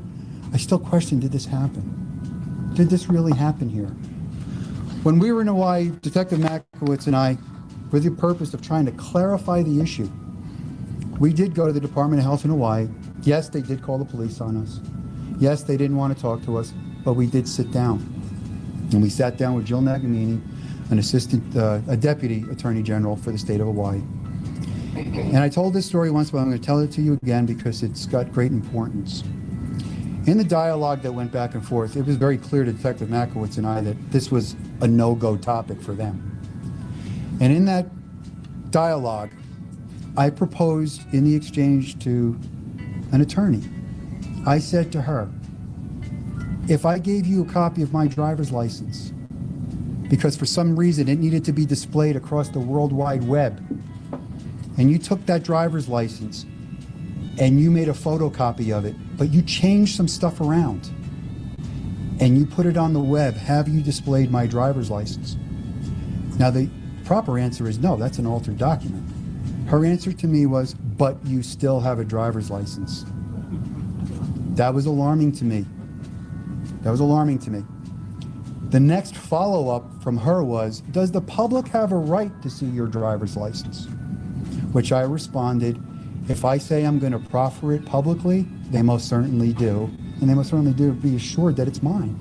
I still question, did this happen? Did this really happen here? When we were in Hawaii, Detective Makowitz and I, for the purpose of trying to clarify the issue, we did go to the Department of Health in Hawaii. Yes, they did call the police on us. Yes, they didn't want to talk to us, but we did sit down. And we sat down with Jill Nagamini, a deputy attorney general for the state of Hawaii. And I told this story once, but I'm going to tell it to you again because it's got great importance. In the dialogue that went back and forth, it was very clear to Detective Makowitz and I that this was a no-go topic for them. And in that dialogue, I proposed in the exchange to an attorney. I said to her, if I gave you a copy of my driver's license, because for some reason it needed to be displayed across the World Wide Web, and you took that driver's license and you made a photocopy of it, but you changed some stuff around, and you put it on the web, have you displayed my driver's license? Now the proper answer is no, that's an altered document. Her answer to me was, but you still have a driver's license. That was alarming to me. That was alarming to me. The next follow-up from her was, does the public have a right to see your driver's license? Which I responded, if I say I'm going to proffer it publicly, they most certainly do. And they most certainly do be assured that it's mine.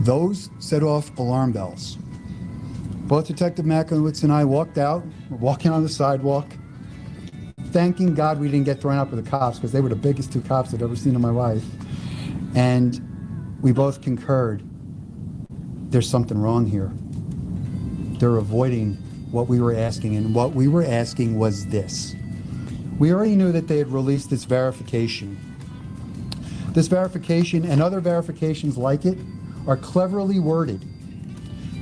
Those set off alarm bells. Both Detective Makowitz and I walked out, walking on the sidewalk, thanking God we didn't get thrown out with the cops because they were the biggest two cops I'd ever seen in my life. And we both concurred, there's something wrong here. They're avoiding what we were asking, and what we were asking was this. We already knew that they had released this verification. This verification and other verifications like it are cleverly worded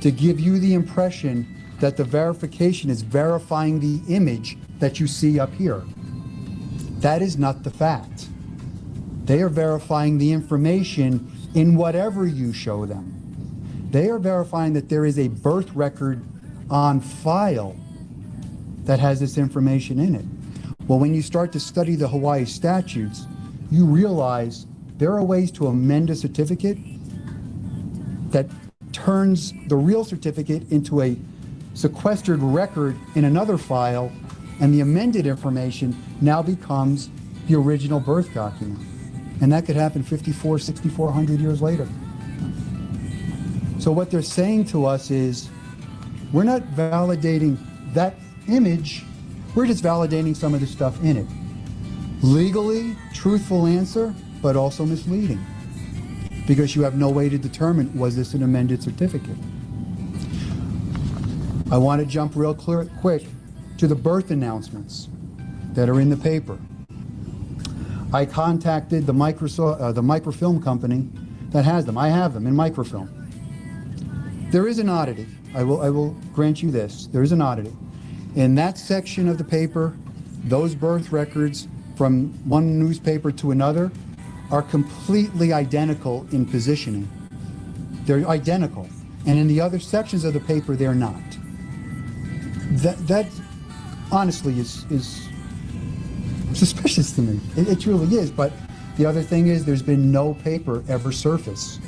to give you the impression that the verification is verifying the image that you see up here. That is not the fact. They are verifying the information in whatever you show them. They are verifying that there is a birth record on file that has this information in it. Well, when you start to study the Hawaii statutes, you realize there are ways to amend a certificate that turns the real certificate into a sequestered record in another file, and the amended information now becomes the original birth document. And that could happen 54, 64, 100 years later. So what they're saying to us is, we're not validating that image, we're just validating some of the stuff in it. Legally, truthful answer, but also misleading, because you have no way to determine, was this an amended certificate? I want to jump real quick to the birth announcements that are in the paper. I contacted the microfilm company that has them. I have them in microfilm. There is an oddity. I will grant you this. There is an oddity. In that section of the paper, those birth records from one newspaper to another are completely identical in positioning. They're identical. And in the other sections of the paper, they're not. That honestly is suspicious to me. It truly is. But the other thing is, there's been no paper ever surface.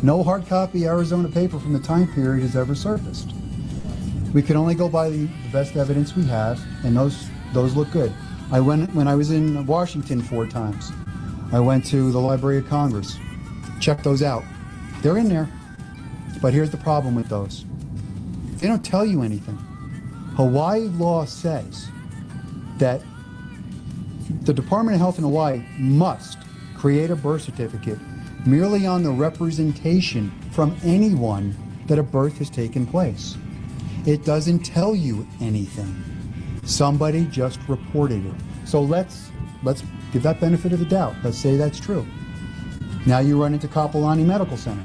No hard copy Arizona paper from the time period has ever surfaced. We can only go by the best evidence we have, and those look good. When I was in Washington 4 times, I went to the Library of Congress, checked those out. They're in there, but here's the problem with those. They don't tell you anything. Hawaii law says that the Department of Health in Hawaii must create a birth certificate merely on the representation from anyone that a birth has taken place. It doesn't tell you anything. Somebody just reported it. So let's give that benefit of the doubt. Let's say that's true. Now you run into Kapolani Medical Center.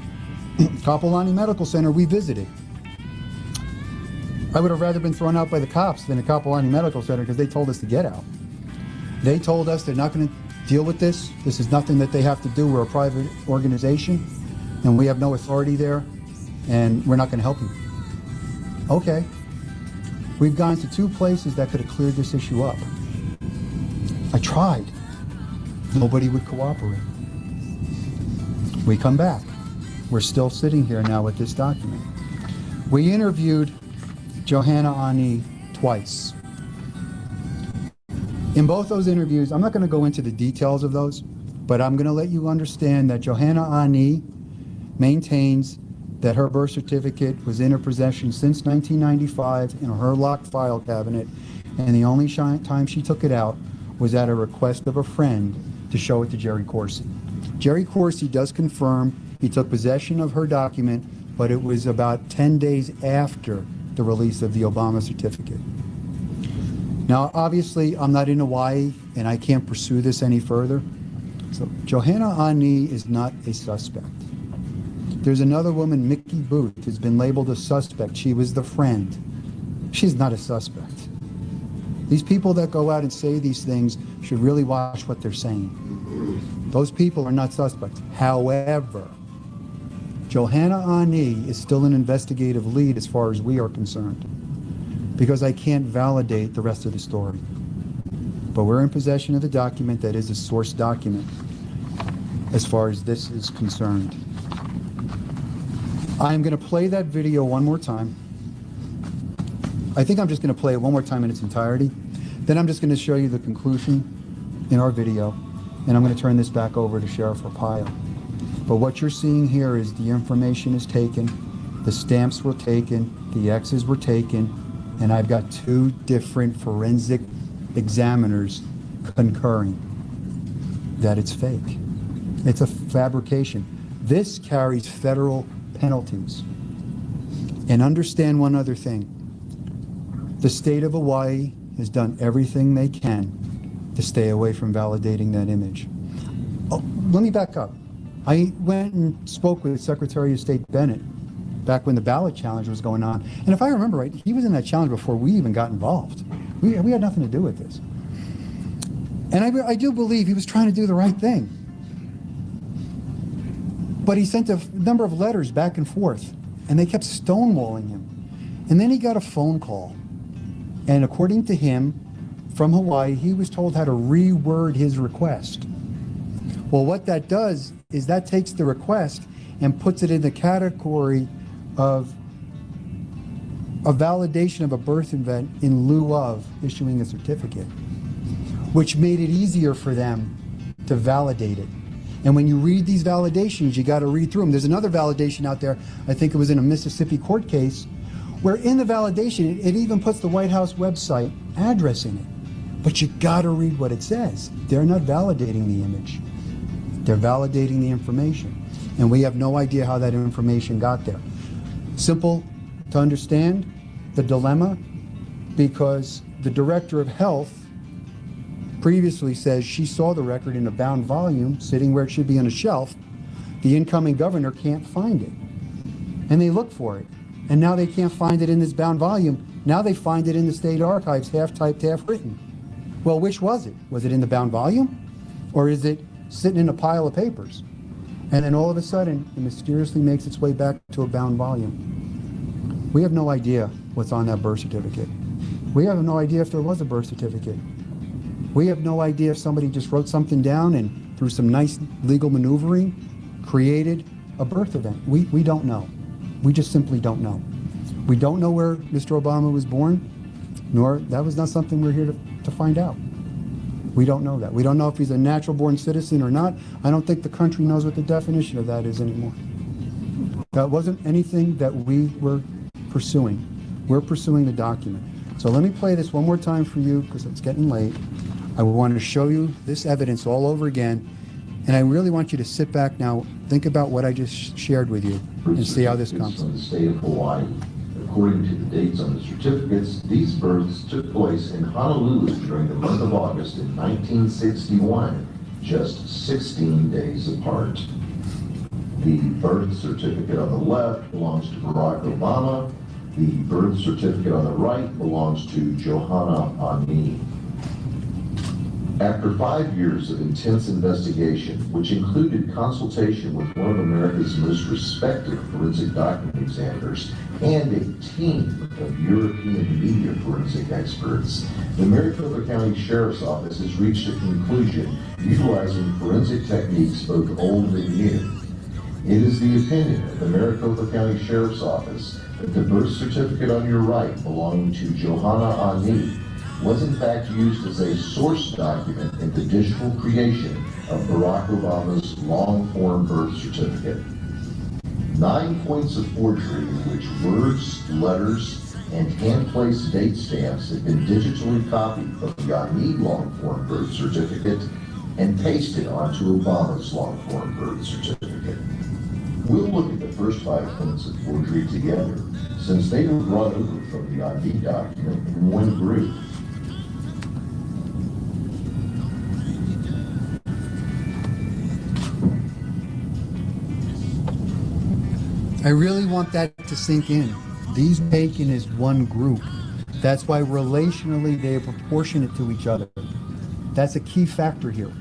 Kapolani Medical Center we visited. I would have rather been thrown out by the cops than at Kapolani Medical Center because they told us to get out. They told us they're not going to deal with this. This is nothing that they have to do. We're a private organization, and we have no authority there, and we're not going to help you. Okay. We've gone to 2 places that could have cleared this issue up. I tried. Nobody would cooperate. We come back. We're still sitting here now with this document. We interviewed Johanna Ani twice. In both those interviews, I'm not going to go into the details of those, but I'm going to let you understand that Johanna Ani maintains that her birth certificate was in her possession since 1995 in her locked file cabinet, and the only time she took it out was at a request of a friend to show it to Jerry Corsi. Jerry Corsi does confirm he took possession of her document, but it was about 10 days after the release of the Obama certificate. Now, obviously, I'm not in Hawaii, and I can't pursue this any further. So Johanna Ani is not a suspect. There's another woman, Mickey Booth, who's been labeled a suspect. She was the friend. She's not a suspect. These people that go out and say these things should really watch what they're saying. Those people are not suspects. However, Johanna Ani is still an investigative lead as far as we are concerned, because I can't validate the rest of the story. But we're in possession of the document that is a source document as far as this is concerned. I'm going to play that video one more time. I think I'm just going to play it one more time in its entirety. Then I'm just going to show you the conclusion in our video, and I'm going to turn this back over to Sheriff Arpaio. But what you're seeing here is the information is taken, the stamps were taken, the X's were taken, and I've got 2 different forensic examiners concurring that it's fake. It's a fabrication. This carries federal penalties. And understand one other thing. The state of Hawaii has done everything they can to stay away from validating that image. Oh, let me back up. I went and spoke with Secretary of State Bennett back when the ballot challenge was going on. And if I remember right, he was in that challenge before we even got involved. We had nothing to do with this. And I do believe he was trying to do the right thing. But he sent a number of letters back and forth, and they kept stonewalling him. And then he got a phone call. And according to him, from Hawaii, he was told how to reword his request. Well, what that does is that takes the request and puts it in the category of a validation of a birth event in lieu of issuing a certificate, which made it easier for them to validate it. And when you read these validations, you got to read through them. There's another validation out there, I think it was in a Mississippi court case, where in the validation, it even puts the White House website address in it. But you got to read what it says. They're not validating the image. They're validating the information. And we have no idea how that information got there. Simple to understand the dilemma, because the Director of Health previously says she saw the record in a bound volume sitting where it should be on a shelf. The incoming governor can't find it. And they look for it. And now they can't find it in this bound volume. Now they find it in the state archives, half typed, half written. Well, which was it? Was it in the bound volume? Or is it sitting in a pile of papers? And then all of a sudden, it mysteriously makes its way back to a bound volume. We have no idea what's on that birth certificate. We have no idea if there was a birth certificate. We have no idea if somebody just wrote something down and through some nice legal maneuvering created a birth event. We don't know. We just simply don't know. We don't know where Mr. Obama was born, nor that was not something we're here to find out. We don't know that. We don't know if he's a natural born citizen or not. I don't think the country knows what the definition of that is anymore. That wasn't anything that we were pursuing. We're pursuing the document. So let me play this one more time for you because it's getting late. I want to show you this evidence all over again. And I really want you to sit back now, think about what I just shared with you, and see how this comes.
From the state of Hawaii. According to the dates on the certificates, these births took place in Honolulu during the month of August in 1961, just 16 days apart. The birth certificate on the left belongs to Barack Obama. The birth certificate on the right belongs to Johanna Ani. After 5 years of intense investigation, which included consultation with one of America's most respected forensic document examiners and a team of European media forensic experts, the Maricopa County Sheriff's Office has reached a conclusion utilizing forensic techniques both old and new. It is the opinion of the Maricopa County Sheriff's Office that the birth certificate on your right belonging to Johanna Ani was in fact used as a source document in the digital creation of Barack Obama's long-form birth certificate. 9 points of forgery in which words, letters, and hand-placed date stamps have been digitally copied from the Ani long-form birth certificate and pasted onto Obama's long-form birth certificate. We'll look at the first 5 points of forgery together, since they were brought over from the Ani document in one group.
I really want that to sink in. These taken as one group. That's why relationally they are proportionate to each other. That's a key factor here.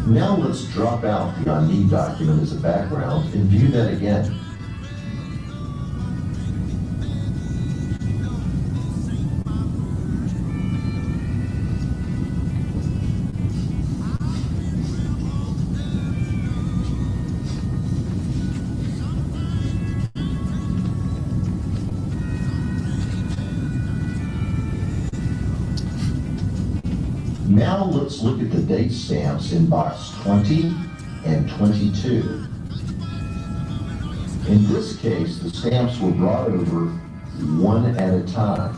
Now let's drop out the Ani document as a background and view that again. Now let's look at the date stamps in box 20 and 22. In this case, the stamps were brought over one at a time.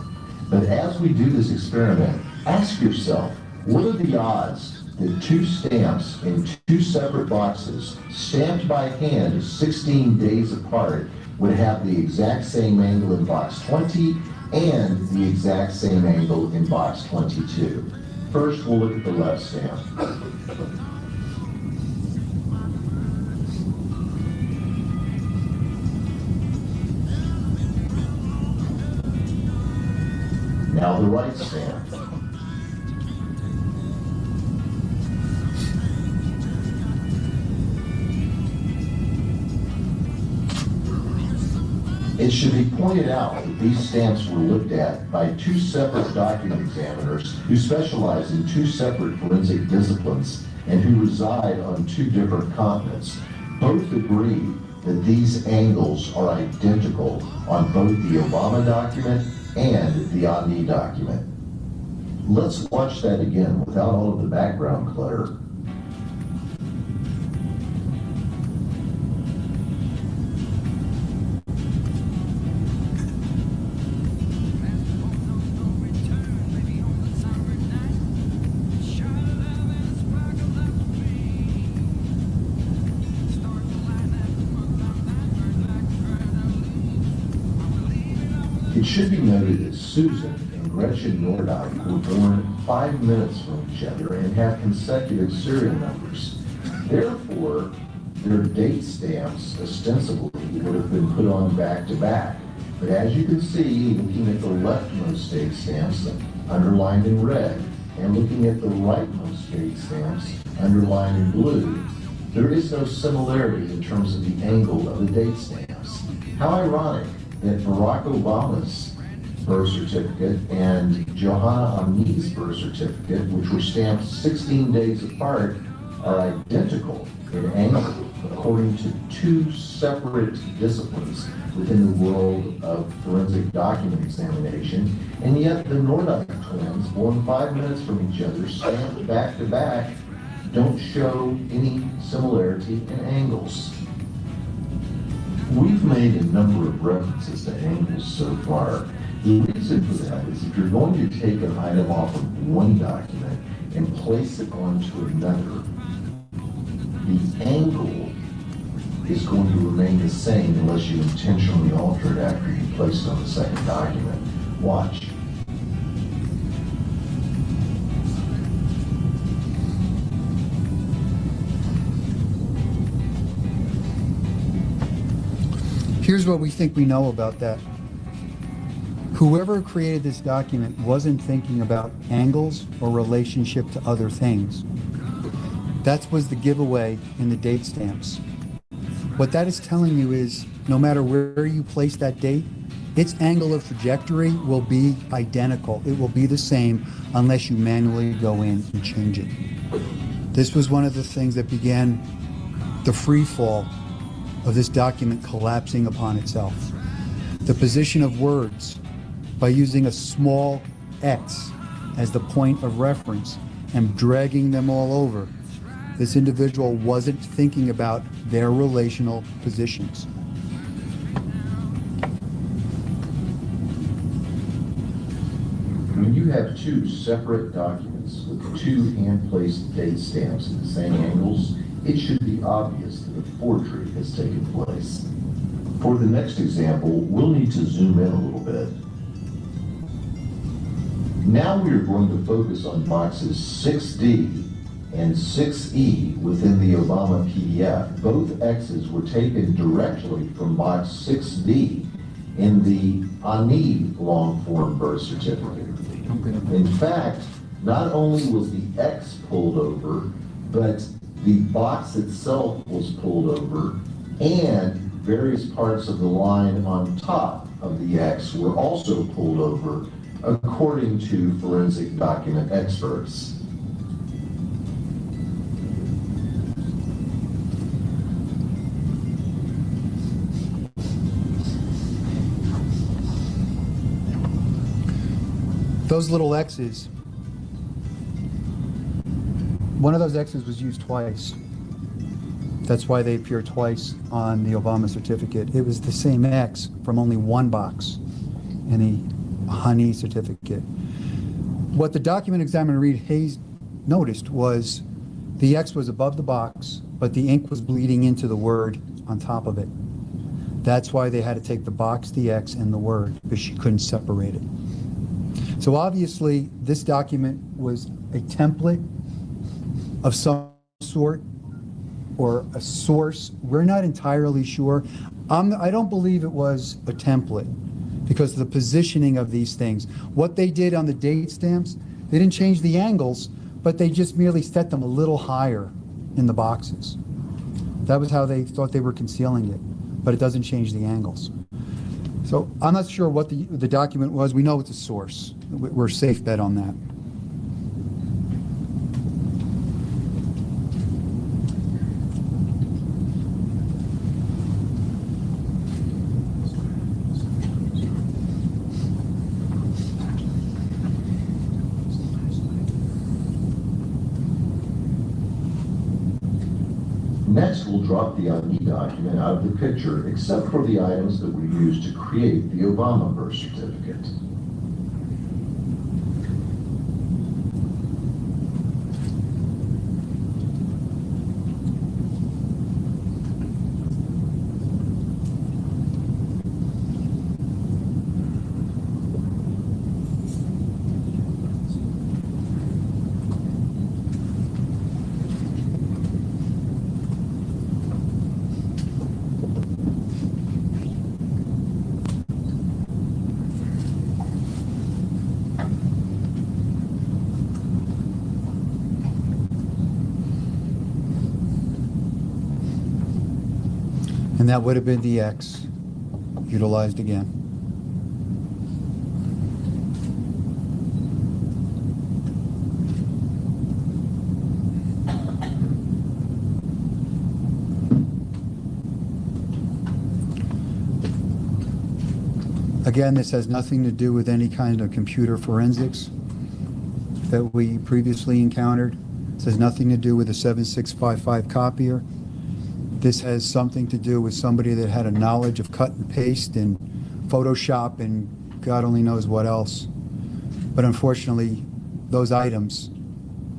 But as we do this experiment, ask yourself, what are the odds that 2 stamps in 2 separate boxes, stamped by hand 16 days apart, would have the exact same angle in box 20 and the exact same angle in box 22? First, we'll look at the left stamp. Now the right stamp. It should be pointed out that these stamps were looked at by 2 separate document examiners who specialize in 2 separate forensic disciplines and who reside on 2 different continents. Both agree that these angles are identical on both the Obama document and the Ani document. Let's watch that again without all of the background clutter. It should be noted that Susan and Gretchen Nordyke were born 5 minutes from each other and have consecutive serial numbers. Therefore, their date stamps ostensibly would have been put on back to back. But as you can see, looking at the leftmost date stamps underlined in red and looking at the rightmost date stamps underlined in blue, there is no similarity in terms of the angle of the date stamps. How ironic that Barack Obama's birth certificate and Johanna Ani's birth certificate, which were stamped 16 days apart, are identical in angle according to 2 separate disciplines within the world of forensic document examination, and yet the Nordyke twins, born 5 minutes from each other, stamped back to back, don't show any similarity in angles. We've made a number of references to angles so far. The reason for that is if you're going to take an item off of one document and place it onto another, the angle is going to remain the same unless you intentionally alter it after you place it on the second document. Watch.
Here's what we think we know about that. Whoever created this document wasn't thinking about angles or relationship to other things. That was the giveaway in the date stamps. What that is telling you is no matter where you place that date, its angle of trajectory will be identical. It will be the same unless you manually go in and change it. This was one of the things that began the free fall of this document collapsing upon itself. The position of words, by using a small X as the point of reference and dragging them all over, this individual wasn't thinking about their relational positions.
When you have two separate documents with two hand-placed date stamps at the same angles, it should be obvious that a forgery has taken place. For the next example, we'll need to zoom in a little bit. Now we are going to focus on boxes 6D and 6E within the Obama PDF. Both X's were taken directly from box 6D in the Ani long-form birth certificate. In fact, not only was the X pulled over, but the box itself was pulled over, and various parts of the line on top of the X were also pulled over, according to forensic document experts.
Those little X's, one of those X's was used twice. That's why they appear twice on the Obama certificate. It was the same X from only one box in the Honey certificate. What the document examiner Reed Hayes noticed was the X was above the box, but the ink was bleeding into the word on top of it. That's why they had to take the box, the X, and the word, because she couldn't separate it. So obviously, this document was a template of some sort or a source. We're not entirely sure. I don't believe it was a template because of the positioning of these things. What they did on the date stamps, they didn't change the angles, but they just merely set them a little higher in the boxes. That was how they thought they were concealing it, but it doesn't change the angles. So I'm not sure what the document was. We know it's a source. We're a safe bet on that.
Next, we'll drop the ID document out of the picture, except for the items that were used to create the Obama birth certificate.
And that would have been the X utilized again. Again, this has nothing to do with any kind of computer forensics that we previously encountered. This has nothing to do with a 7655 copier. This has something to do with somebody that had a knowledge of cut and paste and Photoshop and God only knows what else. But unfortunately, those items,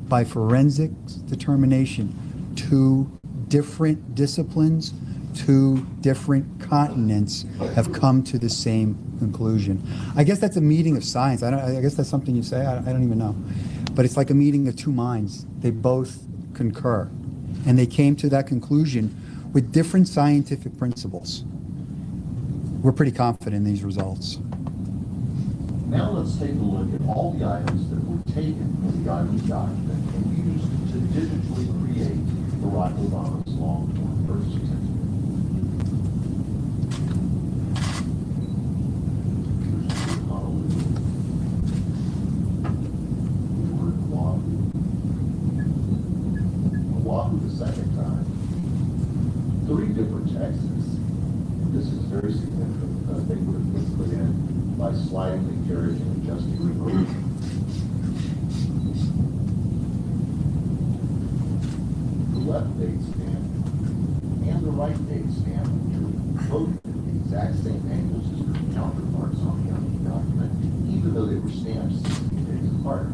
by forensics determination, 2 different disciplines, 2 different continents have come to the same conclusion. I guess that's a meeting of science. I guess that's something you say. I don't even know. But it's like a meeting of 2 minds. They both concur. And they came to that conclusion with different scientific principles. we're pretty confident in these results.
Now let's take a look at all the items that were taken from the items document and used to digitally create Barack Obama's long-form birth certificate. Here's Honolulu. The word Oahu. Oahu the second time. 3 different Texas. This is very significant because they would have been put in by sliding the carriage and adjusting the road. The left date stamp and the right date stamp, which are both at the exact same angles as their counterparts on the document, even though they were stamped 16 days apart.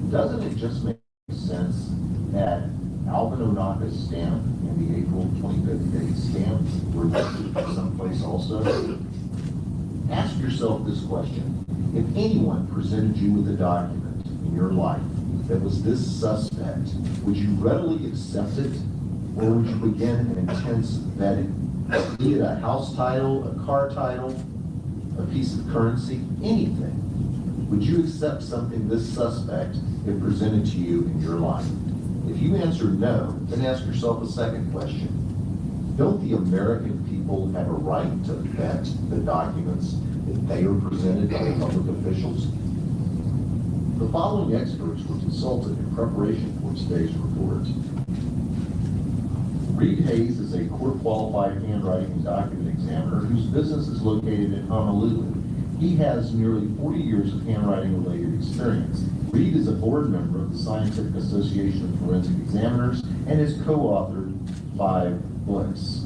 Doesn't it just make sense that Alvin Onaka's stamp and the April 25th date stamp were listed someplace also? Ask yourself this question. If anyone presented you with a document in your life that was this suspect, would you readily accept it, or would you begin an intense vetting? Be it a house title, a car title, a piece of currency, anything. Would you accept something this suspect if presented to you in your life? If you answer no, then ask yourself a second question. Don't the American people have a right to vet the documents that they are presented by public officials? The following experts were consulted in preparation for today's report. Reed Hayes is a court-qualified handwriting and document examiner whose business is located in Honolulu. He has nearly 40 years of handwriting-related experience. Reed is a board member of the Scientific Association of Forensic Examiners and has co-authored 5 books.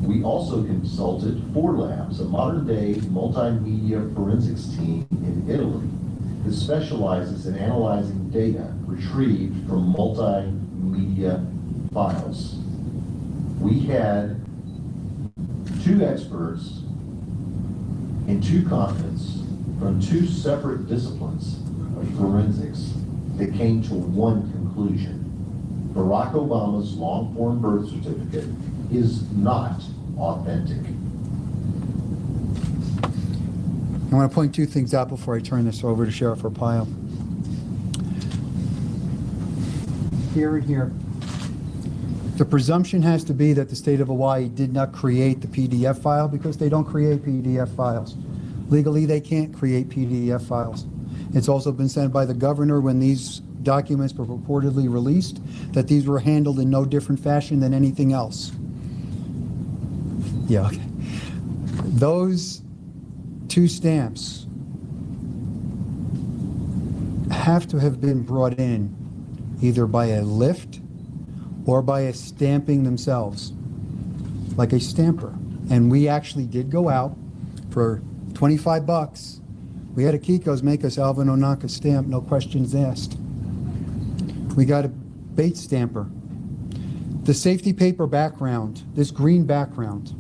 We also consulted 4 Labs, a modern-day multimedia forensics team in Italy that specializes in analyzing data retrieved from multimedia files. We had 2 experts in 2 continents from 2 separate disciplines of forensics that came to one conclusion. Barack Obama's long-form birth certificate is not authentic.
I want to point 2 things out before I turn this over to Sheriff Arpaio. Here and here. The presumption has to be that the state of Hawaii did not create the PDF file because they don't create PDF files. Legally, they can't create PDF files. It's also been said by the governor when these documents were purportedly released that these were handled in no different fashion than anything else. Yeah, okay. Those 2 stamps have to have been brought in either by a lift or by a stamping themselves, like a stamper. And we actually did go out for $25. We had a Kiko's make us Alvin Onaka stamp, no questions asked. We got a Bates stamper. The safety paper background, this green background.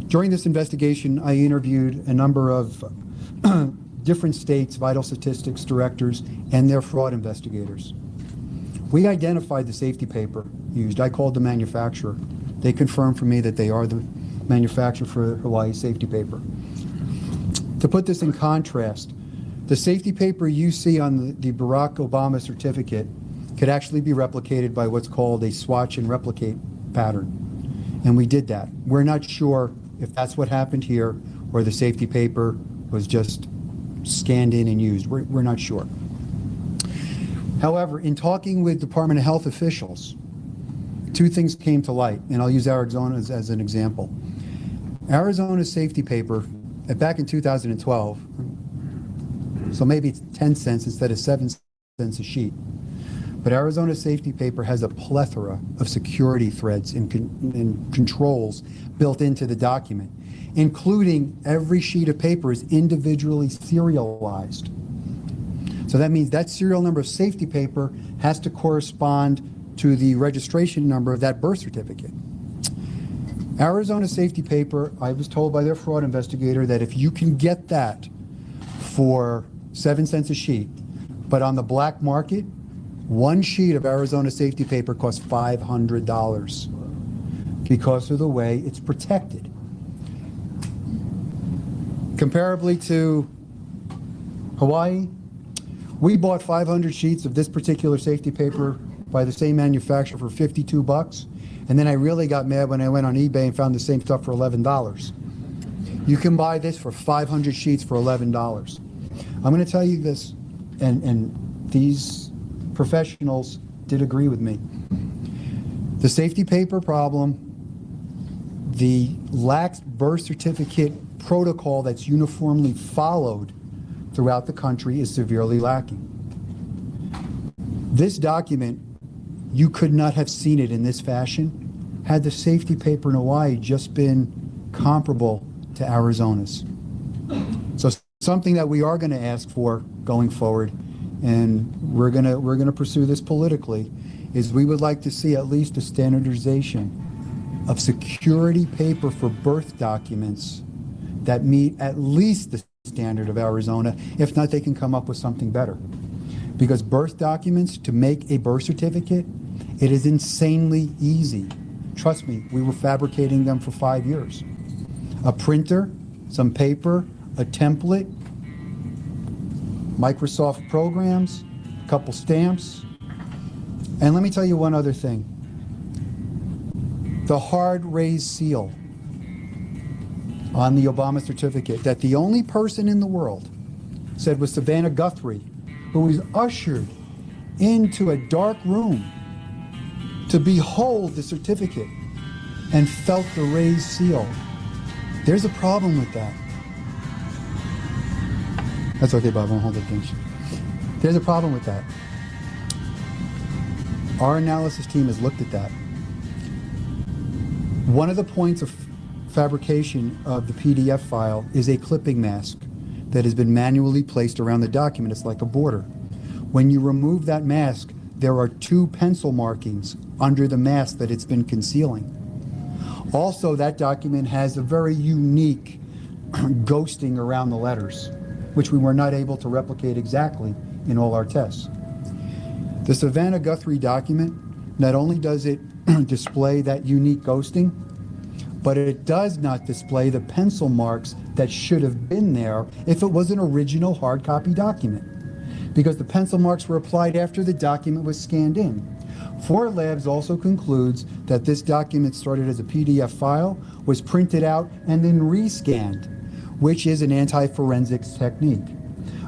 During this investigation, I interviewed a number of different states' vital statistics directors and their fraud investigators. We identified the safety paper used. I called the manufacturer. They confirmed for me that they are the manufacturer for Hawaii safety paper. To put this in contrast, the safety paper you see on the Barack Obama certificate could actually be replicated by what's called a swatch and replicate pattern. And we did that. We're not sure if that's what happened here or the safety paper was just scanned in and used. We're not sure. However, in talking with Department of Health officials, 2 things came to light, and I'll use Arizona as an example. Arizona's safety paper, back in 2012, so maybe it's 10 cents instead of 7 cents a sheet. But Arizona's safety paper has a plethora of security threads and controls built into the document, including every sheet of paper is individually serialized. So that means that serial number of safety paper has to correspond to the registration number of that birth certificate. Arizona safety paper, I was told by their fraud investigator that if you can get that for 7 cents a sheet, but on the black market, 1 sheet of Arizona safety paper costs $500 because of the way it's protected. Comparably to Hawaii, we bought 500 sheets of this particular safety paper by the same manufacturer for $52, and then I really got mad when I went on eBay and found the same stuff for $11. You can buy this for 500 sheets for $11. I'm going to tell you this, and these professionals did agree with me. The safety paper problem, the lax birth certificate protocol that's uniformly followed throughout the country is severely lacking. This document, you could not have seen it in this fashion had the safety paper in Hawaii just been comparable to Arizona's. So something that we are going to ask for going forward, and we're going to pursue this politically, is we would like to see at least a standardization of security paper for birth documents that meet at least the standard of Arizona. If not, they can come up with something better. Because birth documents, to make a birth certificate, it is insanely easy. Trust me, we were fabricating them for 5 years. A printer, some paper, a template, Microsoft programs, a couple stamps. And let me tell you one other thing. The hard raised seal on the Obama certificate that the only person in the world said was Savannah Guthrie, who was ushered into a dark room to behold the certificate and felt the raised seal. There's a problem with that. That's okay, Bob, I won't hold it against you. There's a problem with that. Our analysis team has looked at that. One of the points of fabrication of the PDF file is a clipping mask that has been manually placed around the document. It's like a border. When you remove that mask, there are 2 pencil markings under the mask that it's been concealing. Also, that document has a very unique ghosting around the letters, which we were not able to replicate exactly in all our tests. The Savannah Guthrie document, not only does it display that unique ghosting, but it does not display the pencil marks that should have been there if it was an original hard copy document, because the pencil marks were applied after the document was scanned in. 4 Labs also concludes that this document started as a PDF file, was printed out, and then rescanned, which is an anti-forensics technique.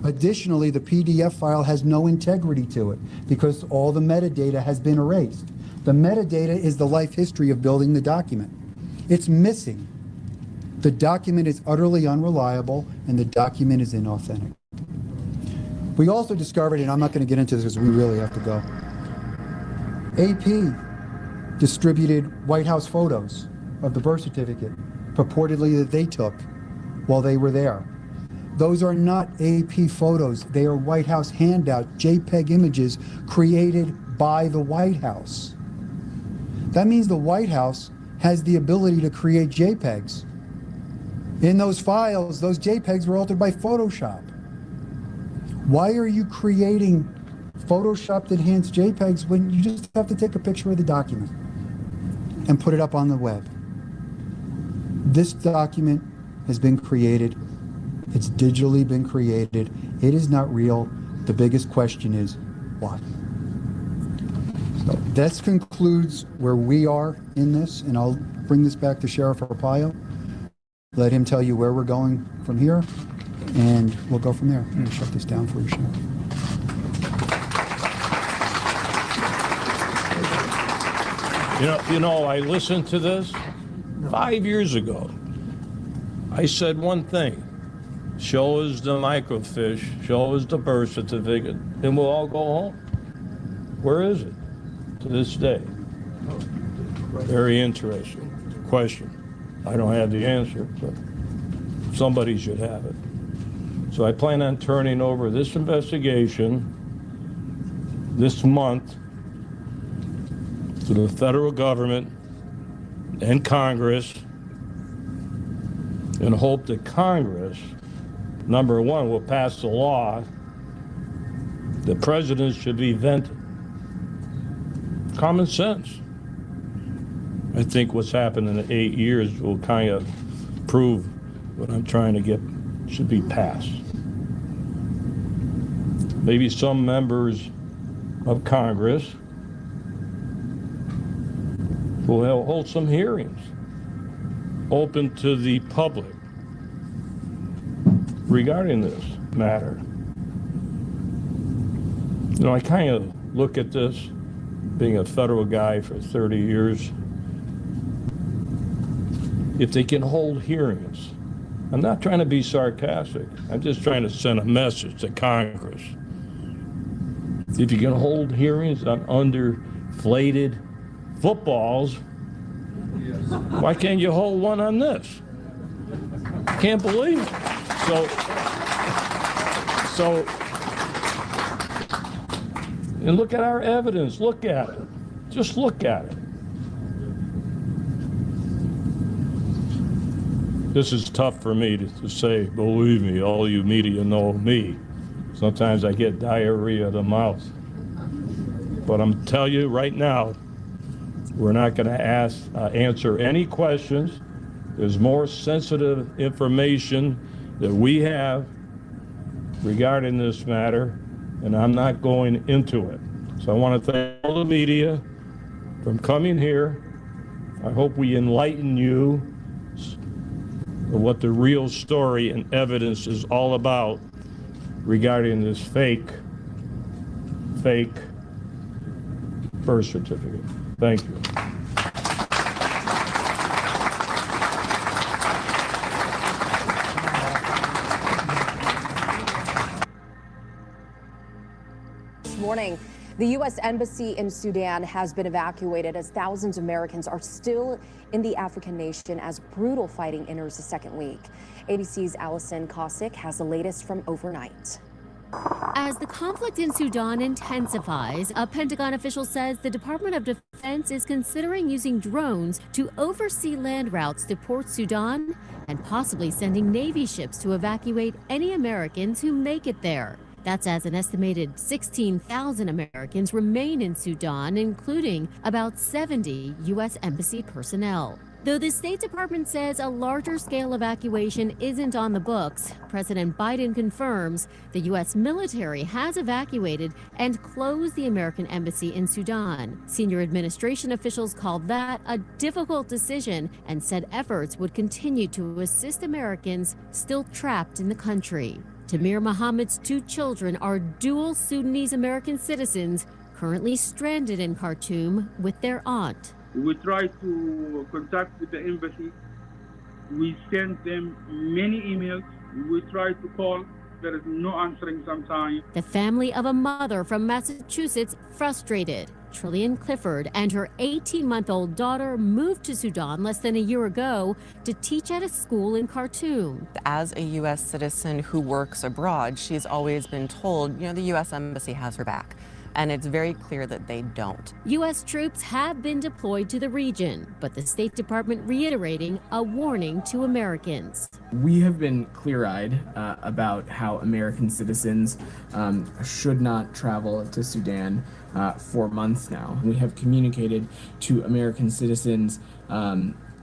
Additionally, the PDF file has no integrity to it because all the metadata has been erased. The metadata is the life history of building the document. It's missing. The document is utterly unreliable and the document is inauthentic. We also discovered, and I'm not going to get into this because we really have to go, AP distributed White House photos of the birth certificate, purportedly that they took while they were there. Those are not AP photos. They are White House handout JPEG images created by the White House. That means the White House has the ability to create JPEGs. In those files, those JPEGs were altered by Photoshop. Why are you creating Photoshopped enhanced JPEGs when you just have to take a picture of the document and put it up on the web? This document has been created. It's digitally been created. It is not real. The biggest question is why? So that concludes where we are in this, and I'll bring this back to Sheriff Arpaio. Let him tell you where we're going from here, and we'll go from there. I'm going to shut this down for you, Sheriff.
You know, I listened to this 5 years ago. I said one thing. Show us the microfiche, show us the birth certificate, and we'll all go home. Where is it to this day? Very interesting question. I don't have the answer, but somebody should have it. So I plan on turning over this investigation this month to the federal government and Congress, and hope that Congress, number one, will pass the law that presidents should be vented. Common sense. I think what's happened in the 8 years will kind of prove what I'm trying to get should be passed. Maybe some members of Congress will hold some hearings open to the public regarding this matter. You know, I kind of look at this, being a federal guy for 30 years, if they can hold hearings. I'm not trying to be sarcastic. I'm just trying to send a message to Congress. If you can hold hearings on underflated footballs, why can't you hold one on this? I can't believe it. So, and look at our evidence. Look at it. Just look at it. This is tough for me to say, believe me, all you media know me. Sometimes I get diarrhea of the mouth. But I'm telling you right now, we're not going to answer any questions. There's more sensitive information that we have regarding this matter, and I'm not going into it. So I want to thank all the media for coming here. I hope we enlighten you of what the real story and evidence is all about regarding this fake birth certificate. Thank you.
This morning, the U.S. Embassy in Sudan has been evacuated as thousands of Americans are still in the African nation as brutal fighting enters the second week. ABC's Allison Cossack has the latest from overnight.
As the conflict in Sudan intensifies, a Pentagon official says the Department of Defense is considering using drones to oversee land routes to Port Sudan and possibly sending Navy ships to evacuate any Americans who make it there. That's as an estimated 16,000 Americans remain in Sudan, including about 70 U.S. Embassy personnel. Though the State Department says a larger scale evacuation isn't on the books, President Biden confirms the U.S. military has evacuated and closed the American embassy in Sudan. Senior administration officials called that a difficult decision and said efforts would continue to assist Americans still trapped in the country. Tamir Mohammed's two children are dual Sudanese-American citizens currently stranded in Khartoum with their aunt.
We try to contact with the embassy. We send them many emails. We try to call. There is no answering sometimes.
The family of a mother from Massachusetts frustrated. Tryin Clifford and her 18-month-old daughter moved to Sudan less than a year ago to teach at a school in Khartoum.
As a U.S. citizen who works abroad, she's always been told, the U.S. Embassy has her back. And it's very clear that they don't.
U.S. troops have been deployed to the region, but the State Department reiterating a warning to Americans.
We have been clear-eyed about how American citizens should not travel to Sudan for months now. We have communicated to American citizens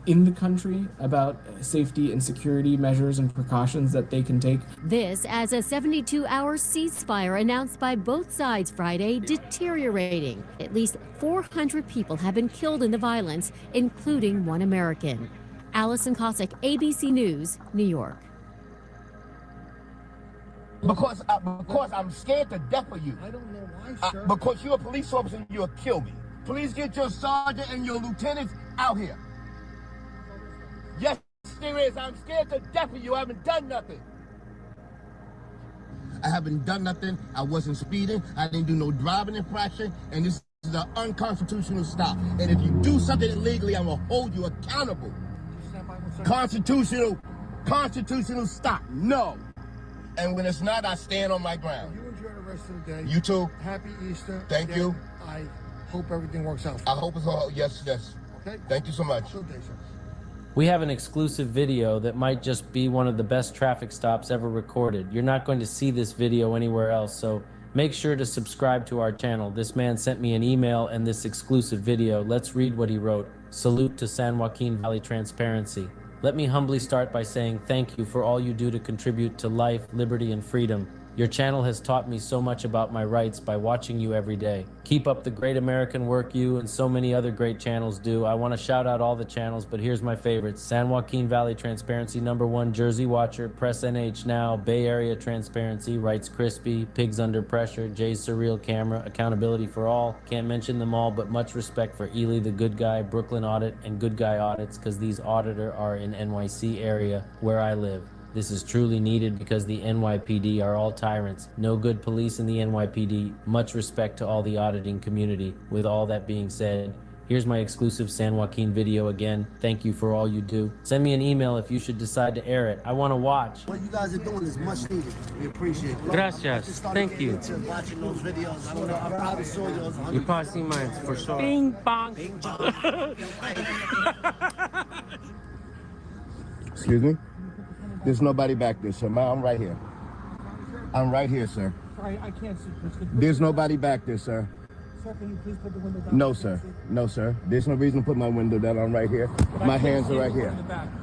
in the country about safety and security measures and precautions that they can take.
This as a 72-hour ceasefire announced by both sides Friday deteriorating. At least 400 people have been killed in the violence, including one American. Allison Cossack, ABC News, New York.
Because I'm scared to death of you. I don't know why, sir. Because you're a police officer and you'll kill me. Please get your sergeant and your lieutenants out here. Yes, there is. I'm scared to death of you. I haven't done nothing. I haven't done nothing. I wasn't speeding. I didn't do no driving infraction. And this is an unconstitutional stop. And if you do something illegally, I'm going to hold you accountable. Constitutional stop. No. And when it's not, I stand on my ground.
You enjoy the rest of the day.
You too.
Happy Easter.
Thank you.
I hope everything works out.
I hope it's all, yes.
Okay.
Thank you so much.
Good day, sir.
We have an exclusive video that might just be one of the best traffic stops ever recorded. You're not going to see this video anywhere else, so make sure to subscribe to our channel. This man sent me an email and this exclusive video. Let's read what he wrote. Salute to San Joaquin Valley Transparency. Let me humbly start by saying thank you for all you do to contribute to life, liberty, and freedom. Your channel has taught me so much about my rights by watching you every day. Keep up the great American work you and so many other great channels do. I want to shout out all the channels, but here's my favorites. San Joaquin Valley Transparency #1, Jersey Watcher, Press NH Now, Bay Area Transparency, Rights Crispy, Pigs Under Pressure, Jay's Surreal Camera, Accountability for All. Can't mention them all, but much respect for Ely the Good Guy, Brooklyn Audit, and Good Guy Audits, because these auditors are in NYC area where I live. This is truly needed because the NYPD are all tyrants. No good police in the NYPD. Much respect to all the auditing community. With all that being said, here's my exclusive San Joaquin video again. Thank you for all you do. Send me an email if you should decide to air it. I want to watch.
What you guys are doing is much needed. We appreciate it.
Gracias. Thank you.
Watching those videos. I don't know. I probably saw yours.
You probably see mine for sure.
Bing
bong.
Excuse me? There's nobody back there, sir. I'm right here. I'm right here, sir.
Sorry, I can't see.
There's nobody back there, sir.
Sir, can you please put the window down?
No, sir. No, sir. There's no reason to put my window down. I'm right here. My hands are right here.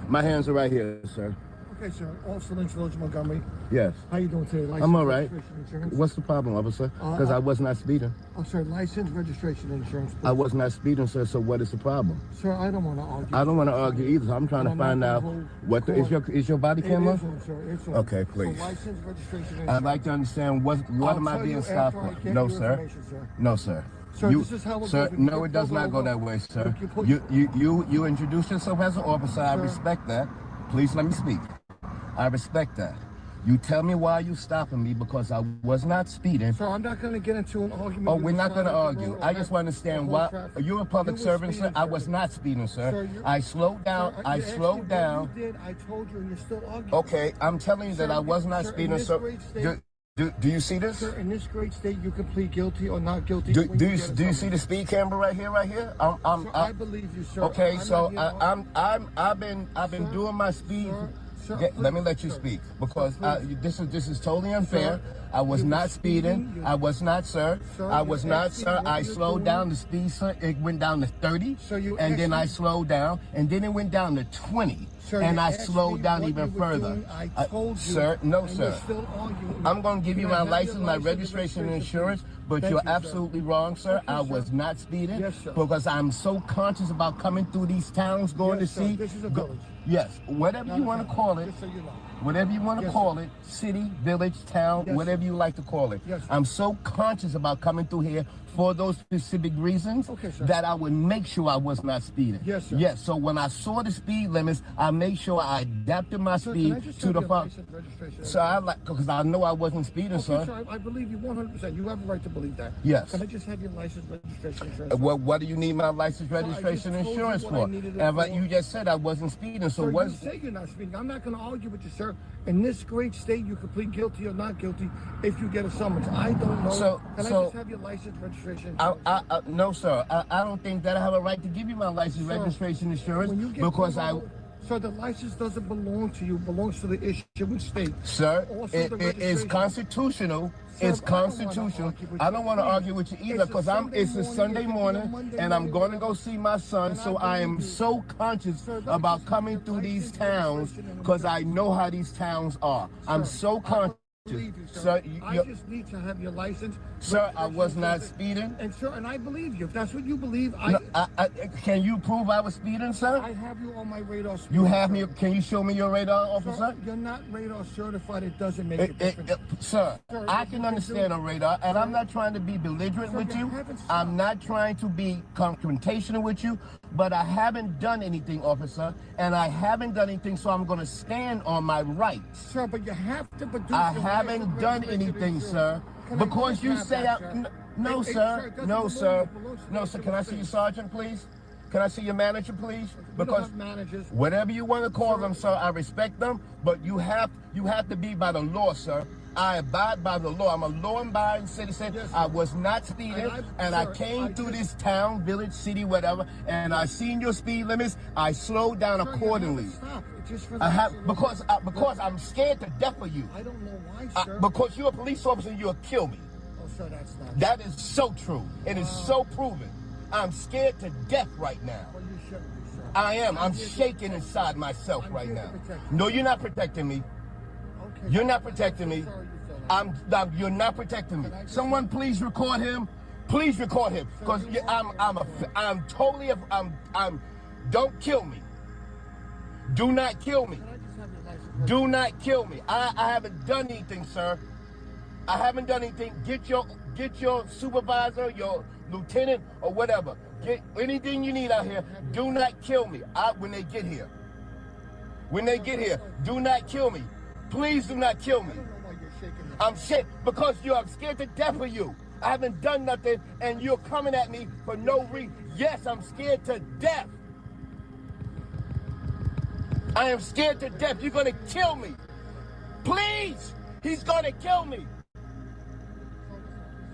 My hands are right here, sir.
Okay, sir. Officer Lynch, Village, Montgomery.
Yes.
How you doing today? License,
I'm all right.
registration, insurance?
What's the problem, officer? Because I was not speeding.
Oh, sir, license, registration, insurance. Please.
I was not speeding, sir, so what is the problem?
Sir, I don't want to argue.
I don't want to argue either. I'm trying to find out what the, is your body camera?
It is on, sir. It's on.
Okay, please.
So license, registration, insurance.
I'd like to understand what am I being stopped for? No, sir. No, sir.
Sir, this is how it
sir,
goes.
no, it does not go that way, sir. You introduce yourself as an officer. I respect that. Please let me speak. I respect that. You tell me why you stopping me because I was not speeding.
Sir, I'm not going to get into an argument.
Oh, we're not going to argue. I just want to understand why. You're a public servant, sir. I was not speeding, sir. I slowed down. I slowed down.
You did. I told you, and you're still arguing.
Okay, I'm telling you that I was not speeding, sir. Do you see this?
Sir, in this great state, you can plead guilty or not guilty.
Do you see the speed camera right here? Sir,
I believe you, sir.
Okay, so I've been doing my speed. Let me let you speak because this is totally unfair. I was not speeding. I was not, sir. I was not, sir. I slowed down the speed, sir. It went down to 30, and then I slowed down, and then it went down to 20. And I slowed down even further.
I told you,
sir, no, sir.
Still arguing.
I'm going to give you my license, my registration, and insurance, but you're absolutely wrong, sir. I was not speeding because I'm so conscious about coming through these towns, going to see.
This is a village.
Yes, whatever you want to call it. Whatever you want to call it, city, village, town, whatever you like to call it. I'm so conscious about coming through here for those specific reasons that I would make sure I was not speeding.
Yes, sir.
Yes, so when I saw the speed limits, I made sure I adapted my speed to the front. So because I know I wasn't speeding, sir.
Sir, I believe you 100%. You have a right to believe that.
Yes.
Can I just have your license, registration, insurance?
What do you need my license, registration, insurance for? You just said I wasn't speeding, so what?
You say you're not speeding. I'm not going to argue with you, sir. In this great state, you can plead guilty or not guilty if you get a summons. I don't know. Can I just have your license, registration?
No, sir. I don't think that I have a right to give you my license, registration, insurance because
So the license doesn't belong to you. It belongs to the issuing state.
Sir, it is constitutional. It's constitutional. I don't want to argue with you either because it's a Sunday morning and I'm going to go see my son. So I am so conscious about coming through these towns because I know how these towns are. I'm so conscious.
Sir, I just need to have your license.
Sir, I was not speeding.
And sir, and I believe you. If that's what you believe,
can you prove I was speeding, sir?
I have you on my radar.
You have me. Can you show me your radar, officer?
Sir, you're not radar certified. It doesn't make a difference.
Sir, I can understand a radar, and I'm not trying to be belligerent with you. I'm not trying to be confrontational with you, but I haven't done anything, officer, and I haven't done anything, so I'm going to stand on my rights.
Sir, but you have to produce.
I haven't done anything, sir. Because you say no, sir. No, sir. No, sir. Can I see your sergeant, please? Can I see your manager, please? Because whatever you want to call them, sir, I respect them, but you have to be by the law, sir. I abide by the law. I'm a law-abiding citizen. I was not speeding, and I came through this town, village, city, whatever, and I seen your speed limits. I slowed down accordingly. Because I'm scared to death of you.
I don't know why, sir.
Because you're a police officer and you'll kill me.
Oh, sir, that's not.
That is so true. It is so proven. I'm scared to death right now.
Well, you shouldn't be, sir.
I am. I'm shaking inside myself right now. No, you're not protecting me. You're not protecting me. You're not protecting me. Someone please record him. Please record him, because don't kill me. Do not kill me. Do not kill me. I haven't done anything, sir. I haven't done anything. Get your supervisor, your lieutenant, or whatever. Get anything you need out here. Do not kill me when they get here. When they get here, do not kill me. Please do not kill me. I'm shit because I'm scared to death of you. I haven't done nothing, and you're coming at me for no reason. Yes, I'm scared to death. I am scared to death. You're gonna kill me. Please, he's gonna kill me.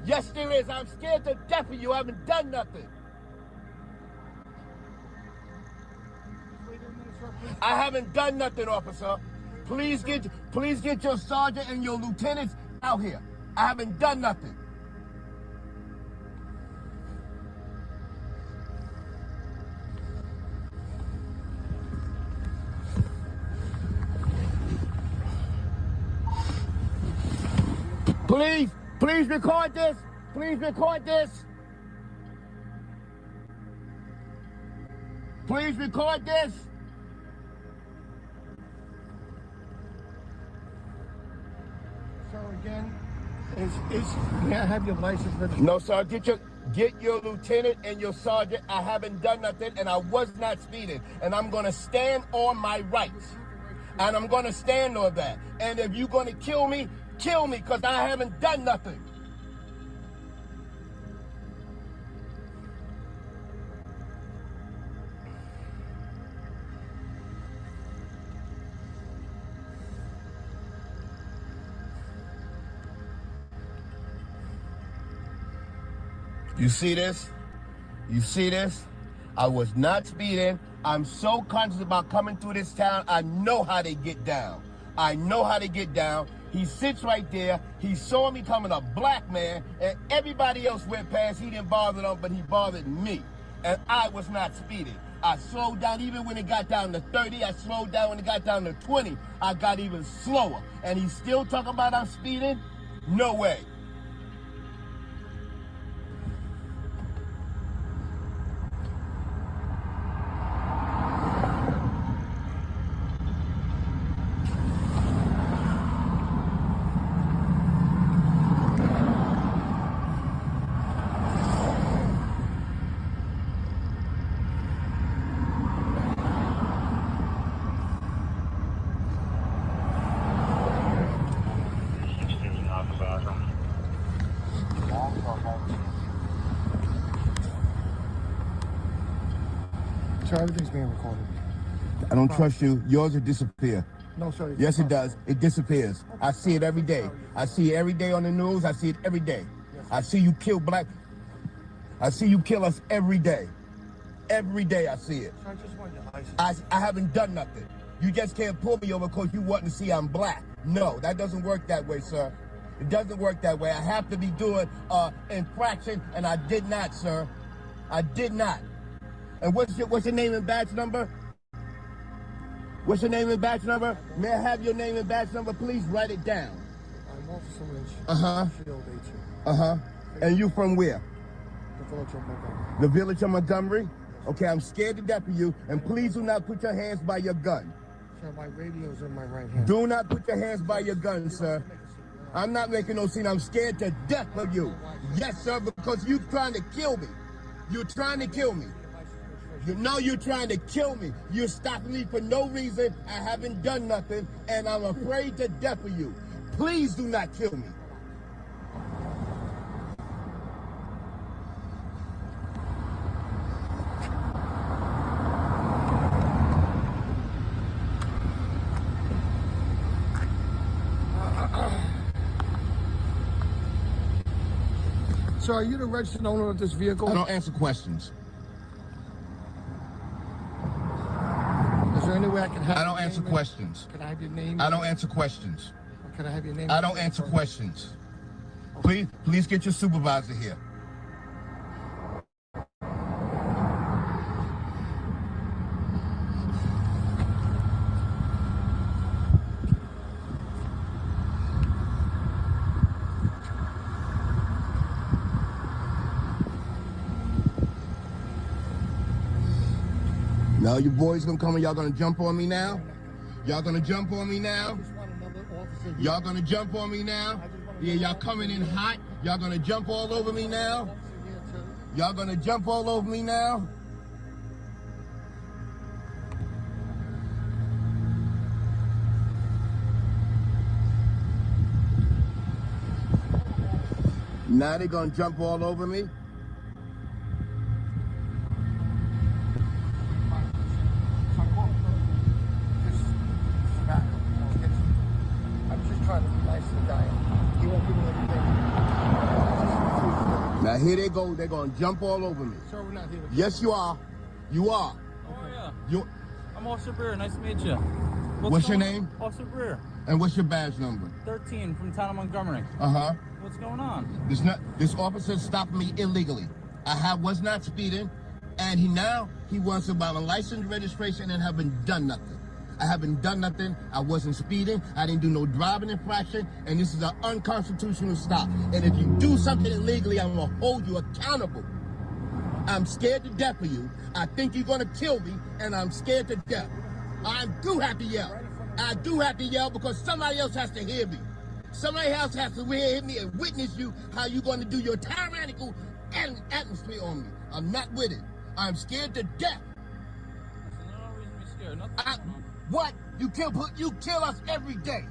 Yes, there is. I'm scared to death of you. I haven't done nothing. I haven't done nothing, officer. Please get your sergeant and your lieutenants out here. I haven't done nothing. Please record this. Please record this. Please record this.
So again, may I have your license registered?
No, sir. Get your lieutenant and your sergeant. I haven't done nothing, and I was not speeding. And I'm gonna stand on my rights. And I'm gonna stand on that. And if you're gonna kill me, because I haven't done nothing. You see this? You see this? I was not speeding. I'm so conscious about coming through this town. I know how they get down. I know how to get down. He sits right there. He saw me coming, a black man, and everybody else went past. He didn't bother them, but he bothered me. And I was not speeding. I slowed down even when it got down to 30. I slowed down when it got down to 20. I got even slower. And he's still talking about I'm speeding? No way.
So everything's being recorded.
I don't trust you. Yours will disappear.
No, sir.
Yes, it does. It disappears. I see it every day. I see it every day on the news. I see it every day. I see you kill black. I see you kill us every day. Every day I see it.
So I just want your license.
I haven't done nothing. You just can't pull me over because you want to see I'm black. No, that doesn't work that way, sir. It doesn't work that way. I have to be doing infraction, and I did not, sir. I did not. And what's your name and badge number? What's your name and badge number? May I have your name and badge number? Please write it down.
I'm Officer Lynch.
Uh-huh.
Field agent.
Uh-huh. And you from where?
The village of Montgomery.
The village of Montgomery? Okay, I'm scared to death of you, and please do not put your hands by your gun.
Sir, my radio's in my right hand.
Do not put your hands by your gun, sir. I'm not making no scene. I'm scared to death of you. Yes, sir, because you're trying to kill me. You're trying to kill me. You know you're trying to kill me. You're stopping me for no reason. I haven't done nothing, and I'm afraid to death of you. Please do not kill me.
So are you the registered owner of this vehicle?
I don't answer questions.
Is there any way I can have
I don't answer questions.
Can I have your name?
I don't answer questions.
Can I have your name?
I don't answer questions. Please get your supervisor here. Now your boys gonna come and y'all gonna jump on me now? Y'all gonna jump on me now? Y'all gonna jump on me now? Yeah, y'all coming in hot. Y'all gonna jump all over me now? Y'all gonna jump all over me now? Now they gonna jump all over me?
I'm just trying to be nice to the guy. He won't give me anything.
Now here they go. They're gonna jump all over me.
Sir, we're not here to...
Yes, you are. You are.
Oh, yeah.
You.
I'm Officer Breer. Nice to meet you.
What's your name?
Officer Breer.
And what's your badge number?
13 from town of Montgomery.
Uh-huh.
What's going on?
This officer stopped me illegally. Was not speeding, and he wants about a license registration and haven't done nothing. I haven't done nothing. I wasn't speeding. I didn't do no driving infraction, and this is an unconstitutional stop. And if you do something illegally, I'm gonna hold you accountable. I'm scared to death of you. I think you're gonna kill me, and I'm scared to death. I do have to yell. I do have to yell because somebody else has to hear me. Somebody else has to hear me and witness you how you're going to do your tyrannical atmosphere on me. I'm not with it. I'm scared to death.
There's no reason to be scared. Nothing.
What? You kill us every day.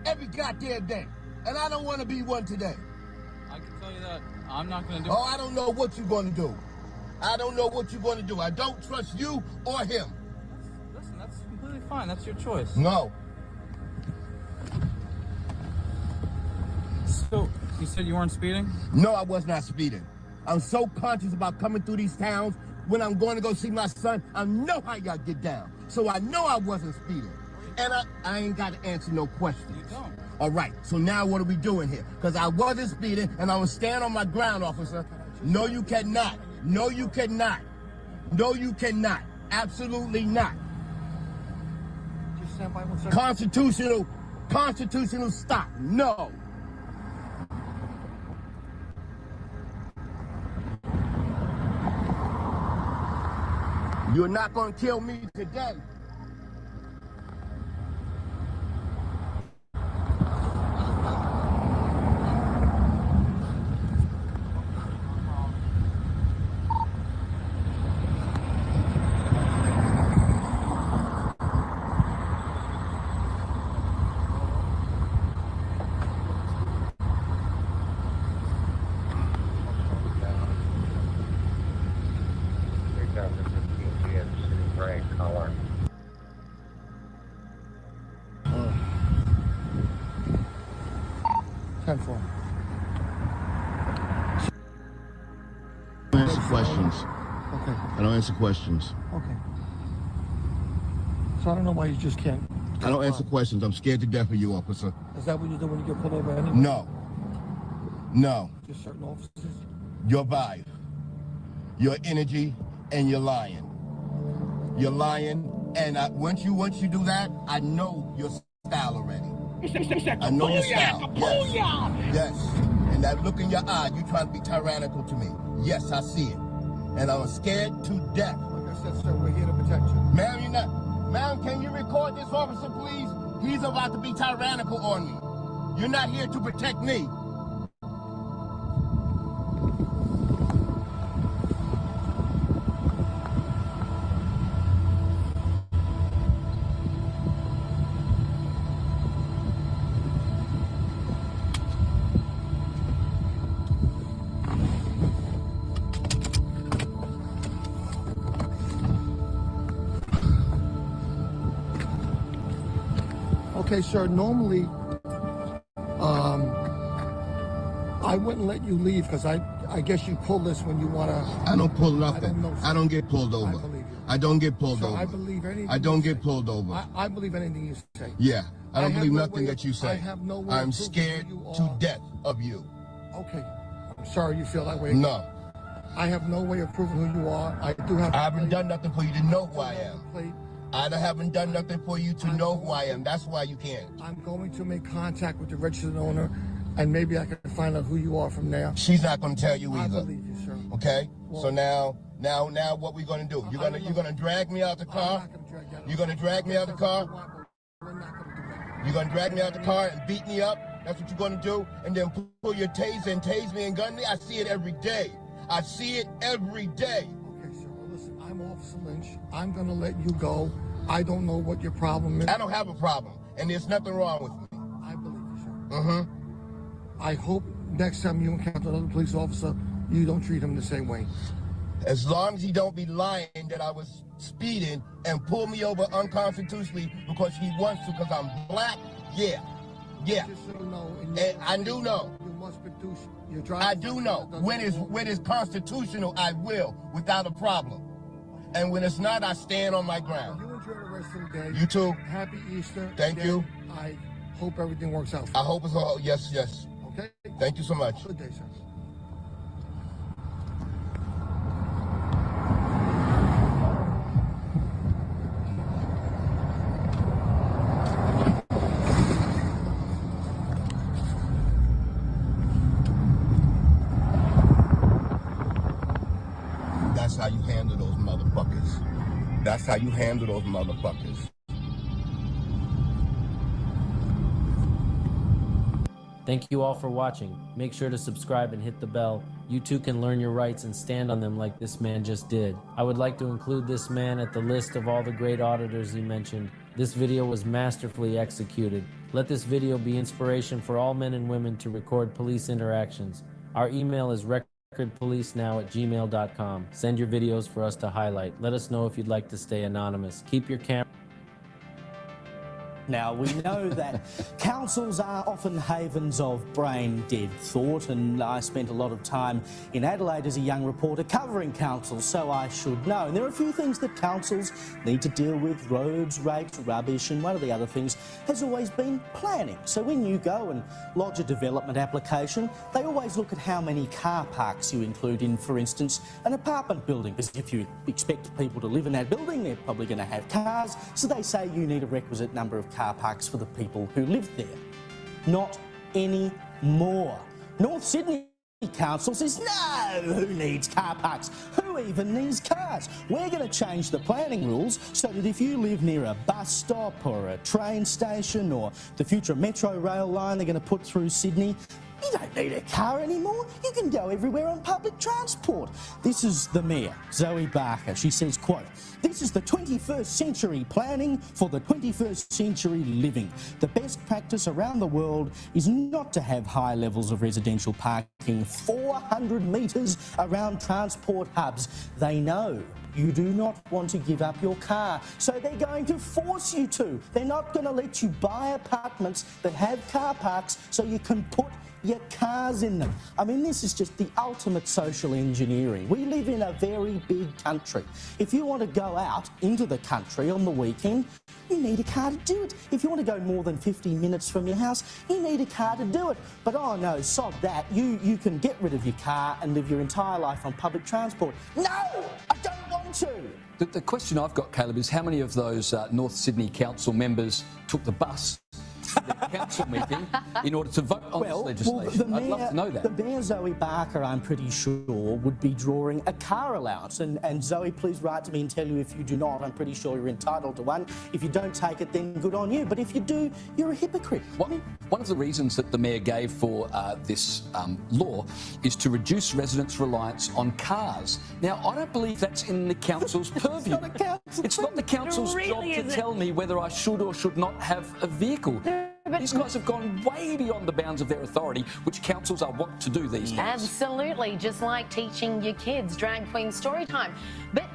Every goddamn day. And I don't want to be one today.
I can tell you that I'm not going to do
it. Oh, I don't know what you're going to do. I don't know what you're going to do. I don't trust you or him.
Listen, that's completely fine. That's your choice.
No.
So, you said you weren't speeding?
No, I was not speeding. I'm so conscious about coming through these towns. When I'm going to go see my son, I know how y'all get down. So I know I wasn't speeding. And I ain't got to answer no questions.
You don't.
All right, so now what are we doing here? Because I wasn't speeding, and I was standing on my ground, officer. No, you cannot. No, you cannot. No, you cannot. Absolutely not.
Just stand by 1 second.
Constitutional stop. No. You're not going to kill me today. I don't answer questions.
Okay.
I don't answer questions.
Okay. So I don't know why you just can't.
I don't answer questions. I'm scared to death of you, officer.
Is that what you do when you get pulled over anyway?
No. No.
Just certain officers?
Your vibe, your energy, and you're lying. You're lying, and once you do that, I know your style already. I know your style. Yes. Yes. And that look in your eye, you trying to be tyrannical to me. Yes, I see it. And I'm scared to death.
Like I said, sir, we're here to protect you.
Ma'am, you're not. Ma'am, can you record this officer, please? He's about to be tyrannical on me. You're not here to protect me.
Okay, sir, normally, I wouldn't let you leave because I guess you pull this when you want to.
I don't pull nothing. I don't get pulled over. I don't get pulled over.
I believe anything.
I don't get pulled over.
I believe anything you say.
Yeah, I don't believe nothing that you say.
I have no way
I'm
of
scared to death of you.
Okay, I'm sorry you feel that way.
No.
I have no way of proving who you are. I
haven't done nothing for you to know who I am. I haven't done nothing for you to know who I am. That's why you can't.
I'm going to make contact with the registered owner. and maybe I can find out who you are from there.
She's not going to tell you
I
either.
believe you, sir.
Okay?
Well,
So now what we going to do? You're going to drag me out the car? You're going to drag me out the car? You're going to drag me out the car and beat me up? That's what you're going to do? And then pull your taser and tase me and gun me? I see it every day. I see it every day.
Okay, sir. Well, listen, I'm Officer Lynch. I'm going to let you go. I don't know what your problem is.
I don't have a problem, and there's nothing wrong with me.
I believe you, sir.
Mm-hmm.
I hope next time you encounter another police officer, you don't treat him the same way.
As long as he don't be lying that I was speeding and pull me over unconstitutionally because he wants to because I'm black, yeah.
Just so you know,
And I do know.
You must produce your driver's
I do know. When it's constitutional, I will, without a problem. And when it's not, I stand on my ground.
You enjoy the rest of the day.
You too.
Happy Easter.
Thank you.
I hope everything works out for
I
you.
hope it's all, yes.
Okay?
Thank you so much.
Good day, sir.
That's how you handle those motherfuckers. That's how you handle those motherfuckers.
Thank you all for watching. Make sure to subscribe and hit the bell. You too can learn your rights and stand on them like this man just did. I would like to include this man at the list of all the great auditors he mentioned. This video was masterfully executed. Let this video be inspiration for all men and women to record police interactions. Our email is recordpolicenow@gmail.com. Send your videos for us to highlight. Let us know if you'd like to stay anonymous. Keep your camera.
Now, we know that councils are often havens of brain-dead thought, and I spent a lot of time in Adelaide as a young reporter covering councils, so I should know. And there are a few things that councils need to deal with: roads, rates, rubbish, and one of the other things has always been planning. So when you go and lodge a development application, they always look at how many car parks you include in, for instance, an apartment building, because if you expect people to live in that building, they're probably going to have cars, so they say you need a requisite number of car parks for the people who live there. Not anymore. North Sydney Council says, no, who needs car parks? Who even needs cars? We're going to change the planning rules so that if you live near a bus stop or a train station or the future metro rail line they're going to put through Sydney, you don't need a car anymore. You can go everywhere on public transport. This is the Mayor, Zoe Barker. She says, quote, "This is the 21st century planning for the 21st century living. The best practice around the world is not to have high levels of residential parking 400 metres around transport hubs. They know you do not want to give up your car, so they're going to force you to. They're not going to let you buy apartments that have car parks so you can put your cars in them." I mean, this is just the ultimate social engineering. We live in a very big country. If you want to go out into the country on the weekend, you need a car to do it. If you want to go more than 50 minutes from your house, you need a car to do it. But oh no, sod that. You can get rid of your car and live your entire life on public transport. No, I don't want to.
The question I've got, Caleb, is how many of those North Sydney Council members took the bus to the council meeting in order to vote on this legislation? I'd love to know that.
The Mayor, Zoe Barker, I'm pretty sure, would be drawing a car allowance. And Zoe, please write to me and tell you if you do not. I'm pretty sure you're entitled to one. If you don't take it, then good on you. But if you do, you're a hypocrite.
One of the reasons that the Mayor gave for this law is to reduce residents' reliance on cars. Now, I don't believe that's in the council's purview. It's not the council's job to tell me whether I should or should not have a vehicle. These guys have gone way beyond the bounds of their authority, which councils are wont to do these days. Absolutely, just like teaching your kids drag queen story time. But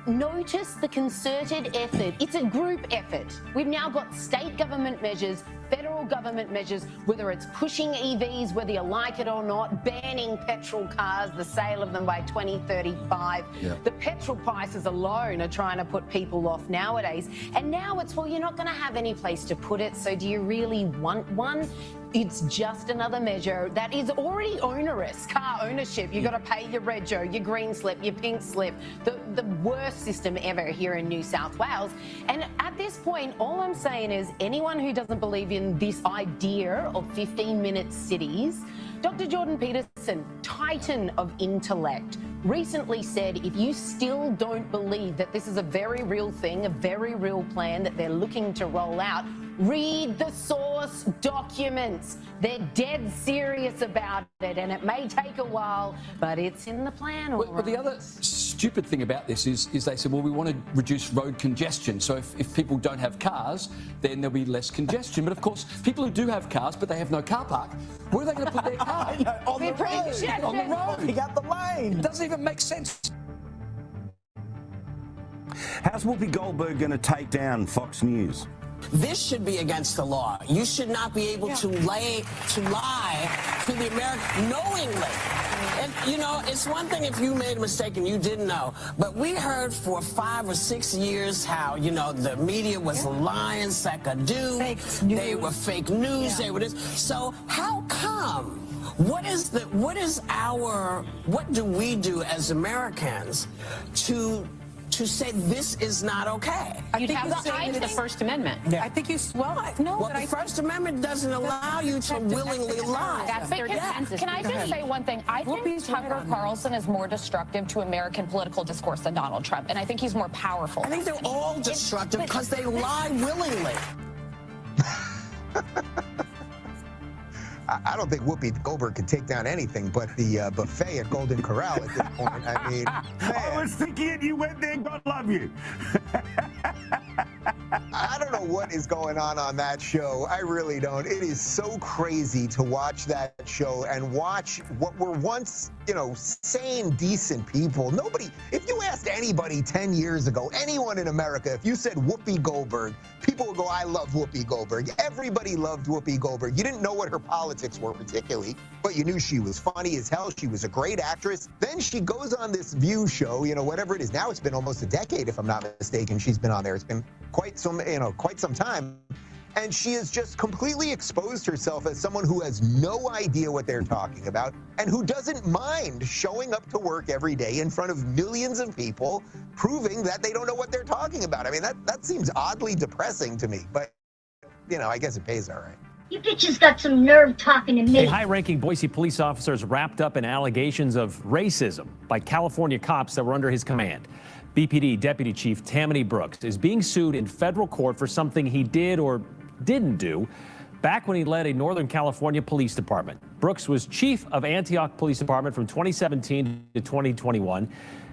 notice the concerted effort. It's a group effort. We've now got state government measures, federal government measures, whether it's pushing EVs, whether you like it or not, banning petrol cars, the sale of them by 2035. Yeah. The petrol prices alone are trying to put people off nowadays. And now it's, well, you're not going to have any place to put it, so do you really want one? It's just another measure that is already onerous. Car ownership, you've got to pay your rego, your green slip, your pink slip, the worst system ever here in New South Wales. And at this point, all I'm saying is anyone who doesn't believe
in this idea of 15-minute cities. Dr. Jordan Peterson, titan of intellect, recently said if you still don't believe that this is a very real thing, a very real plan that they're looking to roll out, read the source documents. They're dead serious about it, and it may take a while, but it's in the plan.
Well, the other stupid thing about this is they said, well, we want to reduce road congestion. So if people don't have cars, then there'll be less congestion. But of course, people who do have cars, but they have no car park, where are they going to put their car?
On the road.
On the road.
Pick up the lane.
It doesn't even make sense.
How's Whoopi Goldberg going to take down Fox News?
This should be against the law. You should not be able to lie to the American knowingly. And, you know, it's one thing if you made a mistake and you didn't know, but we heard for 5 or 6 years how, you know, the media was lying, sackadoo, they were fake news, they were this. So how come? What do we do as Americans to say this is not okay?
You'd have to say the First Amendment.
Yeah. I think you, the First Amendment doesn't allow you to willingly lie.
That's their consensus. Can I just say one thing? I think Tucker Carlson is more destructive to American political discourse than Donald Trump, and I think he's more powerful.
I think they're all destructive because they lie willingly.
I don't think Whoopi Goldberg could take down anything but the buffet at Golden Corral at this point. I mean,
I was thinking it, you went there, God love you.
I don't know what is going on that show. I really don't. It is so crazy to watch that show and watch what were once, you know, sane, decent people. Nobody, if you asked anybody 10 years ago, anyone in America, if you said Whoopi Goldberg, people would go, I love Whoopi Goldberg. Everybody loved Whoopi Goldberg. You didn't know what her politics were particularly, but you knew she was funny as hell. She was a great actress. Then she goes on this View show, you know, whatever it is. Now it's been almost a decade, if I'm not mistaken. She's been on there. It's been quite some time. And she has just completely exposed herself as someone who has no idea what they're talking about and who doesn't mind showing up to work every day in front of millions of people, proving that they don't know what they're talking about. I mean, that seems oddly depressing to me, but, you know, I guess it pays all right.
You bitches got some nerve talking to me.
A high-ranking Boise police officer is wrapped up in allegations of racism by California cops that were under his command. BPD Deputy Chief Tammany Brooks is being sued in federal court for something he did or didn't do back when he led a Northern California police department. Brooks was chief of Antioch Police Department from 2017 to 2021,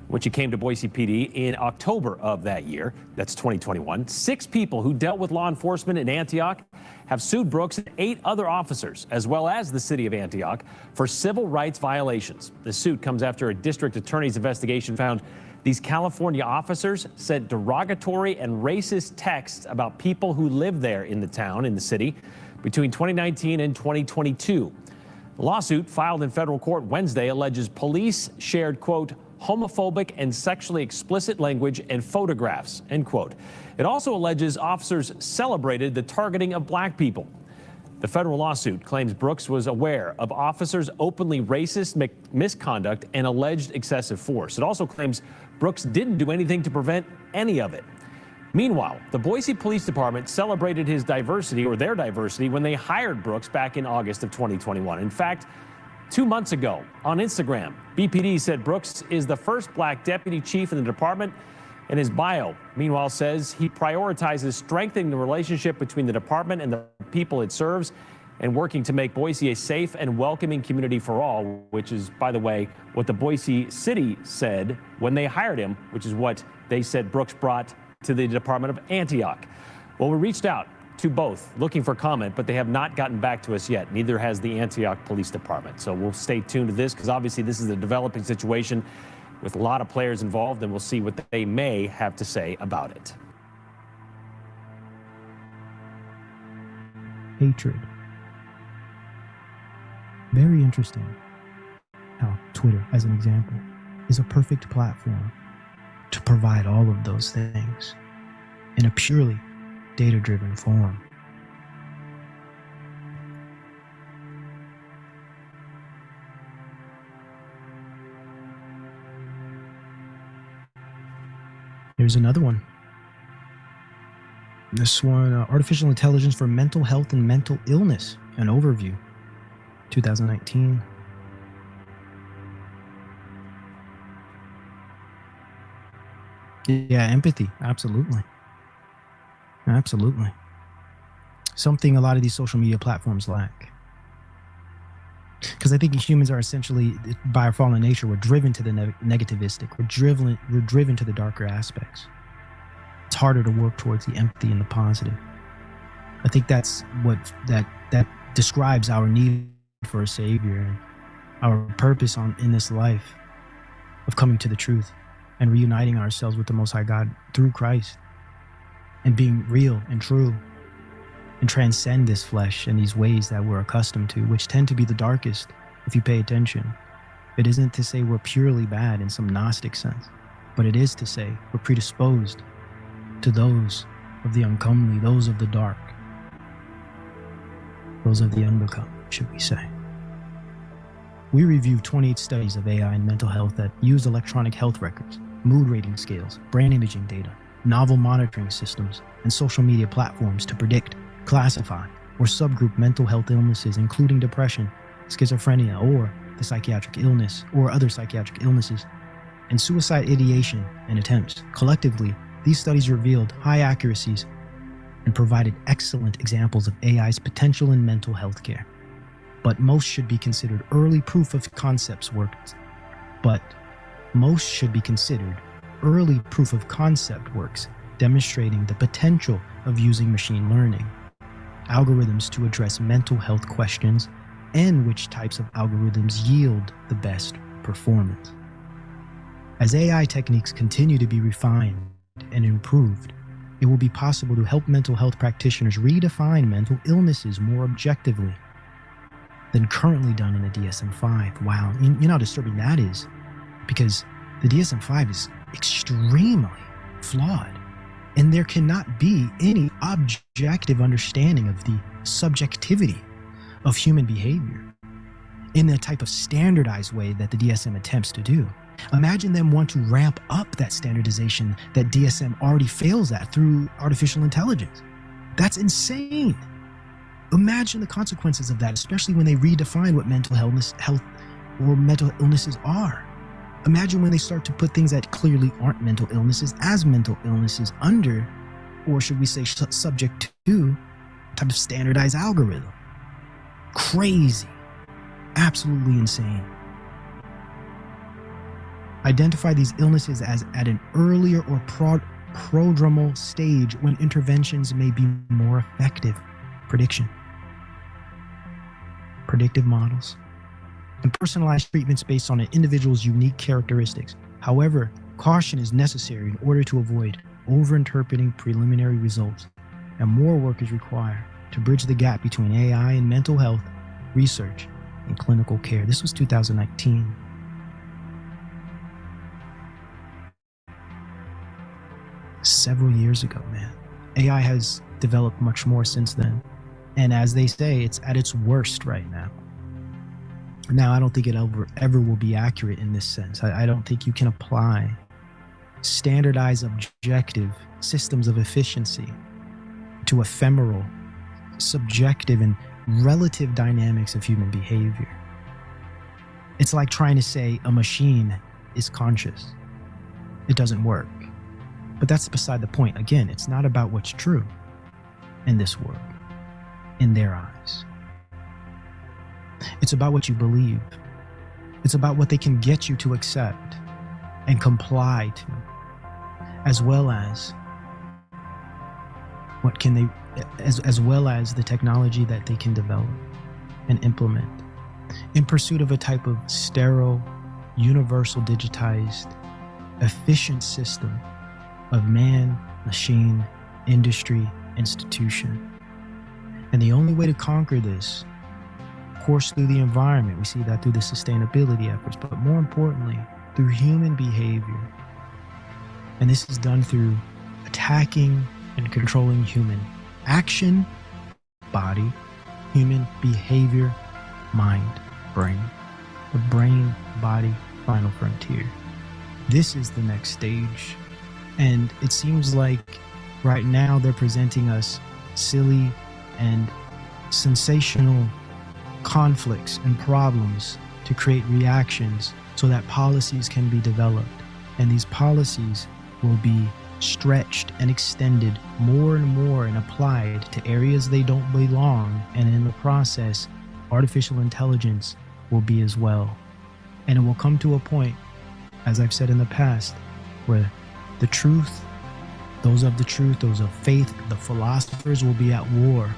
which he came to Boise PD in October of that year. That's 2021. 6 people who dealt with law enforcement in Antioch have sued Brooks and 8 other officers, as well as the city of Antioch, for civil rights violations. The suit comes after a district attorney's investigation found these California officers sent derogatory and racist texts about people who live there in the town, in the city, between 2019 and 2022. The lawsuit filed in federal court Wednesday alleges police shared, quote, homophobic and sexually explicit language and photographs, end quote. It also alleges officers celebrated the targeting of black people. The federal lawsuit claims Brooks was aware of officers' openly racist misconduct and alleged excessive force. It also claims Brooks didn't do anything to prevent any of it. Meanwhile, the Boise Police Department celebrated his diversity, or their diversity, when they hired Brooks back in August of 2021. In fact, 2 months ago on Instagram, BPD said Brooks is the first black deputy chief in the department, and his bio, meanwhile, says he prioritizes strengthening the relationship between the department and the people it serves and working to make Boise a safe and welcoming community for all, which is, by the way, what the Boise City said when they hired him, which is what they said Brooks brought to the Department of Antioch. Well, we reached out to both looking for comment, but they have not gotten back to us yet. Neither has the Antioch Police Department. So we'll stay tuned to this because obviously this is a developing situation with a lot of players involved, and we'll see what they may have to say about it.
Hatred. Very interesting how Twitter, as an example, is a perfect platform to provide all of those things in a purely data-driven form. Here's another one. This one, Artificial Intelligence for Mental Health and Mental Illness, an overview, 2019. Yeah, empathy, absolutely. Absolutely. Something a lot of these social media platforms lack. Because I think humans are essentially, by our fallen nature, we're driven to the negativistic. We're driven to the darker aspects. It's harder to work towards the empathy and the positive. I think that's what that describes our need for a savior and our purpose in this life of coming to the truth and reuniting ourselves with the Most High God through Christ and being real and true and transcend this flesh and these ways that we're accustomed to, which tend to be the darkest if you pay attention. It isn't to say we're purely bad in some Gnostic sense, but it is to say we're predisposed to those of the uncomely, those of the dark, those of the unbecome, should we say. We reviewed 28 studies of AI and mental health that use electronic health records, mood rating scales, brain imaging data, novel monitoring systems, and social media platforms to predict, classify, or subgroup mental health illnesses, including depression, schizophrenia, or the psychiatric illness, or other psychiatric illnesses, and suicide ideation and attempts. Collectively, these studies revealed high accuracies and provided excellent examples of AI's potential in mental health care. But most should be considered early proof of concept works. Demonstrating the potential of using machine learning algorithms to address mental health questions and which types of algorithms yield the best performance. As AI techniques continue to be refined and improved, it will be possible to help mental health practitioners redefine mental illnesses more objectively than currently done in the DSM-5. Wow, you know how disturbing that is, because the DSM-5 is extremely flawed, and there cannot be any objective understanding of the subjectivity of human behavior in the type of standardized way that the DSM attempts to do. Imagine them want to ramp up that standardization that DSM already fails at through artificial intelligence. That's insane. Imagine the consequences of that, especially when they redefine what mental illnesses are. Imagine when they start to put things that clearly aren't mental illnesses as mental illnesses under, or should we say subject to, a type of standardized algorithm. Crazy. Absolutely insane. Identify these illnesses as at an earlier or prodromal stage when interventions may be more effective. Predictive models, and personalized treatments based on an individual's unique characteristics. However, caution is necessary in order to avoid overinterpreting preliminary results, and more work is required to bridge the gap between AI and mental health research and clinical care. This was 2019. Several years ago, man. AI has developed much more since then. And as they say, it's at its worst right now. Now, I don't think it ever will be accurate in this sense. I don't think you can apply standardized objective systems of efficiency to ephemeral, subjective, and relative dynamics of human behavior. It's like trying to say a machine is conscious. It doesn't work. But that's beside the point. Again, it's not about what's true in this world, in their eyes. It's about what you believe. It's about what they can get you to accept and comply to, as well as as well as the technology that they can develop and implement in pursuit of a type of sterile, universal, digitized, efficient system of man, machine, industry, institution. And the only way to conquer this, of course, through the environment, we see that through the sustainability efforts, but more importantly, through human behavior. And this is done through attacking and controlling human action, body, human behavior, mind, brain. The brain, body, final frontier. This is the next stage. And it seems like Right now, they're presenting us silly and sensational conflicts and problems to create reactions so that policies can be developed. And these policies will be stretched and extended more and more and applied to areas they don't belong. And in the process, artificial intelligence will be as well. And it will come to a point, as I've said in the past, where the truth, those of the truth, those of faith, the philosophers will be at war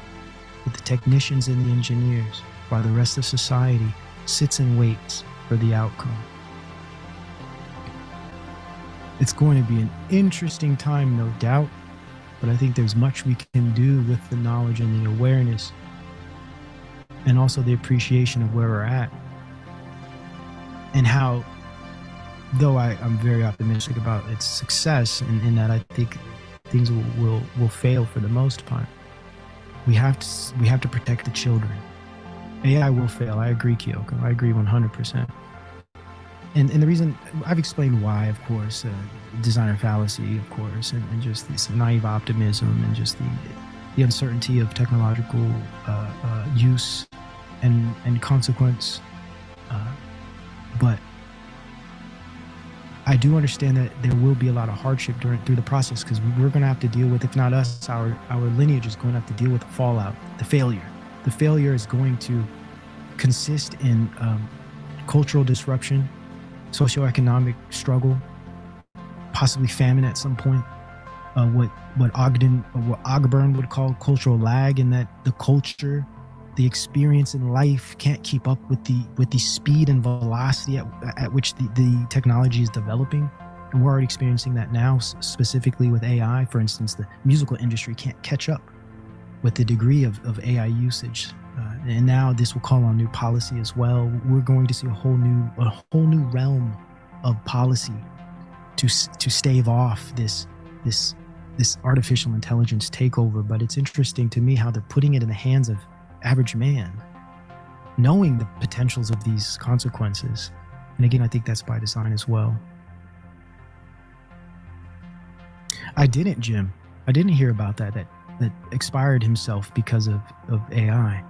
with the technicians and the engineers, while the rest of society sits and waits for the outcome. It's going to be an interesting time, no doubt, but I think there's much we can do with the knowledge and the awareness, and also the appreciation of where we're at, and how, though I'm very optimistic about its success, in that I think things will fail for the most part. We have to protect the children. AI will fail. I agree, Kyoko. I agree 100%. And the reason, I've explained why, of course, designer fallacy, of course, and just this naive optimism and just the uncertainty of technological use and consequence. But I do understand that there will be a lot of hardship through the process, because we're going to have to deal with, if not us, our lineage is going to have to deal with the fallout, the failure. The failure is going to consist in cultural disruption, socioeconomic struggle, possibly famine at some point. What Ogburn would call cultural lag, in that the culture, the experience in life can't keep up with the speed and velocity at which the technology is developing. And we're already experiencing that now, specifically with AI. For instance, the musical industry can't catch up with the degree of AI usage. And now this will call on new policy as well. We're going to see a whole new realm of policy to stave off this artificial intelligence takeover. But it's interesting to me how they're putting it in the hands of average man, knowing the potentials of these consequences. And again, I think that's by design as well. I didn't hear about that expired himself because of AI.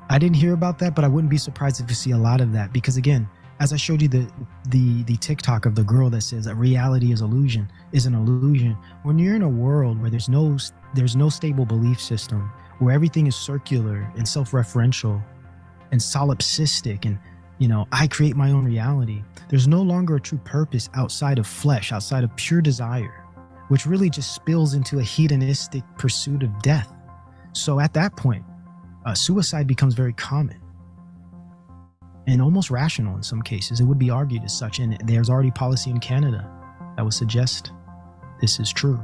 I didn't hear about that, but I wouldn't be surprised if you see a lot of that, because again, as I showed you the TikTok of the girl that says that reality is an illusion. When you're in a world where there's no stable belief system, where everything is circular and self-referential and solipsistic, and I create my own reality, there's no longer a true purpose outside of flesh, outside of pure desire, which really just spills into a hedonistic pursuit of death. So at that point, suicide becomes very common and almost rational in some cases. It would be argued as such, and there's already policy in Canada that would suggest this is true.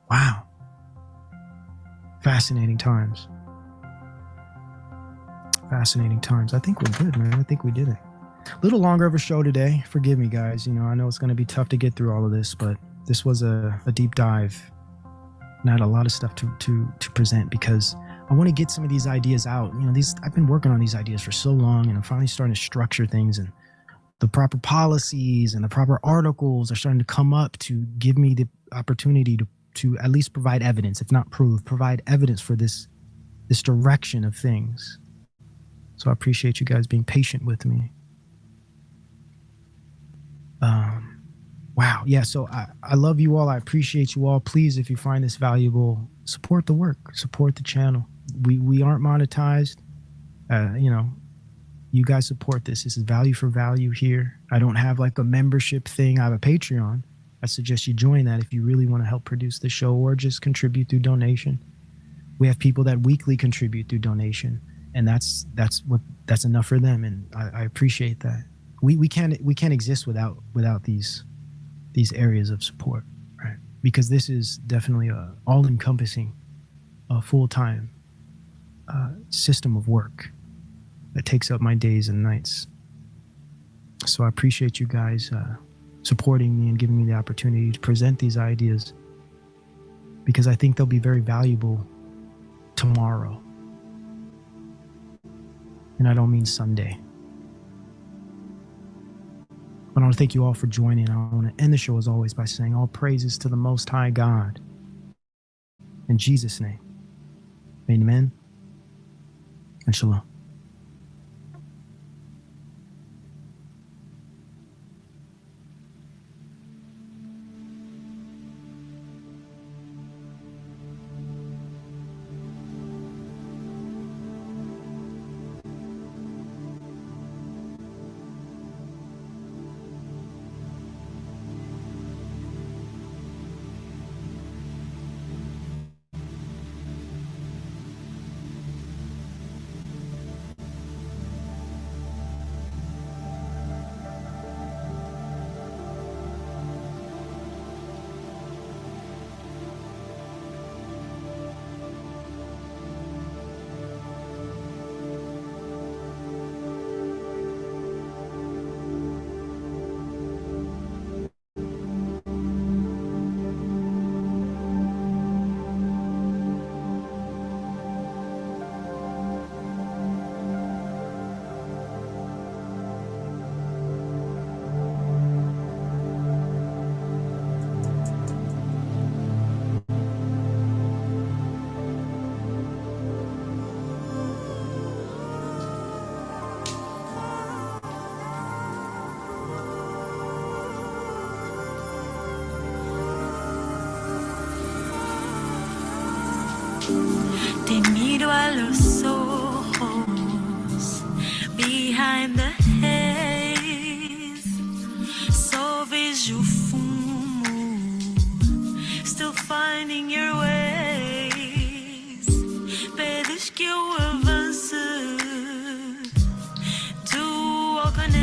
Wow. Fascinating times. Fascinating times. I think we're good, man. I think we did it. A little longer of a show today. Forgive me, guys. I know it's going to be tough to get through all of this, but this was a deep dive. And I had a lot of stuff to present, because I want to get some of these ideas out. I've been working on these ideas for so long, and I'm finally starting to structure things, and the proper policies and the proper articles are starting to come up to give me the opportunity to at least provide evidence, if not prove, provide evidence for this direction of things. So I appreciate you guys being patient with me. Wow. Yeah. So I love you all. I appreciate you all. Please, if you find this valuable, support the work, support the channel. We aren't monetized. You guys support this. This is value for value here. I don't have like a membership thing. I have a Patreon. I suggest you join that if you really want to help produce the show, or just contribute through donation. We have people that weekly contribute through donation, and that's enough for them. And I appreciate that. We can't exist without these areas of support, right? Because this is definitely a all-encompassing, full-time system of work that takes up my days and nights. So I appreciate you guys supporting me and giving me the opportunity to present these ideas, because I think they'll be very valuable tomorrow. And I don't mean Sunday. But I want to thank you all for joining. I want to end the show as always by saying all praises to the Most High God. In Jesus' name, amen and shalom.
Te miro a los ojos, behind the haze, só vejo fumo, still finding your ways. Pedes que eu avance, tu walk on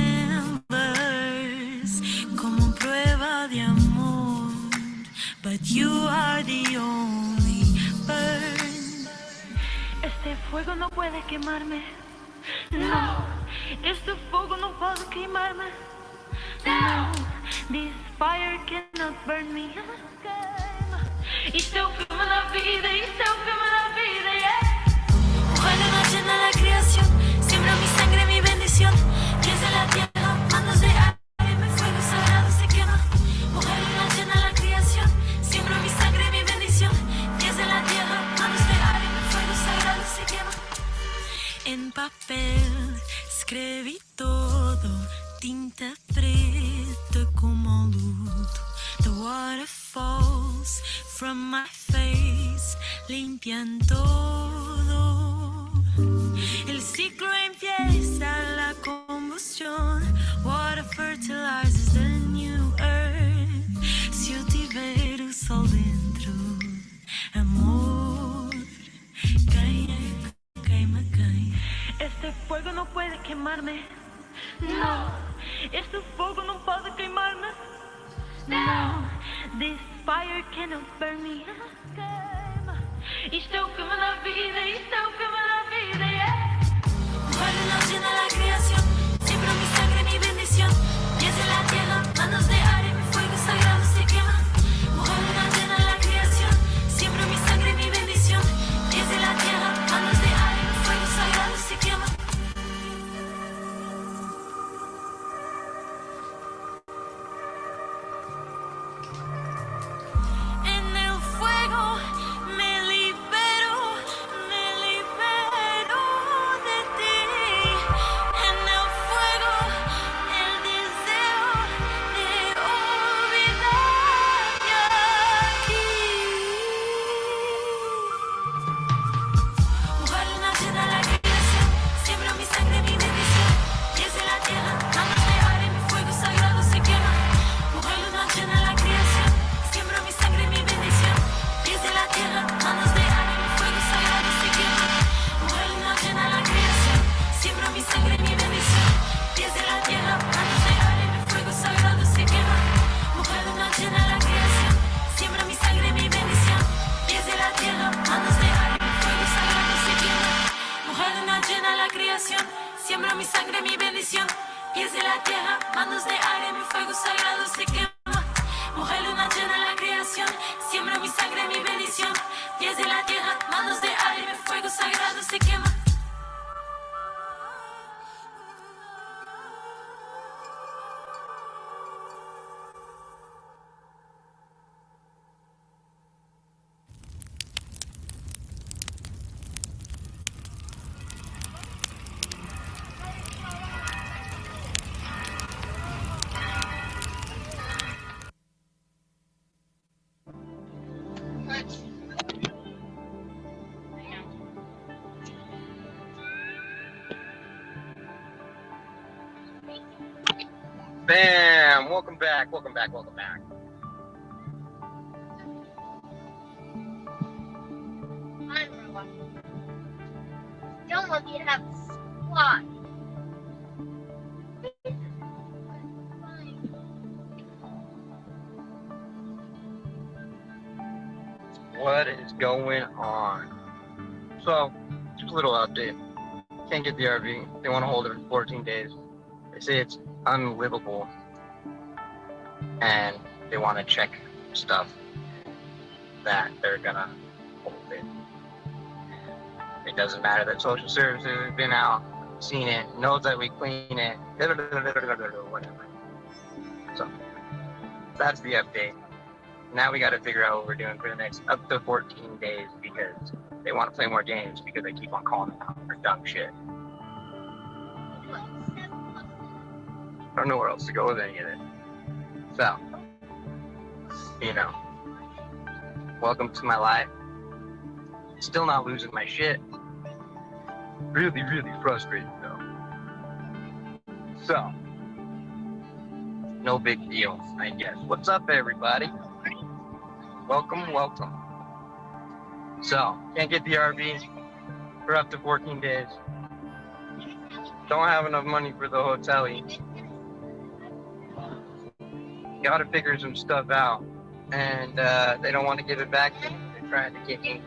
embers, como prueba de amor, but you are the only burn. Este fuego no puede quemarme, no. Este fuego no puede quemarme, no. This fire cannot burn me. Isto é o filme da vida, isto é o filme da vida, yeah. Mujer luna llena la creación, siembra mi sangre, mi bendición. Desde la tierra, manos de aire, mi fuego sagrado se quema. Mujer luna llena la creación, siembra mi sangre, mi bendición. Desde la tierra, manos de aire, mi fuego sagrado se quema. En papel escrevi todo, tinta preta como luto. The water falls from my face, limpian todo. El ciclo empieza la combustión. Water fertilizes the new earth. Si eu tiver o sol dentro, amor, queima quem. Este fuego no puede quemarme, no. Este fuego no puede quemarme, no. This fire cannot burn me. Isto é o filme da vida, isto é o filme da vida, yeah. Mujer luna llena la creación, siembra mi sangre, mi bendición. Desde la tierra, manos de aire, mi fuego sagrado se quema. Mujer luna llena la creación, siembra mi sangre, mi bendición. Desde la tierra, manos de aire, mi fuego sagrado se quema. En el fuego me libero de ti. En el fuego el deseo de olvidarte aquí. Mujer luna llena la creación, siembra mi sangre, mi bendición. Desde la tierra, manos de aire, mi fuego sagrado se quema. Mujer luna llena la creación, siembra mi sangre, mi bendición. Desde la tierra, manos de aire, mi fuego sagrado se quema. Mujer luna llena la creación, siembra mi sangre, mi bendición. Desde la tierra, manos de aire, mi fuego sagrado se quema. Mujer luna llena la creación, siembra mi sangre, mi bendición. Desde la tierra, manos de aire, mi fuego sagrado se quema. Mujer luna llena la creación, siembra mi sangre, mi bendición. Pies de la tierra, manos de aire, mi fuego sagrado se quema. Mujer luna llena la creación, siembra mi sangre, mi bendición. Pies de la tierra, manos de aire, mi fuego sagrado se quema.
Bam! Welcome back, welcome back, welcome back.
Don't want you to have a squad.
What is going on? So, just a little update. Can't get the RV. They want to hold it for 14 days. They say it's unlivable. And they want to check stuff that they're gonna hold it. It doesn't matter that social services have been out, seen it, knows that we clean it, whatever. So, that's the update. Now we got to figure out what we're doing for the next up to 14 days because they want to play more games because they keep on calling out for dumb shit. I don't know where else to go with any of it. So, you know, welcome to my life. Still not losing my shit. Really, really frustrated though. So, no big deal, I guess. What's up, everybody? Welcome, welcome. So, can't get the RV for up to 14 days. Don't have enough money for the hotel. Gotta figure some stuff out. And they don't want to give it back to me. They're trying to get me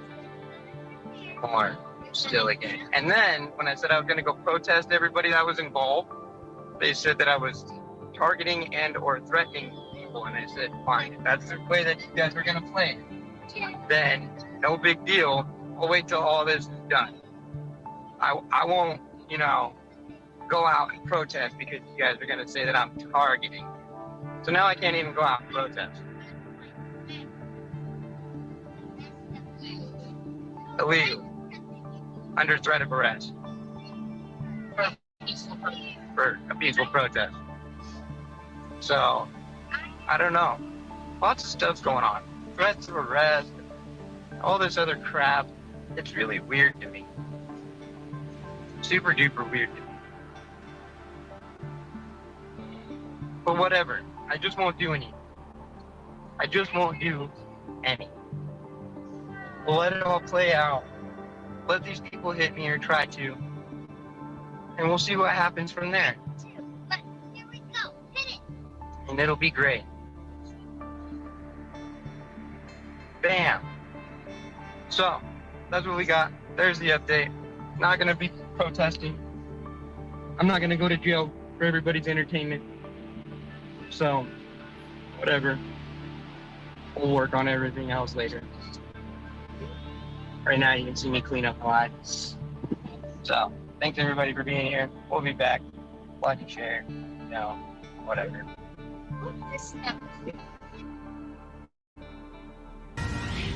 more still again. And then, when I said I was gonna go protest everybody that was involved, they said that I was targeting and or threatening people. And I said, fine, if that's the way that you guys are gonna play, then no big deal. I'll wait till all this is done. I won't, you know, go out and protest because you guys are gonna say that I'm targeting. So now I can't even go out and protest. Illegal. Under threat of arrest. For a peaceful protest. So, I don't know. Lots of stuff's going on. Threats of arrest, all this other crap. It's really weird to me. Super duper weird to me. But whatever. I just won't do any. I just won't do any. We'll let it all play out. Let these people hit me or try to. And we'll see what happens from there.
Here we go. Hit it.
And it'll be great. Bam. So, that's what we got. There's the update. Not gonna be protesting. I'm not gonna go to jail for everybody's entertainment. So, whatever. We'll work on everything else later. Right now, you can see me clean up a lot. So, thanks everybody for being here. We'll be back. Like and share. You know, whatever.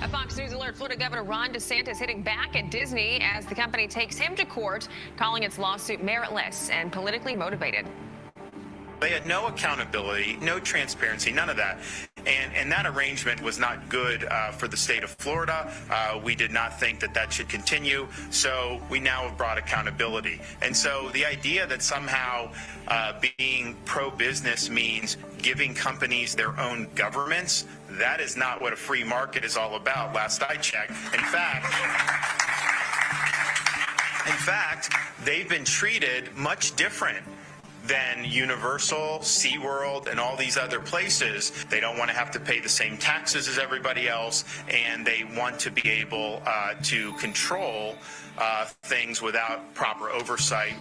A Fox News alert: Florida Governor Ron DeSantis hitting back at Disney as the company takes him to court, calling its lawsuit meritless and politically motivated.
They had no accountability, no transparency, none of that. And that arrangement was not good for the state of Florida. We did not think that that should continue. So we now have brought accountability. And so the idea that somehow being pro-business means giving companies their own governments, that is not what a free market is all about, last I checked. In fact, they've been treated much different than Universal, SeaWorld, and all these other places. They don't want to have to pay the same taxes as everybody else, and they want to be able to control things without proper oversight.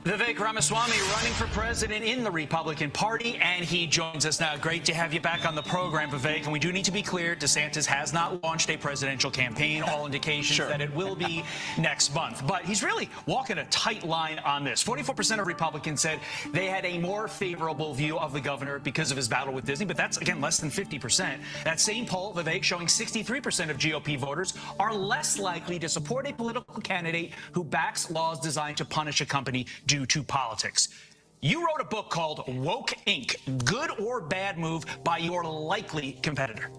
Vivek Ramaswamy running for president in the Republican Party, and he joins us now. Great to have you back on the program, Vivek. And we do need to be clear, DeSantis has not launched a presidential campaign. All indications that it will be next month. But he's really walking a tight line on this. 44% of Republicans said they had a more favorable view of the governor because of his battle with Disney. But that's, again, less than 50%. That same poll, Vivek, showing 63% of GOP voters are less likely to support a political candidate who backs laws designed to punish a company due to politics. You wrote a book called Woke Inc. Good or bad move by your likely competitor.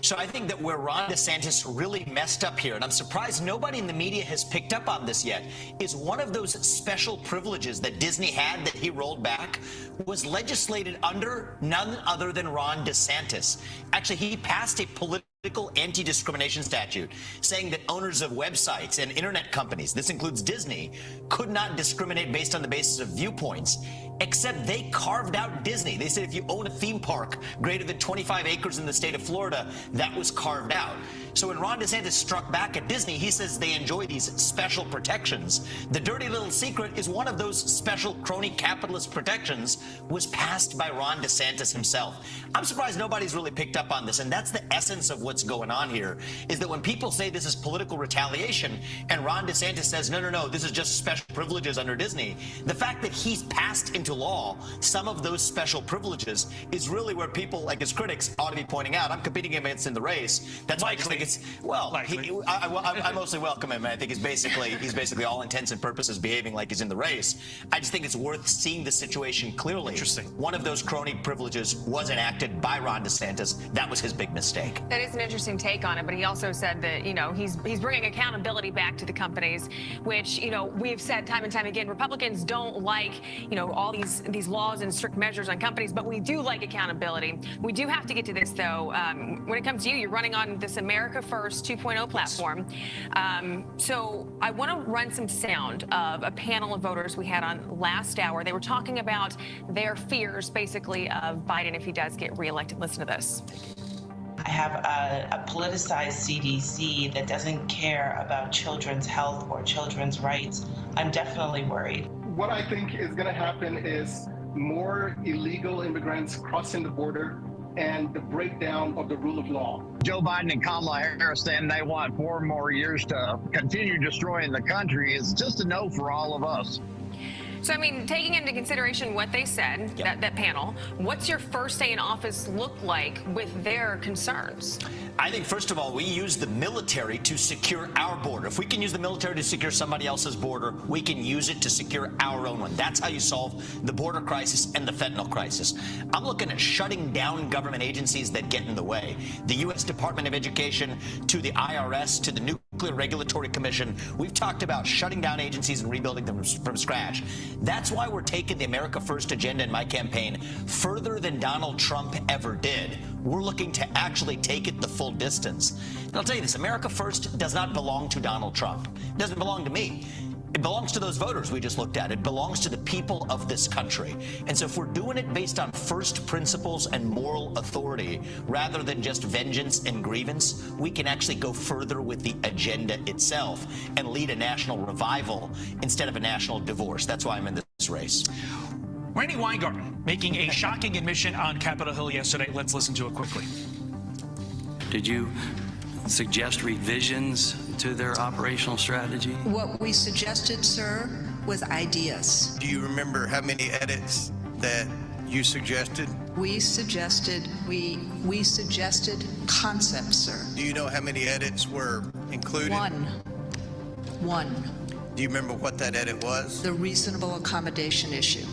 So I think that where Ron DeSantis really messed up here, and I'm surprised nobody in the media has picked up on this yet, is one of those special privileges that Disney had that he rolled back was legislated under none other than Ron DeSantis. Actually, he passed a political anti-discrimination statute saying that owners of websites and internet companies, this includes Disney, could not discriminate based on the basis of viewpoints, except they carved out Disney. They said if you own a theme park greater than 25 acres in the state of Florida, that was carved out. So when Ron DeSantis struck back at Disney, he says they enjoy these special protections. The dirty little secret is one of those special crony capitalist protections was passed by Ron DeSantis himself. I'm surprised nobody's really picked up on this, and that's the essence of what's going on here, is that when people say this is political retaliation and Ron DeSantis says, no, no, no, this is just special privileges under Disney, the fact that he's passed into law some of those special privileges is really where people like his critics ought to be pointing out. I'm competing against in the race. That's why I just think it's, well, I mostly welcome him. I think he's basically all intents and purposes behaving like he's in the race. I just think it's worth seeing the situation clearly.
Interesting.
One of those crony privileges was enacted by Ron DeSantis. That was his big mistake.
That is an interesting take on it, but he also said that, you know, he's bringing accountability back to the companies, which, you know, we've said time and time again, Republicans don't like, you know, all these laws and strict measures on companies, but we do like accountability. We do have to get to this, though. When it comes to you, you're running on this America First 2.0 platform. So I want to run some sound of a panel of voters we had on last hour. They were talking about their fears, basically, of Biden if he does get reelected. Listen to this.
I have a politicized CDC that doesn't care about children's health or children's rights. I'm definitely worried.
What I think is going to happen is more illegal immigrants crossing the border and the breakdown of the rule of law.
Joe Biden and Kamala Harris saying they want 4 more years to continue destroying the country is just a no for all of us.
So, I mean, taking into consideration what they said, that panel, what's your first day in office look like with their concerns?
I think, first of all, we use the military to secure our border. If we can use the military to secure somebody else's border, we can use it to secure our own one. That's how you solve the border crisis and the fentanyl crisis. I'm looking at shutting down government agencies that get in the way. The U.S. Department of Education, to the IRS, to the Nuclear Regulatory Commission. We've talked about shutting down agencies and rebuilding them from scratch. That's why we're taking the America First agenda in my campaign further than Donald Trump ever did. We're looking to actually take it the full distance. And I'll tell you this, America First does not belong to Donald Trump. It doesn't belong to me. It belongs to those voters we just looked at. It belongs to the people of this country. And so if we're doing it based on first principles and moral authority, rather than just vengeance and grievance, we can actually go further with the agenda itself and lead a national revival instead of a national divorce. That's why I'm in this race.
Randi Weingarten making a shocking admission on Capitol Hill yesterday. Let's listen to it quickly.
Did you suggest revisions to their operational strategy?
What we suggested, sir, was ideas.
Do you remember how many edits that you suggested?
We suggested concepts, sir.
Do you know how many edits were included?
One.
Do you remember what that edit was?
The reasonable accommodation issue.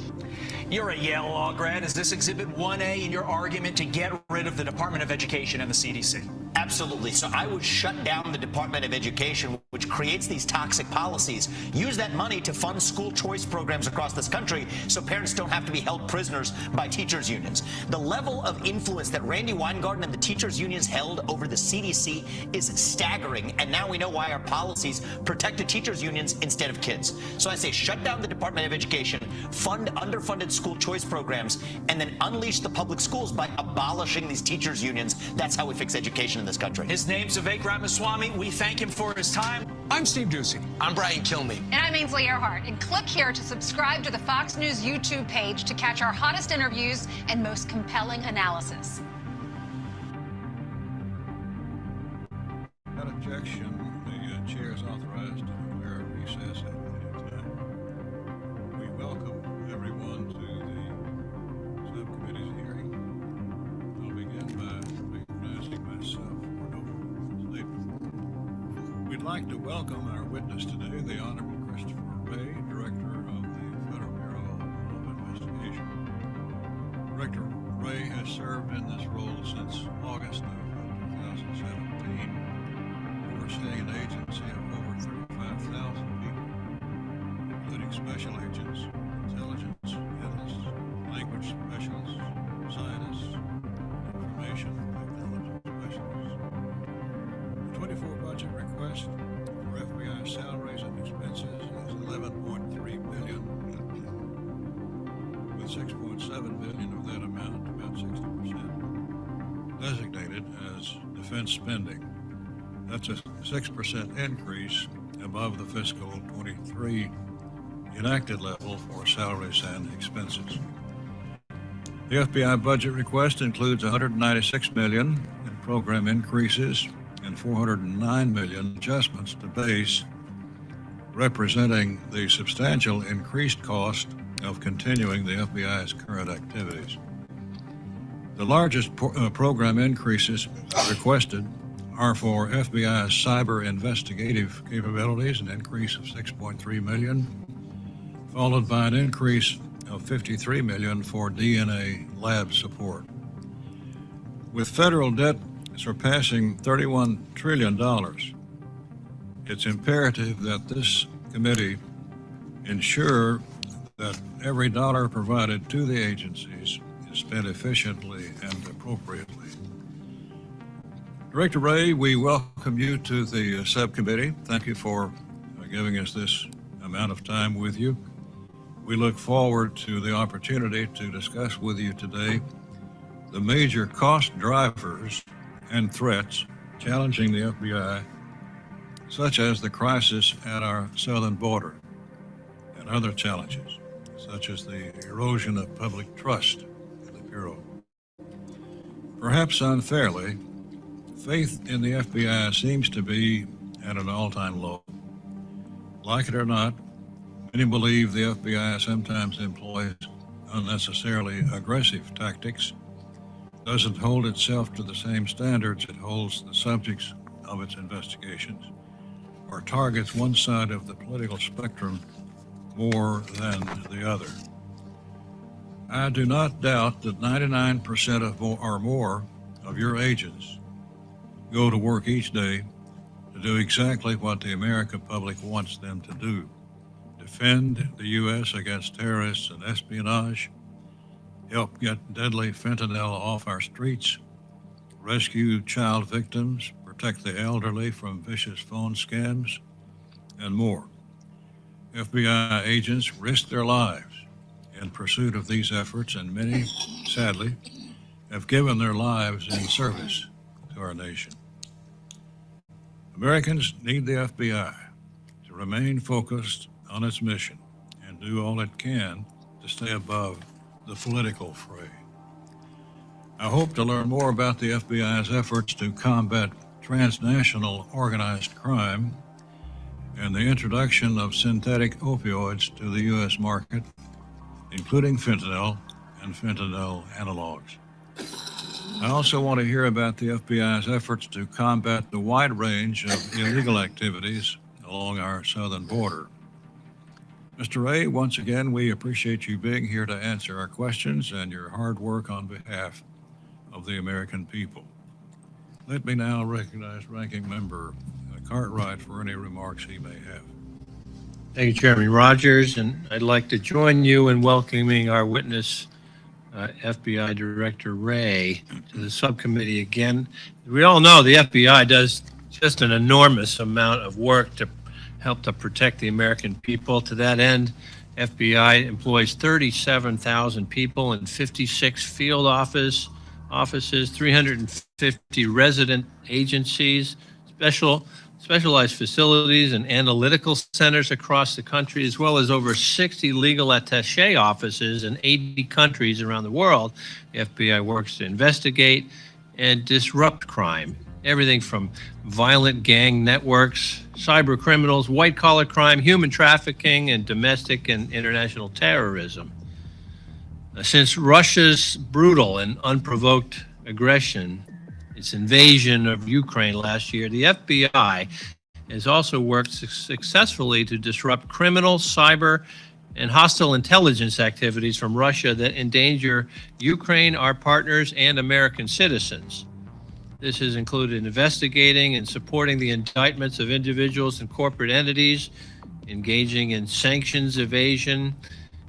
You're a Yale law grad. Is this Exhibit 1A in your argument to get rid of the Department of Education and the CDC?
Absolutely. So I would shut down the Department of Education, which creates these toxic policies. Use that money to fund school choice programs across this country so parents don't have to be held prisoners by teachers' unions. The level of influence that Randi Weingarten and the teachers' unions held over the CDC is staggering, and now we know why our policies protect the teachers' unions instead of kids. So I say shut down the Department of Education, fund underfunded school choice programs, and then unleash the public schools by abolishing these teachers' unions. That's how we fix education in this country.
His name's Vivek Ramaswamy. We thank him for his time.
I'm Steve Doocy.
I'm Brian Kilmeade.
And I'm Ainsley Earhart. And click here to subscribe to the Fox News YouTube page to catch our hottest interviews and most compelling analysis.
Without objection, the chair is authorized to declare a recess at any time. We welcome everyone to the subcommittee's hearing. I'll begin by recognizing myself for an opening statement. We'd like to welcome our witness today, the Honorable Christopher Wray, Director of the Federal Bureau of Investigation. Director Wray has served in this role since August of 2017, overseeing an agency of over 35,000 people, including special agents, intelligence analysts, language specialists, scientists, information technology specialists. The 24 budget request for FBI salaries and expenses is $11.3 billion, with $6.7 billion of that amount, about 60%, designated as defense spending. That's a 6% increase above the fiscal 23 enacted level for salaries and expenses. The FBI budget request includes $196 million in program increases and $409 million adjustments to base, representing the substantial increased cost of continuing the FBI's current activities. The largest program increases requested are for FBI's cyber investigative capabilities, an increase of $6.3 million, followed by an increase of $53 million for DNA lab support. With federal debt surpassing $31 trillion, it's imperative that this committee ensure that every dollar provided to the agencies is spent efficiently and appropriately. Director Wray, we welcome you to the subcommittee. Thank you for giving us this amount of time with you. We look forward to the opportunity to discuss with you today the major cost drivers and threats challenging the FBI, such as the crisis at our southern border and other challenges, such as the erosion of public trust in the Bureau. Perhaps unfairly, faith in the FBI seems to be at an all-time low. Like it or not, many believe the FBI sometimes employs unnecessarily aggressive tactics, doesn't hold itself to the same standards it holds the subjects of its investigations, or targets one side of the political spectrum more than the other. I do not doubt that 99% or more of your agents go to work each day to do exactly what the American public wants them to do: defend the U.S. against terrorists and espionage, help get deadly fentanyl off our streets, rescue child victims, protect the elderly from vicious phone scams, and more. FBI agents risk their lives in pursuit of these efforts, and many, sadly, have given their lives in service to our nation. Americans need the FBI to remain focused on its mission and do all it can to stay above the political fray. I hope to learn more about the FBI's efforts to combat transnational organized crime and the introduction of synthetic opioids to the U.S. market, including fentanyl and fentanyl analogs. I also want to hear about the FBI's efforts to combat the wide range of illegal activities along our southern border. Mr. Wray, once again, we appreciate you being here to answer our questions and your hard work on behalf of the American people. Let me now recognize Ranking Member Cartwright for any remarks he may have.
Thank you, Chairman Rogers, and I'd like to join you in welcoming our witness, FBI Director Wray, to the subcommittee again. We all know the FBI does just an enormous amount of work to help to protect the American people. To that end, FBI employs 37,000 people in 56 field offices, 350 resident agencies, specialized facilities and analytical centers across the country, as well as over 60 legal attaché offices in 80 countries around the world. The FBI works to investigate and disrupt crime, everything from violent gang networks, cyber criminals, white-collar crime, human trafficking, and domestic and international terrorism. Since Russia's brutal and unprovoked aggression, its invasion of Ukraine last year, the FBI has also worked successfully to disrupt criminal, cyber, and hostile intelligence activities from Russia that endanger Ukraine, our partners, and American citizens. This has included investigating and supporting the indictments of individuals and corporate entities engaging in sanctions evasion,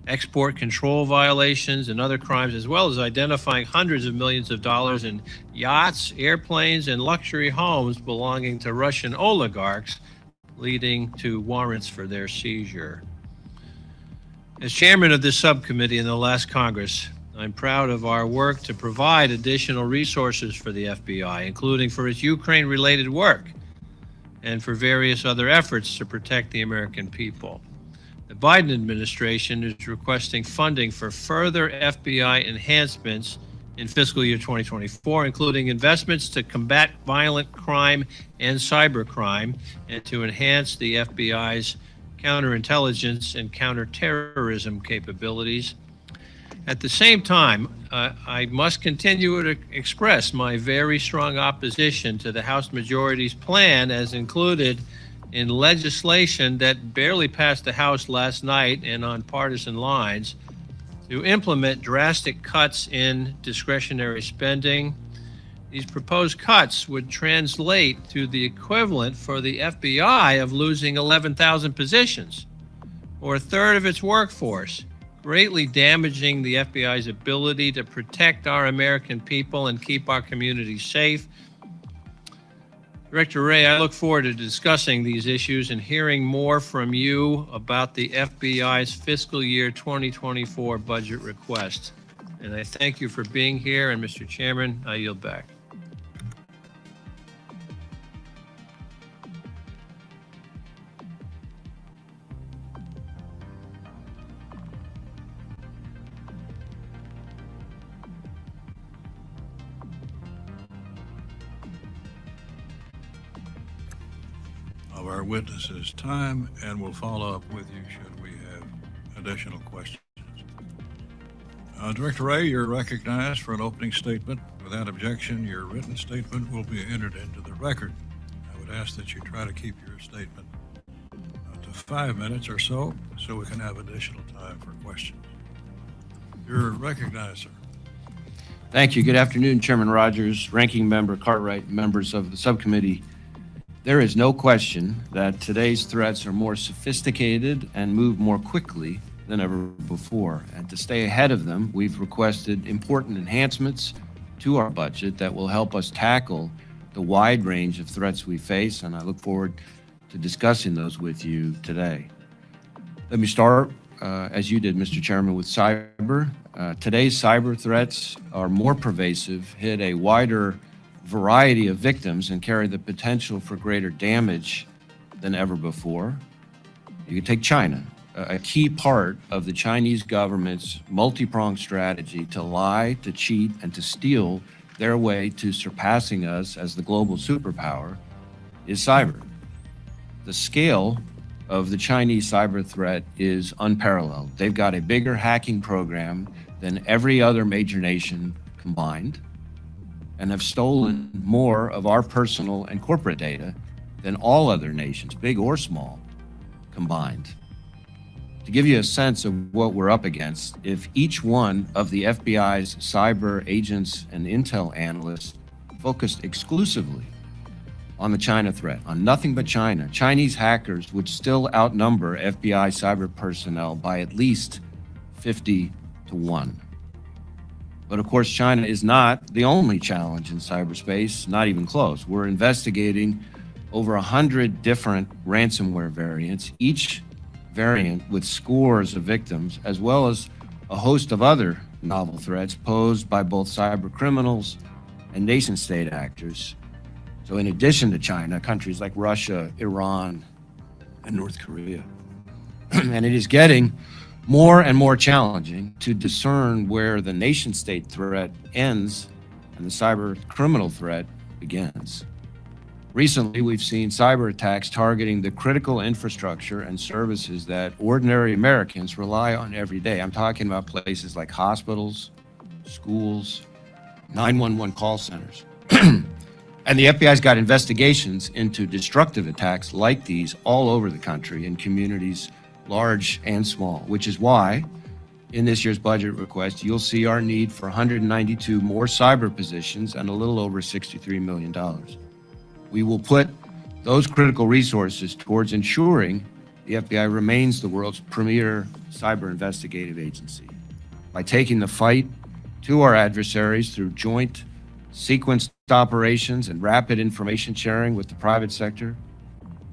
export control violations, and other crimes, as well as identifying hundreds of millions of dollars in yachts, airplanes, and luxury homes belonging to Russian oligarchs, leading to warrants for their seizure. As chairman of this subcommittee in the last Congress, I'm proud of our work to provide additional resources for the FBI, including for its Ukraine-related work and for various other efforts to protect the American people. The Biden administration is requesting funding for further FBI enhancements in fiscal year 2024, including investments to combat violent crime and cybercrime and to enhance the FBI's counterintelligence and counterterrorism capabilities. At the same time, I must continue to express my very strong opposition to the House majority's plan as included in legislation that barely passed the House last night and on partisan lines to implement drastic cuts in discretionary spending. These proposed cuts would translate to the equivalent for the FBI of losing 11,000 positions, or a third of its workforce, greatly damaging the FBI's ability to protect our American people and keep our communities safe. Director Wray, I look forward to discussing these issues and hearing more from you about the FBI's fiscal year 2024 budget request. And I thank you for being here, and Mr. Chairman, I yield back.
Of our witnesses' time, and we'll follow up with you should we have additional questions. Director Wray, you're recognized for an opening statement. Without objection, your written statement will be entered into the record. I would ask that you try to keep your statement to 5 minutes or so we can have additional time for questions. You're recognized, sir.
Thank you. Good afternoon, Chairman Rogers, Ranking Member Cartwright, members of the subcommittee. There is no question that today's threats are more sophisticated and move more quickly than ever before. And to stay ahead of them, we've requested important enhancements to our budget that will help us tackle the wide range of threats we face, and I look forward to discussing those with you today. Let me start, as you did, Mr. Chairman, with cyber. Today's cyber threats are more pervasive, hit a wider variety of victims, and carry the potential for greater damage than ever before. You can take China, a key part of the Chinese government's multi-pronged strategy to lie, to cheat, and to steal their way to surpassing us as the global superpower is cyber. The scale of the Chinese cyber threat is unparalleled. They've got a bigger hacking program than every other major nation combined, and have stolen more of our personal and corporate data than all other nations, big or small, combined. To give you a sense of what we're up against, if each one of the FBI's cyber agents and intel analysts focused exclusively on the China threat, on nothing but China, Chinese hackers would still outnumber FBI cyber personnel by at least 50 to 1. But of course, China is not the only challenge in cyberspace, not even close. We're investigating over 100 different ransomware variants, each variant with scores of victims, as well as a host of other novel threats posed by both cyber criminals and nation-state actors. So in addition to China, countries like Russia, Iran, and North Korea. And it is getting more and more challenging to discern where the nation-state threat ends and the cyber criminal threat begins. Recently, we've seen cyber attacks targeting the critical infrastructure and services that ordinary Americans rely on every day. I'm talking about places like hospitals, schools, 911 call centers. And the FBI's got investigations into destructive attacks like these all over the country in communities large and small, which is why in this year's budget request, you'll see our need for 192 more cyber positions and a little over $63 million. We will put those critical resources towards ensuring the FBI remains the world's premier cyber investigative agency by taking the fight to our adversaries through joint sequenced operations and rapid information sharing with the private sector,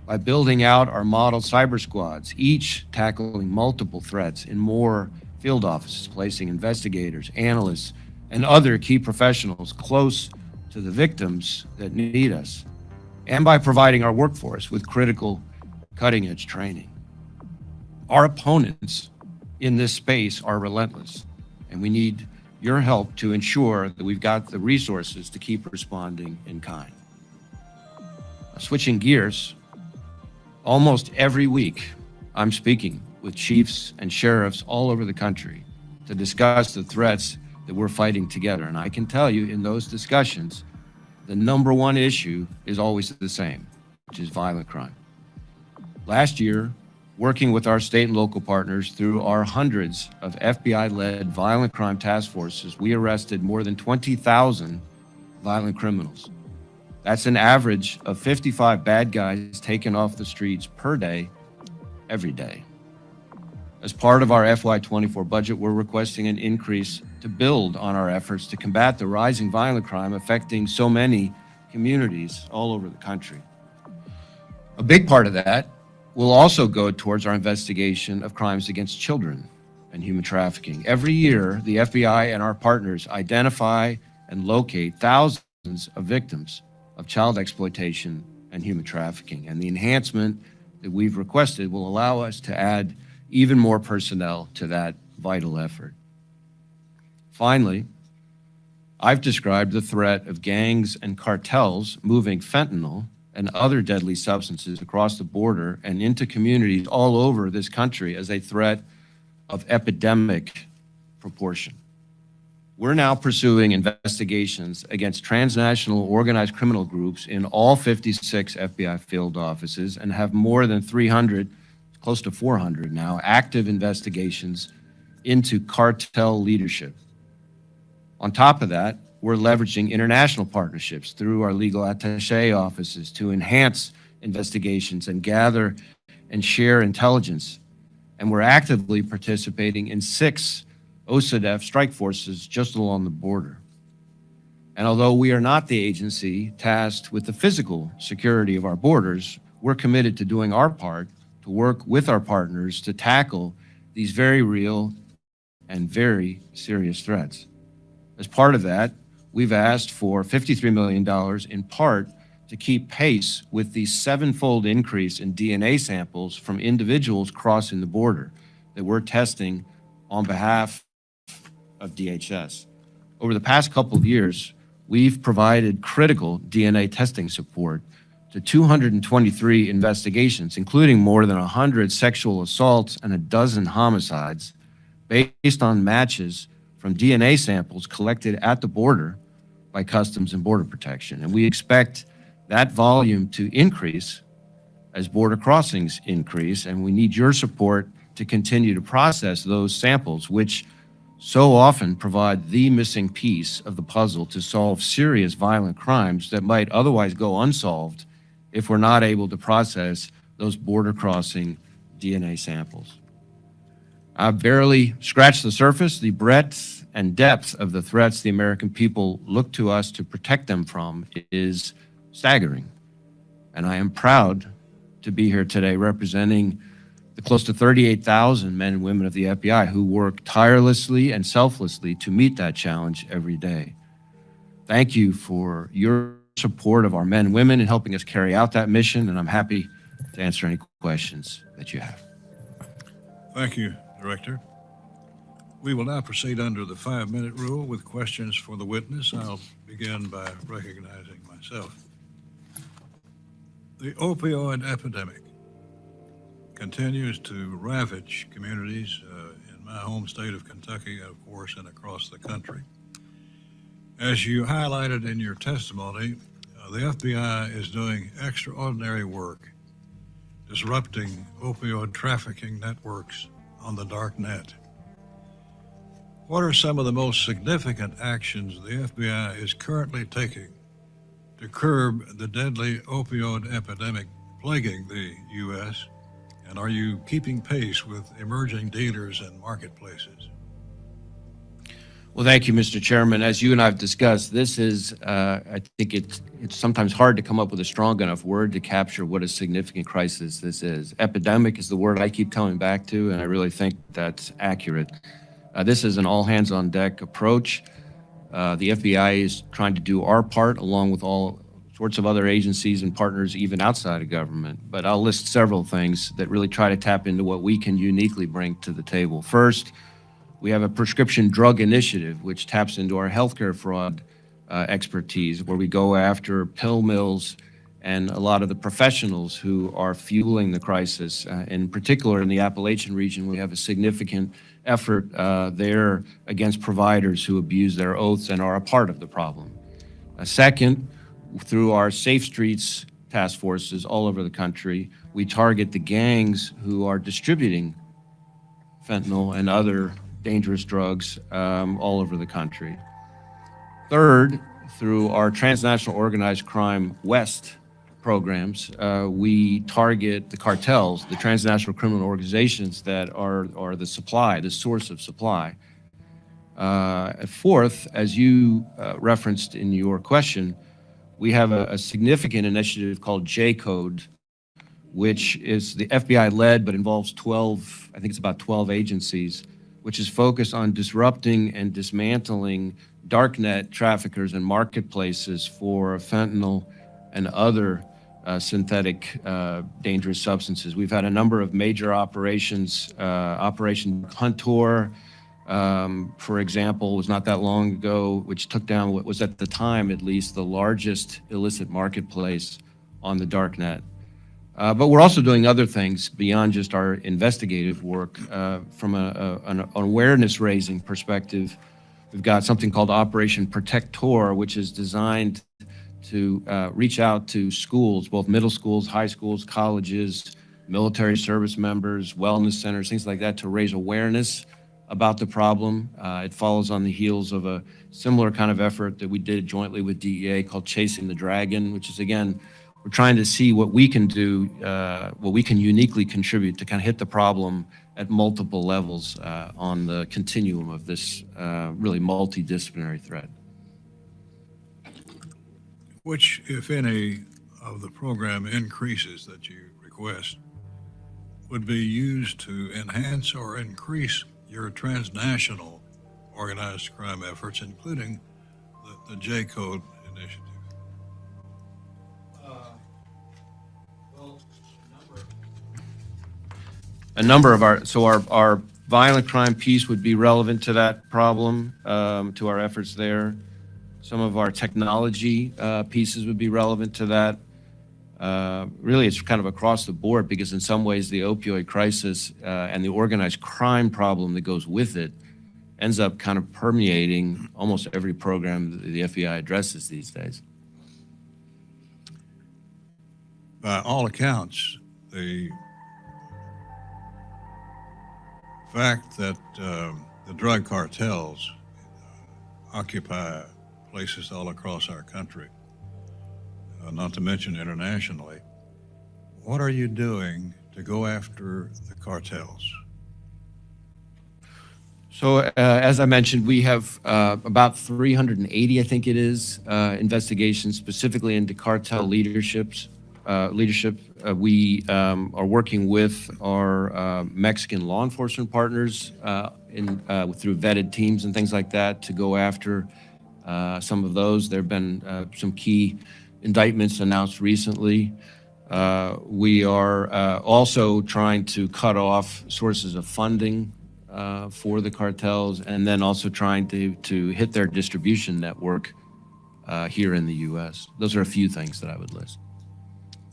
by building out our model cyber squads, each tackling multiple threats in more field offices, placing investigators, analysts, and other key professionals close to the victims that need us, and by providing our workforce with critical cutting-edge training. Our opponents in this space are relentless, and we need your help to ensure that we've got the resources to keep responding in kind. Switching gears, almost every week, I'm speaking with chiefs and sheriffs all over the country to discuss the threats that we're fighting together. And I can tell you in those discussions, the number one issue is always the same, which is violent crime. Last year, working with our state and local partners through our hundreds of FBI-led violent crime task forces, we arrested more than 20,000 violent criminals. That's an average of 55 bad guys taken off the streets per day, every day. As part of our FY24 budget, we're requesting an increase to build on our efforts to combat the rising violent crime affecting so many communities all over the country. A big part of that will also go towards our investigation of crimes against children and human trafficking. Every year, the FBI and our partners identify and locate thousands of victims of child exploitation and human trafficking. And the enhancement that we've requested will allow us to add even more personnel to that vital effort. Finally, I've described the threat of gangs and cartels moving fentanyl and other deadly substances across the border and into communities all over this country as a threat of epidemic proportion. We're now pursuing investigations against transnational organized criminal groups in all 56 FBI field offices and have more than 300, close to 400 now, active investigations into cartel leadership. On top of that, we're leveraging international partnerships through our legal attaché offices to enhance investigations and gather and share intelligence. And we're actively participating in 6 OCDEF strike forces just along the border. And although we are not the agency tasked with the physical security of our borders, we're committed to doing our part to work with our partners to tackle these very real and very serious threats. As part of that, we've asked for $53 million in part to keep pace with the 7-fold increase in DNA samples from individuals crossing the border that we're testing on behalf of DHS. Over the past couple of years, we've provided critical DNA testing support to 223 investigations, including more than 100 sexual assaults and a dozen homicides, based on matches from DNA samples collected at the border by Customs and Border Protection. And we expect that volume to increase as border crossings increase, and we need your support to continue to process those samples, which so often provide the missing piece of the puzzle to solve serious violent crimes that might otherwise go unsolved if we're not able to process those border crossing DNA samples. I've barely scratched the surface. The breadth and depth of the threats the American people look to us to protect them from is staggering. And I am proud to be here today representing the close to 38,000 men and women of the FBI who work tirelessly and selflessly to meet that challenge every day. Thank you for your support of our men and women in helping us carry out that mission, and I'm happy to answer any questions that you have.
Thank you, Director. We will now proceed under the 5-minute rule with questions for the witness. I'll begin by recognizing myself. The opioid epidemic continues to ravage communities in my home state of Kentucky, of course, and across the country. As you highlighted in your testimony, the FBI is doing extraordinary work disrupting opioid trafficking networks on the dark net. What are some of the most significant actions the FBI is currently taking to curb the deadly opioid epidemic plaguing the U.S.? And are you keeping pace with emerging dealers and marketplaces?
Well, thank you, Mr. Chairman. As you and I have discussed, this is, I think it's sometimes hard to come up with a strong enough word to capture what a significant crisis this is. Epidemic is the word I keep coming back to, and I really think that's accurate. This is an all-hands-on-deck approach. The FBI is trying to do our part, along with all sorts of other agencies and partners, even outside of government. But I'll list several things that really try to tap into what we can uniquely bring to the table. First, we have a prescription drug initiative, which taps into our healthcare fraud expertise, where we go after pill mills and a lot of the professionals who are fueling the crisis. In particular, in the Appalachian region, we have a significant effort there against providers who abuse their oaths and are a part of the problem. Second, through our Safe Streets task forces all over the country, we target the gangs who are distributing fentanyl and other dangerous drugs all over the country. Third, through our transnational organized crime West programs, we target the cartels, the transnational criminal organizations that are the supply, the source of supply. Fourth, as you referenced in your question, we have a significant initiative called J-Code, which is the FBI-led but involves 12, I think it's about 12 agencies, which is focused on disrupting and dismantling darknet traffickers and marketplaces for fentanyl and other synthetic dangerous substances. We've had a number of major operations. Operation Huntor, for example, was not that long ago, which took down what was at the time, at least, the largest illicit marketplace on the darknet. But we're also doing other things beyond just our investigative work. From an awareness-raising perspective, we've got something called Operation Protector, which is designed to reach out to schools, both middle schools, high schools, colleges, military service members, wellness centers, things like that, to raise awareness about the problem. It follows on the heels of a similar kind of effort that we did jointly with DEA called Chasing the Dragon, which is, again, we're trying to see what we can do, what we can uniquely contribute to kind of hit the problem at multiple levels on the continuum of this really multidisciplinary threat.
Which, if any, of the program increases that you request would be used to enhance or increase your transnational organized crime efforts, including the J-Code initiative?
A number of our violent crime piece would be relevant to that problem, to our efforts there. Some of our technology pieces would be relevant to that. Really, it's kind of across the board, because in some ways the opioid crisis and the organized crime problem that goes with it ends up kind of permeating almost every program that the FBI addresses these days.
By all accounts, the fact that the drug cartels occupy places all across our country, not to mention internationally, what are you doing to go after the cartels?
So as I mentioned, we have about 380, I think it is, investigations specifically into cartel leadership. We are working with our Mexican law enforcement partners through vetted teams and things like that to go after some of those. There have been some key indictments announced recently. We are also trying to cut off sources of funding for the cartels, and then also trying to hit their distribution network here in the U.S. Those are a few things that I would list.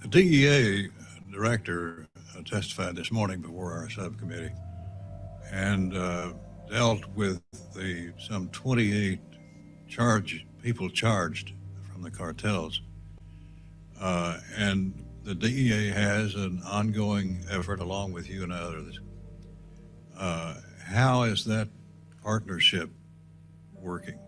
The DEA director testified this morning before our subcommittee and dealt with some 28 people charged from the cartels. And the DEA has an ongoing effort along with you and others. How is that partnership working?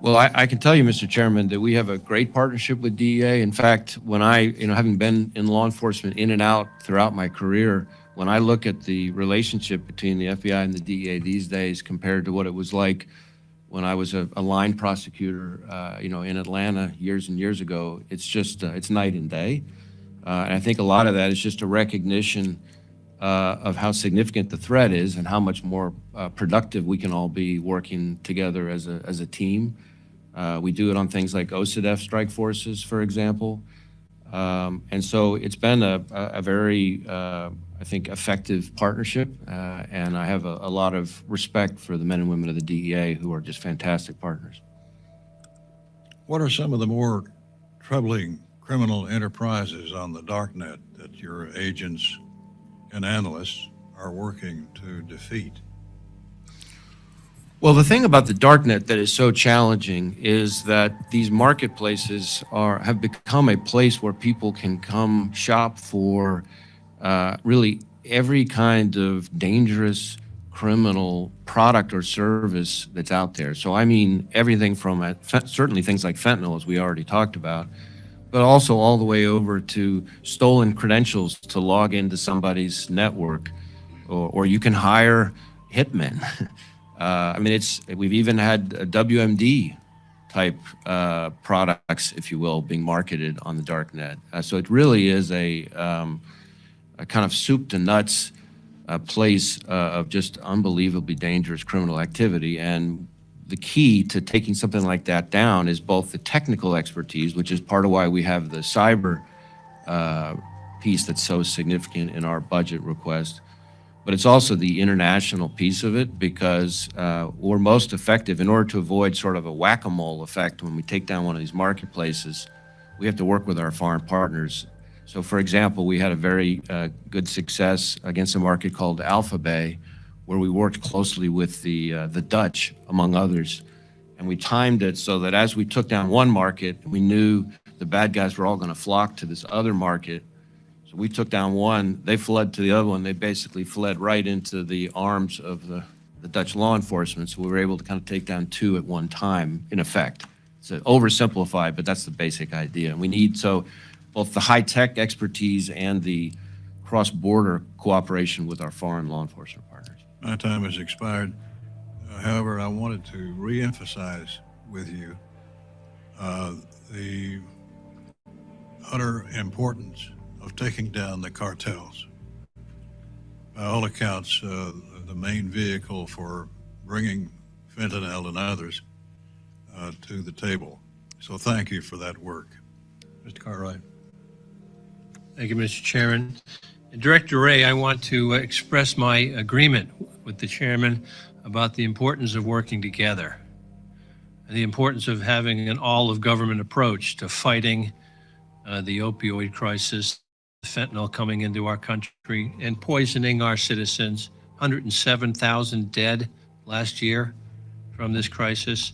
Well, I can tell you, Mr. Chairman, that we have a great partnership with DEA. In fact, when I, having been in law enforcement in and out throughout my career, when I look at the relationship between the FBI and the DEA these days compared to what it was like when I was a line prosecutor, in Atlanta years and years ago, it's just, it's night and day. And I think a lot of that is just a recognition of how significant the threat is and how much more productive we can all be working together as a team. We do it on things like OCDF strike forces, for example. And so it's been a very, I think, effective partnership. And I have a lot of respect for the men and women of the DEA who are just fantastic partners.
What are some of the more troubling criminal enterprises on the darknet that your agents and analysts are working to defeat?
Well, the thing about the darknet that is so challenging is that these marketplaces have become a place where people can come shop for really every kind of dangerous criminal product or service that's out there. So I mean everything from certainly things like fentanyl, as we already talked about, but also all the way over to stolen credentials to log into somebody's network, or you can hire hitmen. We've even had WMD type products, if you will, being marketed on the darknet. So it really is a kind of soup to nuts place of just unbelievably dangerous criminal activity. And the key to taking something like that down is both the technical expertise, which is part of why we have the cyber piece that's so significant in our budget request, but it's also the international piece of it, because we're most effective in order to avoid sort of a whack-a-mole effect when we take down one of these marketplaces. We have to work with our foreign partners. So, for example, we had a very good success against a market called Alphabay, where we worked closely with the Dutch, among others, and we timed it so that as we took down one market, we knew the bad guys were all going to flock to this other market. So we took down one, they fled to the other one. They basically fled right into the arms of the Dutch law enforcement. So we were able to kind of take down two at one time, in effect. It's oversimplified, but that's the basic idea. And we need both the high-tech expertise and the cross-border cooperation with our foreign law enforcement partners.
My time has expired. However, I wanted to re-emphasize with you the utter importance of taking down the cartels. By all accounts, the main vehicle for bringing fentanyl and others to the table. So thank you for that work. Mr. Cartwright.
Thank you, Mr. Chairman. Director Ray, I want to express my agreement with the chairman about the importance of working together and the importance of having an all-of-government approach to fighting the opioid crisis, fentanyl coming into our country and poisoning our citizens. 107,000 dead last year from this crisis.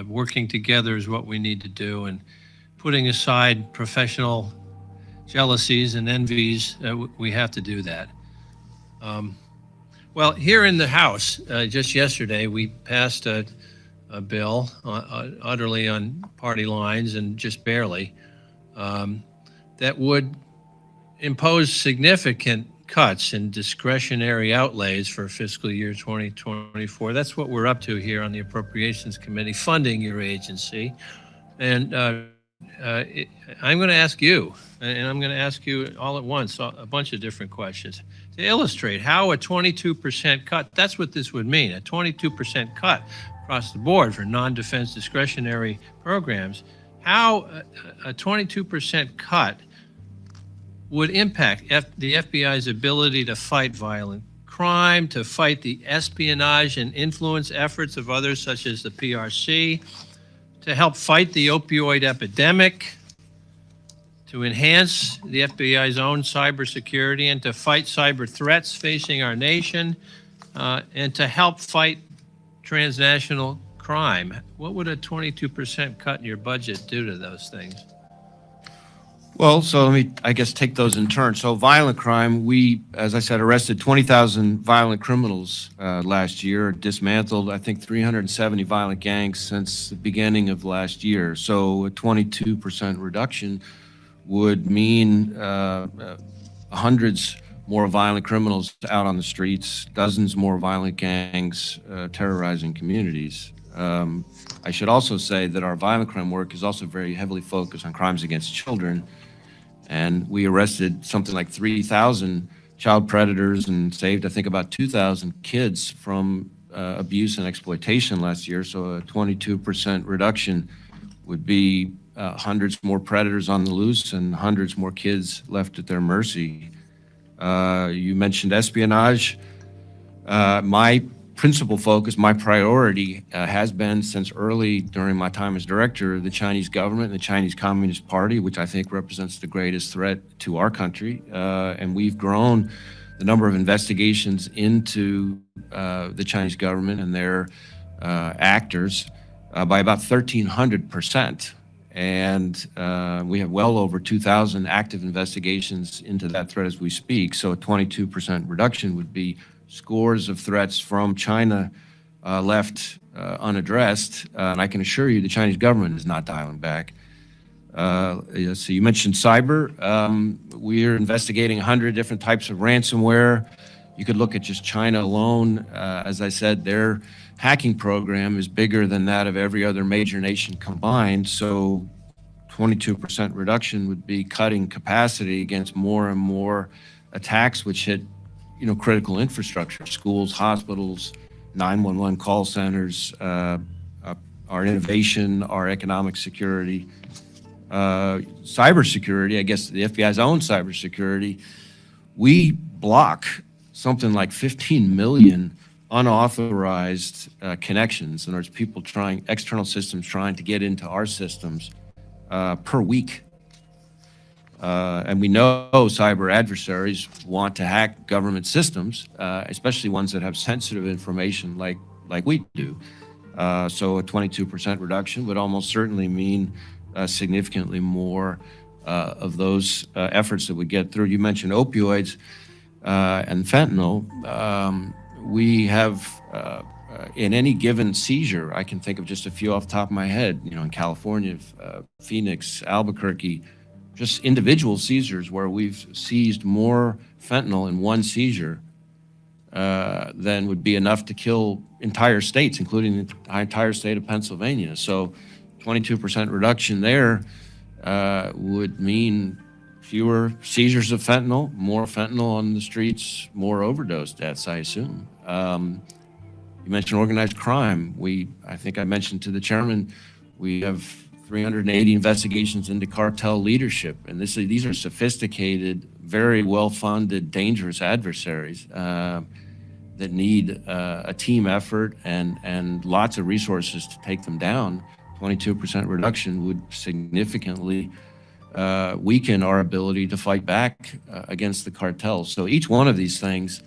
Working together is what we need to do, and putting aside professional jealousies and envies, we have to do that. Well, here in the House, just yesterday, we passed a bill utterly on party lines and just barely, that would impose significant cuts in discretionary outlays for fiscal year 2024. That's what we're up to here on the Appropriations Committee, funding your agency. And I'm going to ask you, and I'm going to ask you all at once, a bunch of different questions to illustrate how a 22% cut, that's what this would mean, a 22% cut across the board for non-defense discretionary programs, how a 22% cut would impact the FBI's ability to fight violent crime, to fight the espionage and influence efforts of others such as the PRC, to help fight the opioid epidemic, to enhance the FBI's own cybersecurity, and to fight cyber threats facing our nation, and to help fight transnational crime. What would a 22% cut in your budget do to those things?
Well, so let me, I guess, take those in turn. So violent crime, we, as I said, arrested 20,000 violent criminals last year, dismantled, I think, 370 violent gangs since the beginning of last year. So a 22% reduction would mean hundreds more violent criminals out on the streets, dozens more violent gangs terrorizing communities. I should also say that our violent crime work is also very heavily focused on crimes against children. And we arrested something like 3,000 child predators and saved, I think, about 2,000 kids from abuse and exploitation last year. So a 22% reduction would be hundreds more predators on the loose and hundreds more kids left at their mercy. You mentioned espionage. My principal focus, my priority has been since early during my time as director, the Chinese government and the Chinese Communist Party, which I think represents the greatest threat to our country. And we've grown the number of investigations into the Chinese government and their actors by about 1,300%. And we have well over 2,000 active investigations into that threat as we speak. So a 22% reduction would be scores of threats from China left unaddressed. And I can assure you the Chinese government is not dialing back. So you mentioned cyber. We're investigating 100 different types of ransomware. You could look at just China alone. As I said, their hacking program is bigger than that of every other major nation combined. So 22% reduction would be cutting capacity against more and more attacks which hit critical infrastructure, schools, hospitals, 911 call centers, our innovation, our economic security, cybersecurity, I guess the FBI's own cybersecurity. We block something like 15 million unauthorized connections. In other words, people external systems trying to get into our systems per week. And we know cyber adversaries want to hack government systems, especially ones that have sensitive information like we do. So a 22% reduction would almost certainly mean significantly more of those efforts that we get through. You mentioned opioids and fentanyl. We have, in any given seizure, I can think of just a few off the top of my head, in California, Phoenix, Albuquerque, just individual seizures where we've seized more fentanyl in one seizure than would be enough to kill entire states, including the entire state of Pennsylvania. So 22% reduction there would mean fewer seizures of fentanyl, more fentanyl on the streets, more overdose deaths, I assume. You mentioned organized crime. I think I mentioned to the chairman, we have 380 investigations into cartel leadership. And these are sophisticated, very well-funded, dangerous adversaries that need a team effort and lots of resources to take them down. 22% reduction would significantly weaken our ability to fight back against the cartels. So each one of these things,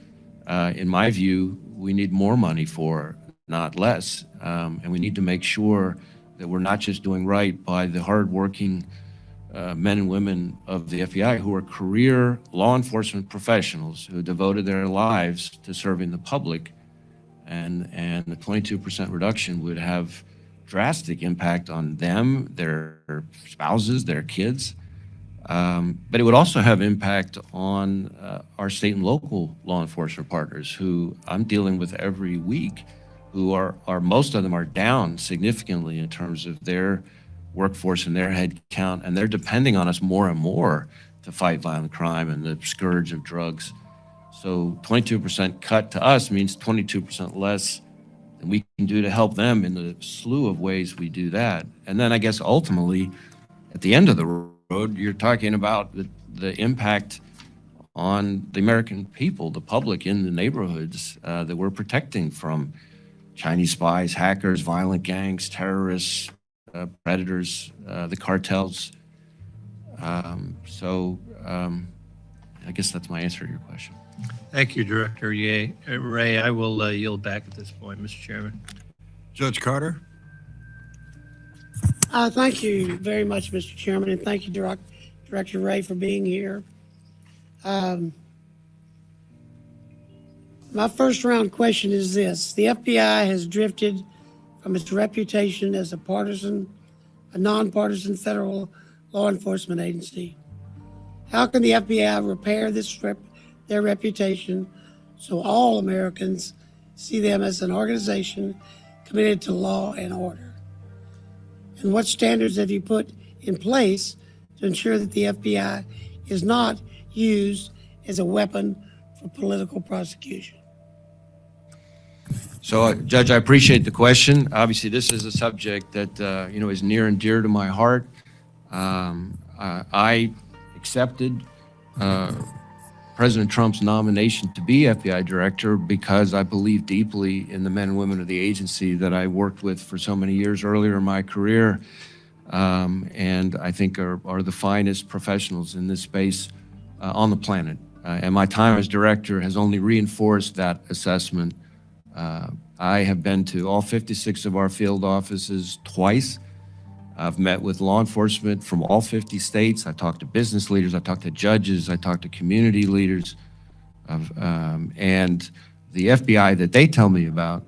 in my view, we need more money for, not less. And we need to make sure that we're not just doing right by the hardworking men and women of the FBI who are career law enforcement professionals who devoted their lives to serving the public. And the 22% reduction would have drastic impact on them, their spouses, their kids. But it would also have impact on our state and local law enforcement partners who I'm dealing with every week, who are most of them are down significantly in terms of their workforce and their head count, and they're depending on us more and more to fight violent crime and the scourge of drugs. So 22% cut to us means 22% less than we can do to help them in the slew of ways we do that. And then I guess ultimately, at the end of the road, you're talking about the impact on the American people, the public in the neighborhoods that we're protecting from Chinese spies, hackers, violent gangs, terrorists, predators, the cartels. So I guess that's my answer to your question.
Thank you, Director Ray. I will yield back at this point, Mr. Chairman.
Judge Carter.
Thank you very much, Mr. Chairman, and thank you, Director Ray, for being here. My first round question is this. The FBI has drifted from its reputation as a nonpartisan federal law enforcement agency. How can the FBI repair their reputation so all Americans see them as an organization committed to law and order? And what standards have you put in place to ensure that the FBI is not used as a weapon for political prosecution?
So, Judge, I appreciate the question. Obviously, this is a subject that is near and dear to my heart. I accepted President Trump's nomination to be FBI director because I believe deeply in the men and women of the agency that I worked with for so many years earlier in my career, and I think are the finest professionals in this space on the planet. And my time as director has only reinforced that assessment. I have been to all 56 of our field offices twice. I've met with law enforcement from all 50 states. I talked to business leaders, I talked to judges, I talked to community leaders. And the FBI that they tell me about,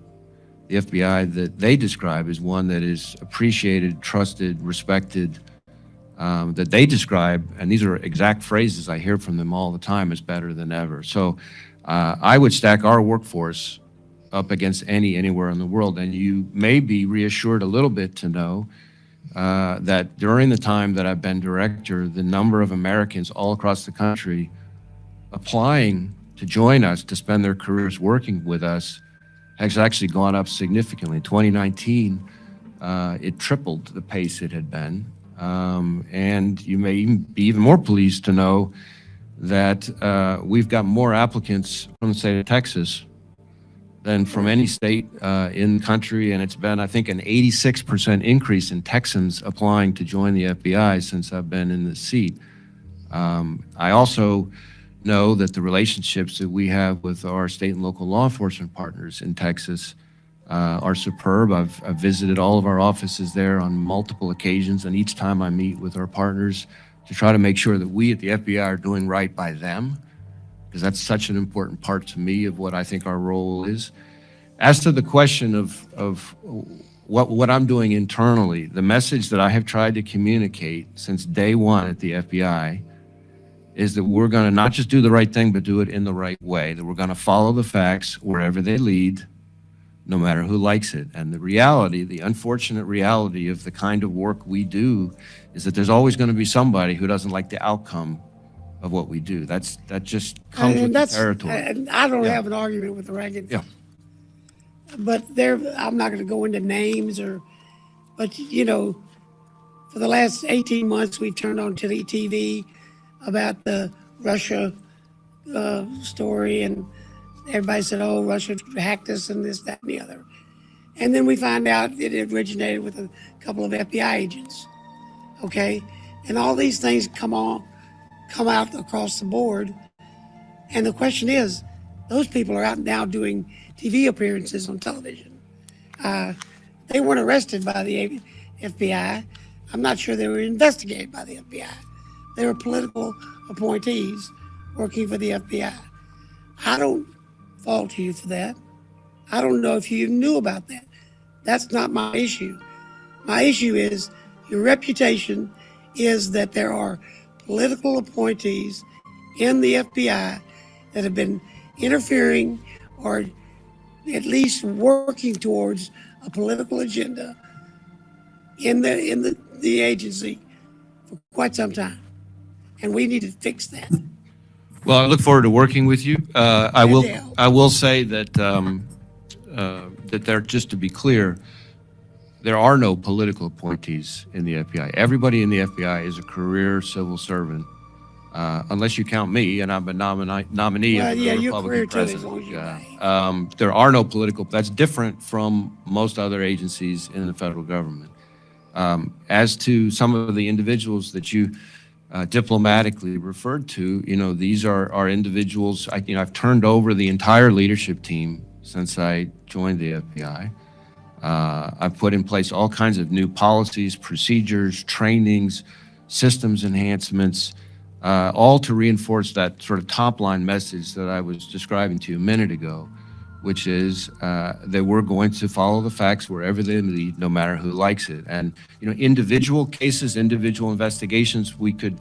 the FBI that they describe is one that is appreciated, trusted, respected, that they describe, and these are exact phrases I hear from them all the time, is better than ever. So I would stack our workforce up against anywhere in the world. And you may be reassured a little bit to know that during the time that I've been director, the number of Americans all across the country applying to join us, to spend their careers working with us, has actually gone up significantly. 2019, it tripled the pace it had been. And you may even be even more pleased to know that we've got more applicants from the state of Texas than from any state in the country, and it's been, I think, an 86% increase in Texans applying to join the FBI since I've been in the seat. I also know that the relationships that we have with our state and local law enforcement partners in Texas are superb. I've visited all of our offices there on multiple occasions, and each time I meet with our partners to try to make sure that we at the FBI are doing right by them, because that's such an important part to me of what I think our role is. As to the question of what I'm doing internally, the message that I have tried to communicate since day one at the FBI is that we're going to not just do the right thing, but do it in the right way, that we're going to follow the facts wherever they lead, no matter who likes it. And the reality, the unfortunate reality of the kind of work we do is that there's always going to be somebody who doesn't like the outcome of what we do. That just comes with the territory.
I don't have an argument with the ranking.
Yeah.
But I'm not going to go into names but for the last 18 months, we've turned on TV about the Russia story, and everybody said, oh, Russia hacked us and this, that, and the other. And then we find out it originated with a couple of FBI agents, okay? And all these things come out across the board. And the question is, those people are out now doing TV appearances on television. They weren't arrested by the FBI. I'm not sure they were investigated by the FBI. They were political appointees working for the FBI. I don't fault you for that. I don't know if you knew about that. That's not my issue. My issue is your reputation is that there are political appointees in the FBI that have been interfering or at least working towards a political agenda in the agency for quite some time. And we need to fix that.
Well, I look forward to working with you. I will say that that there, just to be clear, there are no political appointees in the FBI. Everybody in the FBI is a career civil servant, unless you count me, and I'm a nominee of the Republican president. There are no political. That's different from most other agencies in the federal government. As to some of the individuals that you diplomatically referred to, these are individuals. I've turned over the entire leadership team since I joined the FBI. I've put in place all kinds of new policies, procedures, trainings, systems enhancements, all to reinforce that sort of top-line message that I was describing to you a minute ago, which is that we're going to follow the facts wherever they lead, no matter who likes it. And, individual cases, individual investigations, we could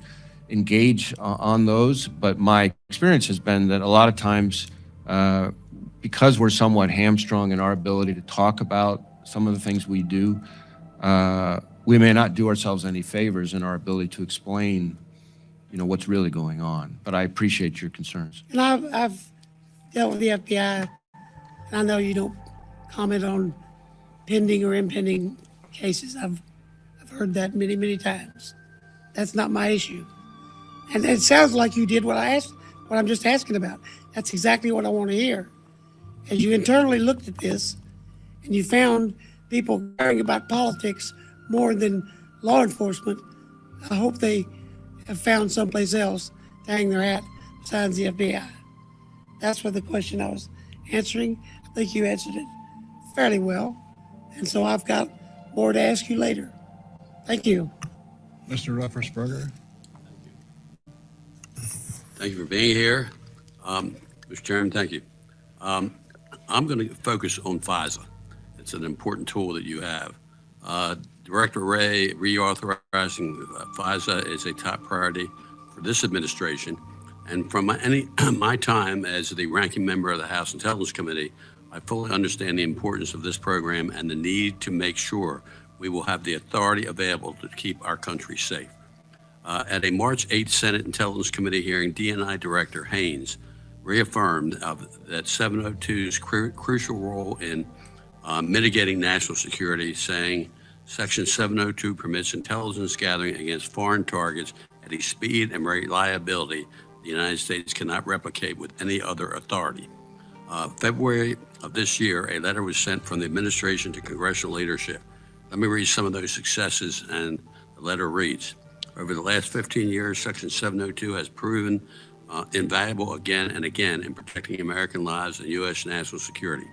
engage on those, but my experience has been that a lot of times, because we're somewhat hamstrung in our ability to talk about some of the things we do, we may not do ourselves any favors in our ability to explain, what's really going on. But I appreciate your concerns.
And I've dealt with the FBI, and I know you don't comment on pending or impending cases. I've heard that many, many times. That's not my issue. And it sounds like you did what I'm just asking about. That's exactly what I want to hear. As you internally looked at this, and you found people caring about politics more than law enforcement, I hope they have found someplace else to hang their hat besides the FBI. That's what the question I was answering. I think you answered it fairly well. And so I've got more to ask you later. Thank you.
Mr. Ruffersberger.
Thank you for being here. Mr. Chairman, thank you. I'm going to focus on FISA. It's an important tool that you have. Director Wray, reauthorizing FISA is a top priority for this administration. And from my time as the ranking member of the House Intelligence Committee, I fully understand the importance of this program and the need to make sure we will have the authority available to keep our country safe. At a March 8th Senate Intelligence Committee hearing, DNI Director Haynes reaffirmed that 702's crucial role in mitigating national security, saying Section 702 permits intelligence gathering against foreign targets at a speed and reliability the United States cannot replicate with any other authority. February of this year, a letter was sent from the administration to congressional leadership. Let me read some of those successes, and the letter reads, over the last 15 years, Section 702 has proven invaluable again and again in protecting American lives and U.S. national security.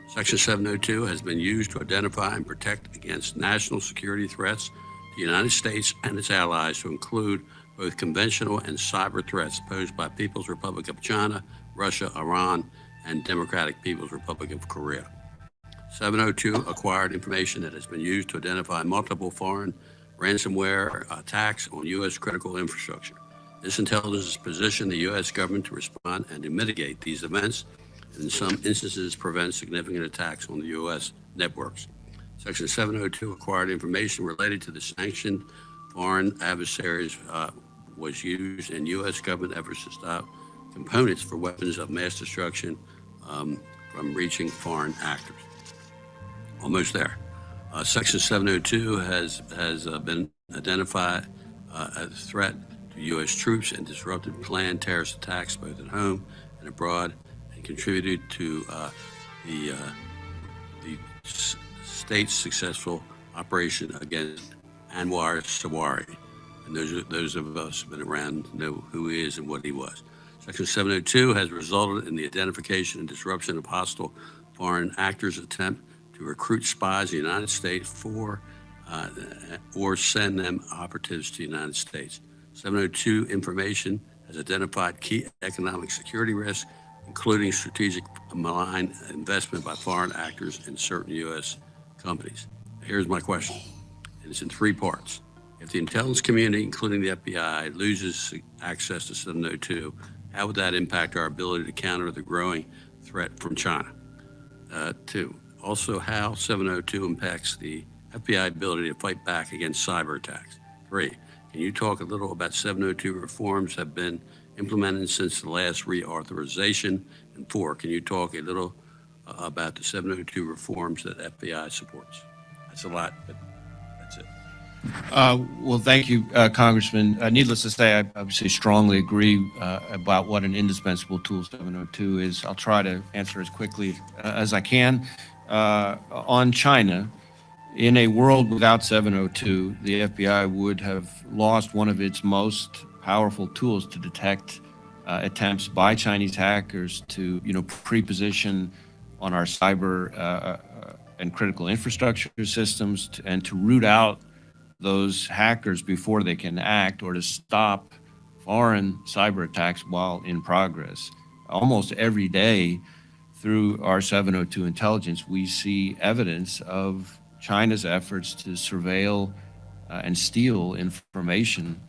Section 702 has been used to identify and protect against national security threats to the United States and its allies, to include both conventional and cyber threats posed by People's Republic of China, Russia, Iran, and Democratic People's Republic of Korea. 702 acquired information that has been used to identify multiple foreign ransomware attacks on U.S. critical infrastructure. This intelligence has positioned the U.S. government to respond and to mitigate these events, and in some instances prevent significant attacks on the U.S. networks. Section 702 acquired information related to the sanctioned foreign adversaries was used in U.S. government efforts to stop components for weapons of mass destruction from reaching foreign actors. Almost there. Section 702 has been identified as a threat to U.S. troops and disrupted planned terrorist attacks both at home and abroad, and contributed to the state's successful operation against Anwar Sawari. And those of us who have been around know who he is and what he was. Section 702 has resulted in the identification and disruption of hostile foreign actors' attempt to recruit spies in the United States for or send them operatives to the United States. 702 information has identified key economic security risks, including strategic malign investment by foreign actors in certain U.S. companies. Here's my question, and it's in three parts. If the intelligence community, including the FBI, loses access to 702, how would that impact our ability to counter the growing threat from China? Two, also how 702 impacts the FBI ability to fight back against cyber attacks. Three, can you talk a little about 702 reforms have been implemented since the last reauthorization? And four, can you talk a little about the 702 reforms that FBI supports? That's a lot, but that's it.
Well, thank you, Congressman. Needless to say, I obviously strongly agree about what an indispensable tool 702 is. I'll try to answer as quickly as I can. On China, in a world without 702, the FBI would have lost one of its most powerful tools to detect attempts by Chinese hackers to, pre-position on our cyber and critical infrastructure systems and to root out those hackers before they can act or to stop foreign cyber attacks while in progress. Almost every day through our 702 intelligence, we see evidence of China's efforts to surveil and steal information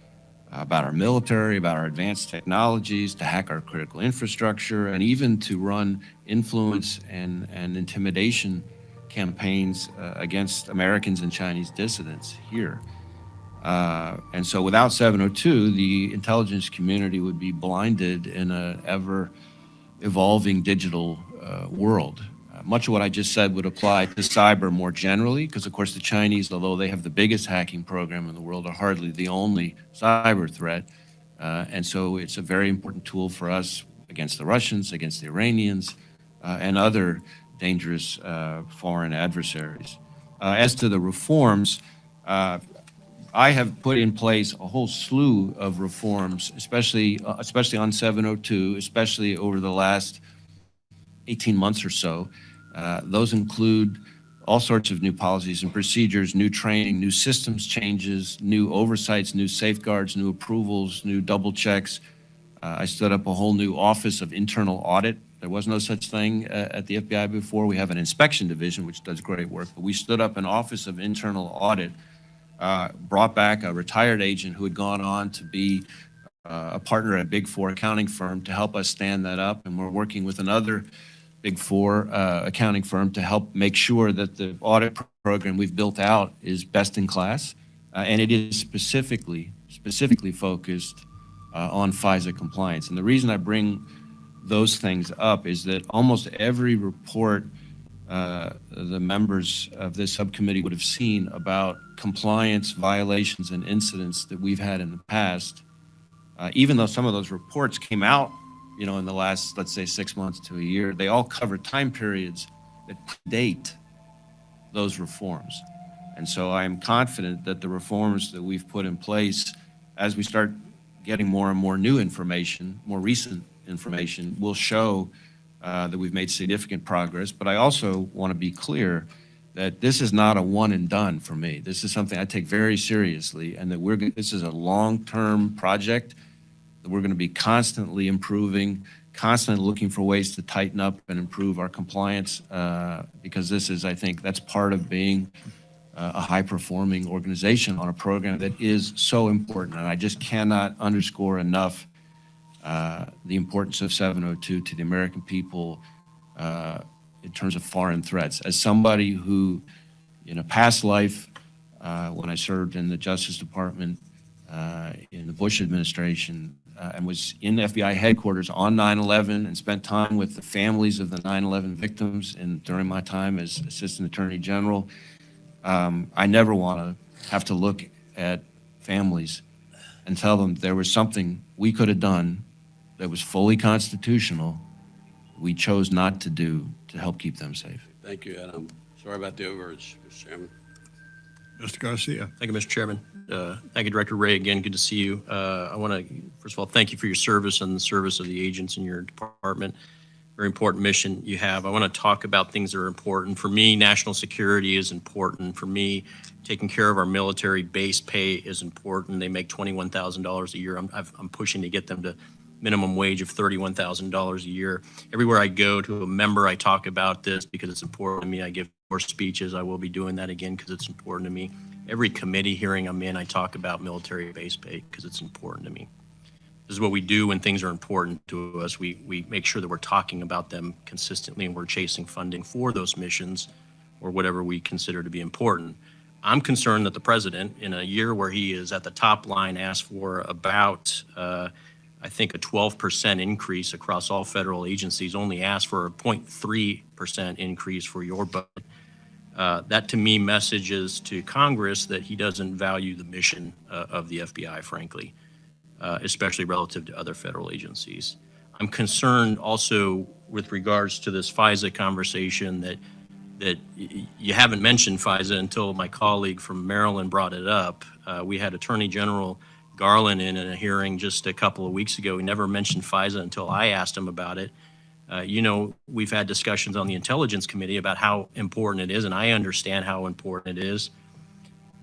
about our military, about our advanced technologies, to hack our critical infrastructure, and even to run influence and intimidation campaigns against Americans and Chinese dissidents here. And so without 702, the intelligence community would be blinded in an ever-evolving digital world. Much of what I just said would apply to cyber more generally, because of course the Chinese, although they have the biggest hacking program in the world, are hardly the only cyber threat. And so it's a very important tool for us against the Russians, against the Iranians, and other dangerous foreign adversaries. As to the reforms, I have put in place a whole slew of reforms, especially on 702, especially over the last 18 months or so. Those include all sorts of new policies and procedures, new training, new systems changes, new oversights, new safeguards, new approvals, new double checks. I stood up a whole new Office of Internal Audit. There was no such thing at the FBI before. We have an inspection division, which does great work, but we stood up an Office of Internal Audit, brought back a retired agent who had gone on to be a partner at a Big Four accounting firm to help us stand that up, and we're working with another Big Four accounting firm to help make sure that the audit program we've built out is best in class, and it is specifically focused on FISA compliance. And the reason I bring those things up is that almost every report the members of this subcommittee would have seen about compliance violations and incidents that we've had in the past, even though some of those reports came out in the last, let's say, 6 months to a year, they all cover time periods that predate those reforms. And so I am confident that the reforms that we've put in place, as we start getting more and more new information, more recent information, will show that we've made significant progress. But I also want to be clear that this is not a one and done for me. This is something I take very seriously, and that this is a long-term project that we're going to be constantly improving, constantly looking for ways to tighten up and improve our compliance, because this is, I think, that's part of being a high-performing organization on a program that is so important. And I just cannot underscore enough the importance of 702 to the American people in terms of foreign threats. As somebody who, in a past life, when I served in the Justice Department in the Bush administration, and was in the FBI headquarters on 9/11 and spent time with the families of the 9/11 victims during my time as Assistant Attorney General, I never want to have to look at families and tell them there was something we could have done that was fully constitutional, we chose not to do to help keep them safe.
Thank you, and I'm sorry about the overage, Mr. Chairman.
Mr. Garcia.
Thank you, Mr. Chairman. Thank you, Director Ray. Again, good to see you. I want to, first of all, thank you for your service and the service of the agents in your department. Very important mission you have. I want to talk about things that are important. For me, national security is important. For me, taking care of our military base pay is important. They make $21,000 a year. I'm pushing to get them to minimum wage of $31,000 a year. Everywhere I go to a member, I talk about this because it's important to me. I give more speeches. I will be doing that again because it's important to me. Every committee hearing I'm in, I talk about military base pay because it's important to me. This is what we do when things are important to us. We make sure that we're talking about them consistently and we're chasing funding for those missions or whatever we consider to be important. I'm concerned that the president, in a year where he is at the top line, asked for about, I think, a 12% increase across all federal agencies, only asked for a 0.3% increase for your budget. That, to me, messages to Congress that he doesn't value the mission of the FBI, frankly, especially relative to other federal agencies. I'm concerned also with regards to this FISA conversation that you haven't mentioned FISA until my colleague from Maryland brought it up. We had Attorney General Garland in a hearing just a couple of weeks ago. He never mentioned FISA until I asked him about it. We've had discussions on the Intelligence Committee about how important it is, and I understand how important it is.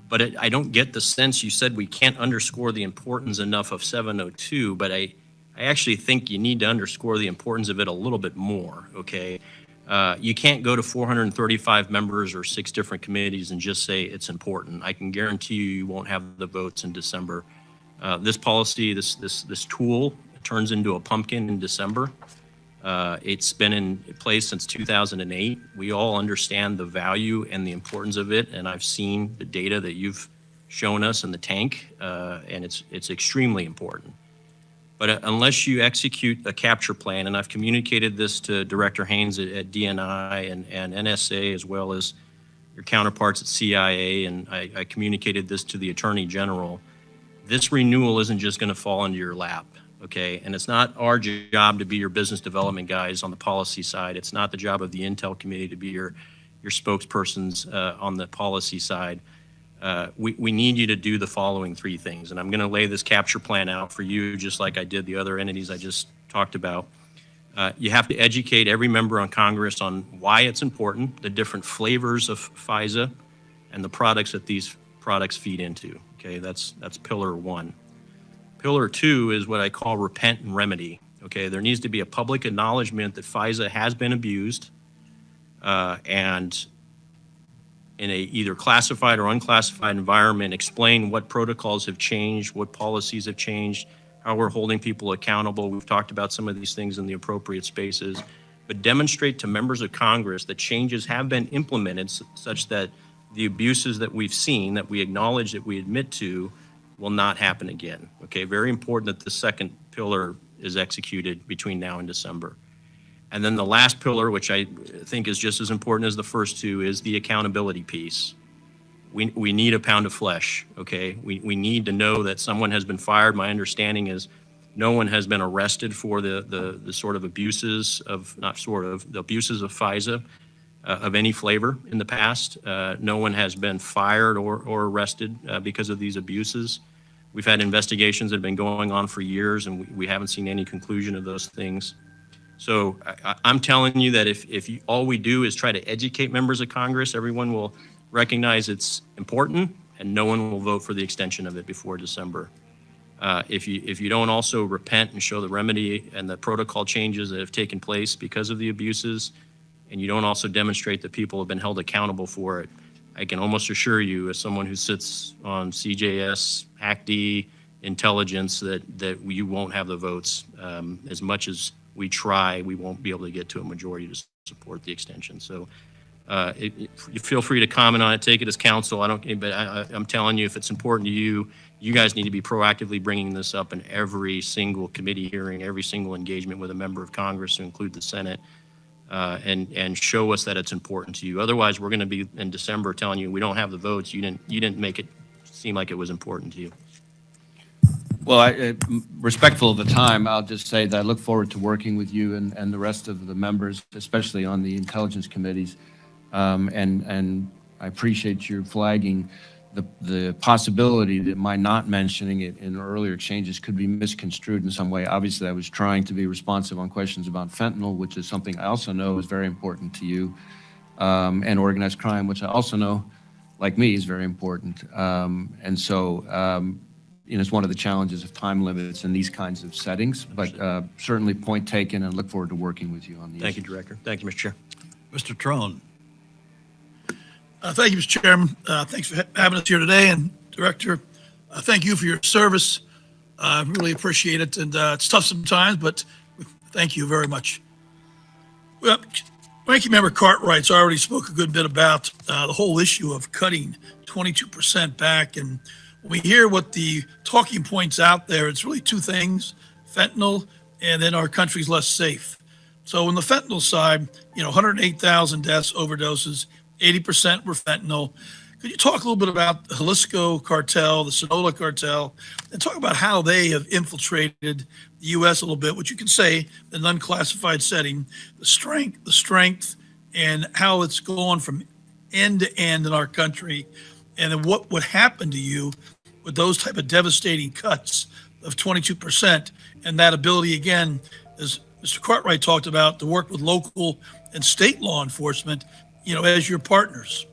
But I don't get the sense you said we can't underscore the importance enough of 702, but I actually think you need to underscore the importance of it a little bit more, okay? You can't go to 435 members or 6 different committees and just say it's important. I can guarantee you won't have the votes in December. This policy, this tool turns into a pumpkin in December. It's been in place since 2008. We all understand the value and the importance of it, and I've seen the data that you've shown us in the tank, and it's extremely important. But unless you execute a capture plan, and I've communicated this to Director Haynes at DNI and NSA, as well as your counterparts at CIA, and I communicated this to the Attorney General, this renewal isn't just going to fall into your lap. Okay, and it's not our job to be your business development guys on the policy side. It's not the job of the Intel Committee to be your spokespersons on the policy side. We need you to do the following 3 things, and I'm going to lay this capture plan out for you, just like I did the other entities I just talked about. You have to educate every member on Congress on why it's important, the different flavors of FISA, and the products that these products feed into. Okay, that's pillar 1. Pillar 2 is what I call repent and remedy. Okay, there needs to be a public acknowledgement that FISA has been abused, and in a either classified or unclassified environment, explain what protocols have changed, what policies have changed, how we're holding people accountable. We've talked about some of these things in the appropriate spaces, but demonstrate to members of Congress that changes have been implemented such that the abuses that we've seen, that we acknowledge, that we admit to, will not happen again. Okay, very important that the second pillar is executed between now and December. And then the last pillar, which I think is just as important as the first 2, is the accountability piece. We need a pound of flesh, okay? We need to know that someone has been fired. My understanding is no one has been arrested for the sort of abuses of, the abuses of FISA of any flavor in the past. No one has been fired or arrested because of these abuses. We've had investigations that have been going on for years, and we haven't seen any conclusion of those things. So I'm telling you that if all we do is try to educate members of Congress, everyone will recognize it's important, and no one will vote for the extension of it before December. If you don't also repent and show the remedy and the protocol changes that have taken place because of the abuses, and you don't also demonstrate that people have been held accountable for it, I can almost assure you, as someone who sits on CJS, HACD, intelligence, that you won't have the votes. As much as we try, we won't be able to get to a majority to support the extension. So you feel free to comment on it, take it as counsel. I'm telling you, if it's important to you, you guys need to be proactively bringing this up in every single committee hearing, every single engagement with a member of Congress, to include the Senate. And show us that it's important to you. Otherwise, we're going to be in December telling you we don't have the votes. You didn't make it seem like it was important to you.
Well, respectful of the time, I'll just say that I look forward to working with you and the rest of the members, especially on the intelligence committees. And I appreciate your flagging the possibility that my not mentioning it in earlier exchanges could be misconstrued in some way. Obviously, I was trying to be responsive on questions about fentanyl, which is something I also know is very important to you, and organized crime, which I also know, like me, is very important. And so, it's one of the challenges of time limits in these kinds of settings, but certainly point taken, and look forward to working with you on these.
Thank you, Director. Thank you, Mr. Chair.
Mr. Trone.
Thank you, Mr. Chairman. Thanks for having us here today. And Director, thank you for your service. I really appreciate it. And it's tough sometimes, but thank you very much. Well, Ranking Member Cartwright's already spoke a good bit about the whole issue of cutting 22% back. And when we hear what the talking points out there, it's really 2 things: fentanyl, and then our country's less safe. So on the fentanyl side, 108,000 deaths, overdoses, 80% were fentanyl. Could you talk a little bit about the Jalisco cartel, the Sonora cartel, and talk about how they have infiltrated the U.S. a little bit, which you can say in an unclassified setting, the strength, and how it's gone from end to end in our country, and then what would happen to you with those type of devastating cuts of 22%, and that ability, again, as Mr. Cartwright talked about, to work with local and state law enforcement, as your partners.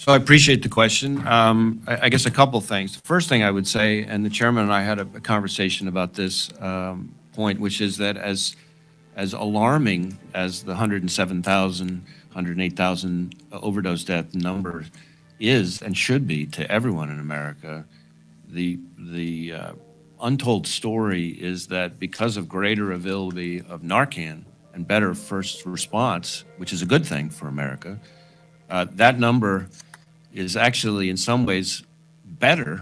So I appreciate the question. I guess a couple things. The first thing I would say, and the chairman and I had a conversation about this point, which is that as alarming as the 107,000, 108,000 overdose death number is and should be to everyone in America, the untold story is that because of greater availability of Narcan and better first response, which is a good thing for America, that number is actually in some ways better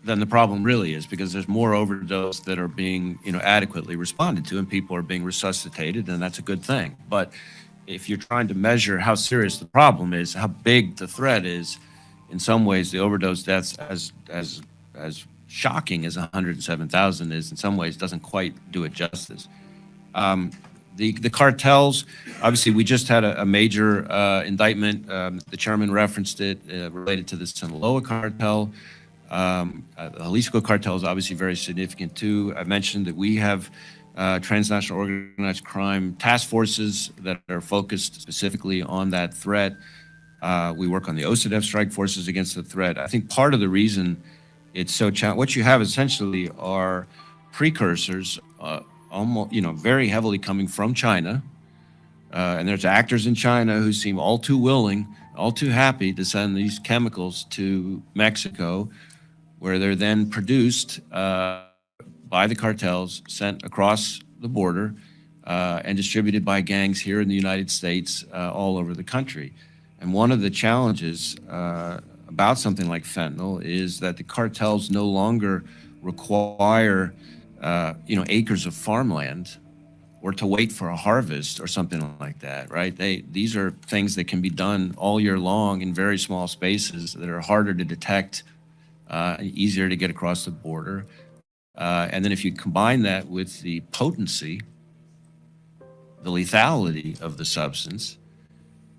than the problem really is, because there's more overdose that are being, adequately responded to, and people are being resuscitated, and that's a good thing. But if you're trying to measure how serious the problem is, how big the threat is, in some ways the overdose deaths, as shocking as 107,000 is, in some ways doesn't quite do it justice. The cartels, obviously, we just had a major indictment. The chairman referenced it related to the Sinaloa cartel. The Jalisco cartel is obviously very significant too. I mentioned that we have transnational organized crime task forces that are focused specifically on that threat. We work on the OCDETF strike forces against the threat. I think part of the reason it's so challenging, what you have essentially are precursors, almost, very heavily coming from China. And there's actors in China who seem all too willing, all too happy to send these chemicals to Mexico, where they're then produced by the cartels, sent across the border, and distributed by gangs here in the United States, all over the country. And one of the challenges about something like fentanyl is that the cartels no longer require acres of farmland or to wait for a harvest or something like that, right? These are things that can be done all year long in very small spaces that are harder to detect, easier to get across the border. And then if you combine that with the potency, the lethality of the substance,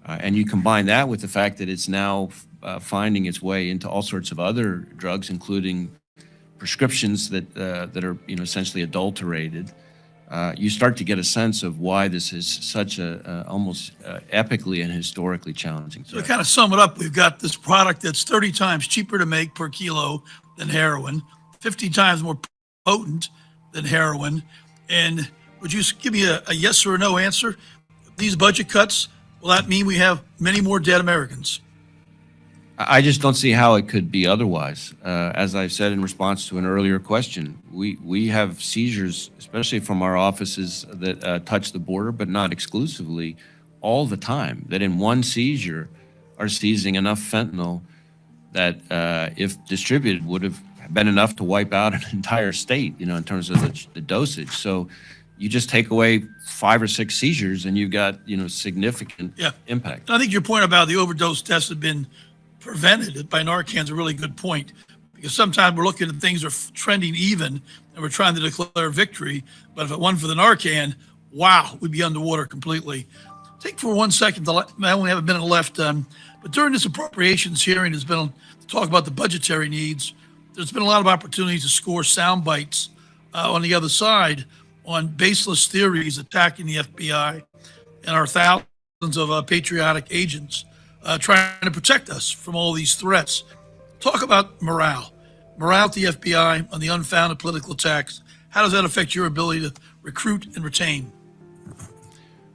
and you combine that with the fact that it's now finding its way into all sorts of other drugs, including prescriptions that are essentially adulterated, you start to get a sense of why this is such a almost epically and historically challenging
So
threat.
to kind of sum it up, we've got this product that's 30 times cheaper to make per kilo than heroin, 50 times more potent than heroin. And would you give me a yes or a no answer? These budget cuts, will that mean we have many more dead Americans?
I just don't see how it could be otherwise. As I've said in response to an earlier question, we have seizures, especially from our offices that touch the border, but not exclusively, all the time, that in one seizure are seizing enough fentanyl that if distributed would have been enough to wipe out an entire state, in terms of the dosage. So you just take away 5 or 6 seizures and you've got, significant impact.
I think your point about the overdose deaths have been prevented by Narcan is a really good point, because sometimes we're looking at things are trending even and we're trying to declare victory. But if it wasn't for the Narcan, wow, we'd be underwater completely. Take for 1 second, I only have a minute left, but during this appropriations hearing, there's been to talk about the budgetary needs. There's been a lot of opportunities to score sound bites on the other side on baseless theories attacking the FBI and our thousands of patriotic agents trying to protect us from all these threats. Talk about morale at the FBI on the unfounded political attacks. How does that affect your ability to recruit and retain?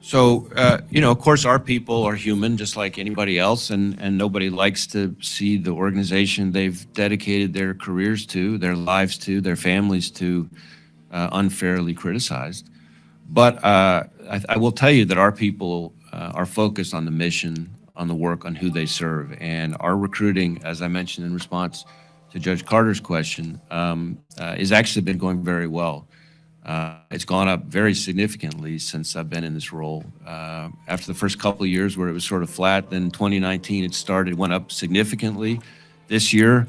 So, of course, our people are human just like anybody else, and nobody likes to see the organization they've dedicated their careers to, their lives to, their families to, unfairly criticized. But I will tell you that our people are focused on the mission, on the work, on who they serve. And our recruiting, as I mentioned in response to Judge Carter's question, has actually been going very well. It's gone up very significantly since I've been in this role. After the first couple of years where it was sort of flat, then 2019 it went up significantly. This year,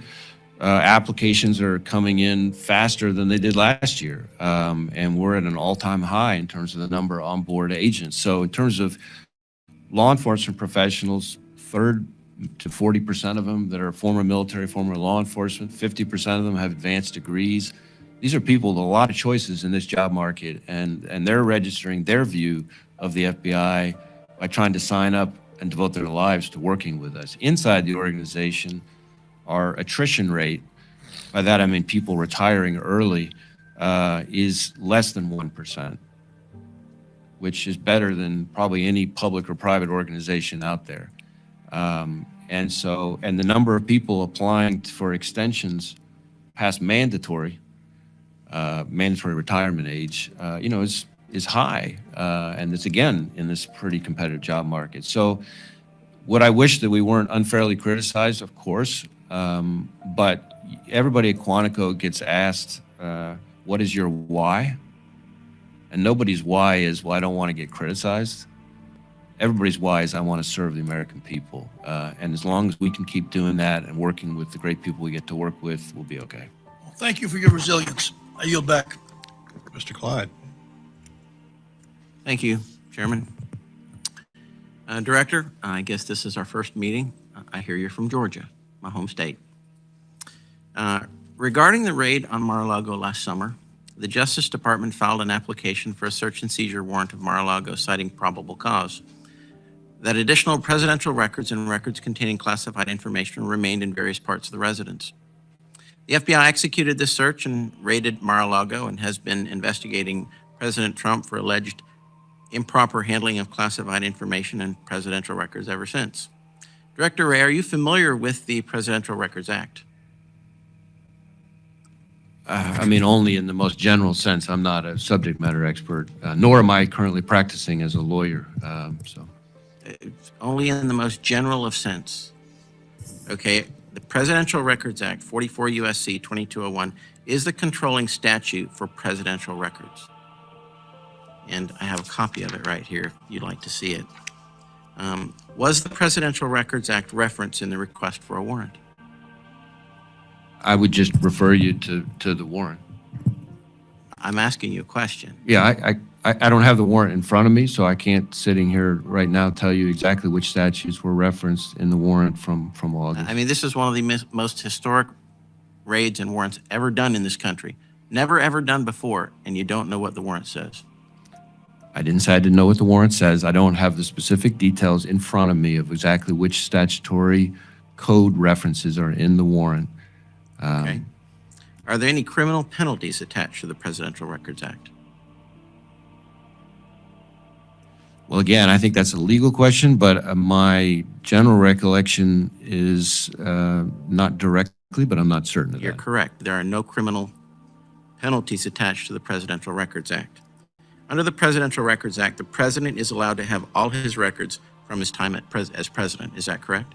applications are coming in faster than they did last year. And we're at an all-time high in terms of the number of onboard agents. So in terms of law enforcement professionals, 30 to 40% of them that are former military, former law enforcement, 50% of them have advanced degrees. These are people with a lot of choices in this job market, and they're registering their view of the FBI by trying to sign up and devote their lives to working with us. Inside the organization, our attrition rate, by that I mean people retiring early, is less than 1%, which is better than probably any public or private organization out there. And the number of people applying for extensions past mandatory retirement age, is high. And it's, again, in this pretty competitive job market. So would I wish that we weren't unfairly criticized? Of course. But everybody at Quantico gets asked, what is your why? And nobody's why is, well, I don't want to get criticized. Everybody's why is, I want to serve the American people. And as long as we can keep doing that and working with the great people we get to work with, we'll be okay.
Well, thank you for your resilience. I yield back.
Mr. Clyde.
Thank you, Chairman. Director, I guess this is our first meeting. I hear you're from Georgia, my home state. Regarding the raid on Mar-a-Lago last summer, the Justice Department filed an application for a search and seizure warrant of Mar-a-Lago citing probable cause that additional presidential records and records containing classified information remained in various parts of the residence. The FBI executed this search and raided Mar-a-Lago and has been investigating President Trump for alleged improper handling of classified information and presidential records ever since. Director Ray, are you familiar with the Presidential Records Act?
I mean, only in the most general sense. I'm not a subject matter expert, nor am I currently practicing as a lawyer.
It's only in the most general of sense. Okay, the Presidential Records Act, 44 U.S.C. 2201, is the controlling statute for presidential records. And I have a copy of it right here if you'd like to see it. Was the Presidential Records Act referenced in the request for a warrant?
I would just refer you to the warrant.
I'm asking you a question.
Yeah, I don't have the warrant in front of me, so I can't, sitting here right now, tell you exactly which statutes were referenced in the warrant from August.
I mean, this is one of the most historic raids and warrants ever done in this country. Never, ever done before, and you don't know what the warrant says.
I didn't say I didn't know what the warrant says. I don't have the specific details in front of me of exactly which statutory code references are in the warrant.
Okay. Are there any criminal penalties attached to the Presidential Records Act?
Well, again, I think that's a legal question, but my general recollection is not directly, but I'm not certain of
You're
that.
correct. There are no criminal penalties attached to the Presidential Records Act. Under the Presidential Records Act, the president is allowed to have all his records from his time as president. Is that correct?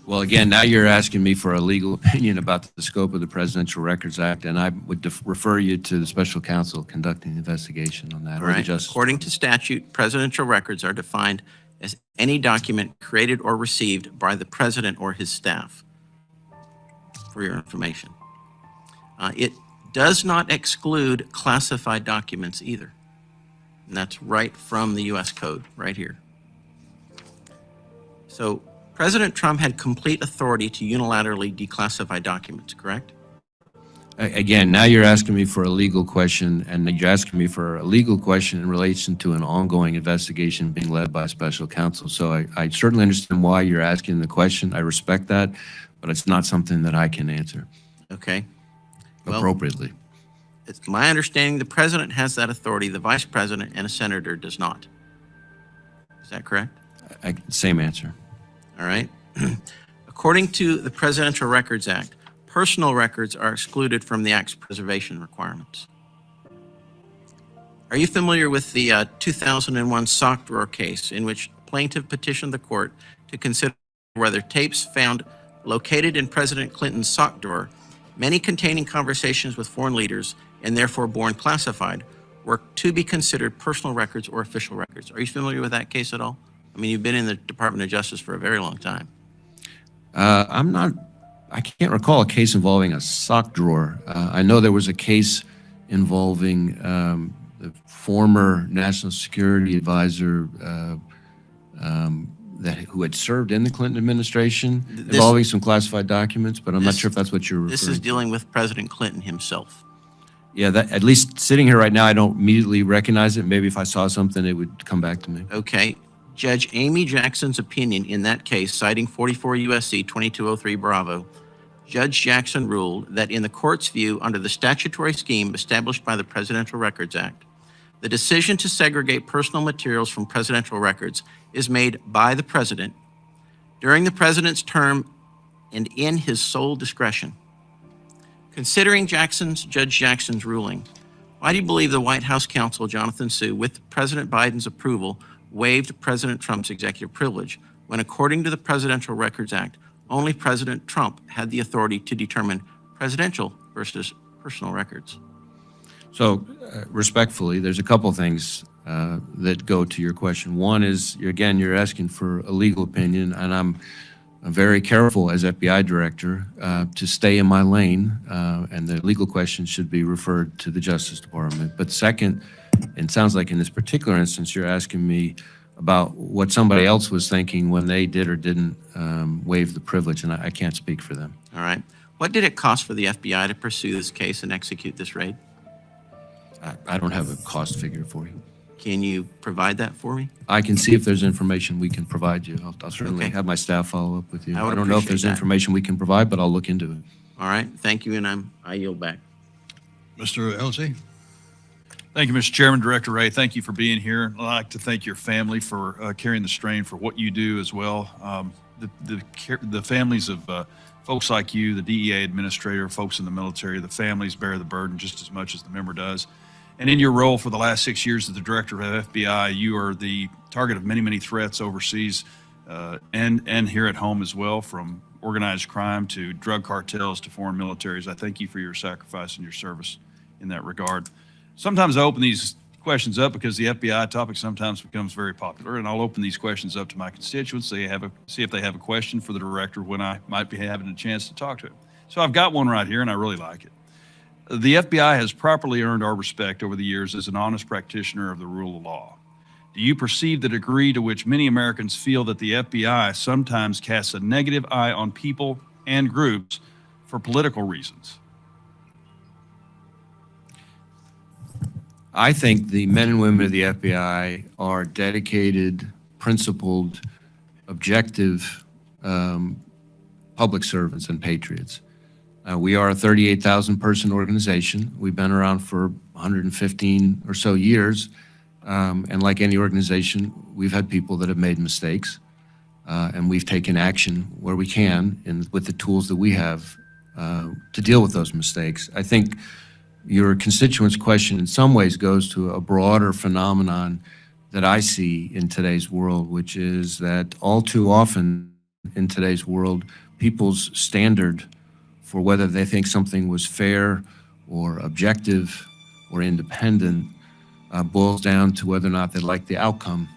Well, again, now you're asking me for a legal opinion about the scope of the Presidential Records Act, and I would refer you to the special counsel conducting the investigation on that.
All right. According to statute, presidential records are defined as any document created or received by the president or his staff, for your information. It does not exclude classified documents either. And that's right from the U.S. Code, right here. So President Trump had complete authority to unilaterally declassify documents, correct?
Again, now you're asking me for a legal question, and you're asking me for a legal question in relation to an ongoing investigation being led by special counsel. So I certainly understand why you're asking the question. I respect that, but it's not something that I can answer.
Okay.
Appropriately.
It's my understanding the president has that authority, the vice president and a senator does not. Is that correct?
Same answer.
All right. According to the Presidential Records Act, personal records are excluded from the Act's preservation requirements. Are you familiar with the 2001 sock drawer case in which plaintiff petitioned the court to consider whether tapes found located in President Clinton's sock drawer, many containing conversations with foreign leaders and therefore born classified, were to be considered personal records or official records? Are you familiar with that case at all? I mean, you've been in the Department of Justice for a very long time.
I can't recall a case involving a sock drawer. I know there was a case involving the former National Security Advisor who had served in the Clinton administration, involving some classified documents, but I'm not sure if that's what you're referring to.
This is dealing with President Clinton himself.
Yeah, at least sitting here right now, I don't immediately recognize it. Maybe if I saw something, it would come back to me.
Okay.
Judge Amy Jackson's opinion in that case, citing 44 U.S.C. 2203 Bravo, Judge Jackson ruled that in the court's view, under the statutory scheme established by the Presidential Records Act, the decision to segregate personal materials from presidential records is made by the president during the president's term and in his sole discretion. Considering Judge Jackson's ruling, why do you believe the White House counsel, Jonathan Sue, with President Biden's approval, waived President Trump's executive privilege when, according to the Presidential Records Act, only President Trump had the authority to determine presidential versus personal records?
So respectfully, there's a couple things that go to your question. One is, again, you're asking for a legal opinion, and I'm very careful as FBI director to stay in my lane, and the legal questions should be referred to the Justice Department. But second, it sounds like in this particular instance, you're asking me about what somebody else was thinking when they did or didn't waive the privilege, and I can't speak for them.
All right. What did it cost for the FBI to pursue this case and execute this raid?
I don't have a cost figure for you.
Can you provide that for me?
I can see if there's information we can provide you. I'll certainly have my staff follow up with you. I don't know if there's information we can provide, but I'll look into it.
All right. Thank you, and I yield back.
Mr. Ellsey?
Thank you, Mr. Chairman. Director Ray, thank you for being here. I'd like to thank your family for carrying the strain for what you do as well. The families of folks like you, the DEA administrator, folks in the military, the families bear the burden just as much as the member does. And in your role for the last 6 years as the director of FBI, you are the target of many, many threats overseas and here at home as well, from organized crime to drug cartels to foreign militaries. I thank you for your sacrifice and your service in that regard. Sometimes I open these questions up because the FBI topic sometimes becomes very popular, and I'll open these questions up to my constituents, see if they have a question for the director when I might be having a chance to talk to him. So I've got one right here, and I really like it. The FBI has properly earned our respect over the years as an honest practitioner of the rule of law. Do you perceive the degree to which many Americans feel that the FBI sometimes casts a negative eye on people and groups for political reasons?
I think the men and women of the FBI are dedicated, principled, objective public servants and patriots. We are a 38,000 person organization. We've been around for 115 or so years. And like any organization, we've had people that have made mistakes. And we've taken action where we can and with the tools that we have to deal with those mistakes. I think your constituent's question in some ways goes to a broader phenomenon that I see in today's world, which is that all too often in today's world, people's standard for whether they think something was fair or objective or independent boils down to whether or not they like the outcome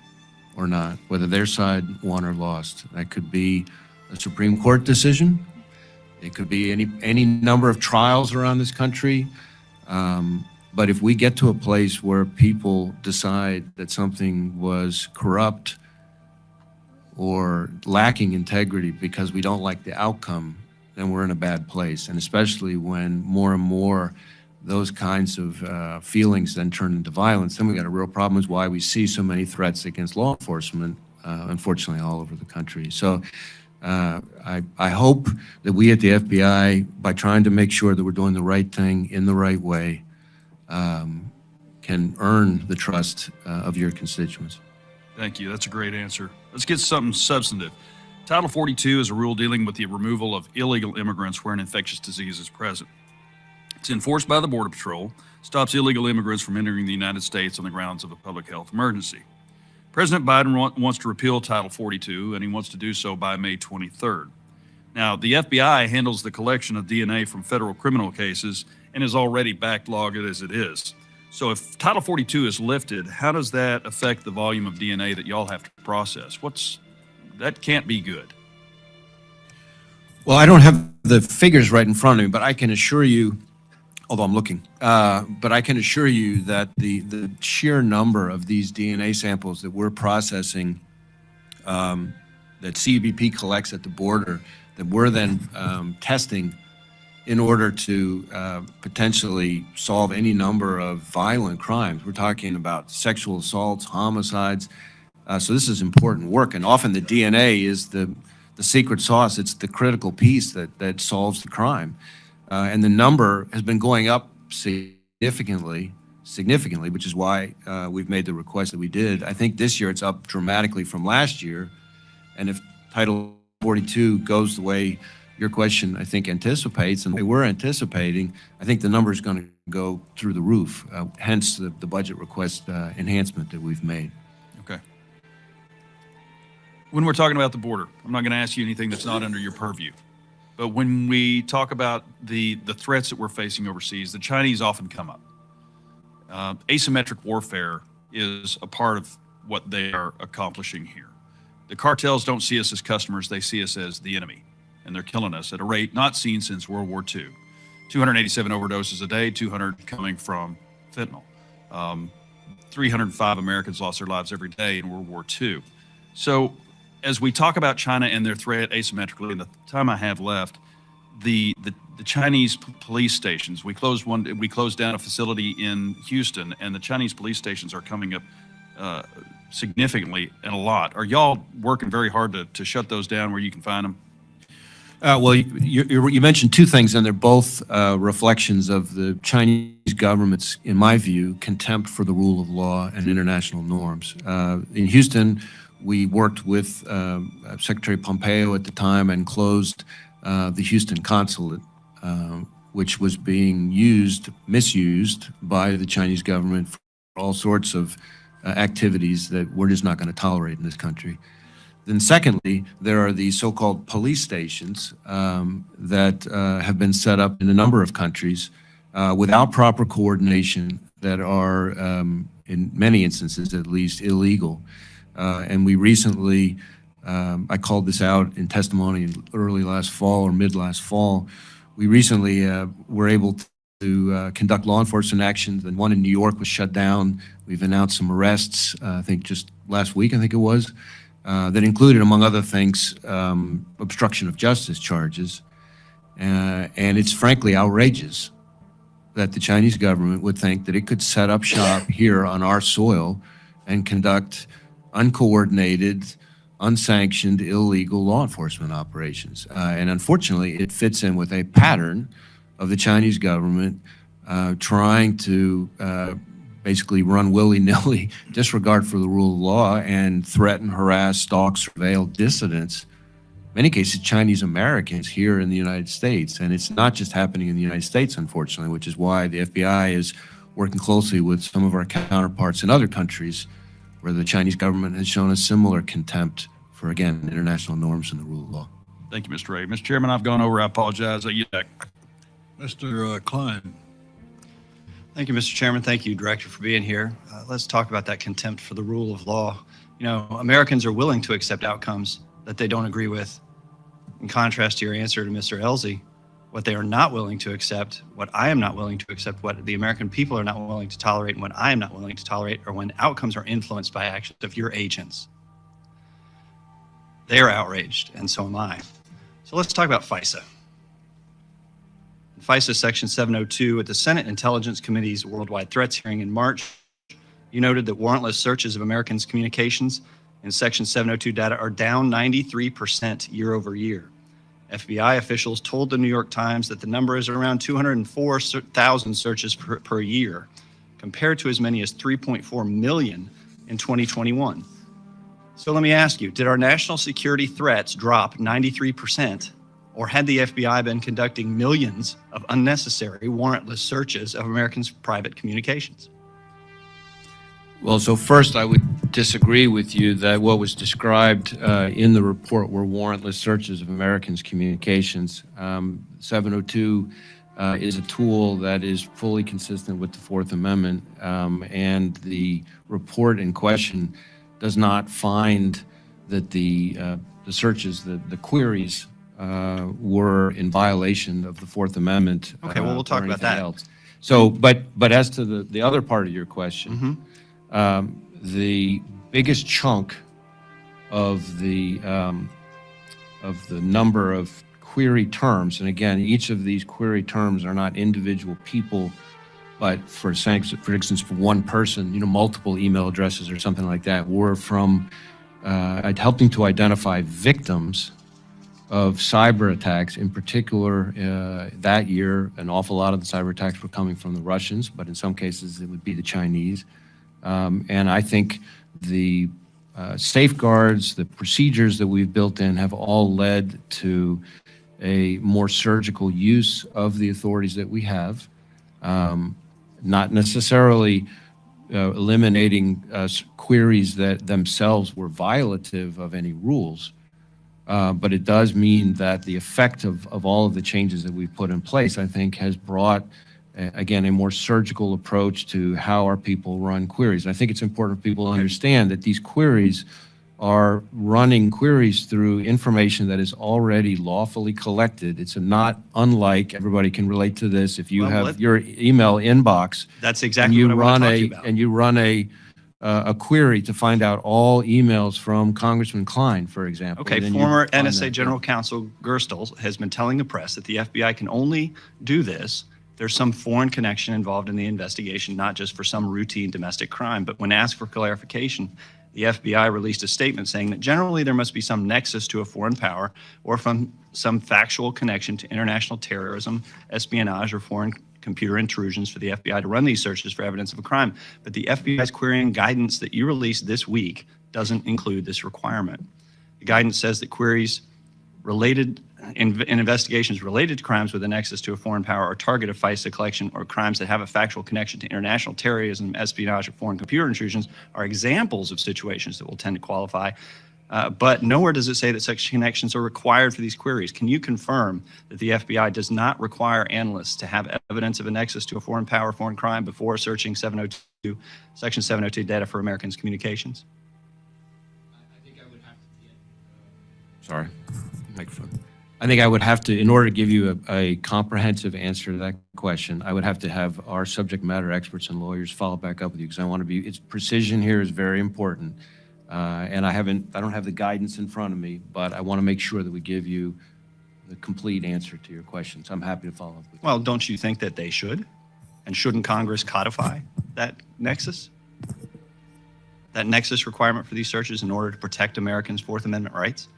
or not, whether their side won or lost. That could be a Supreme Court decision. It could be any number of trials around this country. But if we get to a place where people decide that something was corrupt or lacking integrity because we don't like the outcome, then we're in a bad place. And especially when more and more those kinds of feelings then turn into violence, then we got a real problem is why we see so many threats against law enforcement, unfortunately, all over the country. So I hope that we at the FBI, by trying to make sure that we're doing the right thing in the right way, can earn the trust of your constituents.
Thank you. That's a great answer. Let's get something substantive. Title 42 is a rule dealing with the removal of illegal immigrants where an infectious disease is present. It's enforced by the Border Patrol, stops illegal immigrants from entering the United States on the grounds of a public health emergency. President Biden wants to repeal Title 42, and he wants to do so by May 23rd. Now, the FBI handles the collection of DNA from federal criminal cases and is already backlogged as it is. So if Title 42 is lifted, how does that affect the volume of DNA that y'all have to process? That can't be good.
Well, I don't have the figures right in front of me, but I can assure you, although I'm looking, but I can assure you that the sheer number of these DNA samples that we're processing, that CBP collects at the border, that we're then testing in order to potentially solve any number of violent crimes. We're talking about sexual assaults, homicides, So this is important work, and often the DNA is the secret sauce. It's the critical piece that solves the crime. And the number has been going up significantly, which is why we've made the request that we did. I think this year it's up dramatically from last year. And if Title 42 goes the way your question, I think, anticipates, and the way we're anticipating, I think the number is going to go through the roof, hence the budget request enhancement that we've made.
Okay. When we're talking about the border, I'm not going to ask you anything that's not under your purview. But when we talk about the threats that we're facing overseas, the Chinese often come up. Asymmetric warfare is a part of what they are accomplishing here. The cartels don't see us as customers, they see us as the enemy. And they're killing us at a rate not seen since World War II. 287 overdoses a day, 200 coming from fentanyl. 305 Americans lost their lives every day in World War II. So as we talk about China and their threat asymmetrically, in the time I have left, the Chinese police stations, we closed down a facility in Houston, and the Chinese police stations are coming up significantly and a lot. Are y'all working very hard to shut those down where you can find them?
Well, you mentioned two things, and they're both reflections of the Chinese government's, in my view, contempt for the rule of law and international norms. In Houston, we worked with Secretary Pompeo at the time and closed the Houston consulate, which was being misused by the Chinese government for all sorts of activities that we're just not going to tolerate in this country. Then secondly, there are these so-called police stations that have been set up in a number of countries without proper coordination that are, in many instances at least, illegal. And we recently, I called this out in testimony early last fall or mid last fall, we recently were able to conduct law enforcement actions, and one in New York was shut down. We've announced some arrests, I think just last week, I think it was, that included, among other things, obstruction of justice charges. And it's frankly outrageous that the Chinese government would think that it could set up shop here on our soil and conduct uncoordinated, unsanctioned, illegal law enforcement operations. And unfortunately, it fits in with a pattern of the Chinese government trying to basically run willy-nilly, disregard for the rule of law, and threaten, harass, stalk, surveil dissidents, in many cases Chinese Americans here in the United States. And it's not just happening in the United States, unfortunately, which is why the FBI is working closely with some of our counterparts in other countries where the Chinese government has shown a similar contempt for, again, international norms and the rule of law.
Thank you, Mr. Ray. Mr. Chairman, I've gone over. I apologize.
Mr. Klein.
Thank you, Mr. Chairman. Thank you, Director, for being here. Let's talk about that contempt for the rule of law. You know, Americans are willing to accept outcomes that they don't agree with. In contrast to your answer to Mr. Elsie, what they are not willing to accept, what I am not willing to accept, what the American people are not willing to tolerate, and what I am not willing to tolerate are when outcomes are influenced by actions of your agents. They are outraged, and so am I. So let's talk about FISA. FISA Section 702 at the Senate Intelligence Committee's Worldwide Threats hearing in March, you noted that warrantless searches of Americans' communications in Section 702 data are down 93% year over year. FBI officials told the New York Times that the number is around 204,000 searches per year, compared to as many as 3.4 million in 2021. So let me ask you, did our national security threats drop 93%? Or had the FBI been conducting millions of unnecessary warrantless searches of Americans' private communications?
Well, so first I would disagree with you that what was described in the report were warrantless searches of Americans' communications. 702 is a tool that is fully consistent with the Fourth Amendment, and the report in question does not find that the searches, the queries, were in violation of the Fourth Amendment.
Okay, well, we'll talk about that.
Else. So, but as to the other part of your question, the biggest chunk of the number of query terms, and again, each of these query terms are not individual people But for instance, for one person, multiple email addresses or something like that were from helping to identify victims of cyber attacks. In particular, that year, an awful lot of the cyber attacks were coming from the Russians, but in some cases it would be the Chinese. And I think the safeguards, the procedures that we've built in have all led to a more surgical use of the authorities that we have, not necessarily eliminating queries that themselves were violative of any rules. But it does mean that the effect of all of the changes that we've put in place, I think, has brought, again, a more surgical approach to how our people run queries. And I think it's important for people to understand that these queries are running queries through information that is already lawfully collected. It's not unlike, everybody can relate to this, if you have your email inbox.
That's exactly what I want to talk to you about.
And you run a query to find out all emails from Congressman Klein, for example.
Okay,
then you
former
find
NSA
that.
General Counsel Gerstle has been telling the press that the FBI can only do this. There's some foreign connection involved in the investigation, not just for some routine domestic crime. But when asked for clarification, the FBI released a statement saying that generally there must be some nexus to a foreign power or from some factual connection to international terrorism, espionage, or foreign computer intrusions for the FBI to run these searches for evidence of a crime. But the FBI's querying guidance that you released this week doesn't include this requirement. The guidance says that queries related in investigations related to crimes with a nexus to a foreign power or target of FISA collection or crimes that have a factual connection to international terrorism, espionage, or foreign computer intrusions are examples of situations that will tend to qualify. But nowhere does it say that such connections are required for these queries. Can you confirm that the FBI does not require analysts to have evidence of a nexus to a foreign power, foreign crime before searching Section 702 data for Americans' communications?
Sorry, microphone. I think I would have to, in order to give you a comprehensive answer to that question, I would have to have our subject matter experts and lawyers follow back up with you because I want to be, its precision here is very important. And I don't have the guidance in front of me, but I want to make sure that we give you the complete answer to your questions. I'm happy to follow up with you.
Well, don't you think that they should? And shouldn't Congress codify that nexus? That nexus requirement for these searches in order to protect Americans' Fourth Amendment rights?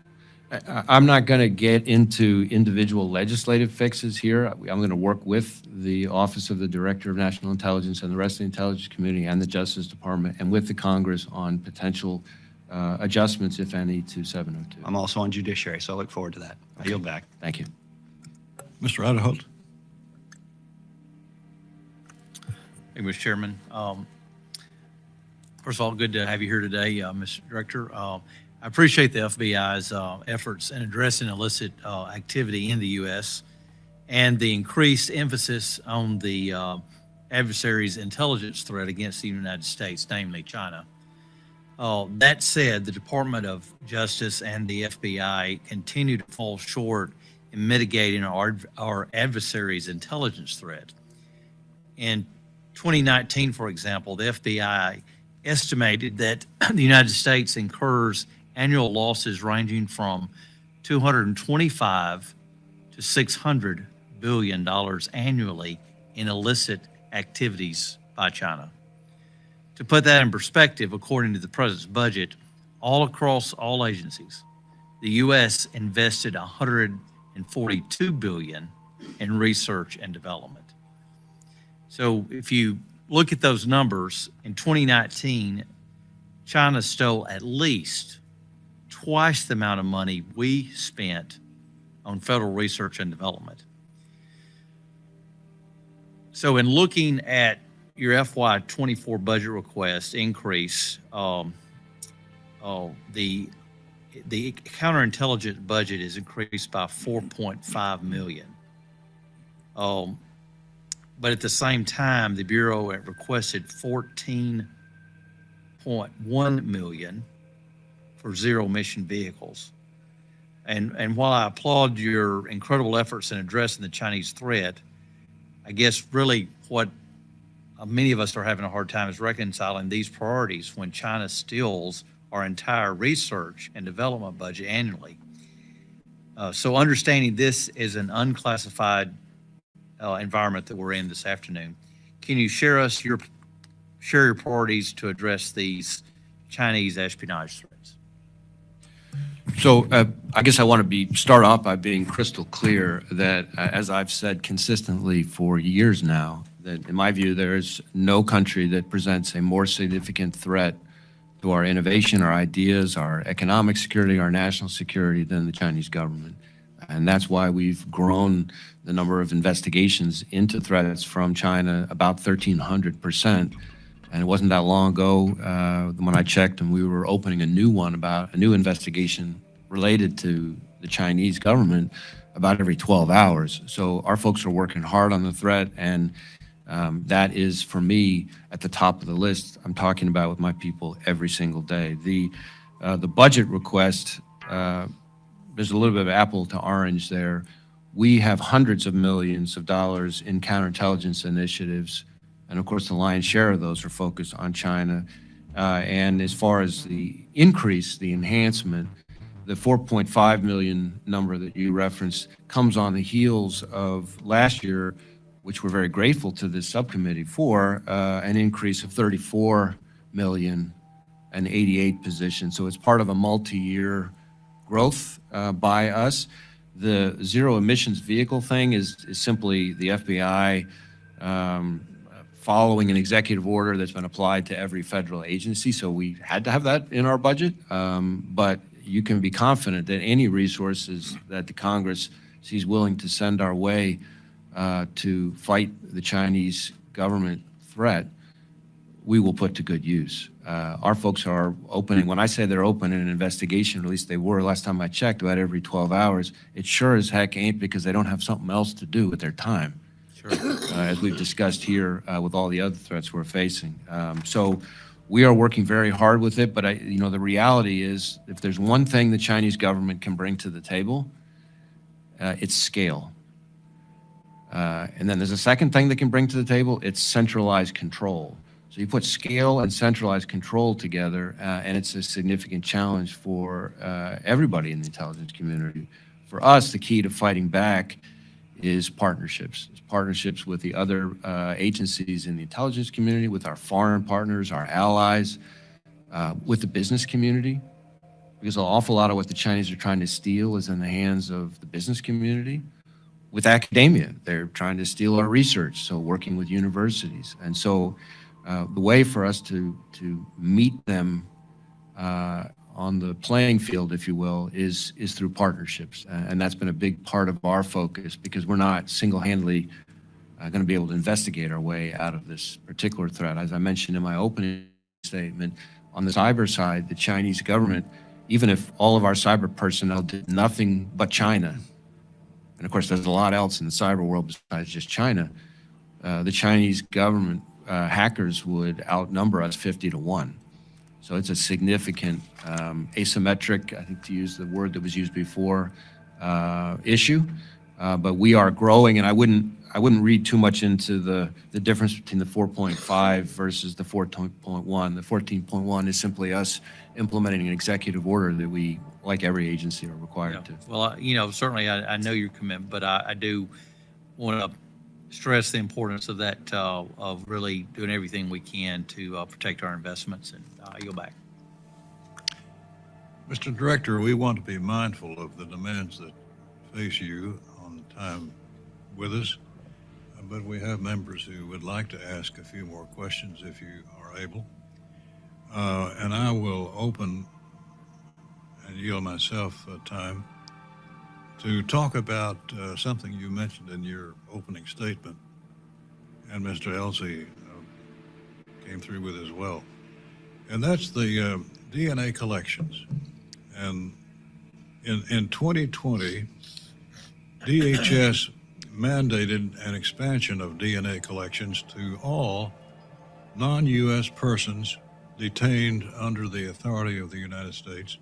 I'm not going to get into individual legislative fixes here. I'm going to work with the Office of the Director of National Intelligence and the rest of the intelligence community and the Justice Department and with the Congress on potential adjustments, if any, to 702.
I'm also on judiciary, so I look forward to that. I yield back.
Thank you.
Mr. Adderholt.
Hey, Mr. Chairman. First of all, good to have you here today, Mr. Director. I appreciate the FBI's efforts in addressing illicit activity in the U.S. and the increased emphasis on the adversary's intelligence threat against the United States, namely China. That said, the Department of Justice and the FBI continue to fall short in mitigating our adversary's intelligence threat. In 2019, for example, the FBI estimated that the United States incurs annual losses ranging from $225 to $600 billion annually in illicit activities by China. To put that in perspective, according to the president's budget, all across all agencies, the U.S. invested $142 billion in research and development. So if you look at those numbers, in 2019, China stole at least twice the amount of money we spent on federal research and development. So in looking at your FY24 budget request increase, the counterintelligence budget is increased by $4.5 million. But at the same time, the Bureau requested $14.1 million for zero mission vehicles. And while I applaud your incredible efforts in addressing the Chinese threat, I guess really what many of us are having a hard time is reconciling these priorities when China steals our entire research and development budget annually. So understanding this is an unclassified environment that we're in this afternoon, Can you share your priorities to address these Chinese espionage threats?
So I guess I want to start off by being crystal clear that, as I've said consistently for years now, that in my view, there is no country that presents a more significant threat to our innovation, our ideas, our economic security, our national security than the Chinese government. And that's why we've grown the number of investigations into threats from China about 1,300%. And it wasn't that long ago when I checked and we were opening a new investigation related to the Chinese government about every 12 hours. So our folks are working hard on the threat, and that is, for me, at the top of the list. I'm talking about with my people every single day. The budget request, there's a little bit of apple to orange there. We have hundreds of millions of dollars in counterintelligence initiatives, and of course the lion's share of those are focused on China. And as far as the increase, the enhancement, the 4.5 million number that you referenced comes on the heels of last year, which we're very grateful to this subcommittee for, an increase of 34 million and 88 positions. So it's part of a multi-year growth by us. The zero emissions vehicle thing is simply the FBI following an executive order that's been applied to every federal agency. So we had to have that in our budget. But you can be confident that any resources that the Congress sees willing to send our way to fight the Chinese government threat, we will put to good use. Our folks are opening, when I say they're opening an investigation, at least they were last time I checked, about every 12 hours, it sure as heck ain't because they don't have something else to do with their time. Sure. As we've discussed here with all the other threats we're facing. So we are working very hard with it, but the reality is, if there's one thing the Chinese government can bring to the table, it's scale. And then there's a second thing they can bring to the table, it's centralized control. So you put scale and centralized control together, and it's a significant challenge for everybody in the intelligence community. For us, the key to fighting back is partnerships. It's partnerships with the other agencies in the intelligence community, with our foreign partners, our allies, with the business community, because an awful lot of what the Chinese are trying to steal is in the hands of the business community. With academia, they're trying to steal our research, so working with universities. And so the way for us to meet them on the playing field, if you will, is through partnerships. And that's been a big part of our focus, because we're not single-handedly going to be able to investigate our way out of this particular threat. As I mentioned in my opening statement, on the cyber side, the Chinese government, even if all of our cyber personnel did nothing but China, and of course there's a lot else in the cyber world besides just China, the Chinese government hackers would outnumber us 50-1. So it's a significant asymmetric, I think to use the word that was used before, issue. But we are growing, and I wouldn't read too much into the difference between the 4.5 versus the 14.1. The 14.1 is simply us implementing an executive order that we, like every agency, are required to.
Well, certainly I know your commitment, but I do want to stress the importance of that, of really doing everything we can to protect our investments, and you'll back.
Mr. Director, we want to be mindful of the demands that face you on time with us, but we have members who would like to ask a few more questions if you are able. And I will open and yield myself time to talk about something you mentioned in your opening statement, and Mr. Elsey came through with as well. And that's the DNA collections. And in 2020, DHS mandated an expansion of DNA collections to all non-U.S. persons detained under the authority of the United States,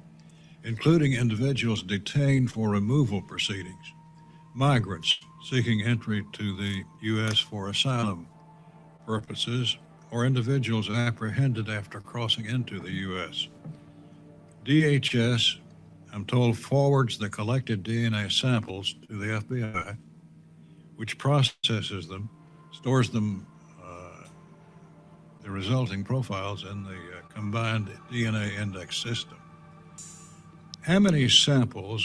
including individuals detained for removal proceedings, migrants seeking entry to the U.S. for asylum purposes, or individuals apprehended after crossing into the U.S. DHS, I'm told, forwards the collected DNA samples to the FBI, which processes them, stores them the resulting profiles in the combined DNA index system. How many samples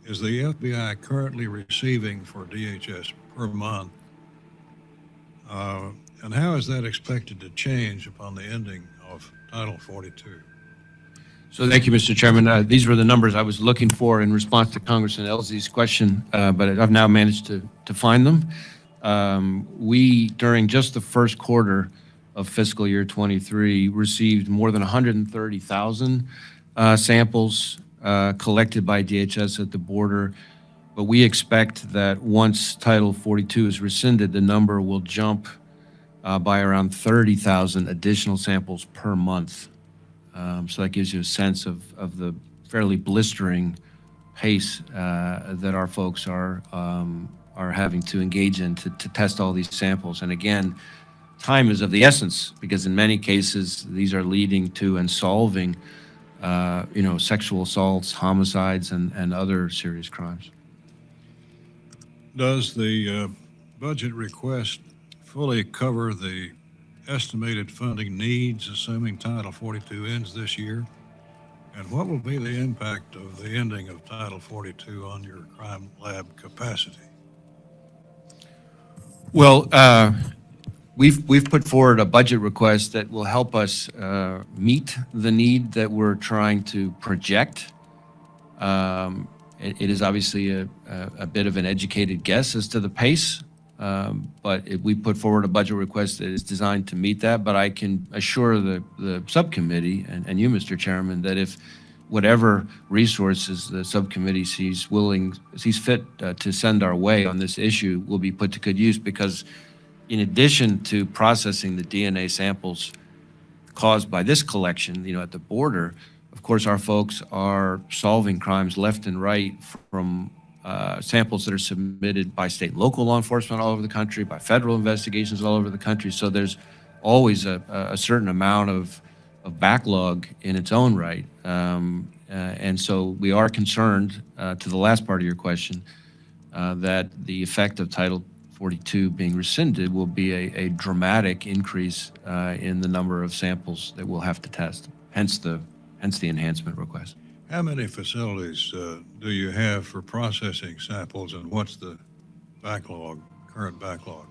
is the FBI currently receiving for DHS per month? And how is that expected to change upon the ending of Title 42?
So thank you, Mr. Chairman. These were the numbers I was looking for in response to Congressman Elzey's question, but I've now managed to find them. We, during just the first quarter of fiscal year 23, received more than 130,000 samples collected by DHS at the border. But we expect that once Title 42 is rescinded, the number will jump by around 30,000 additional samples per month. So that gives you a sense of the fairly blistering pace that our folks are having to engage in to test all these samples. And again, time is of the essence, because in many cases, these are leading to and solving sexual assaults, homicides, and other serious crimes.
Does the budget request fully cover the estimated funding needs, assuming Title 42 ends this year? And what will be the impact of the ending of Title 42 on your crime lab capacity?
Well, we've put forward a budget request that will help us meet the need that we're trying to project. It is obviously a bit of an educated guess as to the pace, but we put forward a budget request that is designed to meet that. But I can assure the subcommittee and you, Mr. Chairman, that if whatever resources the subcommittee sees fit to send our way on this issue will be put to good use, because in addition to processing the DNA samples caused by this collection, at the border, of course, our folks are solving crimes left and right from samples that are submitted by state and local law enforcement all over the country, by federal investigations all over the country. So there's always a certain amount of backlog in its own right. And so we are concerned, to the last part of your question, that the effect of Title 42 being rescinded will be a dramatic increase in the number of samples that we'll have to test, hence the enhancement request.
How many facilities do you have for processing samples, and what's the current backlog?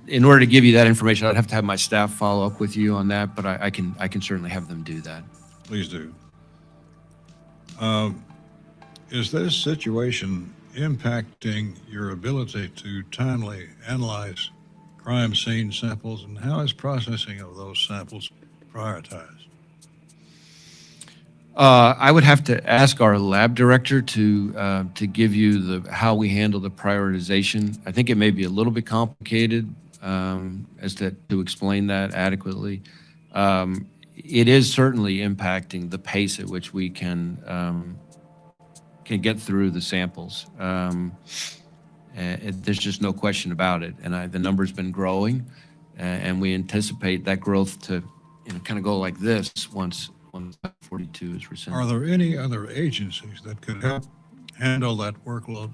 In order to give you that information, I'd have to have my staff follow up with you on that, but I can certainly have them do that.
Please do. Is this situation impacting your ability to timely analyze crime scene samples, and how is processing of those samples prioritized?
I would have to ask our lab director to give you how we handle the prioritization. I think it may be a little bit complicated as to explain that adequately. It is certainly impacting the pace at which we can get through the samples. There's just no question about it, and the number's been growing, and we anticipate that growth to kind of go like this once 42 is rescinded.
Are there any other agencies that could help handle that workload?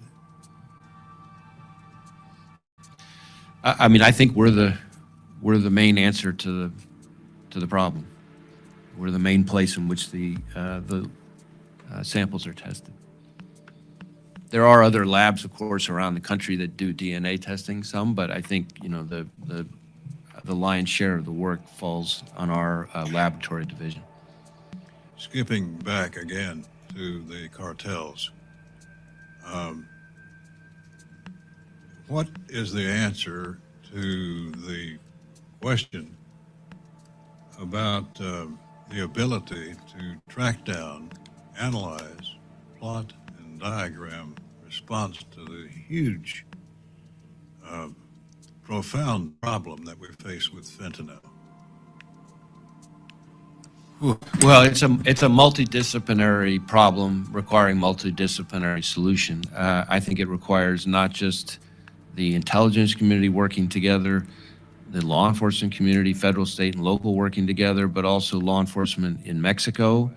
I mean, I think we're the main answer to the problem. We're the main place in which the samples are tested. There are other labs, of course, around the country that do DNA testing, but I think the lion's share of the work falls on our laboratory division.
Skipping back again to the cartels, what is the answer to the question about the ability to track down, analyze, plot, and diagram response to the huge, profound problem that we face with fentanyl?
Well, it's a multidisciplinary problem requiring multidisciplinary solution. I think it requires not just the intelligence community working together, the law enforcement community, federal, state, and local working together, but also law enforcement in Mexico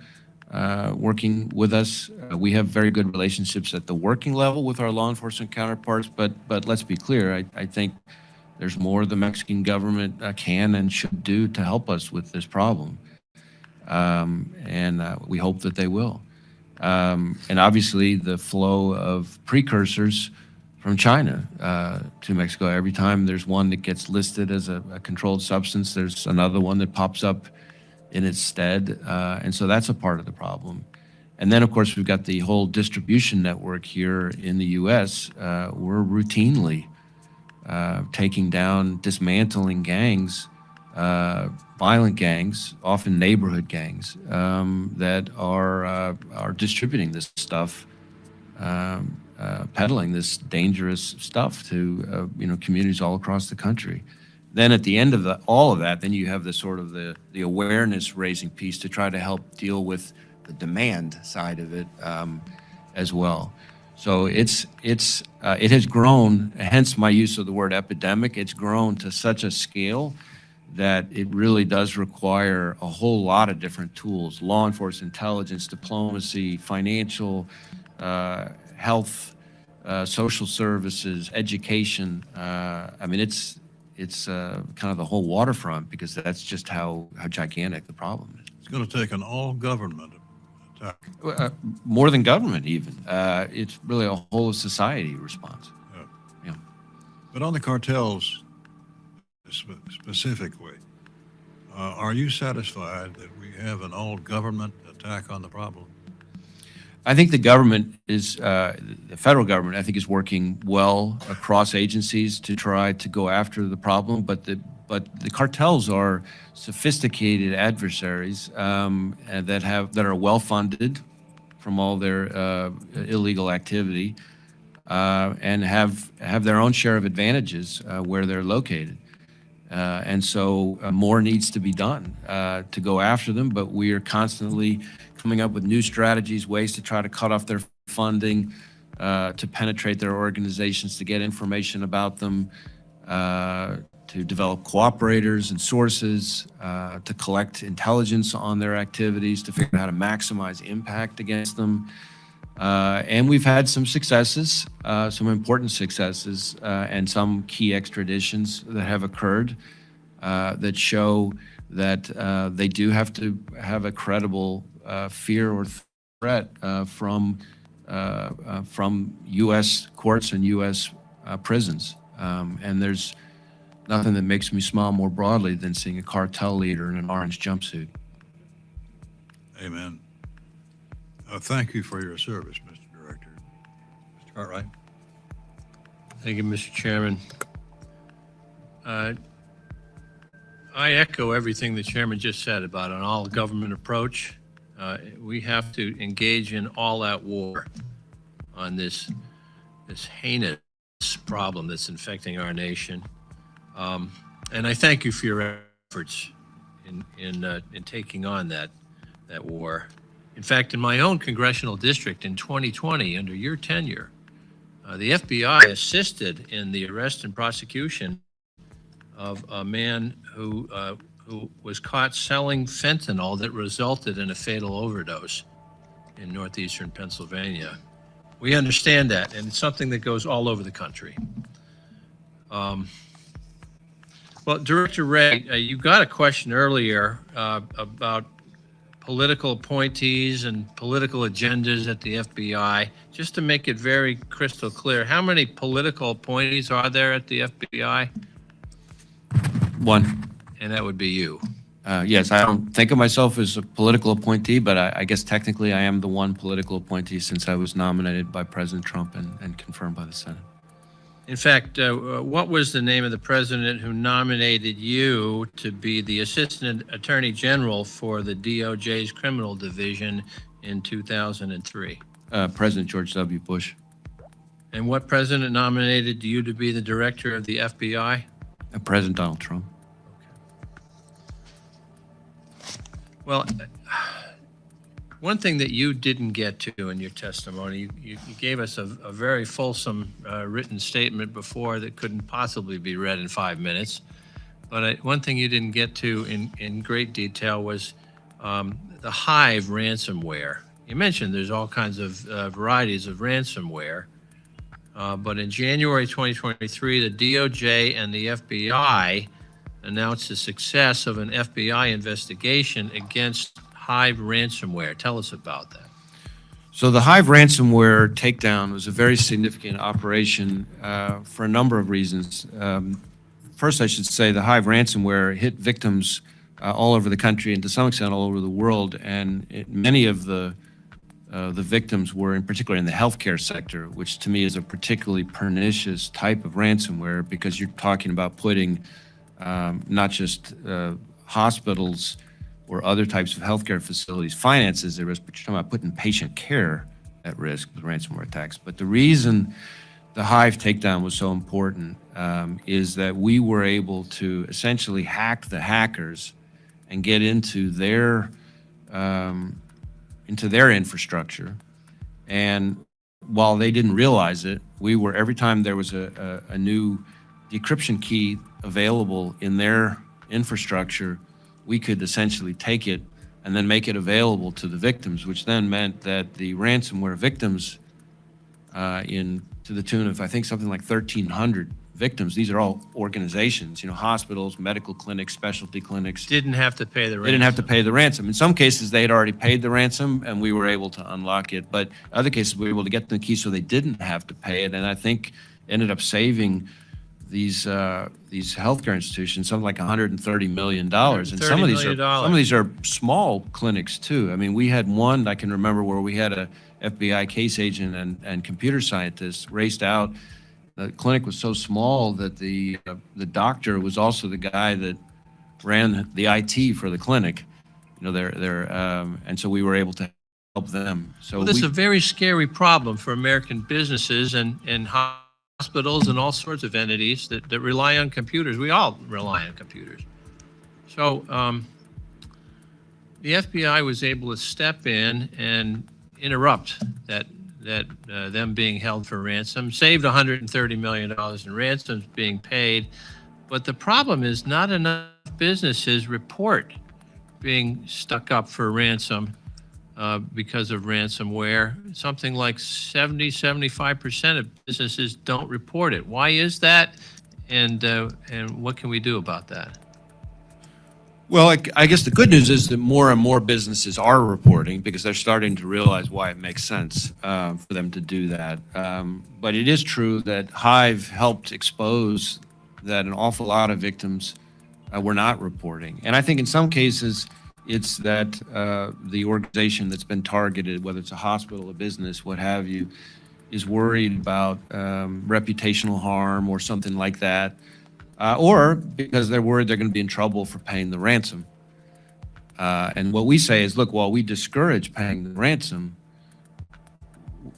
working with us. We have very good relationships at the working level with our law enforcement counterparts, but let's be clear, I think There's more the Mexican government can and should do to help us with this problem. And we hope that they will. And obviously the flow of precursors from China to Mexico. Every time there's one that gets listed as a controlled substance, there's another one that pops up in its stead. And so that's a part of the problem. And then, of course, we've got the whole distribution network here in the U.S. We're routinely taking down, dismantling gangs, violent gangs, often neighborhood gangs, that are distributing this stuff, peddling this dangerous stuff to communities all across the country. Then at the end of all of that, then you have the sort of the awareness raising piece to try to help deal with the demand side of it as well. So it has grown, hence my use of the word epidemic. It's grown to such a scale that it really does require a whole lot of different tools: law enforcement, intelligence, diplomacy, financial, health, social services, education. I mean, it's kind of the whole waterfront, because that's just how gigantic the problem is.
It's going to take an all-government attack.
More than government, even. It's really a whole society response. Yeah.
But on the cartels specifically, are you satisfied that we have an all-government attack on the problem?
I think the government is, the federal government, I think, is working well across agencies to try to go after the problem, but the cartels are sophisticated adversaries that are well funded from all their illegal activity, and have their own share of advantages where they're located. And so more needs to be done to go after them, but we are constantly coming up with new strategies, ways to try to cut off their funding, to penetrate their organizations, to get information about them, to develop cooperators and sources, to collect intelligence on their activities, to figure out how to maximize impact against them. And we've had some successes, some important successes, and some key extraditions that have occurred that show that they do have to have a credible fear or threat from U.S. courts and U.S. prisons. And there's nothing that makes me smile more broadly than seeing a cartel leader in an orange jumpsuit.
Amen. Thank you for your service, Mr. Director. Mr. Cartwright.
Thank you, Mr. Chairman. I echo everything the chairman just said about an all-government approach. We have to engage in all-out war on this heinous problem that's infecting our nation. And I thank you for your efforts in taking on that war. In fact, in my own congressional district in 2020, under your tenure, the FBI assisted in the arrest and prosecution of a man who was caught selling fentanyl that resulted in a fatal overdose in northeastern Pennsylvania. We understand that, and it's something that goes all over the country. Well, Director Ray, you got a question earlier about political appointees and political agendas at the FBI. Just to make it very crystal clear, how many political appointees are there at the FBI?
One.
And that would be you.
Yes, I don't think of myself as a political appointee, but I guess technically I am the one political appointee since I was nominated by President Trump and confirmed by the Senate.
In fact, what was the name of the president who nominated you to be the Assistant Attorney General for the DOJ's Criminal Division in 2003?
President George W. Bush.
And what president nominated you to be the director of the FBI?
President Donald Trump.
Well, one thing that you didn't get to in your testimony, you gave us a very fulsome written statement before that couldn't possibly be read in 5 minutes. But one thing you didn't get to in great detail was the Hive ransomware. You mentioned there's all kinds of varieties of ransomware. But in January 2023, the DOJ and the FBI announced the success of an FBI investigation against Hive ransomware. Tell us about that.
So the Hive ransomware takedown was a very significant operation for a number of reasons. First, I should say the Hive ransomware hit victims all over the country and to some extent all over the world, and many of the victims were in particular in the healthcare sector, which to me is a particularly pernicious type of ransomware because you're talking about putting not just hospitals or other types of healthcare facilities' finances at risk, but you're talking about putting patient care at risk with ransomware attacks. But the reason the Hive takedown was so important is that we were able to essentially hack the hackers and get into their infrastructure. And while they didn't realize it, we were, every time there was a new decryption key available in their infrastructure, we could essentially take it and then make it available to the victims, which then meant that the ransomware victims to the tune of, I think, something like 1,300 victims. These are all organizations, hospitals, medical clinics, specialty clinics.
Didn't have to pay the ransom.
They didn't have to pay the ransom. In some cases, they had already paid the ransom, and we were able to unlock it. But other cases, we were able to get the key so they didn't have to pay it, and I think ended up saving these healthcare institutions something like $130 million. And some of these are small clinics too. I mean, we had one I can remember where we had a FBI case agent and computer scientist raced out. The clinic was so small that the doctor was also the guy that ran the IT for the clinic. And so we were able to help them. So
this is a very scary problem for American businesses and hospitals and all sorts of entities that rely on computers. We all rely on computers. So the FBI was able to step in and interrupt them being held for ransom, saved $130 million in ransoms being paid. But the problem is not enough businesses report being stuck up for ransom because of ransomware. Something like 75% of businesses don't report it. Why is that? And what can we do about that?
Well, I guess the good news is that more and more businesses are reporting because they're starting to realize why it makes sense for them to do that. But it is true that Hive helped expose that an awful lot of victims were not reporting. And I think in some cases, it's that the organization that's been targeted, whether it's a hospital, a business, what have you, is worried about reputational harm or something like that. Or because they're worried they're going to be in trouble for paying the ransom. And what we say is, look, while we discourage paying the ransom,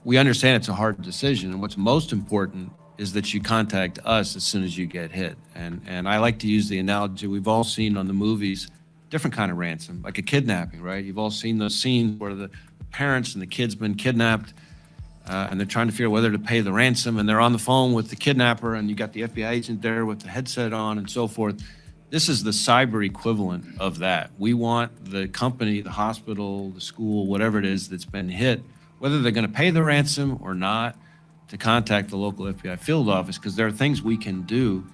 we understand it's a hard decision. And what's most important is that you contact us as soon as you get hit. And I like to use the analogy we've all seen on the movies, different kind of ransom, like a kidnapping, right? You've all seen those scenes where the parents and the kid's been kidnapped. And they're trying to figure out whether to pay the ransom, and they're on the phone with the kidnapper, and you got the FBI agent there with the headset on and so forth. This is the cyber equivalent of that. We want the company, the hospital, the school, whatever it is that's been hit, whether they're going to pay the ransom or not, to contact the local FBI field office, because there are things we can do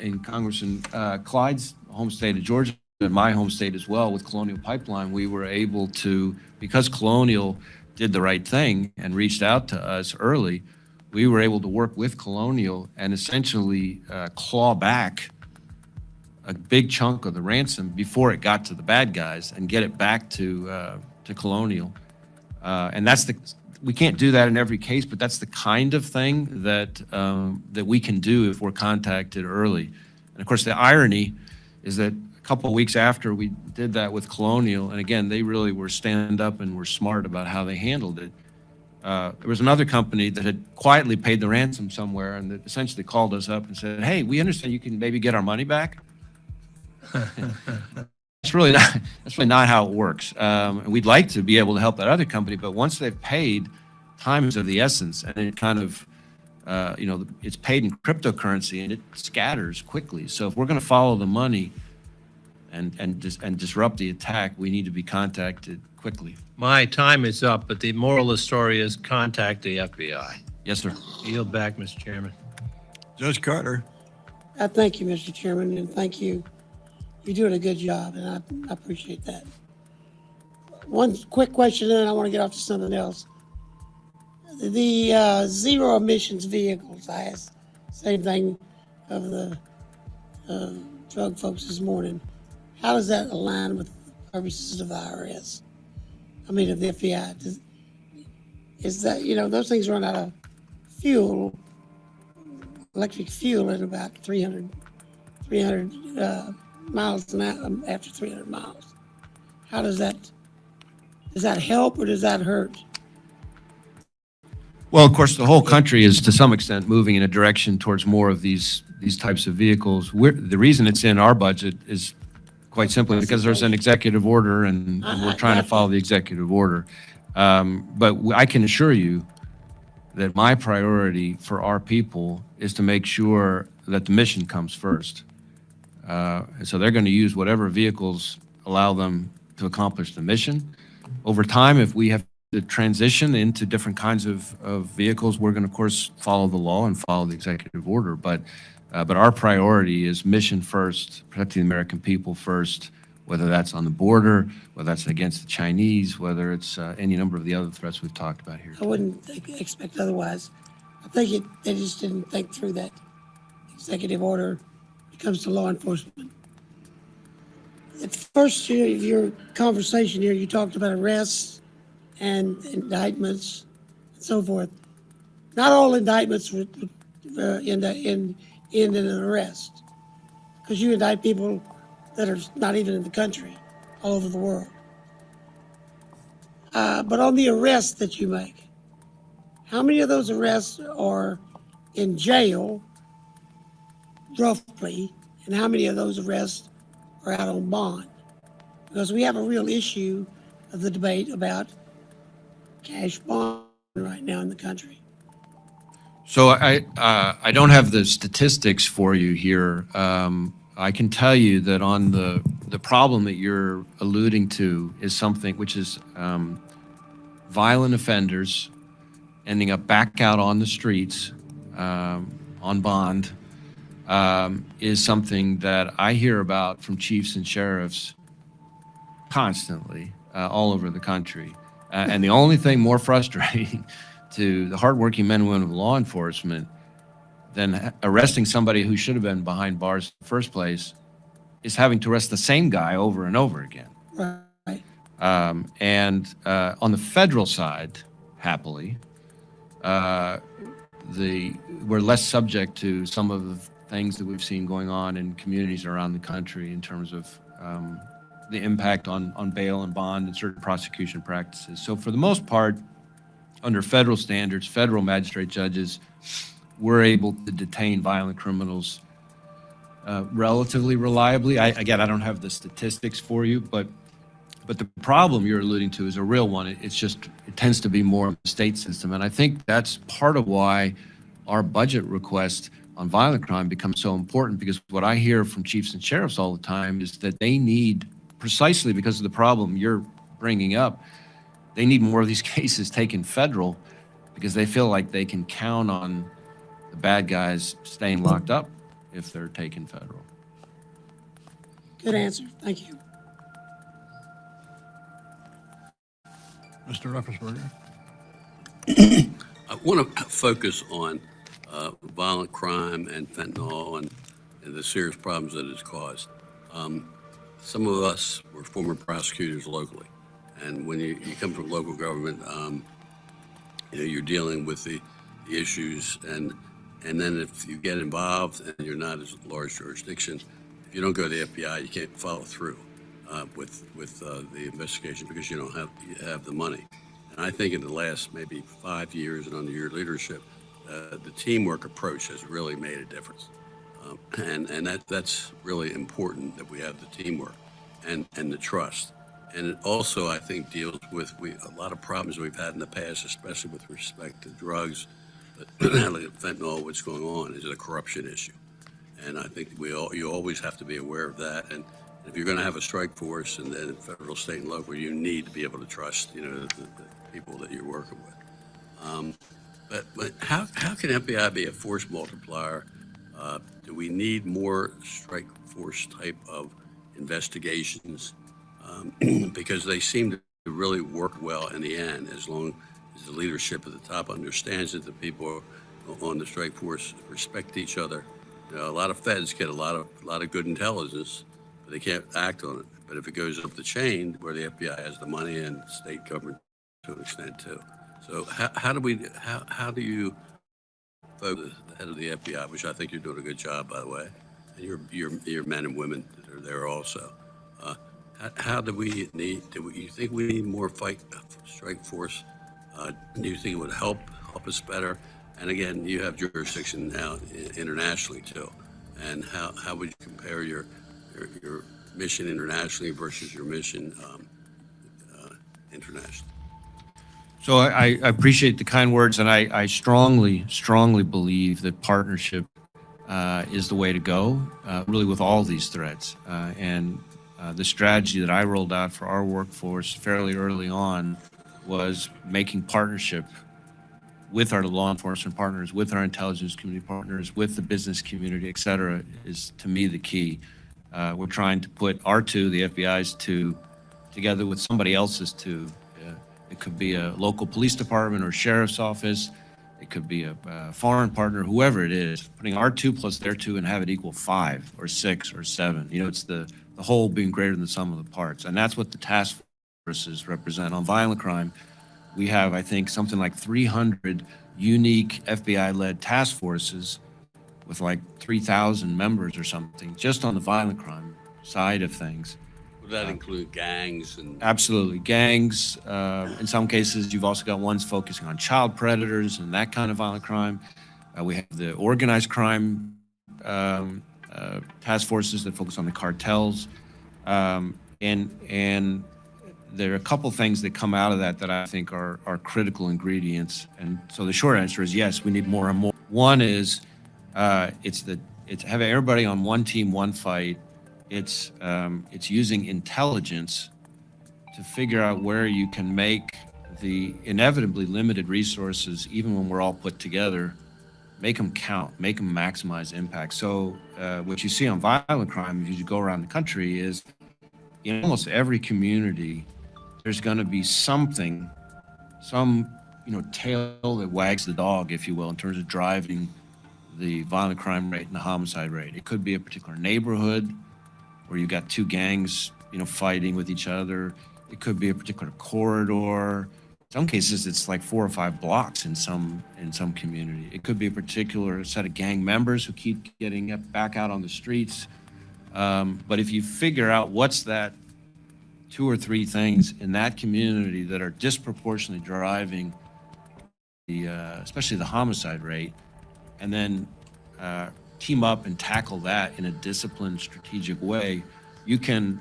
in Congressman Clyde's home state of Georgia, and my home state as well, with Colonial Pipeline. We were able to, because Colonial did the right thing and reached out to us early, we were able to work with Colonial and essentially claw back a big chunk of the ransom before it got to the bad guys and get it back to Colonial. And that's we can't do that in every case, but that's the kind of thing that we can do if we're contacted early. And of course, the irony is that a couple of weeks after we did that with Colonial, and again, they really were stand up and were smart about how they handled it. There was another company that had quietly paid the ransom somewhere and that essentially called us up and said, hey, we understand you can maybe get our money back. That's really not how it works. And we'd like to be able to help that other company, but once they've paid, time is of the essence, and it kind of, it's paid in cryptocurrency and it scatters quickly. So if we're going to follow the money and disrupt the attack, we need to be contacted quickly.
My time is up, but the moral of the story is contact the FBI.
Yes, sir.
Yield back, Mr. Chairman.
Judge Carter.
Thank you, Mr. Chairman, and thank you. You're doing a good job, and I appreciate that. One quick question, and then I want to get off to something else. The zero emissions vehicles, I asked same thing of the drug folks this morning. How does that align with the purposes of the IRS? I mean, of the FBI? Is that, those things run out of fuel, electric fuel at about 300 miles an hour after 300 miles. How does that help or does that hurt?
Well, of course, the whole country is to some extent moving in a direction towards more of these types of vehicles. The reason it's in our budget is quite simply because there's an executive order and we're trying to follow the executive order. But I can assure you that my priority for our people is to make sure that the mission comes first. So they're going to use whatever vehicles allow them to accomplish the mission. Over time, if we have to transition into different kinds of vehicles, we're going to, of course, follow the law and follow the executive order. But our priority is mission first, protecting the American people first, whether that's on the border, whether that's against the Chinese, whether it's any number of the other threats we've talked about here.
I wouldn't expect otherwise. I think they just didn't think through that executive order when it comes to law enforcement. At first of your conversation here, you talked about arrests and indictments and so forth. Not all indictments would end in an arrest, because you indict people that are not even in the country, all over the world. But on the arrests that you make, how many of those arrests are in jail, roughly, and how many of those arrests are out on bond? Because we have a real issue of the debate about cash bond right now in the country.
So I don't have the statistics for you here. I can tell you that on the problem that you're alluding to is something which is violent offenders ending up back out on the streets on bond is something that I hear about from chiefs and sheriffs constantly all over the country. And the only thing more frustrating to the hardworking men and women of law enforcement than arresting somebody who should have been behind bars in the first place is having to arrest the same guy over and over again.
Right.
And on the federal side, happily, we're less subject to some of the things that we've seen going on in communities around the country in terms of the impact on bail and bond and certain prosecution practices. So for the most part, under federal standards, federal magistrate judges were able to detain violent criminals relatively reliably. I don't have the statistics for you, but the problem you're alluding to is a real one. It tends to be more of the state system. And I think that's part of why our budget request on violent crime becomes so important, because what I hear from chiefs and sheriffs all the time is that they need, precisely because of the problem you're bringing up, they need more of these cases taken federal because they feel like they can count on the bad guys staying locked up if they're taken federal.
Good answer. Thank you.
Mr. Ruffensberger.
I want to focus on violent crime and fentanyl and the serious problems that it's caused. Some of us were former prosecutors locally, and when you come from local government, you're dealing with the issues, and then if you get involved and you're not as large jurisdiction, if you don't go to the FBI, you can't follow through with the investigation because you don't have the money. And I think in the last maybe 5 years and under your leadership, the teamwork approach has really made a difference. And that's really important, that we have the teamwork and the trust. And it also, I think, deals with a lot of problems we've had in the past, especially with respect to drugs, fentanyl, what's going on, is a corruption issue. And I think you always have to be aware of that. And if you're going to have a strike force, and then federal, state, and local, you need to be able to trust, the people that you're working with. But how can FBI be a force multiplier? Do we need more strike force type of investigations? Because they seem to really work well in the end, as long as the leadership at the top understands that the people on the strike force respect each other. You know, a lot of feds get a lot of good intelligence, but they can't act on it. But if it goes up the chain, where the FBI has the money and state government to an extent too. So how do you focus the head of the FBI, which I think you're doing a good job, by the way, and your men and women that are there also. How do you think we need more strike force? Do you think it would help us better? And again, you have jurisdiction now internationally too. And how would you compare your mission internationally versus your mission internationally?
So I appreciate the kind words, and I strongly believe that partnership is the way to go, really with all these threats. And the strategy that I rolled out for our workforce fairly early on was making partnership with our law enforcement partners, with our intelligence community partners, with the business community, et cetera, is to me the key. We're trying to put our two, the FBI's two, together with somebody else's two. It could be a local police department or sheriff's office. It could be a foreign partner, whoever it is, putting our two plus their two and have it equal 5 or 6 or 7. You know, it's the whole being greater than the sum of the parts. And that's what the task forces represent. On violent crime, we have, I think, something like 300 unique FBI-led task forces with like 3,000 members or something, just on the violent crime side of things.
Would that include gangs and?
Absolutely, gangs. In some cases, you've also got ones focusing on child predators and that kind of violent crime. We have the organized crime task forces that focus on the cartels. And there are a couple things that come out of that I think are critical ingredients. And so the short answer is yes, we need more and more. One is it's having everybody on one team, one fight. It's using intelligence to figure out where you can make the inevitably limited resources, even when we're all put together, make them count, make them maximize impact. So what you see on violent crime, as you go around the country, is in almost every community, there's going to be some tail that wags the dog, if you will, in terms of driving the violent crime rate and the homicide rate. It could be a particular neighborhood where you've got two gangs, fighting with each other. It could be a particular corridor. In some cases, it's like 4 or 5 blocks in some community. It could be a particular set of gang members who keep getting back out on the streets. But if you figure out what's that 2 or 3 things in that community that are disproportionately driving especially the homicide rate, and then team up and tackle that in a disciplined, strategic way, you can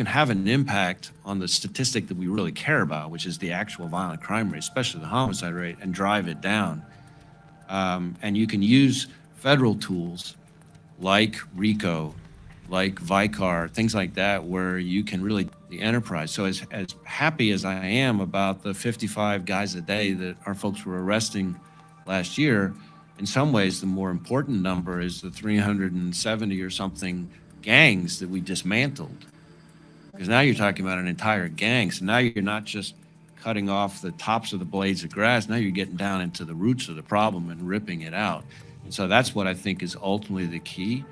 have an impact on the statistic that we really care about, which is the actual violent crime rate, especially the homicide rate, and drive it down. And you can use federal tools like RICO, like Vicar, things like that, where you can really the enterprise. So as happy as I am about the 55 guys a day that our folks were arresting last year, in some ways, the more important number is the 370 or something gangs that we dismantled. Because now you're talking about an entire gang. So now you're not just cutting off the tops of the blades of grass. Now you're getting down into the roots of the problem and ripping it out. And so that's what I think is ultimately the key.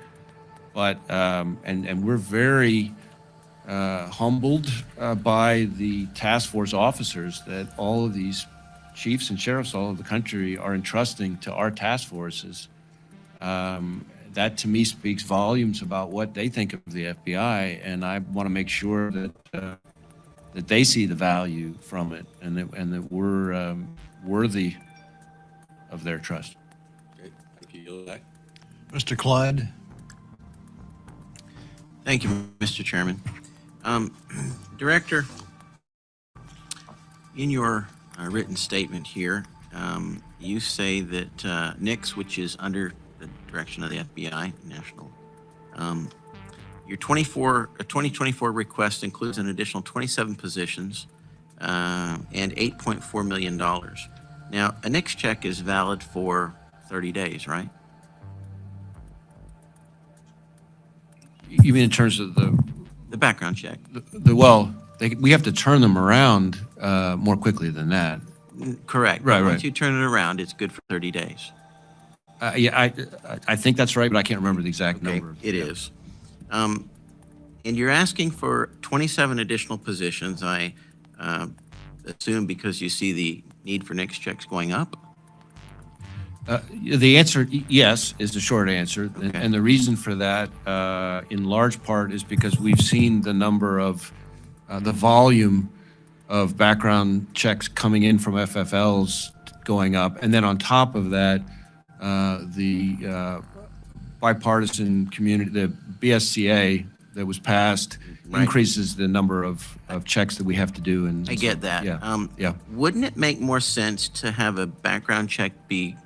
But, and we're very humbled by the task force officers that all of these chiefs and sheriffs all over the country are entrusting to our task forces. That to me speaks volumes about what they think of the FBI, and I want to make sure that that they see the value from it, and that we're worthy of their trust.
Okay, thank you.
Mr. Clyde.
Thank you, Mr. Chairman. Director, in your written statement here, you say that NICS, which is under the direction of the FBI, National, your 2024 request includes an additional 27 positions and $8.4 million. Now, a NICS check is valid for 30 days, right?
You mean in terms of
The background check.
we have to turn them around more quickly than that.
Correct.
Right,
But
right.
once you turn it around, it's good for 30 days.
Yeah, I think that's right, but I can't remember the exact
Okay,
number.
it is. And you're asking for 27 additional positions, I assume because you see the need for NICS checks going up?
The answer, yes, is the short answer. And the reason for that, in large part, is because we've seen the number of, the volume of background checks coming in from FFLs going up. And then on top of that, the bipartisan community, the BSCA that was passed increases the number of checks that we have to do. And
I get that.
Yeah, yeah.
Wouldn't it make more sense to have a background check be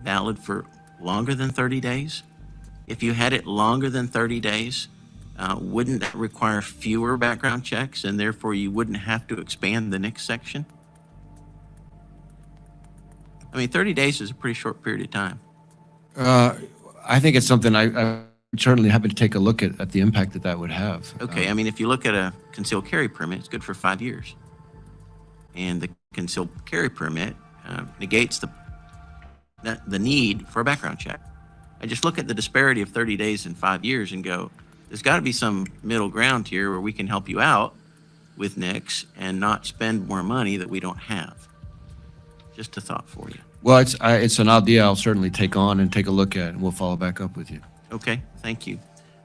valid for longer than 30 days? If you had it longer than 30 days, wouldn't that require fewer background checks and therefore you wouldn't have to expand the NICS section? I mean, 30 days is a pretty short period of time.
I think it's something I'm certainly happy to take a look at the impact that would have.
Okay, I mean, if you look at a concealed carry permit, it's good for 5 years. And the concealed carry permit negates the need for a background check. I just look at the disparity of 30 days and 5 years and go, there's got to be some middle ground here where we can help you out with NICS and not spend more money that we don't have. Just a thought for you.
Well, it's an idea I'll certainly take on and take a look at, and we'll follow back up with you.
Okay, thank you.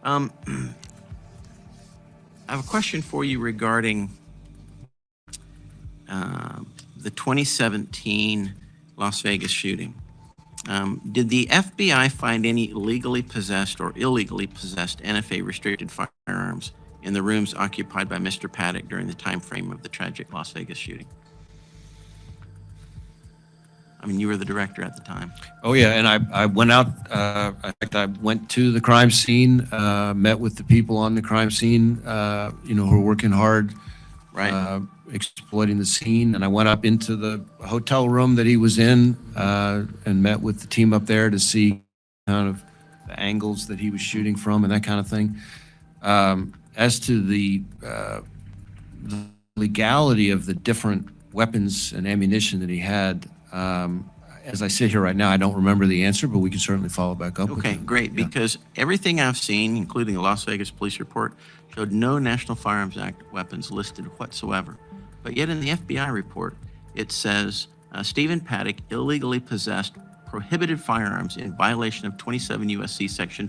I have a question for you regarding the 2017 Las Vegas shooting. Did the FBI find any legally possessed or illegally possessed NFA restricted firearms in the rooms occupied by Mr. Paddock during the time frame of the tragic Las Vegas shooting? I mean, you were the director at the time.
Oh, yeah, and I went out, in fact, I went to the crime scene, met with the people on the crime scene, who are working hard, exploiting the scene, and I went up into the hotel room that he was in and met with the team up there to see kind of the angles that he was shooting from and that kind of thing. As to the legality of the different weapons and ammunition that he had, as I sit here right now, I don't remember the answer, but we can certainly follow back up with
Okay,
you.
great, because everything I've seen, including the Las Vegas police report, showed no National Firearms Act weapons listed whatsoever. But yet in the FBI report, it says Stephen Paddock illegally possessed prohibited firearms in violation of 27 U.S.C. Section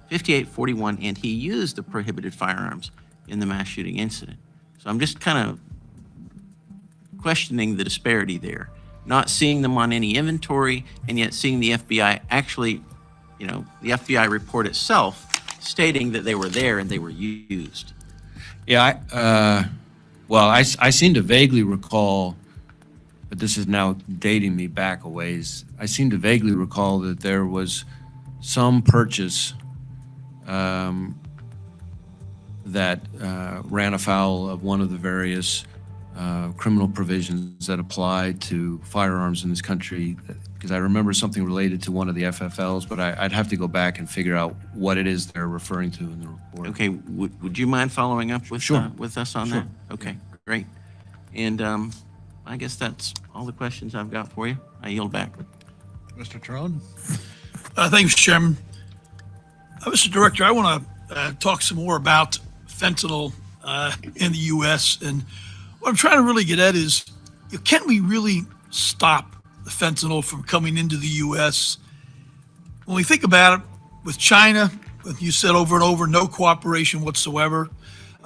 5841, and he used the prohibited firearms in the mass shooting incident. So I'm just kind of questioning the disparity there. Not seeing them on any inventory, and yet seeing the FBI actually, the FBI report itself stating that they were there and they were used.
Yeah, I seem to vaguely recall, but this is now dating me back a ways. I seem to vaguely recall that there was some purchase that ran afoul of one of the various criminal provisions that apply to firearms in this country, because I remember something related to one of the FFLs, but I'd have to go back and figure out what it is they're referring to in the report.
Okay, would you mind following up with with us on that? Okay, great. And I guess that's all the questions I've got for you. I yield back.
Mr. Trone?
Thank you, Mr. Chairman. Mr. Director, I want to talk some more about fentanyl in the U.S. And what I'm trying to really get at is, can we really stop the fentanyl from coming into the U.S.? When we think about it, with China, you said over and over, no cooperation whatsoever.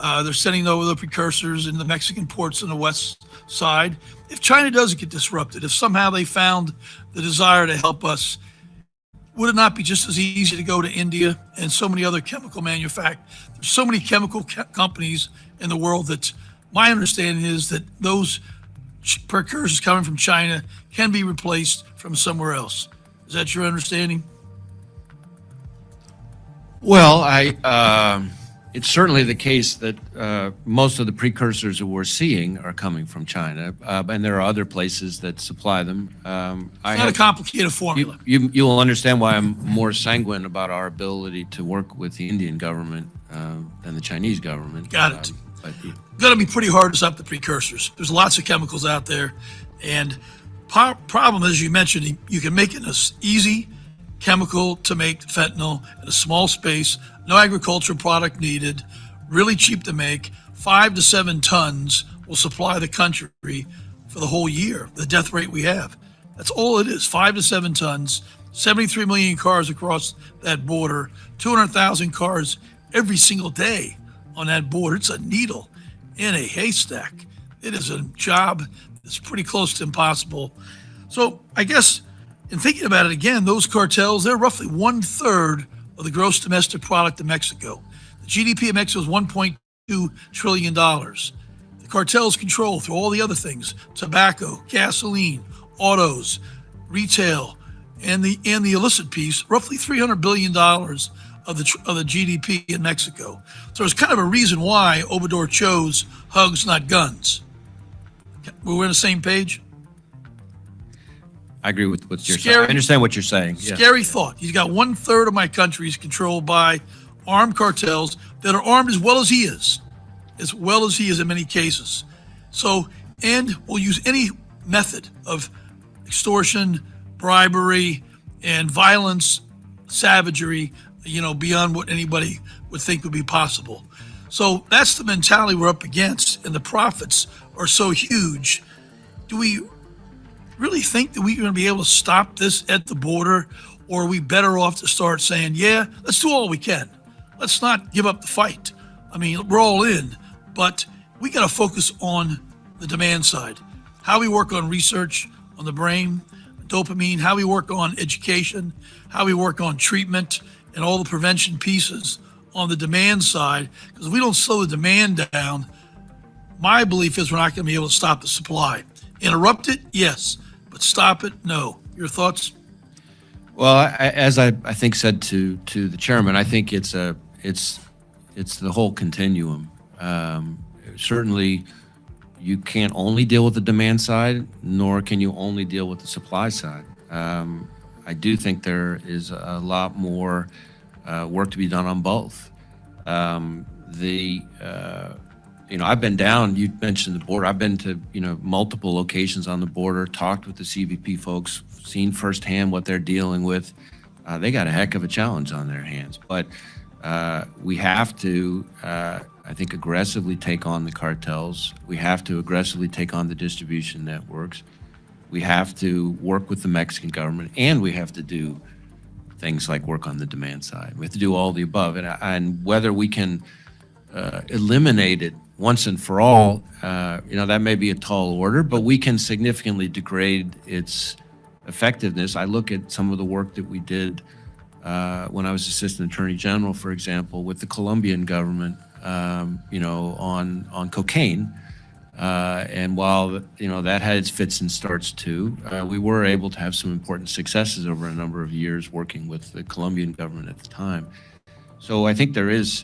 They're sending over the precursors in the Mexican ports on the west side. If China doesn't get disrupted, if somehow they found the desire to help us, would it not be just as easy to go to India and so many other chemical manufacturers? There's so many chemical companies in the world that my understanding is that those precursors coming from China can be replaced from somewhere else. Is that your understanding?
Well, It's certainly the case that most of the precursors that we're seeing are coming from China, and there are other places that supply them.
It's not a complicated formula.
You will understand why I'm more sanguine about our ability to work with the Indian government than the Chinese government.
Got it.
But
Going to be pretty hard to stop the precursors. There's lots of chemicals out there, and problem is, you mentioned, you can make it an easy chemical to make fentanyl in a small space, no agricultural product needed, really cheap to make. 5 to 7 tons will supply the country for the whole year, the death rate we have. That's all it is, 5 to 7 tons, 73 million cars across that border, 200,000 cars every single day on that border. It's a needle in a haystack. It is a job that's pretty close to impossible. So I guess in thinking about it again, those cartels, they're roughly 1/3 of the gross domestic product of Mexico. The GDP of Mexico is $1.2 trillion. The cartels control through all the other things, tobacco, gasoline, autos, retail, and the illicit piece, roughly $300 billion of the GDP in Mexico. So there's kind of a reason why Obrador chose hugs, not guns. We're on the same page?
I agree with what you're saying. I understand what you're saying. Yeah.
Scary thought. He's got 1/3 of my country is controlled by armed cartels that are armed as well as he is in many cases. So, and will use any method of extortion, bribery, and violence, savagery, beyond what anybody would think would be possible. So that's the mentality we're up against, and the profits are so huge. Do we really think that we're going to be able to stop this at the border, or are we better off to start saying, yeah, let's do all we can. Let's not give up the fight. I mean, we're all in, but we got to focus on the demand side. How we work on research on the brain, dopamine, how we work on education, how we work on treatment, and all the prevention pieces on the demand side. Because if we don't slow the demand down, my belief is we're not going to be able to stop the supply. Interrupt it, yes, but stop it, no. Your thoughts?
Well, as I think said to the chairman, I think it's the whole continuum. Certainly, you can't only deal with the demand side, nor can you only deal with the supply side. I do think there is a lot more work to be done on both. I've been down, you mentioned the border. I've been to, multiple locations on the border, talked with the CBP folks, seen firsthand what they're dealing with. They got a heck of a challenge on their hands. But we have to, I think, aggressively take on the cartels. We have to aggressively take on the distribution networks. We have to work with the Mexican government, and we have to do things like work on the demand side. We have to do all the above. And whether we can eliminate it once and for all, that may be a tall order, but we can significantly degrade its effectiveness. I look at some of the work that we did when I was Assistant Attorney General, for example, with the Colombian government, on cocaine. And while, that had its fits and starts too, we were able to have some important successes over a number of years working with the Colombian government at the time. So I think there is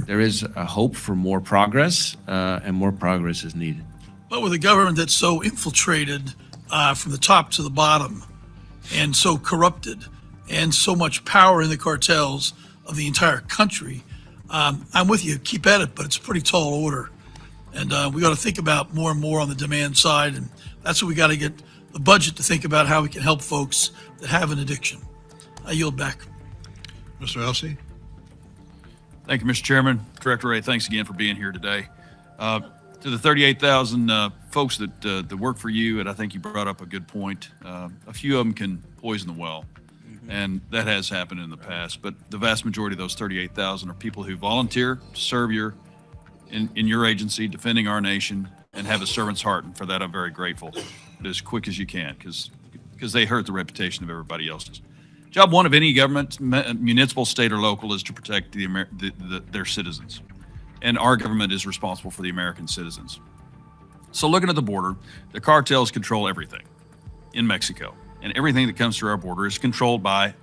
a hope for more progress, and more progress is needed.
But with a government that's so infiltrated from the top to the bottom, and so corrupted, and so much power in the cartels of the entire country, I'm with you, keep at it, but it's a pretty tall order. And we got to think about more and more on the demand side, and that's what we got to get the budget to think about, how we can help folks that have an addiction. I yield back.
Mr. Elsey?
Thank you, Mr. Chairman. Director Ray, thanks again for being here today. To the 38,000 folks that work for you, and I think you brought up a good point. A few of them can poison the well, and that has happened in the past. But the vast majority of those 38,000 are people who volunteer to serve in your agency, defending our nation, and have a servant's heart. And for that, I'm very grateful. But as quick as you can, because they hurt the reputation of everybody else's. Job one of any government, municipal, state, or local, is to protect their citizens. And our government is responsible for the American citizens. So looking at the border, the cartels control everything in Mexico. And everything that comes through our border is controlled by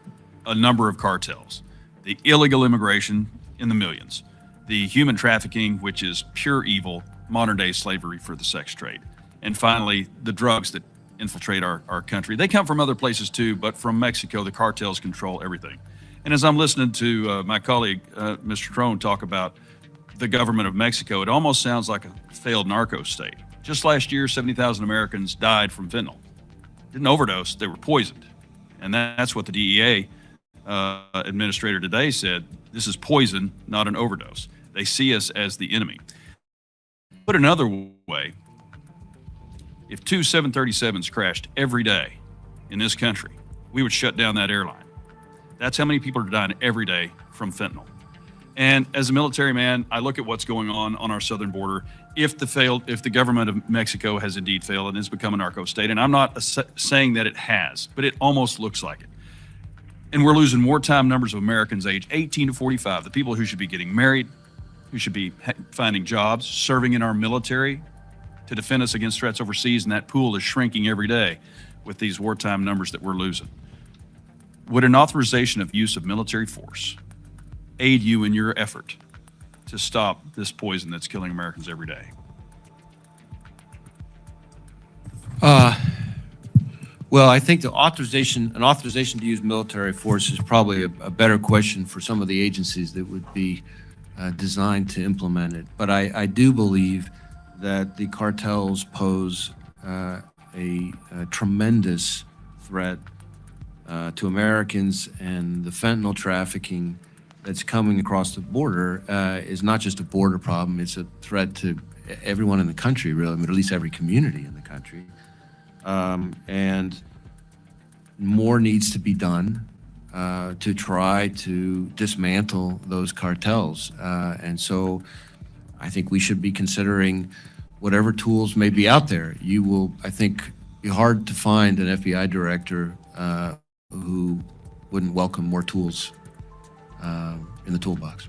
a number of cartels. The illegal immigration in the millions. the human trafficking, which is pure evil, modern day slavery for the sex trade. And finally, the drugs that infiltrate our country. They come from other places too, but from Mexico, the cartels control everything. And as I'm listening to my colleague, Mr. Crone, talk about the government of Mexico, it almost sounds like a failed narco state. Just last year, 70,000 Americans died from fentanyl. Didn't overdose, they were poisoned. And that's what the DEA administrator today said. This is poison, not an overdose. They see us as the enemy. Put another way, if two 737s crashed every day in this country, we would shut down that airline. That's how many people are dying every day from fentanyl. And as a military man, I look at what's going on our southern border. If the government of Mexico has indeed failed and has become a narco state, and I'm not saying that it has, but it almost looks like it. And we're losing wartime numbers of Americans age 18 to 45, the people who should be getting married, who should be finding jobs, serving in our military to defend us against threats overseas, and that pool is shrinking every day with these wartime numbers that we're losing. Would an authorization of use of military force aid you in your effort to stop this poison that's killing Americans every day?
Well, I think an authorization to use military force is probably a better question for some of the agencies that would be designed to implement it. But I do believe that the cartels pose a tremendous threat to Americans, and the fentanyl trafficking that's coming across the border is not just a border problem, it's a threat to everyone in the country, really, I mean, at least every community in the country. And more needs to be done to try to dismantle those cartels. And so I think we should be considering whatever tools may be out there. You will, I think, be hard to find an FBI director who wouldn't welcome more tools in the toolbox.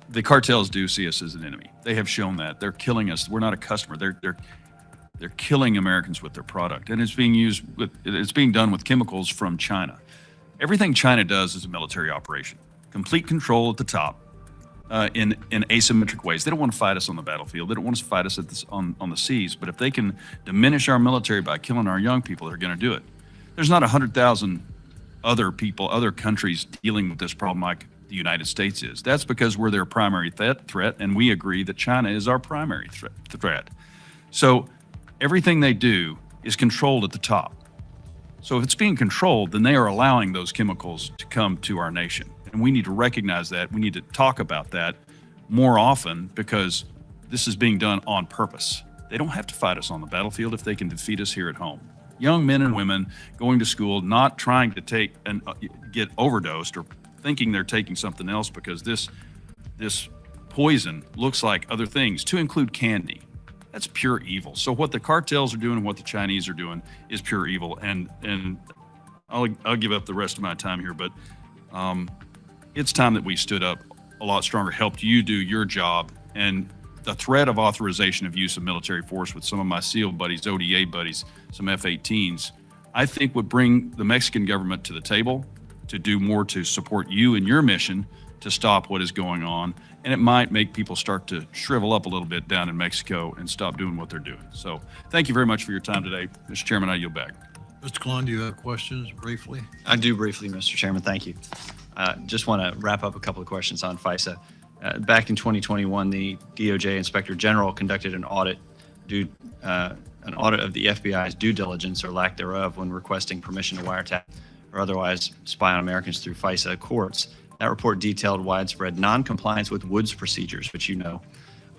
The cartels do see us as an enemy. They have shown that. They're killing us. We're not a customer. They're killing Americans with their product, and it's being done with chemicals from China. Everything China does is a military operation. Complete control at the top in asymmetric ways. They don't want to fight us on the battlefield. They don't want to fight us on the seas. But if they can diminish our military by killing our young people, they're going to do it. There's not 100,000 other people, other countries dealing with this problem like the United States is. That's because we're their primary threat, and we agree that China is our primary threat. So everything they do is controlled at the top. So if it's being controlled, then they are allowing those chemicals to come to our nation. And we need to recognize that. We need to talk about that more often, because this is being done on purpose. They don't have to fight us on the battlefield if they can defeat us here at home. Young men and women going to school, not trying to take and get overdosed or thinking they're taking something else because this poison looks like other things, to include candy. That's pure evil. So what the cartels are doing and what the Chinese are doing is pure evil. And I'll give up the rest of my time here, but it's time that we stood up a lot stronger, helped you do your job. And the threat of authorization of use of military force with some of my SEAL buddies, ODA buddies, some F-18s, I think would bring the Mexican government to the table to do more to support you in your mission to stop what is going on. And it might make people start to shrivel up a little bit down in Mexico and stop doing what they're doing. So thank you very much for your time today. Mr. Chairman, I yield back.
Mr. Klon, do you have questions briefly?
I do briefly, Mr. Chairman. Thank you. Just want to wrap up a couple of questions on FISA. Back in 2021, the DOJ Inspector General conducted an audit of the FBI's due diligence or lack thereof when requesting permission to wiretap or otherwise spy on Americans through FISA courts. That report detailed widespread non-compliance with Woods procedures, which you know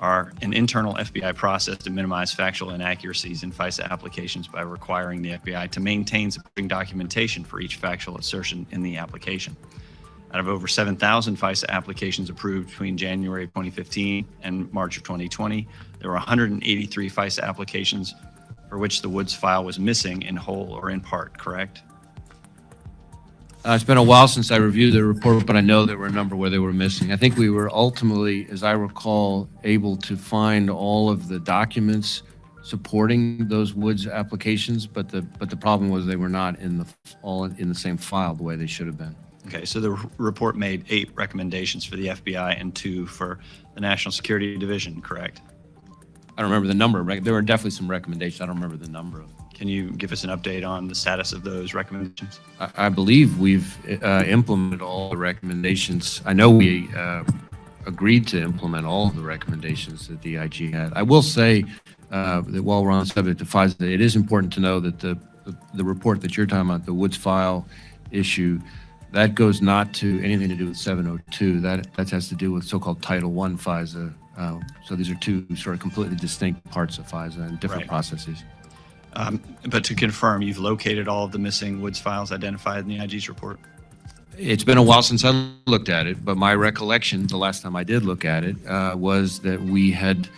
are an internal FBI process to minimize factual inaccuracies in FISA applications by requiring the FBI to maintain supporting documentation for each factual assertion in the application. Out of over 7,000 FISA applications approved between January of 2015 and March of 2020, there were 183 FISA applications for which the Woods file was missing in whole or in part, correct?
It's been a while since I reviewed the report, but I know there were a number where they were missing. I think we were ultimately, as I recall, able to find all of the documents supporting those Woods applications, but the problem was they were not all in the same file the way they should have been.
Okay, so the report made 8 recommendations for the FBI and 2 for the National Security Division, correct?
I don't remember the number. There were definitely some recommendations. I don't remember the number of them.
Can you give us an update on the status of those recommendations?
I believe we've implemented all the recommendations. I know we agreed to implement all of the recommendations that the IG had. I will say that while we're on the subject of FISA, it is important to know that the report that you're talking about, the Woods file issue, that goes not to anything to do with 702. That has to do with so-called Title I FISA. So these are 2 sort of completely distinct parts of FISA and different processes.
But to confirm, you've located all of the missing Woods files identified in the IG's report?
It's been a while since I looked at it, but my recollection, the last time I did look at it, was that we had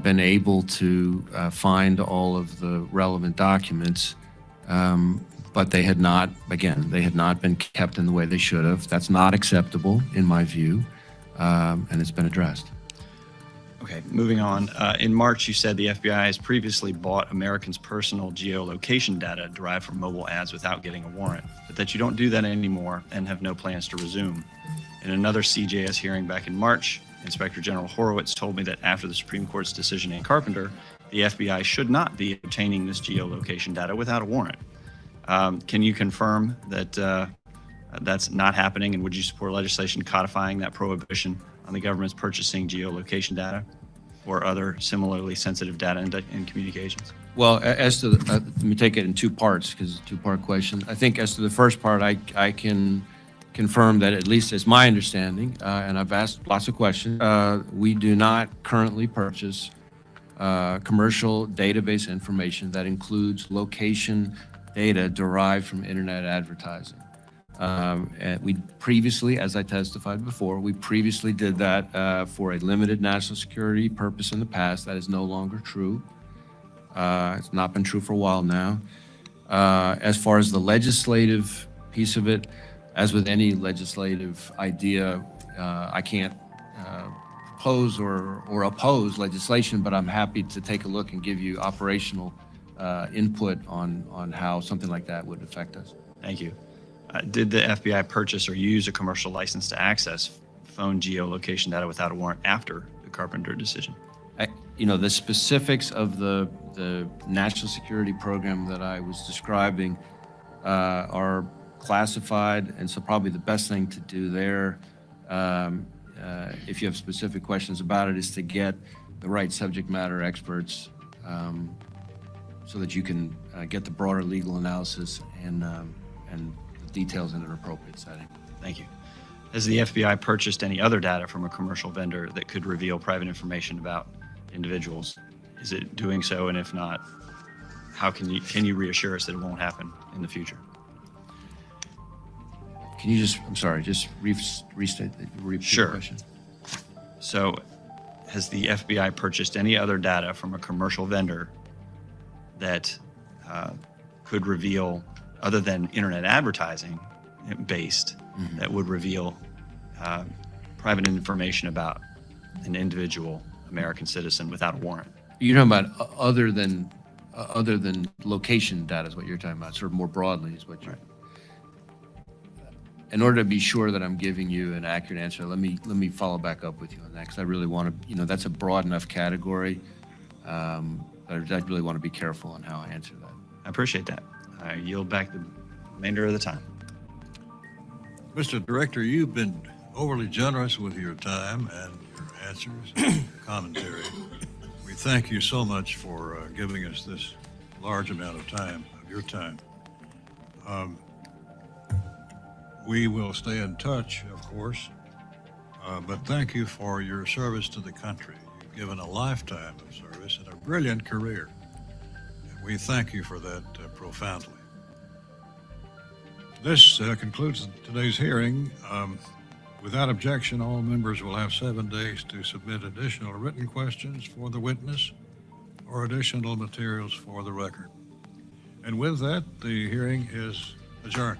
been able to find all of the relevant documents, but they had not, again, they had not been kept in the way they should have. That's not acceptable, in my view, and it's been addressed.
Okay, moving on. In March, you said the FBI has previously bought Americans' personal geolocation data derived from mobile ads without getting a warrant, but that you don't do that anymore and have no plans to resume. In another CJS hearing back in March, Inspector General Horowitz told me that after the Supreme Court's decision in Carpenter, the FBI should not be obtaining this geolocation data without a warrant. Can you confirm that that's not happening, and would you support legislation codifying that prohibition on the government's purchasing geolocation data or other similarly sensitive data in communications?
Well, as to the, let me take it in 2 parts because it's a 2-part question. I think as to the first part, I can confirm that, at least as my understanding, and I've asked lots of questions, we do not currently purchase commercial database information that includes location data derived from internet advertising. And we previously, as I testified before, we previously did that for a limited national security purpose in the past. That is no longer true. It's not been true for a while now. As far as the legislative piece of it, as with any legislative idea, I can't propose or oppose legislation, but I'm happy to take a look and give you operational input on how something like that would affect us.
Thank you. Did the FBI purchase or use a commercial license to access phone geolocation data without a warrant after the Carpenter decision?
The specifics of the national security program that I was describing are classified, and so probably the best thing to do there, if you have specific questions about it, is to get the right subject matter experts so that you can get the broader legal analysis and details in an appropriate setting.
Thank you. Has the FBI purchased any other data from a commercial vendor that could reveal private information about individuals? Is it doing so? And if not, how can you reassure us that it won't happen in the future?
Can you just, I'm sorry, just restate the question?
So has the FBI purchased any other data from a commercial vendor that could reveal, other than internet advertising based, that would reveal private information about an individual American citizen without a warrant?
You're talking about other than location data is what you're talking about, sort of more broadly is what you're. In order to be sure that I'm giving you an accurate answer, let me follow back up with you on that, because I really want to, that's a broad enough category. I really want to be careful on how I answer that.
I appreciate that. I yield back the remainder of the time.
Mr. Director, you've been overly generous with your time and your answers and commentary. We thank you so much for giving us this large amount of time, of your time. We will stay in touch, of course, but thank you for your service to the country. You've given a lifetime of service and a brilliant career. And we thank you for that profoundly. This concludes today's hearing. Without objection, all members will have 7 days to submit additional written questions for the witness or additional materials for the record. And with that, the hearing is adjourned.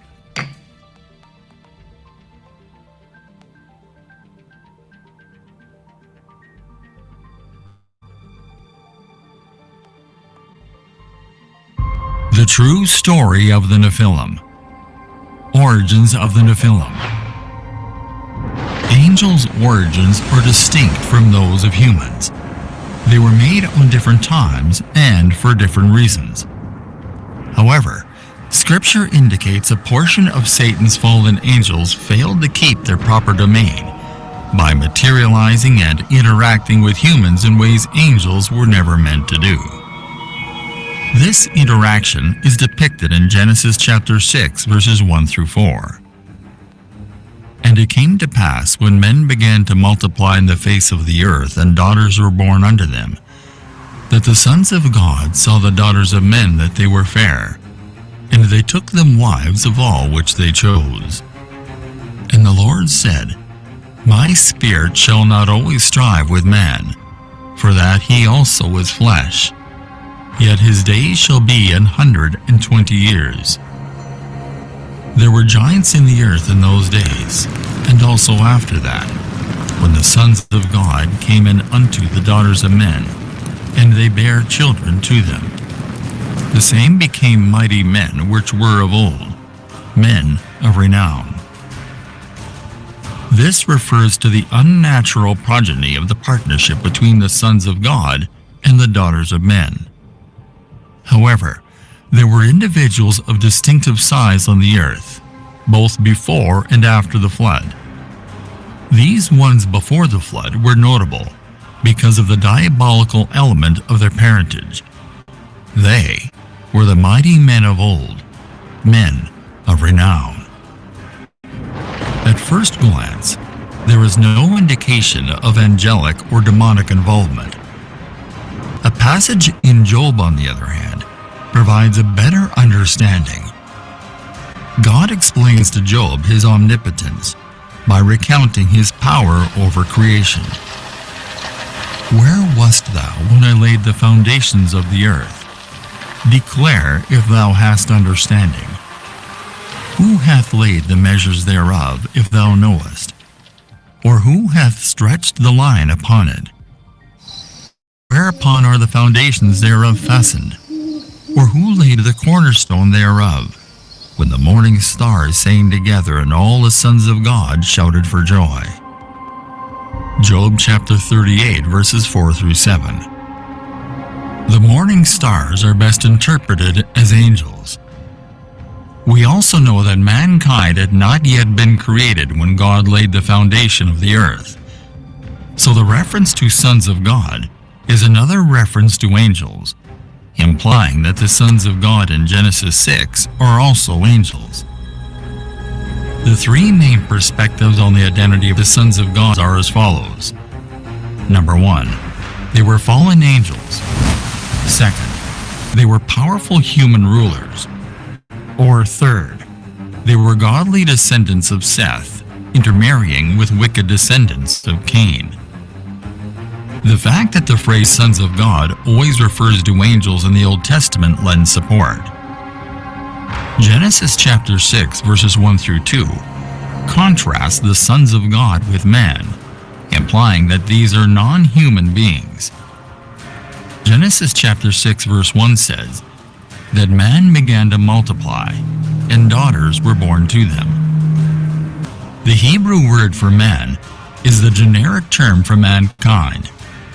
The true story of the Nephilim, origins of the Nephilim. Angels' origins are distinct from those of humans. They were made on different times and for different reasons. However, Scripture indicates a portion of Satan's fallen angels failed to keep their proper domain by materializing and interacting with humans in ways angels were never meant to do. This interaction is depicted in Genesis chapter 6, verses 1 through 4. And it came to pass, when men began to multiply in the face of the earth, and daughters were born unto them, that the sons of God saw the daughters of men that they were fair, and they took them wives of all which they chose. And the Lord said, My spirit shall not always strive with man, for that he also is flesh. Yet his days shall be 120 years. There were giants in the earth in those days, and also after that, when the sons of God came in unto the daughters of men, and they bare children to them. The same became mighty men which were of old, men of renown. This refers to the unnatural progeny of the partnership between the sons of God and the daughters of men. However, there were individuals of distinctive size on the earth, both before and after the flood. These ones before the flood were notable because of the diabolical element of their parentage. They were the mighty men of old, men of renown. At first glance, there is no indication of angelic or demonic involvement. A passage in Job, on the other hand, provides a better understanding. God explains to Job his omnipotence by recounting his power over creation. Where wast thou when I laid the foundations of the earth? Declare if thou hast understanding. Who hath laid the measures thereof, if thou knowest? Or who hath stretched the line upon it? Whereupon are the foundations thereof fastened? Or who laid the cornerstone thereof? When the morning stars sang together, and all the sons of God shouted for joy. Job chapter 38, verses 4 through 7. The morning stars are best interpreted as angels. We also know that mankind had not yet been created when God laid the foundation of the earth. So the reference to sons of God is another reference to angels, implying that the sons of God in Genesis 6 are also angels. The three main perspectives on the identity of the sons of God are as follows. Number 1, they were fallen angels. Second, they were powerful human rulers. Or third, they were godly descendants of Seth, intermarrying with wicked descendants of Cain. The fact that the phrase sons of God always refers to angels in the Old Testament lends support. Genesis chapter 6, verses 1 through 2 contrasts the sons of God with man, implying that these are non-human beings. Genesis chapter 6, verse 1 says that man began to multiply, and daughters were born to them. The Hebrew word for man is the generic term for mankind,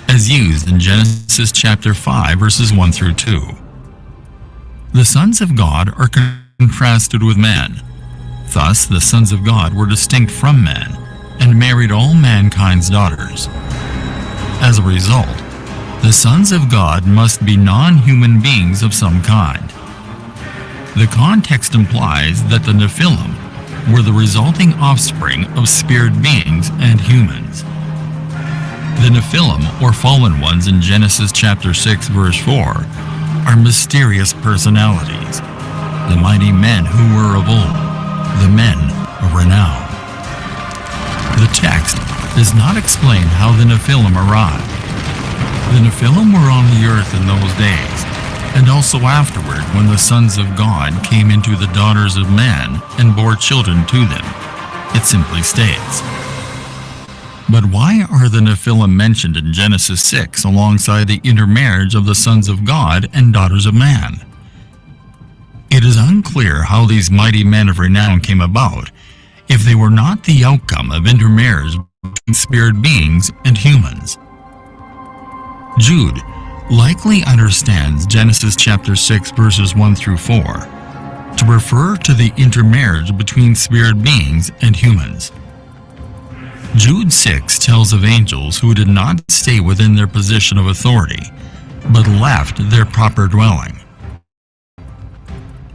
as used in Genesis chapter 5, verses 1 through 2. The sons of God are contrasted with man. Thus, the sons of God were distinct from man and married all mankind's daughters. As a result, the sons of God must be non-human beings of some kind. The context implies that the Nephilim were the resulting offspring of spirit beings and humans. The Nephilim, or fallen ones in Genesis chapter 6, verse 4, are mysterious personalities, the mighty men who were of old, the men of renown. The text does not explain how the Nephilim arrived. The Nephilim were on the earth in those days, and also afterward when the sons of God came into the daughters of men and bore children to them. It simply states. But why are the Nephilim mentioned in Genesis 6 alongside the intermarriage of the sons of God and daughters of man? It is unclear unclear how these mighty men of renown came about if they were not the outcome of intermarriage between spirit beings and humans. Jude likely understands Genesis chapter 6 verses 1 through 4 to refer to the intermarriage between spirit beings and humans. Jude 6 tells of angels who did not stay within their position of authority, but left their proper dwelling.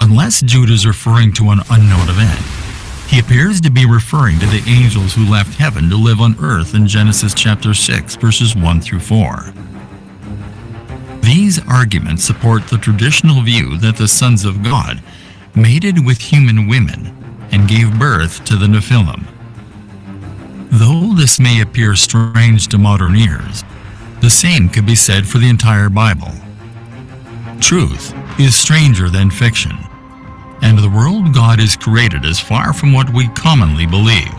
Unless Jude is referring to an unknown event, he appears to be referring to the angels who left heaven to live on earth in Genesis chapter 6 verses 1 through 4. These arguments support the traditional view that the sons of God mated with human women and gave birth to the Nephilim. Though this may appear strange to modern ears, the same could be said for the entire Bible. Truth is stranger than fiction, and the world God has created is far from what we commonly believe.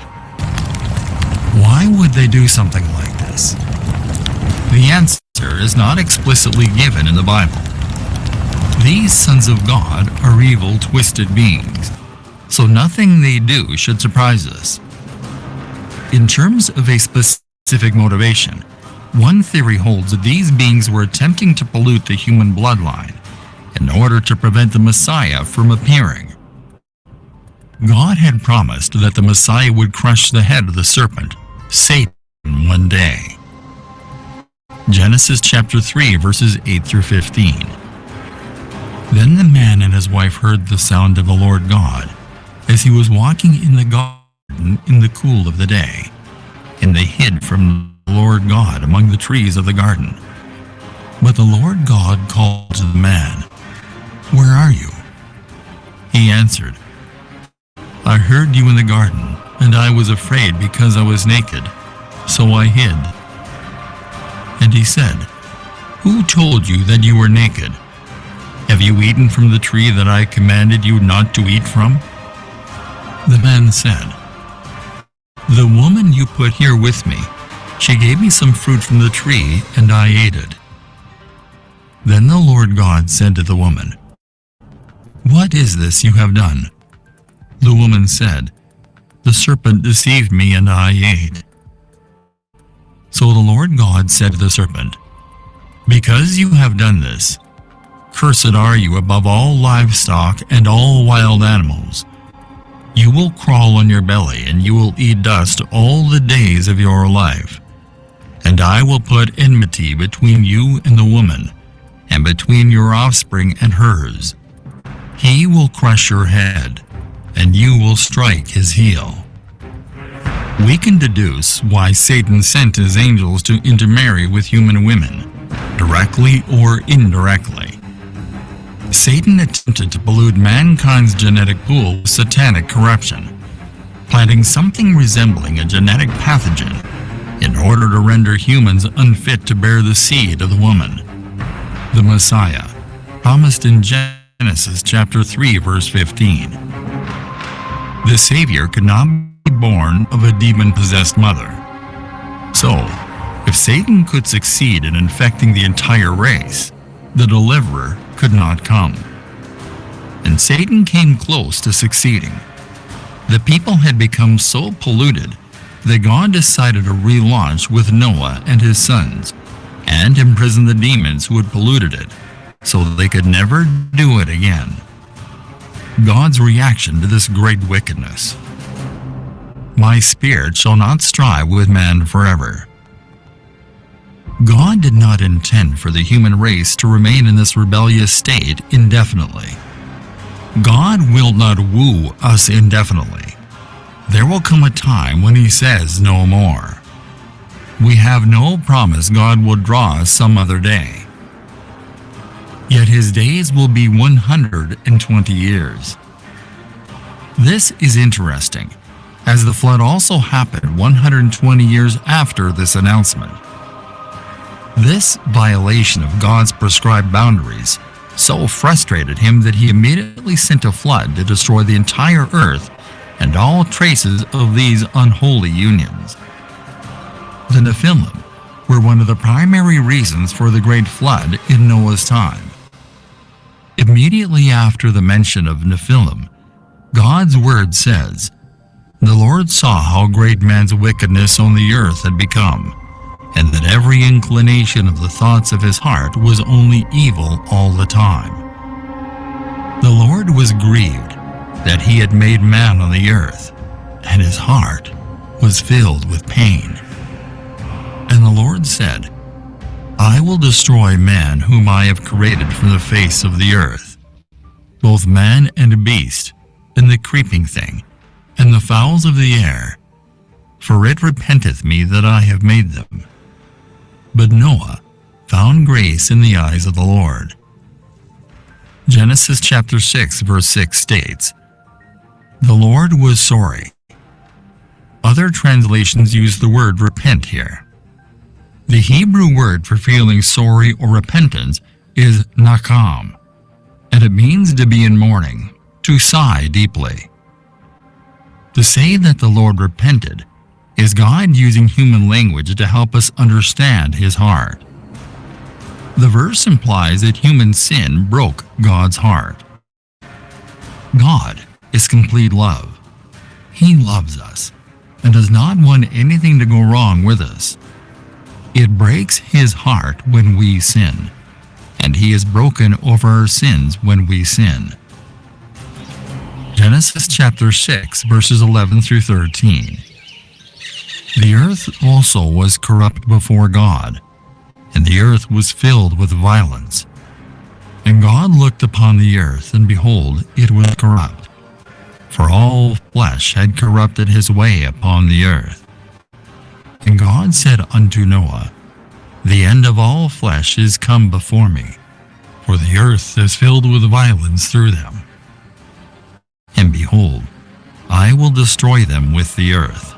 Why would they do something like this? The answer is not explicitly given in the Bible. These sons of God are evil, twisted beings, so nothing they do should surprise us. In terms of a specific motivation, one theory holds that these beings were attempting to pollute the human bloodline in order to prevent the Messiah from appearing. God had promised that the Messiah would crush the head of the serpent, Satan, one day. Genesis chapter 3 verses 8 through 15. Then the man and his wife heard the sound of the Lord God as he was walking in the garden in the cool of the day, and they hid from the Lord God among the trees of the garden. But the Lord God called to the man, "Where are you?" He answered, "I heard you in the garden, and I was afraid because I was naked, so I hid." And he said, "Who told you that you were naked? Have you eaten from the tree that I commanded you not to eat from?" The man said, "The woman you put here with me, she gave me some fruit from the tree, and I ate it." Then the Lord God said to the woman, "What is this you have done?" The woman said, "The serpent deceived me, and I ate." So the Lord God said to the serpent, "Because you have done this, cursed are you above all livestock and all wild animals. You will crawl on your belly, and you will eat dust all the days of your life. And I will put enmity between you and the woman, and between your offspring and hers. He will crush your head, and you will strike his heel." We can deduce why Satan sent his angels to intermarry with human women, directly or indirectly. Satan attempted to pollute mankind's genetic pool with satanic corruption, planting something resembling a genetic pathogen in order to render humans unfit to bear the seed of the woman, the Messiah, promised in Genesis chapter 3 verse 15. The Savior could not be born of a demon-possessed mother. So, if Satan could succeed in infecting the entire race, the deliverer could not come. And Satan came close to succeeding. The people had become so polluted that God decided to relaunch with Noah and his sons and imprison the demons who had polluted it so they could never do it again. God's reaction to this great wickedness: "My spirit shall not strive with man forever." God did not intend for the human race to remain in this rebellious state indefinitely. God will not woo us indefinitely. There will come a time when he says no more. We have no promise God will draw us some other day. Yet his days will be 120 years. This is interesting, as the flood also happened 120 years after this announcement. This violation of God's prescribed boundaries so frustrated him that he immediately sent a flood to destroy the entire earth and all traces of these unholy unions. The Nephilim were one of the primary reasons for the great flood in Noah's time. Immediately after the mention of Nephilim, God's word says, "The Lord saw how great man's wickedness on the earth had become, and that every inclination of the thoughts of his heart was only evil all the time. The Lord was grieved that he had made man on the earth, and his heart was filled with pain. And the Lord said, I will destroy man whom I have created from the face of the earth, both man and beast, and the creeping thing, and the fowls of the air, for it repenteth me that I have made them. But Noah found grace in the eyes of the Lord." Genesis chapter 6 verse 6 states, "The Lord was sorry." Other translations use the word repent here. The Hebrew word for feeling sorry or repentance is nakam, and it means to be in mourning, to sigh deeply. To say that the Lord repented is God using human language to help us understand his heart. The verse implies that human sin broke God's heart. God is complete love. He loves us and does not want anything to go wrong with us. It breaks his heart when we sin, and he is broken over our sins when we sin. Genesis chapter 6 verses 11 through 13. "The earth also was corrupt before God, and the earth was filled with violence. And God looked upon the earth, and behold, it was corrupt, for all flesh had corrupted his way upon the earth. And God said unto Noah, The end of all flesh is come before me, for the earth is filled with violence through them. And behold, I will destroy them with the earth."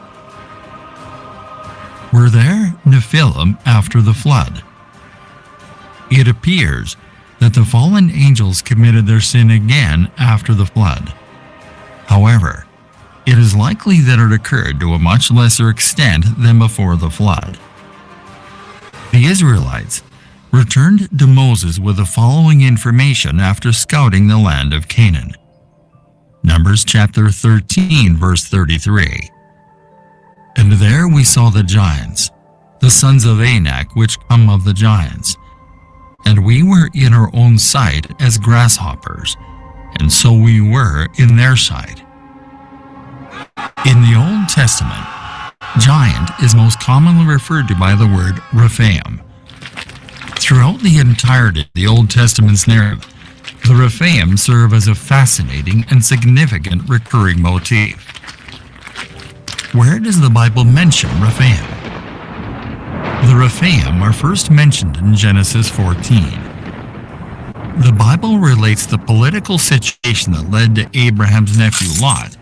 Were there Nephilim after the flood? It appears that the fallen angels committed their sin again after the flood. However, it is likely that it occurred to a much lesser extent than before the flood. The Israelites returned to Moses with the following information after scouting the land of Canaan. Numbers chapter 13 verse 33. "And there we saw the giants, the sons of Anak, which come of the giants. And we were in our own sight as grasshoppers, and so we were in their sight." In the Old Testament, giant is most commonly referred to by the word Rephaim. Throughout the entirety of the Old Testament's narrative, the Rephaim serve as a fascinating and significant recurring motif. Where does the Bible mention Rephaim? The Rephaim are first mentioned in Genesis 14. The Bible relates the political situation that led to Abraham's nephew Lot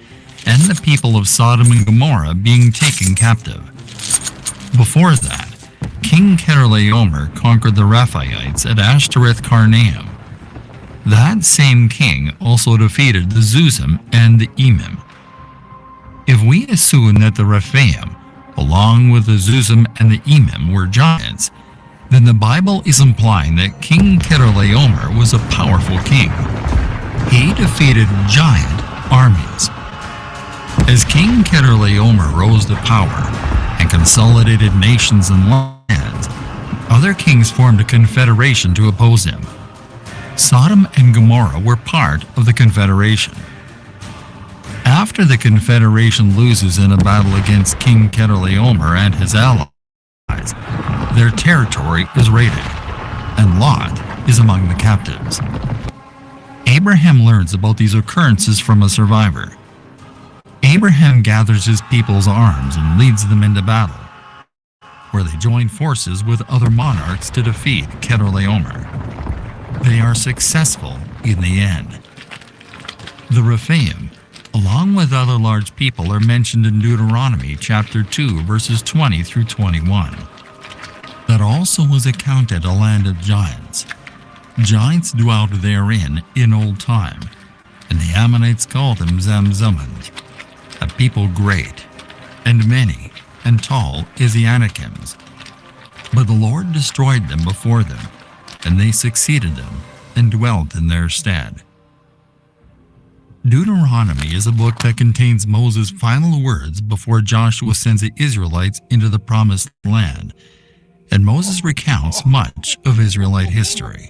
and the people of Sodom and Gomorrah being taken captive. Before that, King Chedorlaomer conquered the Rephaites at Ashtoreth Karnaim. That same king also defeated the Zuzim and the Emim. If we assume that the Rephaim, along with the Zuzim and the Emim, were giants, then the Bible is implying that King Chedorlaomer was a powerful king. He defeated giant armies. As King Chedorlaomer rose to power and consolidated nations and lands, other kings formed a confederation to oppose him. Sodom and Gomorrah were part of the confederation. After the confederation loses in a battle against King Chedorlaomer and his allies, their territory is raided, and Lot is among the captives. Abraham learns about these occurrences from a survivor. Abraham gathers his people's arms and leads them into battle, where they join forces with other monarchs to defeat Chedorlaomer. They are successful in the end. The Rephaim, along with other large people, are mentioned in Deuteronomy chapter 2 verses 20 through 21. That also was accounted a land of giants. Giants dwelt therein in old time, and the Ammonites called them Zamzummim, a people great, and many, and tall as the Anakims. But the Lord destroyed them before them, and they succeeded them, and dwelt in their stead. Deuteronomy is a book that contains Moses' final words before Joshua sends the Israelites into the Promised Land, and Moses recounts much of Israelite history.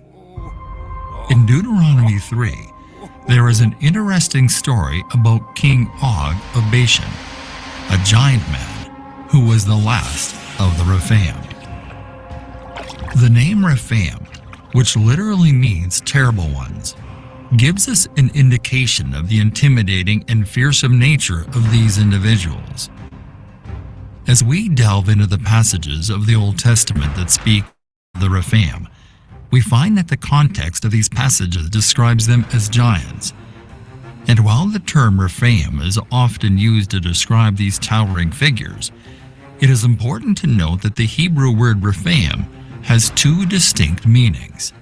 In Deuteronomy 3, there is an interesting story about King Og of Bashan, a giant man who was the last of the Rephaim. The name Rephaim, which literally means terrible ones, gives us an indication of the intimidating and fearsome nature of these individuals. As we delve into the passages of the Old Testament that speak of the Rephaim, we find that the context of these passages describes them as giants. And while the term Rephaim is often used to describe these towering figures, it is important to note that the Hebrew word Rephaim has two distinct meanings.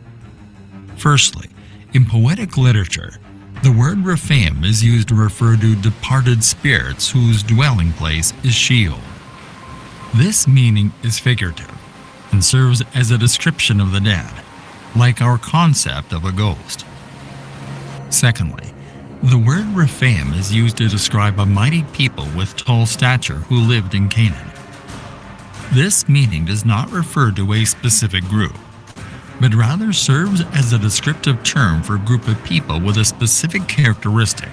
Firstly, in poetic literature, the word Rephaim is used to refer to departed spirits whose dwelling place is Sheol. This meaning is figurative and serves as a description of the dead, like our concept of a ghost. Secondly, the word Rephaim is used to describe a mighty people with tall stature who lived in Canaan. This meaning does not refer to a specific group, but rather serves as a descriptive term for a group of people with a specific characteristic,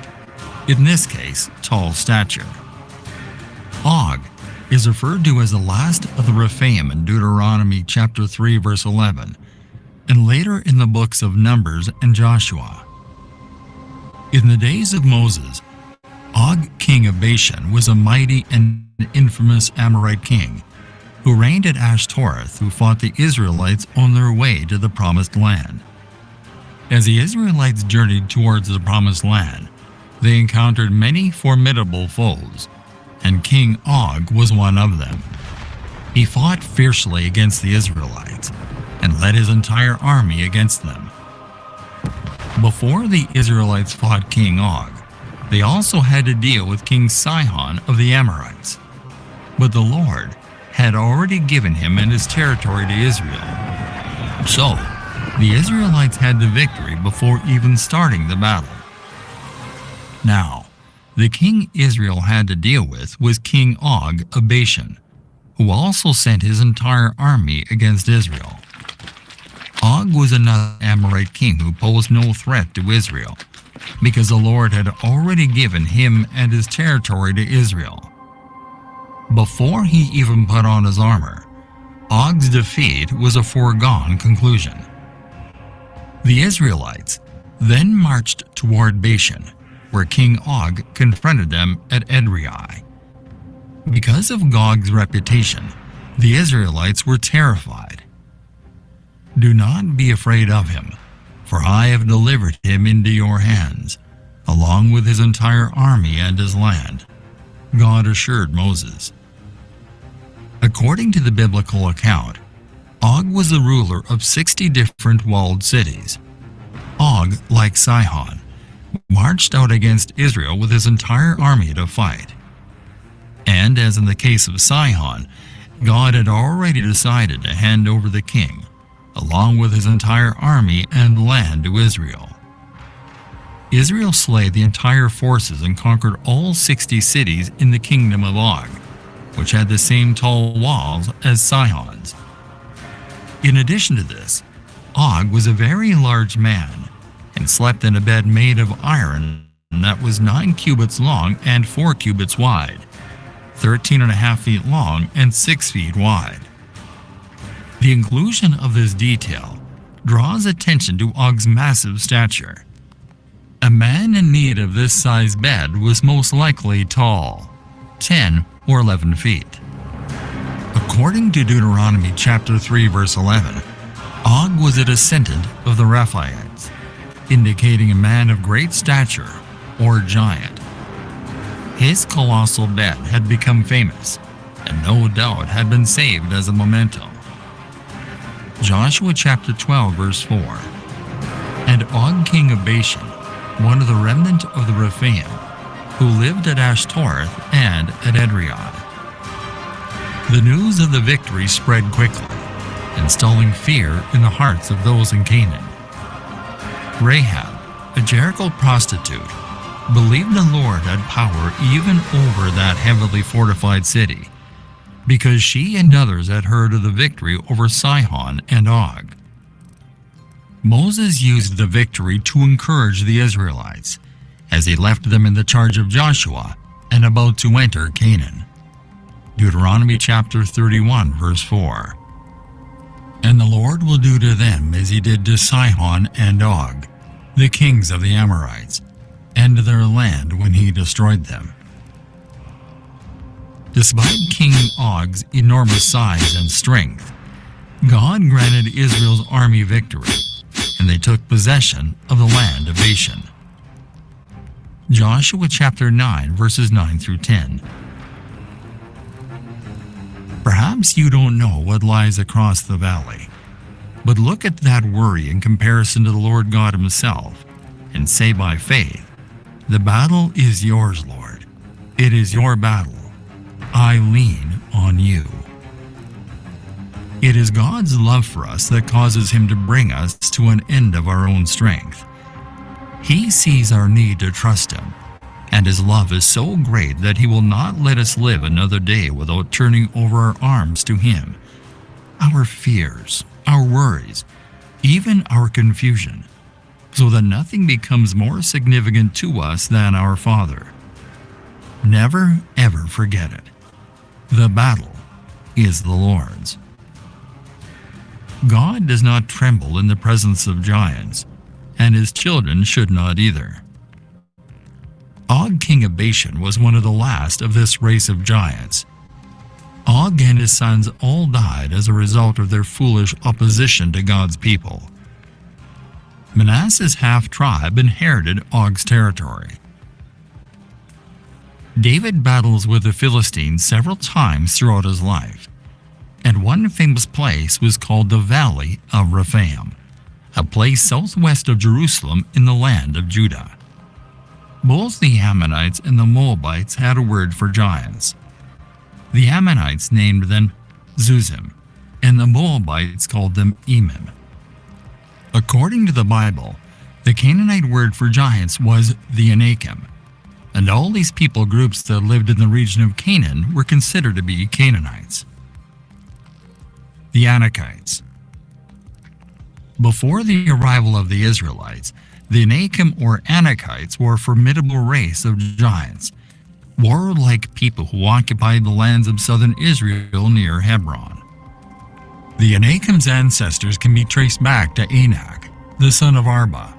in this case, tall stature. Og is referred to as the last of the Rephaim in Deuteronomy chapter 3 verse 11, and later in the books of Numbers and Joshua. In the days of Moses, Og, king of Bashan, was a mighty and infamous Amorite king who reigned at Ashtoreth, who fought the Israelites on their way to the Promised Land. As the Israelites journeyed towards the Promised Land, they encountered many formidable foes, and King Og was one of them. He fought fiercely against the Israelites and led his entire army against them. Before the Israelites fought King Og, they also had to deal with King Sihon of the Amorites. But the Lord had already given him and his territory to Israel. So, the Israelites had the victory before even starting the battle. Now, the king Israel had to deal with was King Og of Bashan, who also sent his entire army against Israel. Og was another Amorite king who posed no threat to Israel, because the Lord had already given him and his territory to Israel. Before he even put on his armor, Og's defeat was a foregone conclusion. The Israelites then marched toward Bashan, where King Og confronted them at Edrei. Because of Gog's reputation, the Israelites were terrified. "Do not be afraid of him, for I have delivered him into your hands, along with his entire army and his land," God assured Moses. According to the biblical account, Og was the ruler of 60 different walled cities. Og, like Sihon, marched out against Israel with his entire army to fight. And as in the case of Sihon, God had already decided to hand over the king, along with his entire army and land, to Israel. Israel slayed the entire forces and conquered all 60 cities in the kingdom of Og, which had the same tall walls as Sihon's. In addition to this, Og was a very large man and slept in a bed made of iron that was 9 cubits long and 4 cubits wide, 13.5 feet long and 6 feet wide. The inclusion of this detail draws attention to Og's massive stature. A man in need of this size bed was most likely tall, 10 or 11 feet. According to Deuteronomy chapter 3 verse 11, Og was a descendant of the Rephaites, indicating a man of great stature or giant. His colossal bed had become famous and no doubt had been saved as a memento. Joshua chapter 12 verse 4, "And Og king of Bashan, one of the remnant of the Rephaim, who lived at Ashtoreth and at Edrei." The news of the victory spread quickly, installing fear in the hearts of those in Canaan. Rahab, a Jericho prostitute, believed the Lord had power even over that heavily fortified city, because she and others had heard of the victory over Sihon and Og. Moses used the victory to encourage the Israelites, as he left them in the charge of Joshua and about to enter Canaan. Deuteronomy chapter 31, verse 4. And the Lord will do to them as he did to Sihon and Og, the kings of the Amorites, and their land when he destroyed them. Despite King Og's enormous size and strength, God granted Israel's army victory, and they took possession of the land of Bashan. Joshua chapter 9, verses 9 through 10. Perhaps you don't know what lies across the valley, but look at that worry in comparison to the Lord God himself, and say by faith, "The battle is yours, Lord. It is your battle. I lean on you." It is God's love for us that causes him to bring us to an end of our own strength. He sees our need to trust him, and his love is so great that he will not let us live another day without turning over our arms to him. Our fears, our worries, even our confusion, so that nothing becomes more significant to us than our Father. Never, ever forget it. The battle is the Lord's. God does not tremble in the presence of giants, and his children should not either. Og, king of Bashan, was one of the last of this race of giants. Og and his sons all died as a result of their foolish opposition to God's people. Manasseh's half-tribe inherited Og's territory. David battles with the Philistines several times throughout his life, and one famous place was called the Valley of Rephaim, a place southwest of Jerusalem in the land of Judah. Both the Ammonites and the Moabites had a word for giants. The Ammonites named them Zuzim, and the Moabites called them Emim. According to the Bible, the Canaanite word for giants was the Anakim, and all these people groups that lived in the region of Canaan were considered to be Canaanites. The Anakites. Before the arrival of the Israelites, the Anakim or Anakites were a formidable race of giants, warlike people who occupied the lands of southern Israel near Hebron. The Anakim's ancestors can be traced back to Anak, the son of Arba,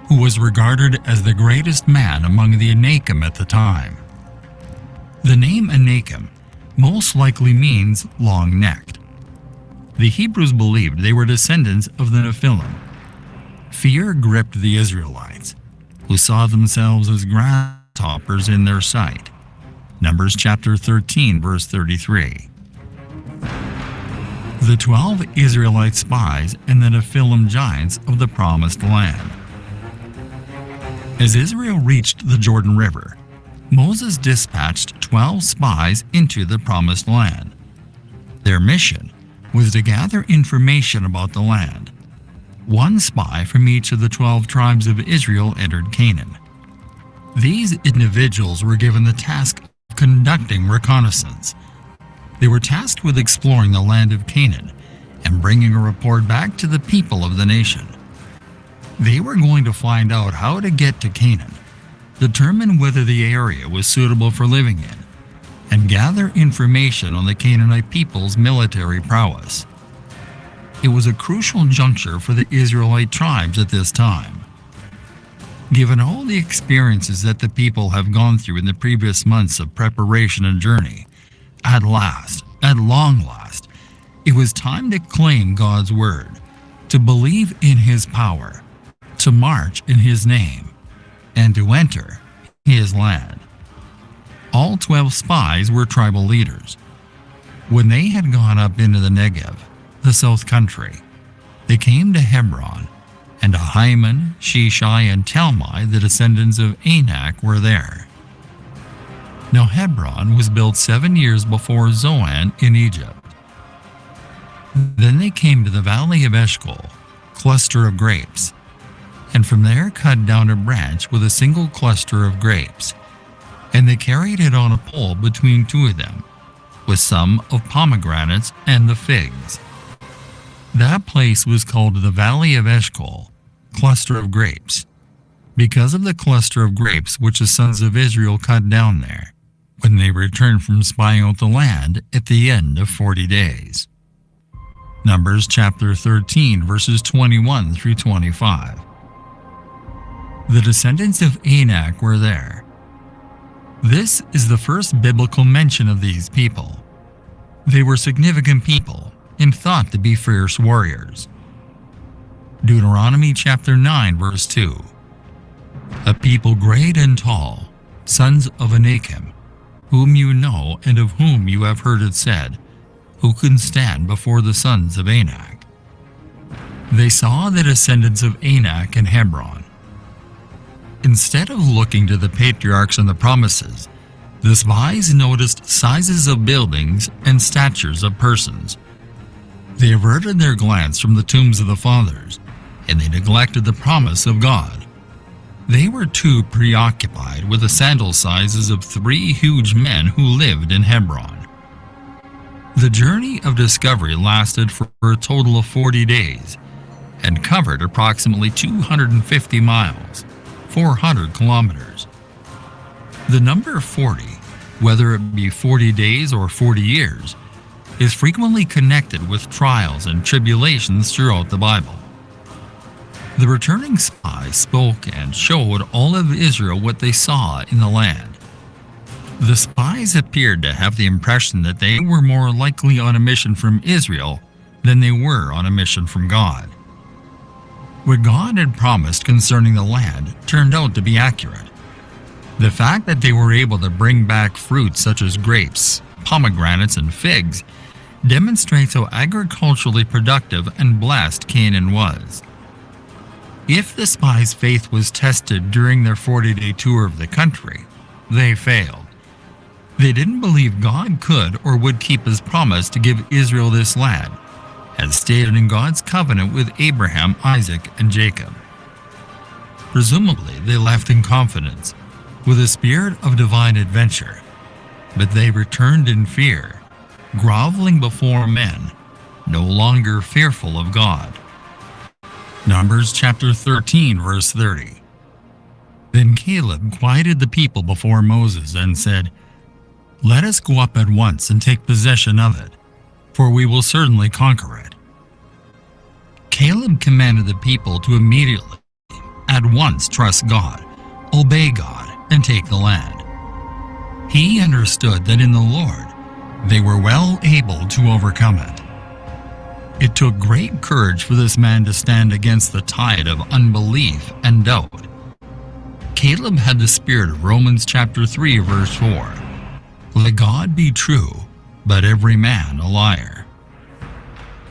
who was regarded as the greatest man among the Anakim at the time. The name Anakim most likely means long-necked. The Hebrews believed they were descendants of the Nephilim. Fear gripped the Israelites, who saw themselves as grasshoppers in their sight. Numbers chapter 13, verse 33. The 12 Israelite spies and the Nephilim giants of the Promised Land. As Israel reached the Jordan River, Moses dispatched 12 spies into the Promised Land. Their mission was to gather information about the land. One spy from each of the 12 tribes of Israel entered Canaan. These individuals were given the task of conducting reconnaissance. They were tasked with exploring the land of Canaan and bringing a report back to the people of the nation. They were going to find out how to get to Canaan, determine whether the area was suitable for living in, and gather information on the Canaanite people's military prowess. It was a crucial juncture for the Israelite tribes at this time. Given all the experiences that the people have gone through in the previous months of preparation and journey, at long last, it was time to claim God's word, to believe in his power, to march in his name, and to enter his land. All 12 spies were tribal leaders. When they had gone up into the Negev, the south country, they came to Hebron, and Ahiman, Sheshai, and Talmai, the descendants of Anak, were there. Now Hebron was built 7 years before Zoan in Egypt. Then they came to the valley of Eshcol, cluster of grapes. and from there cut down a branch with a single cluster of grapes. And they carried it on a pole between two of them, with some of pomegranates and the figs. That place was called the Valley of Eshcol, cluster of grapes, because of the cluster of grapes which the sons of Israel cut down there, when they returned from spying out the land at the end of 40 days. Numbers chapter 13, verses 21 through 25. The descendants of Anak were there. This is the first biblical mention of these people. They were significant people and thought to be fierce warriors. Deuteronomy chapter 9, verse 2. A people great and tall, sons of Anakim, whom you know and of whom you have heard it said, who can stand before the sons of Anak. They saw the descendants of Anak in Hebron. Instead of looking to the patriarchs and the promises, the spies noticed sizes of buildings and statures of persons. They averted their glance from the tombs of the fathers, and they neglected the promise of God. They were too preoccupied with the sandal sizes of 3 huge men who lived in Hebron. The journey of discovery lasted for a total of 40 days and covered approximately 250 miles, 400 kilometers. The number 40, whether it be 40 days or 40 years, is frequently connected with trials and tribulations throughout the Bible. The returning spies spoke and showed all of Israel what they saw in the land. The spies appeared to have the impression that they were more likely on a mission from Israel than they were on a mission from God. What God had promised concerning the land turned out to be accurate. The fact that they were able to bring back fruits such as grapes, pomegranates, and figs demonstrates how agriculturally productive and blessed Canaan was. If the spies' faith was tested during their 40-day tour of the country, they failed. They didn't believe God could or would keep his promise to give Israel this land, as stated in God's covenant with Abraham, Isaac, and Jacob. Presumably, they left in confidence, with a spirit of divine adventure, but they returned in fear, groveling before men, no longer fearful of God. Numbers chapter 13, verse 30. Then Caleb quieted the people before Moses and said, "Let us go up at once and take possession of it, for we will certainly conquer it." Caleb commanded the people to immediately, at once trust God, obey God, and take the land. He understood that in the Lord they were well able to overcome it. It took great courage for this man to stand against the tide of unbelief and doubt. Caleb had the spirit of Romans chapter 3, verse 4. Let God be true, but every man a liar.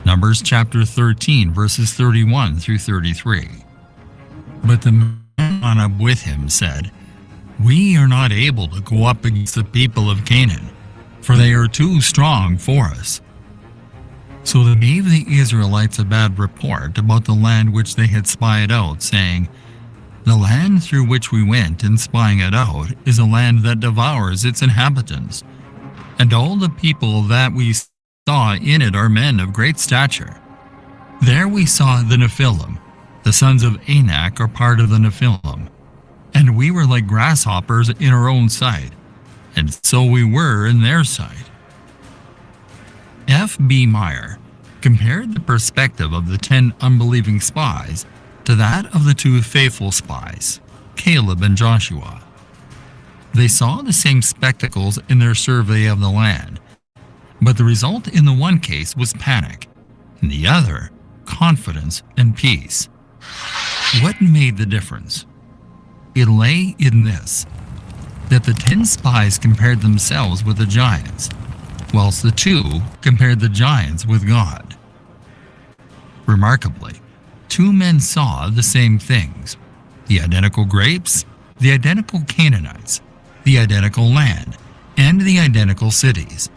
Numbers chapter 13, verses 31 through 33. But the men on up with him said, "We are not able to go up against the people of Canaan, for they are too strong for us." So they gave the Israelites a bad report about the land which they had spied out, saying, "The land through which we went in spying it out is a land that devours its inhabitants, and all the people that we saw in it are men of great stature. There we saw the Nephilim, the sons of Anak are part of the Nephilim, and we were like grasshoppers in our own sight, and so we were in their sight." F.B. Meyer compared the perspective of the 10 unbelieving spies to that of the 2 faithful spies, Caleb and Joshua. They saw the same spectacles in their survey of the land, but the result in the one case was panic, in the other, confidence and peace. What made the difference? It lay in this, that the 10 spies compared themselves with the giants, whilst the 2 compared the giants with God. Remarkably, 2 men saw the same things: the identical grapes, the identical Canaanites, the identical land, and the identical cities.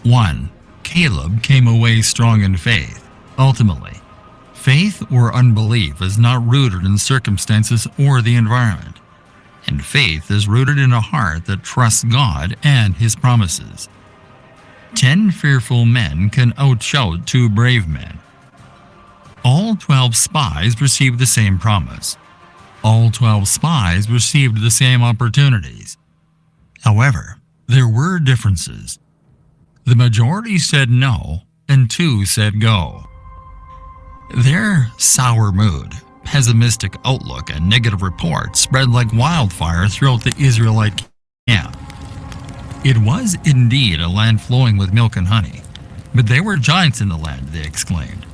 1, Caleb came away strong in faith, ultimately, Faith or unbelief is not rooted in circumstances or the environment, and faith is rooted in a heart that trusts God and His promises. 10 fearful men can outshout 2 brave men. All 12 spies received the same promise. All 12 spies received the same opportunities. However, there were differences. The majority said no, and 2 said go. Their sour mood, pessimistic outlook, and negative reports spread like wildfire throughout the Israelite camp. It was indeed a land flowing with milk and honey, but there were giants in the land, they exclaimed.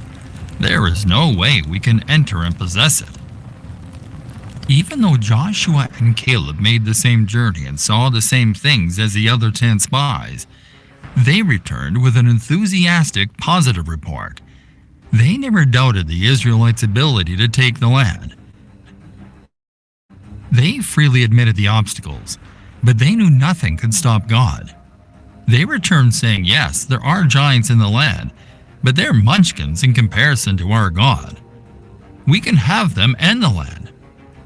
There is no way we can enter and possess it. Even though Joshua and Caleb made the same journey and saw the same things as the other 10 spies, they returned with an enthusiastic, positive report. They never doubted the Israelites' ability to take the land. They freely admitted the obstacles, but they knew nothing could stop God. They returned saying, yes, there are giants in the land, but they're munchkins in comparison to our God. We can have them and the land.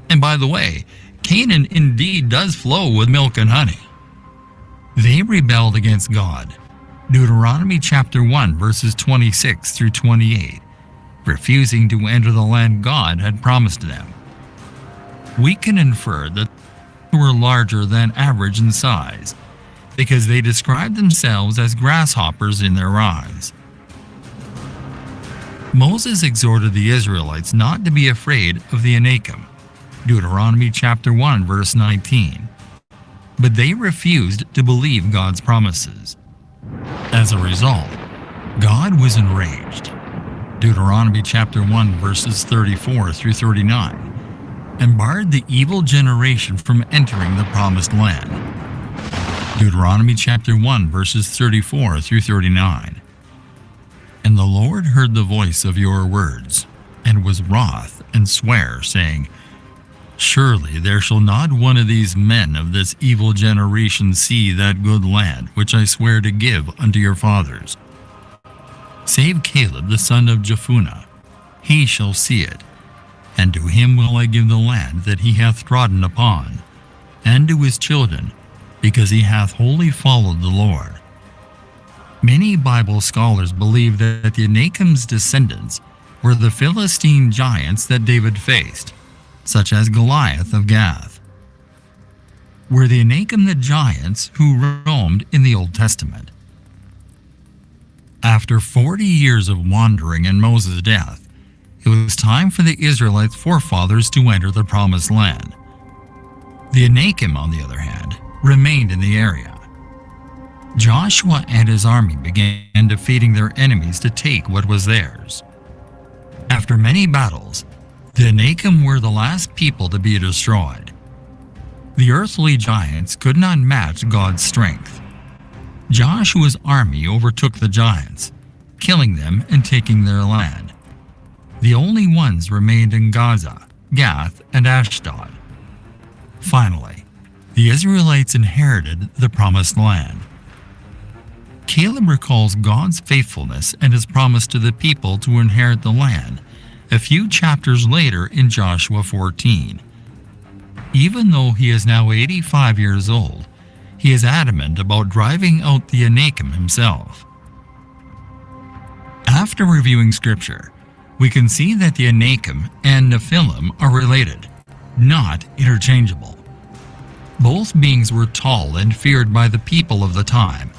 And by the way, Canaan indeed does flow with milk and honey. They rebelled against God. Deuteronomy chapter 1 verses 26 through 28, refusing to enter the land God had promised them. We can infer that they were larger than average in size, because they described themselves as grasshoppers in their eyes. Moses exhorted the Israelites not to be afraid of the Anakim, Deuteronomy chapter 1 verse 19, but they refused to believe God's promises. As a result, God was enraged, Deuteronomy chapter 1 verses 34 through 39, and barred the evil generation from entering the promised land, Deuteronomy chapter 1 verses 34 through 39. And the Lord heard the voice of your words, and was wroth, and sware, saying, surely there shall not one of these men of this evil generation see that good land which I swear to give unto your fathers. Save Caleb the son of Jephunneh, he shall see it, and to him will I give the land that he hath trodden upon, and to his children, because he hath wholly followed the Lord. Many Bible scholars believe that the Anakim's descendants were the Philistine giants that David faced, such as Goliath of Gath. Were the Anakim the giants who roamed in the Old Testament? After 40 years of wandering and Moses' death, it was time for the Israelites' forefathers to enter the Promised Land. The Anakim, on the other hand, remained in the area. Joshua and his army began defeating their enemies to take what was theirs. After many battles, the Anakim were the last people to be destroyed. The earthly giants could not match God's strength. Joshua's army overtook the giants, killing them and taking their land. The only ones remained in Gaza, Gath, and Ashdod. Finally, the Israelites inherited the Promised Land. Caleb recalls God's faithfulness and his promise to the people to inherit the land a few chapters later in Joshua 14. Even though he is now 85 years old, he is adamant about driving out the Anakim himself. After reviewing scripture, we can see that the Anakim and Nephilim are related, not interchangeable. Both beings were tall and feared by the people of the time.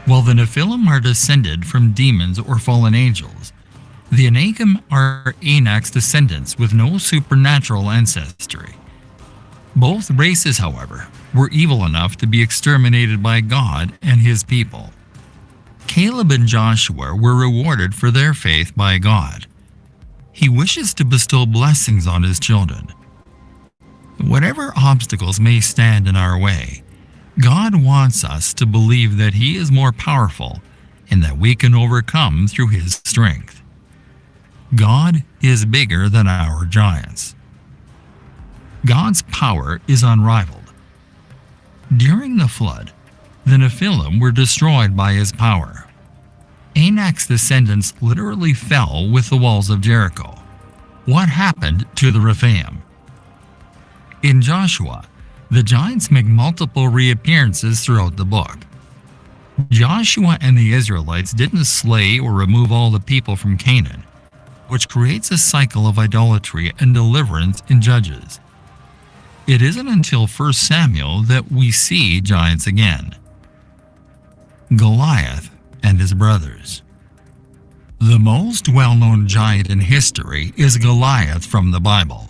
While the Nephilim are descended from demons or fallen angels, the Anakim are Anak's descendants with no supernatural ancestry. Both races, however, were evil enough to be exterminated by God and his people. Caleb and Joshua were rewarded for their faith by God. He wishes to bestow blessings on his children. Whatever obstacles may stand in our way, God wants us to believe that he is more powerful and that we can overcome through his strength. God is bigger than our giants. God's power is unrivaled. During the flood, the Nephilim were destroyed by his power. Anak's descendants literally fell with the walls of Jericho. What happened to the Rephaim? In Joshua, the giants make multiple reappearances throughout the book. Joshua and the Israelites didn't slay or remove all the people from Canaan, which creates a cycle of idolatry and deliverance in Judges. It isn't until 1 Samuel that we see giants again. Goliath and his brothers. The most well-known giant in history is Goliath from the Bible.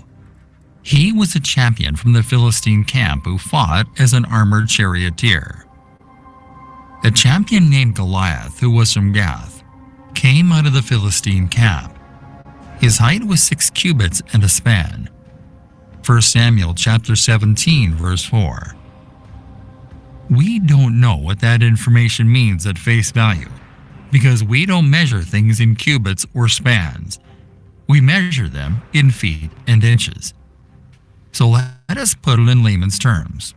He was a champion from the Philistine camp who fought as an armored charioteer. A champion named Goliath, who was from Gath, came out of the Philistine camp. His height was 6 cubits and a span. 1 Samuel chapter 17, verse 4. We don't know what that information means at face value, because we don't measure things in cubits or spans. We measure them in feet and inches. So let us put it in layman's terms.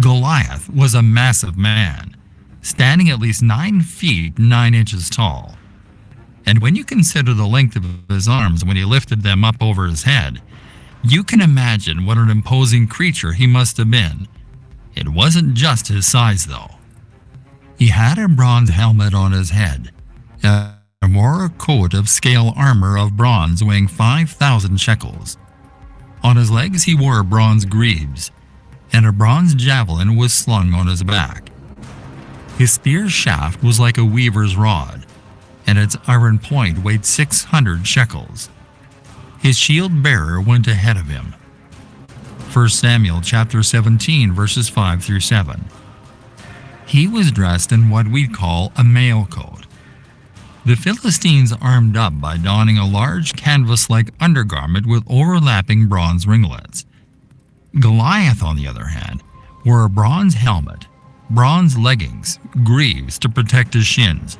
Goliath was a massive man, standing at least 9 feet 9 inches tall. And when you consider the length of his arms when he lifted them up over his head, you can imagine what an imposing creature he must have been. It wasn't just his size, though. He had a bronze helmet on his head, and wore a coat of scale armor of bronze weighing 5,000 shekels. On his legs he wore bronze greaves, and a bronze javelin was slung on his back. His spear shaft was like a weaver's rod, and its iron point weighed 600 shekels. His shield bearer went ahead of him. 1 Samuel chapter 17, verses 5 through 7. He was dressed in what we'd call a mail coat. The Philistines armed up by donning a large canvas-like undergarment with overlapping bronze ringlets. Goliath, on the other hand, wore a bronze helmet, bronze leggings, greaves to protect his shins,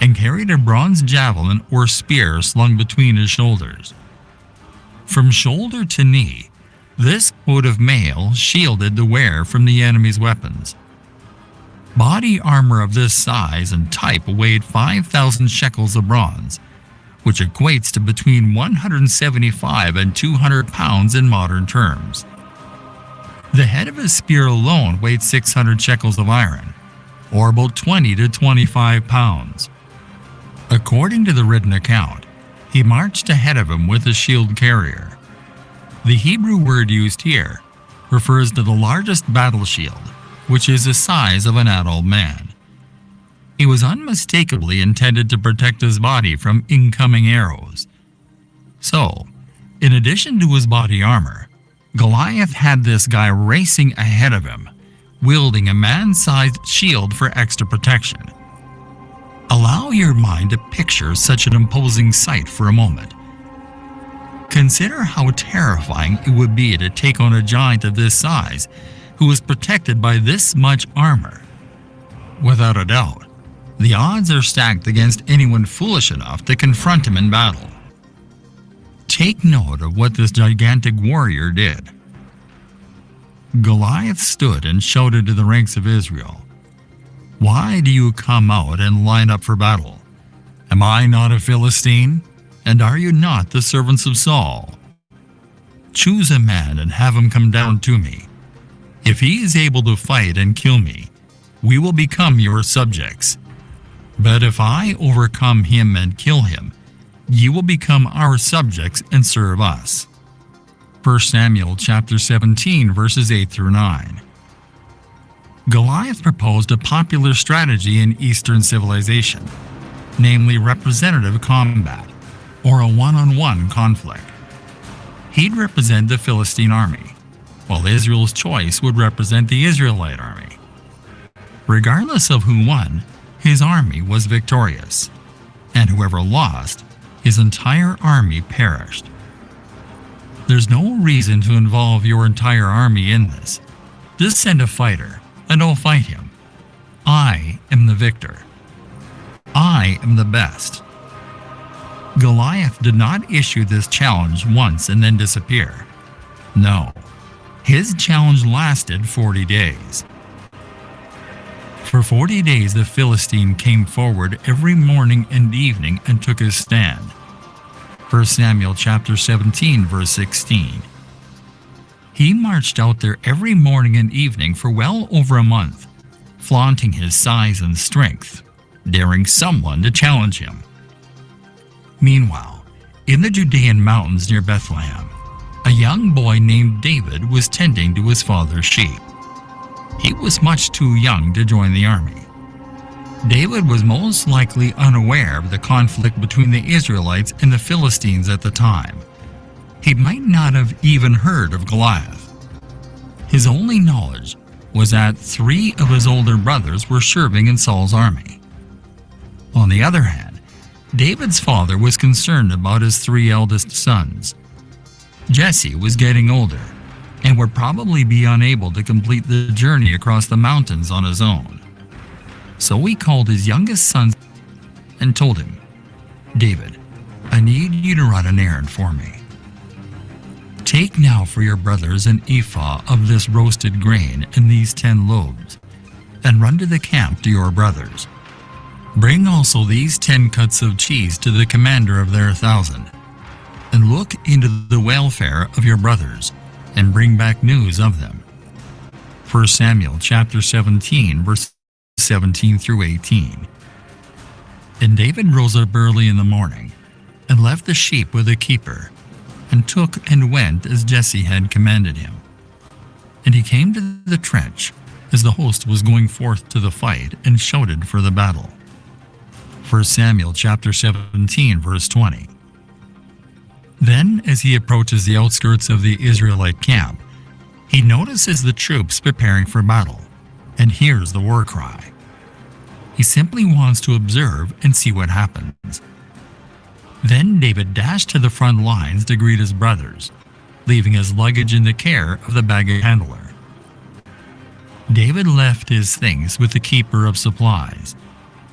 and carried a bronze javelin or spear slung between his shoulders. From shoulder to knee, this coat of mail shielded the wearer from the enemy's weapons. Body armor of this size and type weighed 5,000 shekels of bronze, which equates to between 175 and 200 pounds in modern terms. The head of his spear alone weighed 600 shekels of iron, or about 20 to 25 pounds. According to the written account, he marched ahead of him with a shield carrier. The Hebrew word used here refers to the largest battle shield, which is the size of an adult man. It was unmistakably intended to protect his body from incoming arrows. So, in addition to his body armor, Goliath had this guy racing ahead of him, wielding a man-sized shield for extra protection. Allow your mind to picture such an imposing sight for a moment. Consider how terrifying it would be to take on a giant of this size who was protected by this much armor. Without a doubt, the odds are stacked against anyone foolish enough to confront him in battle. Take note of what this gigantic warrior did. Goliath stood and shouted to the ranks of Israel, "Why do you come out and line up for battle? Am I not a Philistine? And are you not the servants of Saul? Choose a man and have him come down to me. If he is able to fight and kill me, we will become your subjects. But if I overcome him and kill him, you will become our subjects and serve us." 1 Samuel chapter 17, verses 8 through 9. Goliath proposed a popular strategy in Eastern civilization, namely representative combat, or a one-on-one conflict. He'd represent the Philistine army, while Israel's choice would represent the Israelite army. Regardless of who won, his army was victorious, and whoever lost, his entire army perished. There's no reason to involve your entire army in this. Just send a fighter, and I'll fight him. I am the victor. I am the best. Goliath did not issue this challenge once and then disappear. No, his challenge lasted 40 days. For 40 days the Philistine came forward every morning and evening and took his stand. 1 Samuel chapter 17, verse 16. He marched out there every morning and evening for well over a month, flaunting his size and strength, daring someone to challenge him. Meanwhile, in the Judean mountains near Bethlehem, a young boy named David was tending to his father's sheep. He was much too young to join the army. David was most likely unaware of the conflict between the Israelites and the Philistines at the time. He might not have even heard of Goliath. His only knowledge was that 3 of his older brothers were serving in Saul's army. On the other hand, David's father was concerned about his 3 eldest sons. Jesse was getting older and would probably be unable to complete the journey across the mountains on his own. So he called his youngest son and told him, "David, I need you to run an errand for me. Take now for your brothers an ephah of this roasted grain and these 10 loaves, and run to the camp to your brothers. Bring also these 10 cuts of cheese to the commander of their 1,000, and look into the welfare of your brothers, and bring back news of them." 1 Samuel chapter 17, verse 17 through 18. And David rose up early in the morning, and left the sheep with a keeper, and took and went as Jesse had commanded him. And he came to the trench as the host was going forth to the fight, and shouted for the battle. 1 Samuel chapter 17, verse 20. Then, as he approaches the outskirts of the Israelite camp, he notices the troops preparing for battle, and hears the war cry. He simply wants to observe and see what happens. Then David dashed to the front lines to greet his brothers, leaving his luggage in the care of the baggage handler. David left his things with the keeper of supplies,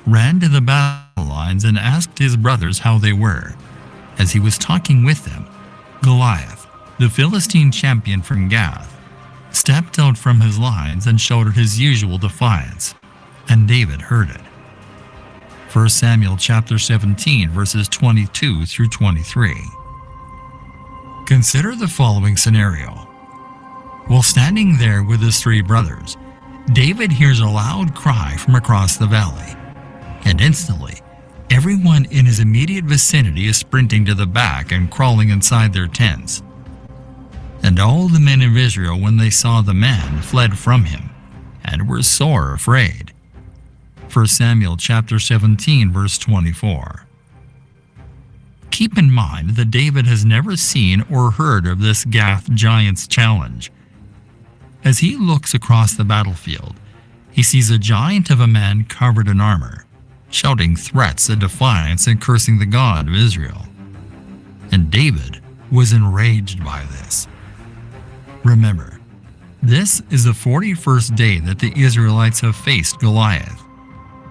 ran to the battle lines, and asked his brothers how they were. As he was talking with them, Goliath, the Philistine champion from Gath, stepped out from his lines and shouted his usual defiance, and David heard it. 1 Samuel chapter 17, verses 22 through 23. Consider the following scenario. While standing there with his 3 brothers, David hears a loud cry from across the valley, and instantly, everyone in his immediate vicinity is sprinting to the back and crawling inside their tents. And all the men of Israel, when they saw the man, fled from him, and were sore afraid. 1 Samuel chapter 17, verse 24. Keep in mind that David has never seen or heard of this Gath giant's challenge. As he looks across the battlefield, he sees a giant of a man covered in armor, shouting threats and defiance and cursing the God of Israel. And David was enraged by this. Remember, this is the 41st day that the Israelites have faced Goliath,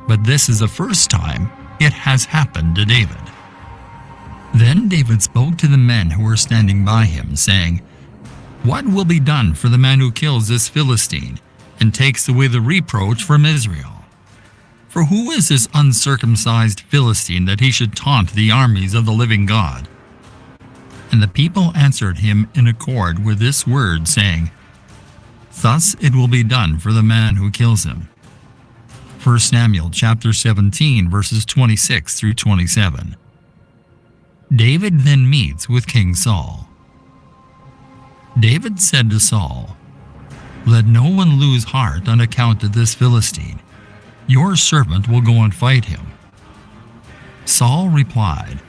but this is the first time it has happened to David. Then David spoke to the men who were standing by him, saying, "What will be done for the man who kills this Philistine and takes away the reproach from Israel? For who is this uncircumcised Philistine that he should taunt the armies of the living God?" And the people answered him in accord with this word, saying, "Thus it will be done for the man who kills him." 1 Samuel chapter 17, verses 26 through 27. David then meets with King Saul. David said to Saul, "Let no one lose heart on account of this Philistine. Your servant will go and fight him." Saul replied,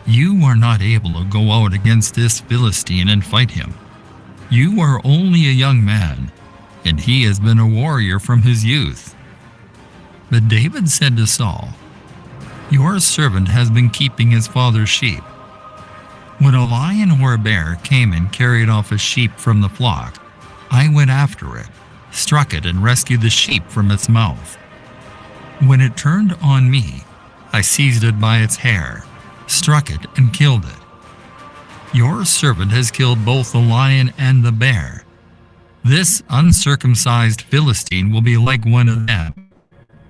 "You are not able to go out against this Philistine and fight him. You are only a young man, and he has been a warrior from his youth." But David said to Saul, "Your servant has been keeping his father's sheep. When a lion or a bear came and carried off a sheep from the flock, I went after it, struck it, and rescued the sheep from its mouth. When it turned on me, I seized it by its hair, struck it, and killed it. Your servant has killed both the lion and the bear. This uncircumcised Philistine will be like one of them,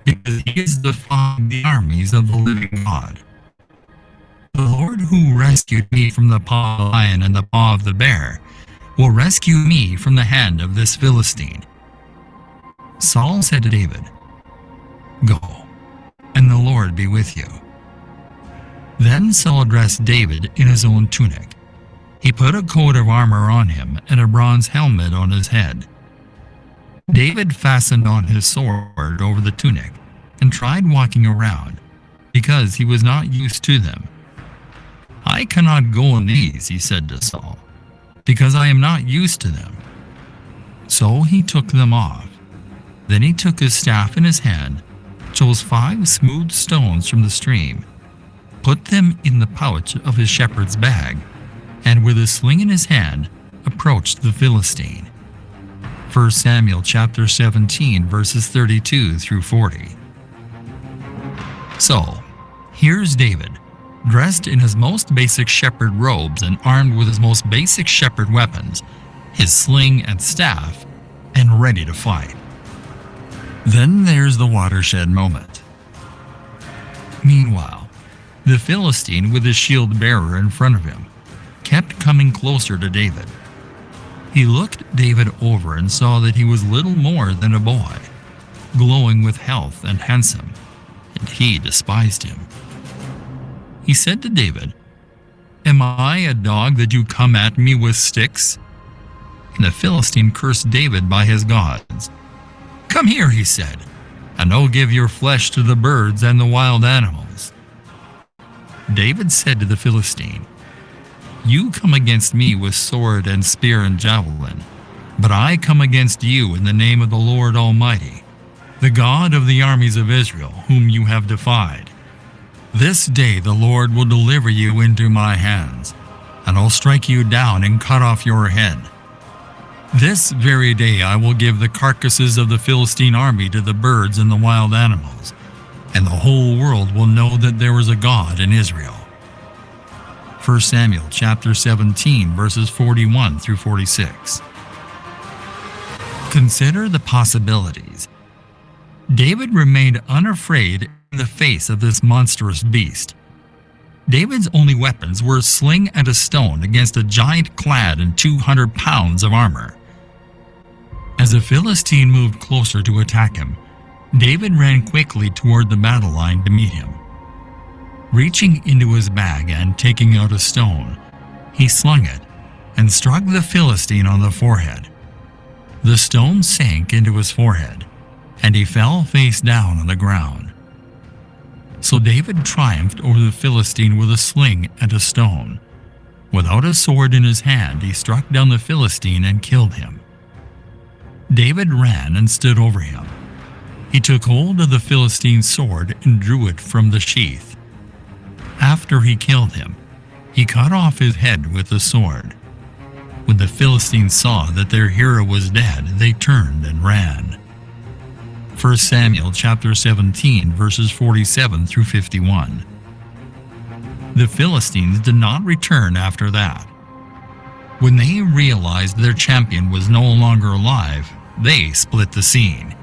because he is defying the armies of the living God. The Lord who rescued me from the paw of the lion and the paw of the bear will rescue me from the hand of this Philistine. Saul said to David, "Go, and the Lord be with you." Then Saul dressed David in his own tunic. He put a coat of armor on him and a bronze helmet on his head. David fastened on his sword over the tunic and tried walking around, because he was not used to them. "I cannot go in these," he said to Saul, "because I am not used to them." So he took them off. Then he took his staff in his hand, chose 5 smooth stones from the stream, put them in the pouch of his shepherd's bag, and with a sling in his hand, approached the Philistine. 1 Samuel chapter 17, verses 32 through 40. So, here's David, dressed in his most basic shepherd robes and armed with his most basic shepherd weapons, his sling and staff, and ready to fight. Then there's the watershed moment. Meanwhile, the Philistine with his shield bearer in front of him kept coming closer to David. He looked David over and saw that he was little more than a boy, glowing with health and handsome, and he despised him. He said to David, "Am I a dog that you come at me with sticks?" And the Philistine cursed David by his gods. "Come here," he said, "and I'll give your flesh to the birds and the wild animals." David said to the Philistine, "You come against me with sword and spear and javelin, but I come against you in the name of the Lord Almighty, the God of the armies of Israel, whom you have defied. This day the Lord will deliver you into my hands, and I'll strike you down and cut off your head. This very day I will give the carcasses of the Philistine army to the birds and the wild animals, and the whole world will know that there is a God in Israel." 1 Samuel chapter 17, verses 41 through 46. Consider the possibilities. David remained unafraid in the face of this monstrous beast. David's only weapons were a sling and a stone against a giant clad in 200 pounds of armor. As the Philistine moved closer to attack him, David ran quickly toward the battle line to meet him. Reaching into his bag and taking out a stone, he slung it and struck the Philistine on the forehead. The stone sank into his forehead, and he fell face down on the ground. So David triumphed over the Philistine with a sling and a stone. Without a sword in his hand, he struck down the Philistine and killed him. David ran and stood over him. He took hold of the Philistine's sword and drew it from the sheath. After he killed him, he cut off his head with the sword. When the Philistines saw that their hero was dead, they turned and ran. 1 Samuel chapter 17, verses 47 through 51. The Philistines did not return after that. When they realized their champion was no longer alive, they split the scene.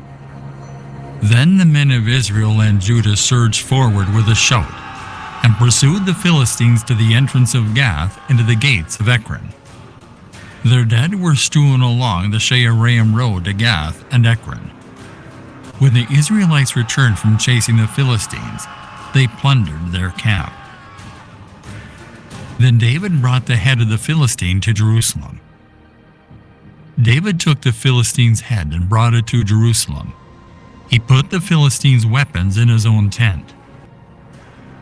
Then the men of Israel and Judah surged forward with a shout and pursued the Philistines to the entrance of Gath and to the gates of Ekron. Their dead were strewn along the Sha'araim road to Gath and Ekron. When the Israelites returned from chasing the Philistines, they plundered their camp. Then David brought the head of the Philistine to Jerusalem. David took the Philistine's head and brought it to Jerusalem. He put the Philistine's weapons in his own tent.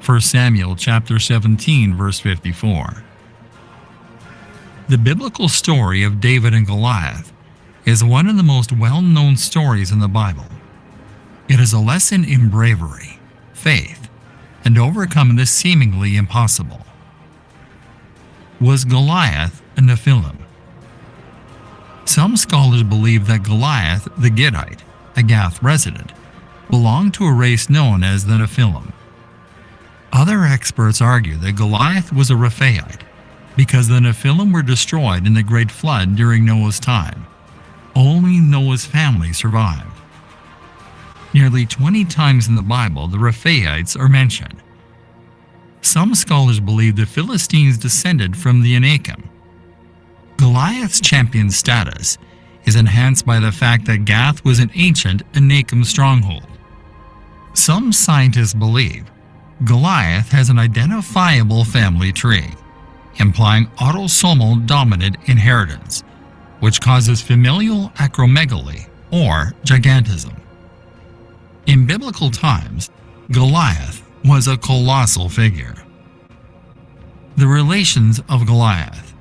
1 Samuel chapter 17, verse 54. The biblical story of David and Goliath is one of the most well-known stories in the Bible. It is a lesson in bravery, faith, and overcoming the seemingly impossible. Was Goliath a Nephilim? Some scholars believe that Goliath the Gittite, a Gath resident, belonged to a race known as the Nephilim. Other experts argue that Goliath was a Rephaite because the Nephilim were destroyed in the Great Flood during Noah's time. Only Noah's family survived. Nearly 20 times in the Bible, the Rephaites are mentioned. Some scholars believe the Philistines descended from the Anakim. Goliath's champion status is enhanced by the fact that Gath was an ancient Anakim stronghold. Some scientists believe Goliath has an identifiable family tree, implying autosomal dominant inheritance, which causes familial acromegaly or gigantism. In biblical times, Goliath was a colossal figure. The relations of Goliath.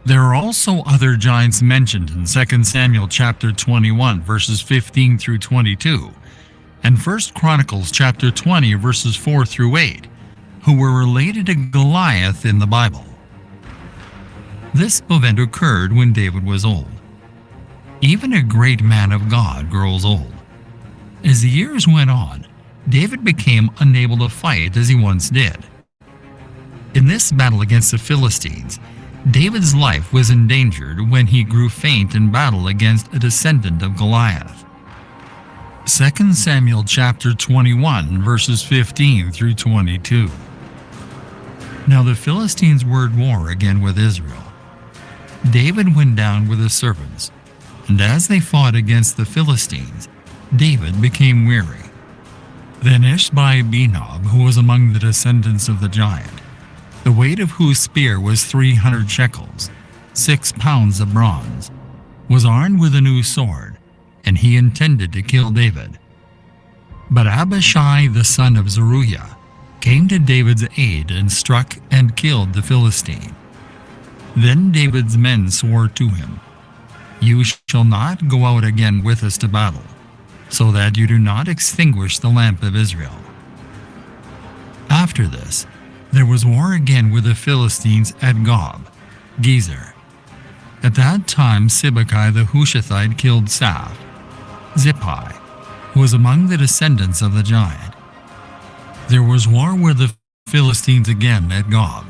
There are also other giants mentioned in 2 Samuel chapter 21 verses 15 through 22 and 1 Chronicles chapter 20 verses 4 through 8, who were related to Goliath in the Bible. This event occurred when David was old. Even a great man of God grows old. As the years went on, David became unable to fight as he once did. In this battle against the Philistines, David's life was endangered when he grew faint in battle against a descendant of Goliath. 2 Samuel chapter 21 verses 15 through 22. Now the Philistines were at war again with Israel. David went down with his servants, and as they fought against the Philistines, David became weary. Then Ishbi-Benob, who was among the descendants of the giant, the weight of whose spear was 300 shekels, 6 pounds of bronze, was armed with a new sword, and he intended to kill David. But Abishai the son of Zeruiah came to David's aid and struck and killed the Philistine. Then David's men swore to him, "You shall not go out again with us to battle, so that you do not extinguish the lamp of Israel." After this, there was war again with the Philistines at Gob, Gezer. At that time Sibbecai the Hushathite killed Saph, Zippai, who was among the descendants of the giant. There was war with the Philistines again at Gob,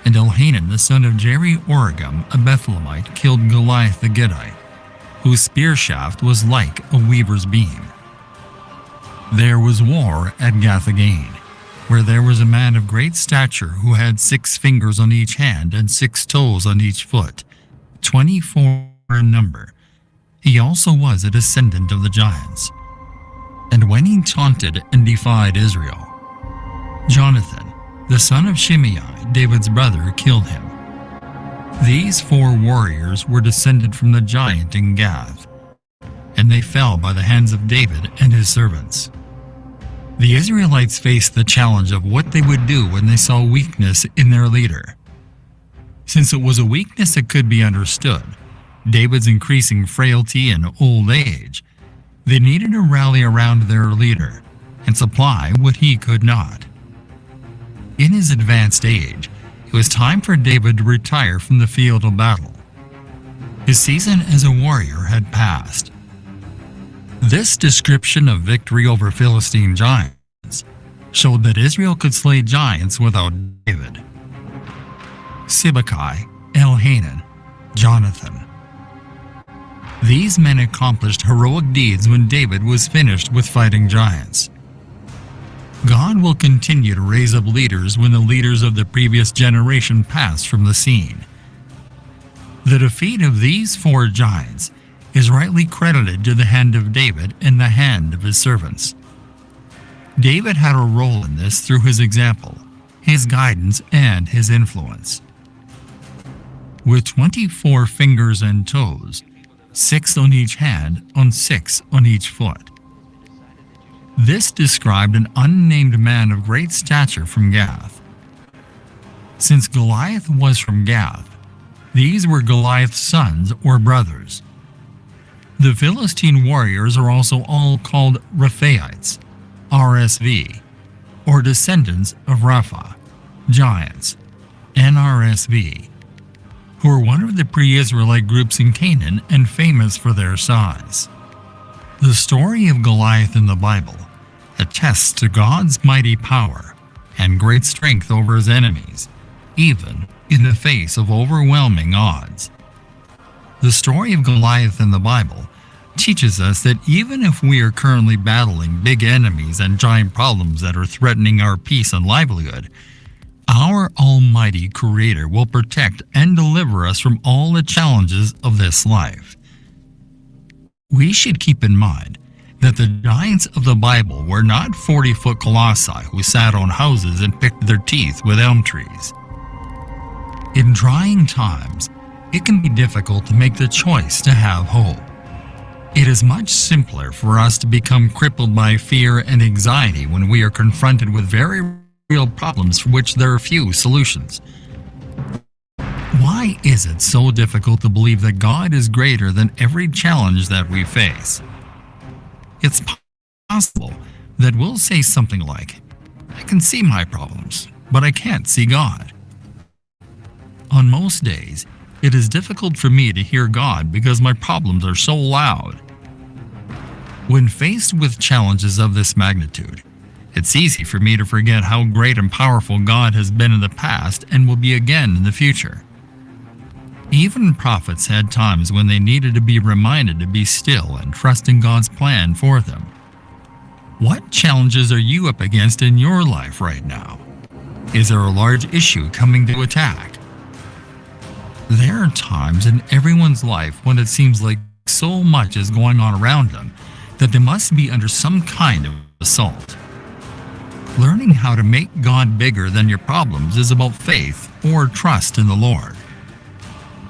and Elhanan the son of Jeri-Oregim, a Bethlehemite, killed Goliath the Gittite, whose spear shaft was like a weaver's beam. There was war at Gath again, where there was a man of great stature who had 6 fingers on each hand and 6 toes on each foot, 24 in number. He also was a descendant of the giants. And when he taunted and defied Israel, Jonathan, the son of Shimei, David's brother, killed him. These 4 warriors were descended from the giant in Gath, and they fell by the hands of David and his servants. The Israelites faced the challenge of what they would do when they saw weakness in their leader. Since it was a weakness that could be understood, David's increasing frailty and old age, they needed to rally around their leader and supply what he could not. In his advanced age, it was time for David to retire from the field of battle. His season as a warrior had passed. This description of victory over Philistine giants showed that Israel could slay giants without David. Sibbecai, Elhanan, Jonathan. These men accomplished heroic deeds when David was finished with fighting giants. God will continue to raise up leaders when the leaders of the previous generation pass from the scene. The defeat of these 4 giants is rightly credited to the hand of David and the hand of his servants. David had a role in this through his example, his guidance, and his influence. With 24 fingers and toes, 6 on each hand, on 6 on each foot. This described an unnamed man of great stature from Gath. Since Goliath was from Gath, these were Goliath's sons or brothers. The Philistine warriors are also all called Rephaites, RSV, or descendants of Rapha, giants, NRSV, who are one of the pre-Israelite groups in Canaan and famous for their size. The story of Goliath in the Bible attests to God's mighty power and great strength over his enemies, even in the face of overwhelming odds. The story of Goliath in the Bible teaches us that even if we are currently battling big enemies and giant problems that are threatening our peace and livelihood, our Almighty Creator will protect and deliver us from all the challenges of this life. We should keep in mind that the giants of the Bible were not 40-foot colossi who sat on houses and picked their teeth with elm trees. In trying times, it can be difficult to make the choice to have hope. It is much simpler for us to become crippled by fear and anxiety when we are confronted with very real problems for which there are few solutions. Why is it so difficult to believe that God is greater than every challenge that we face? It's possible that we'll say something like, "I can see my problems, but I can't see God." On most days, it is difficult for me to hear God because my problems are so loud. When faced with challenges of this magnitude, it's easy for me to forget how great and powerful God has been in the past and will be again in the future. Even prophets had times when they needed to be reminded to be still and trust in God's plan for them. What challenges are you up against in your life right now? Is there a large issue coming to attack? There are times in everyone's life when it seems like so much is going on around them that they must be under some kind of assault. Learning how to make God bigger than your problems is about faith or trust in the Lord.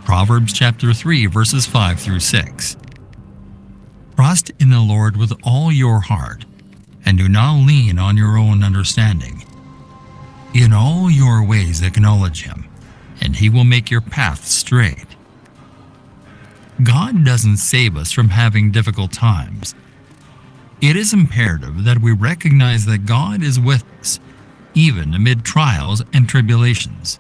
Proverbs chapter 3, verses 5 through 6. Trust in the Lord with all your heart, and do not lean on your own understanding. In all your ways acknowledge Him, and He will make your path straight. God doesn't save us from having difficult times. It is imperative that we recognize that God is with us, even amid trials and tribulations.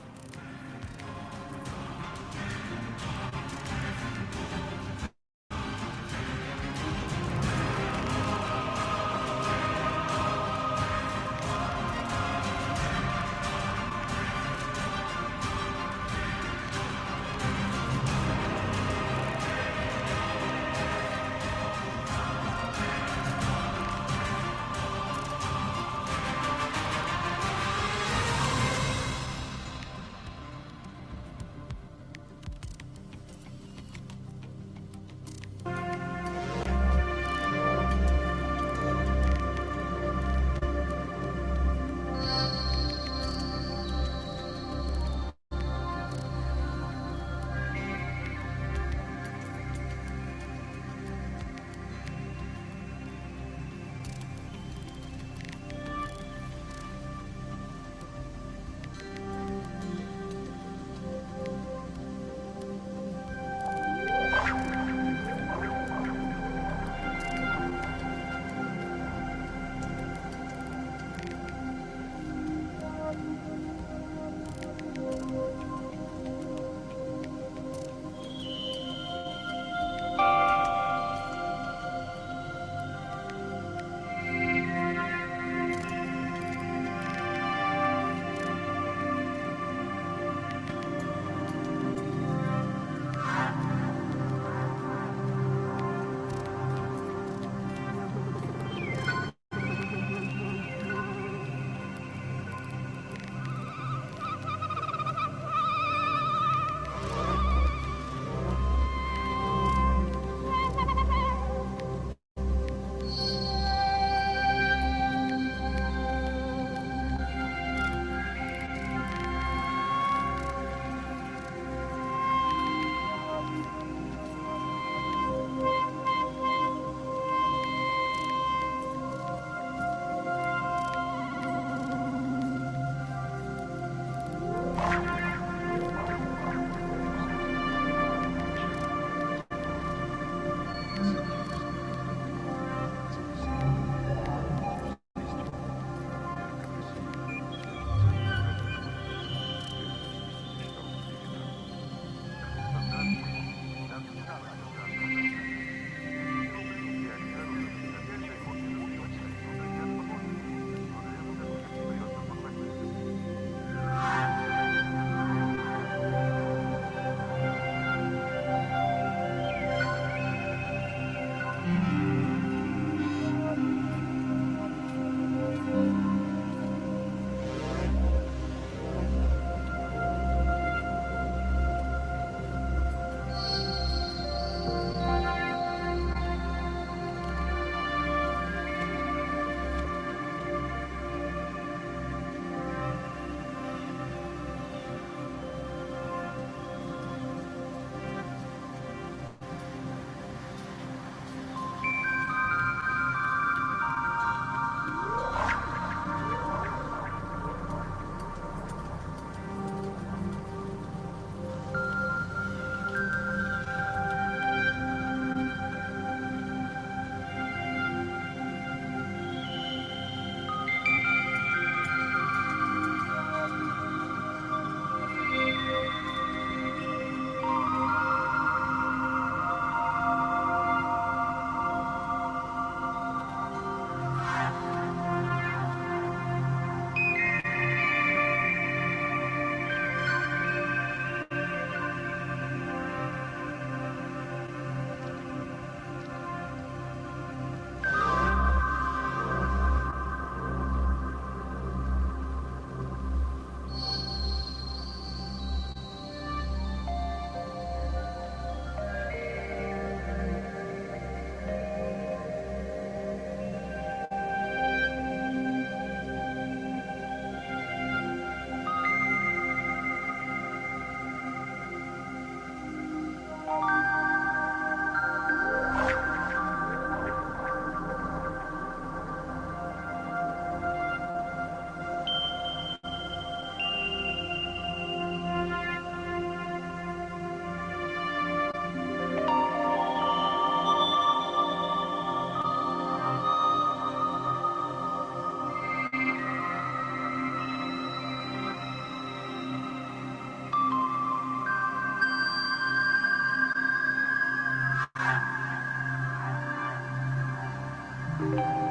Thank you.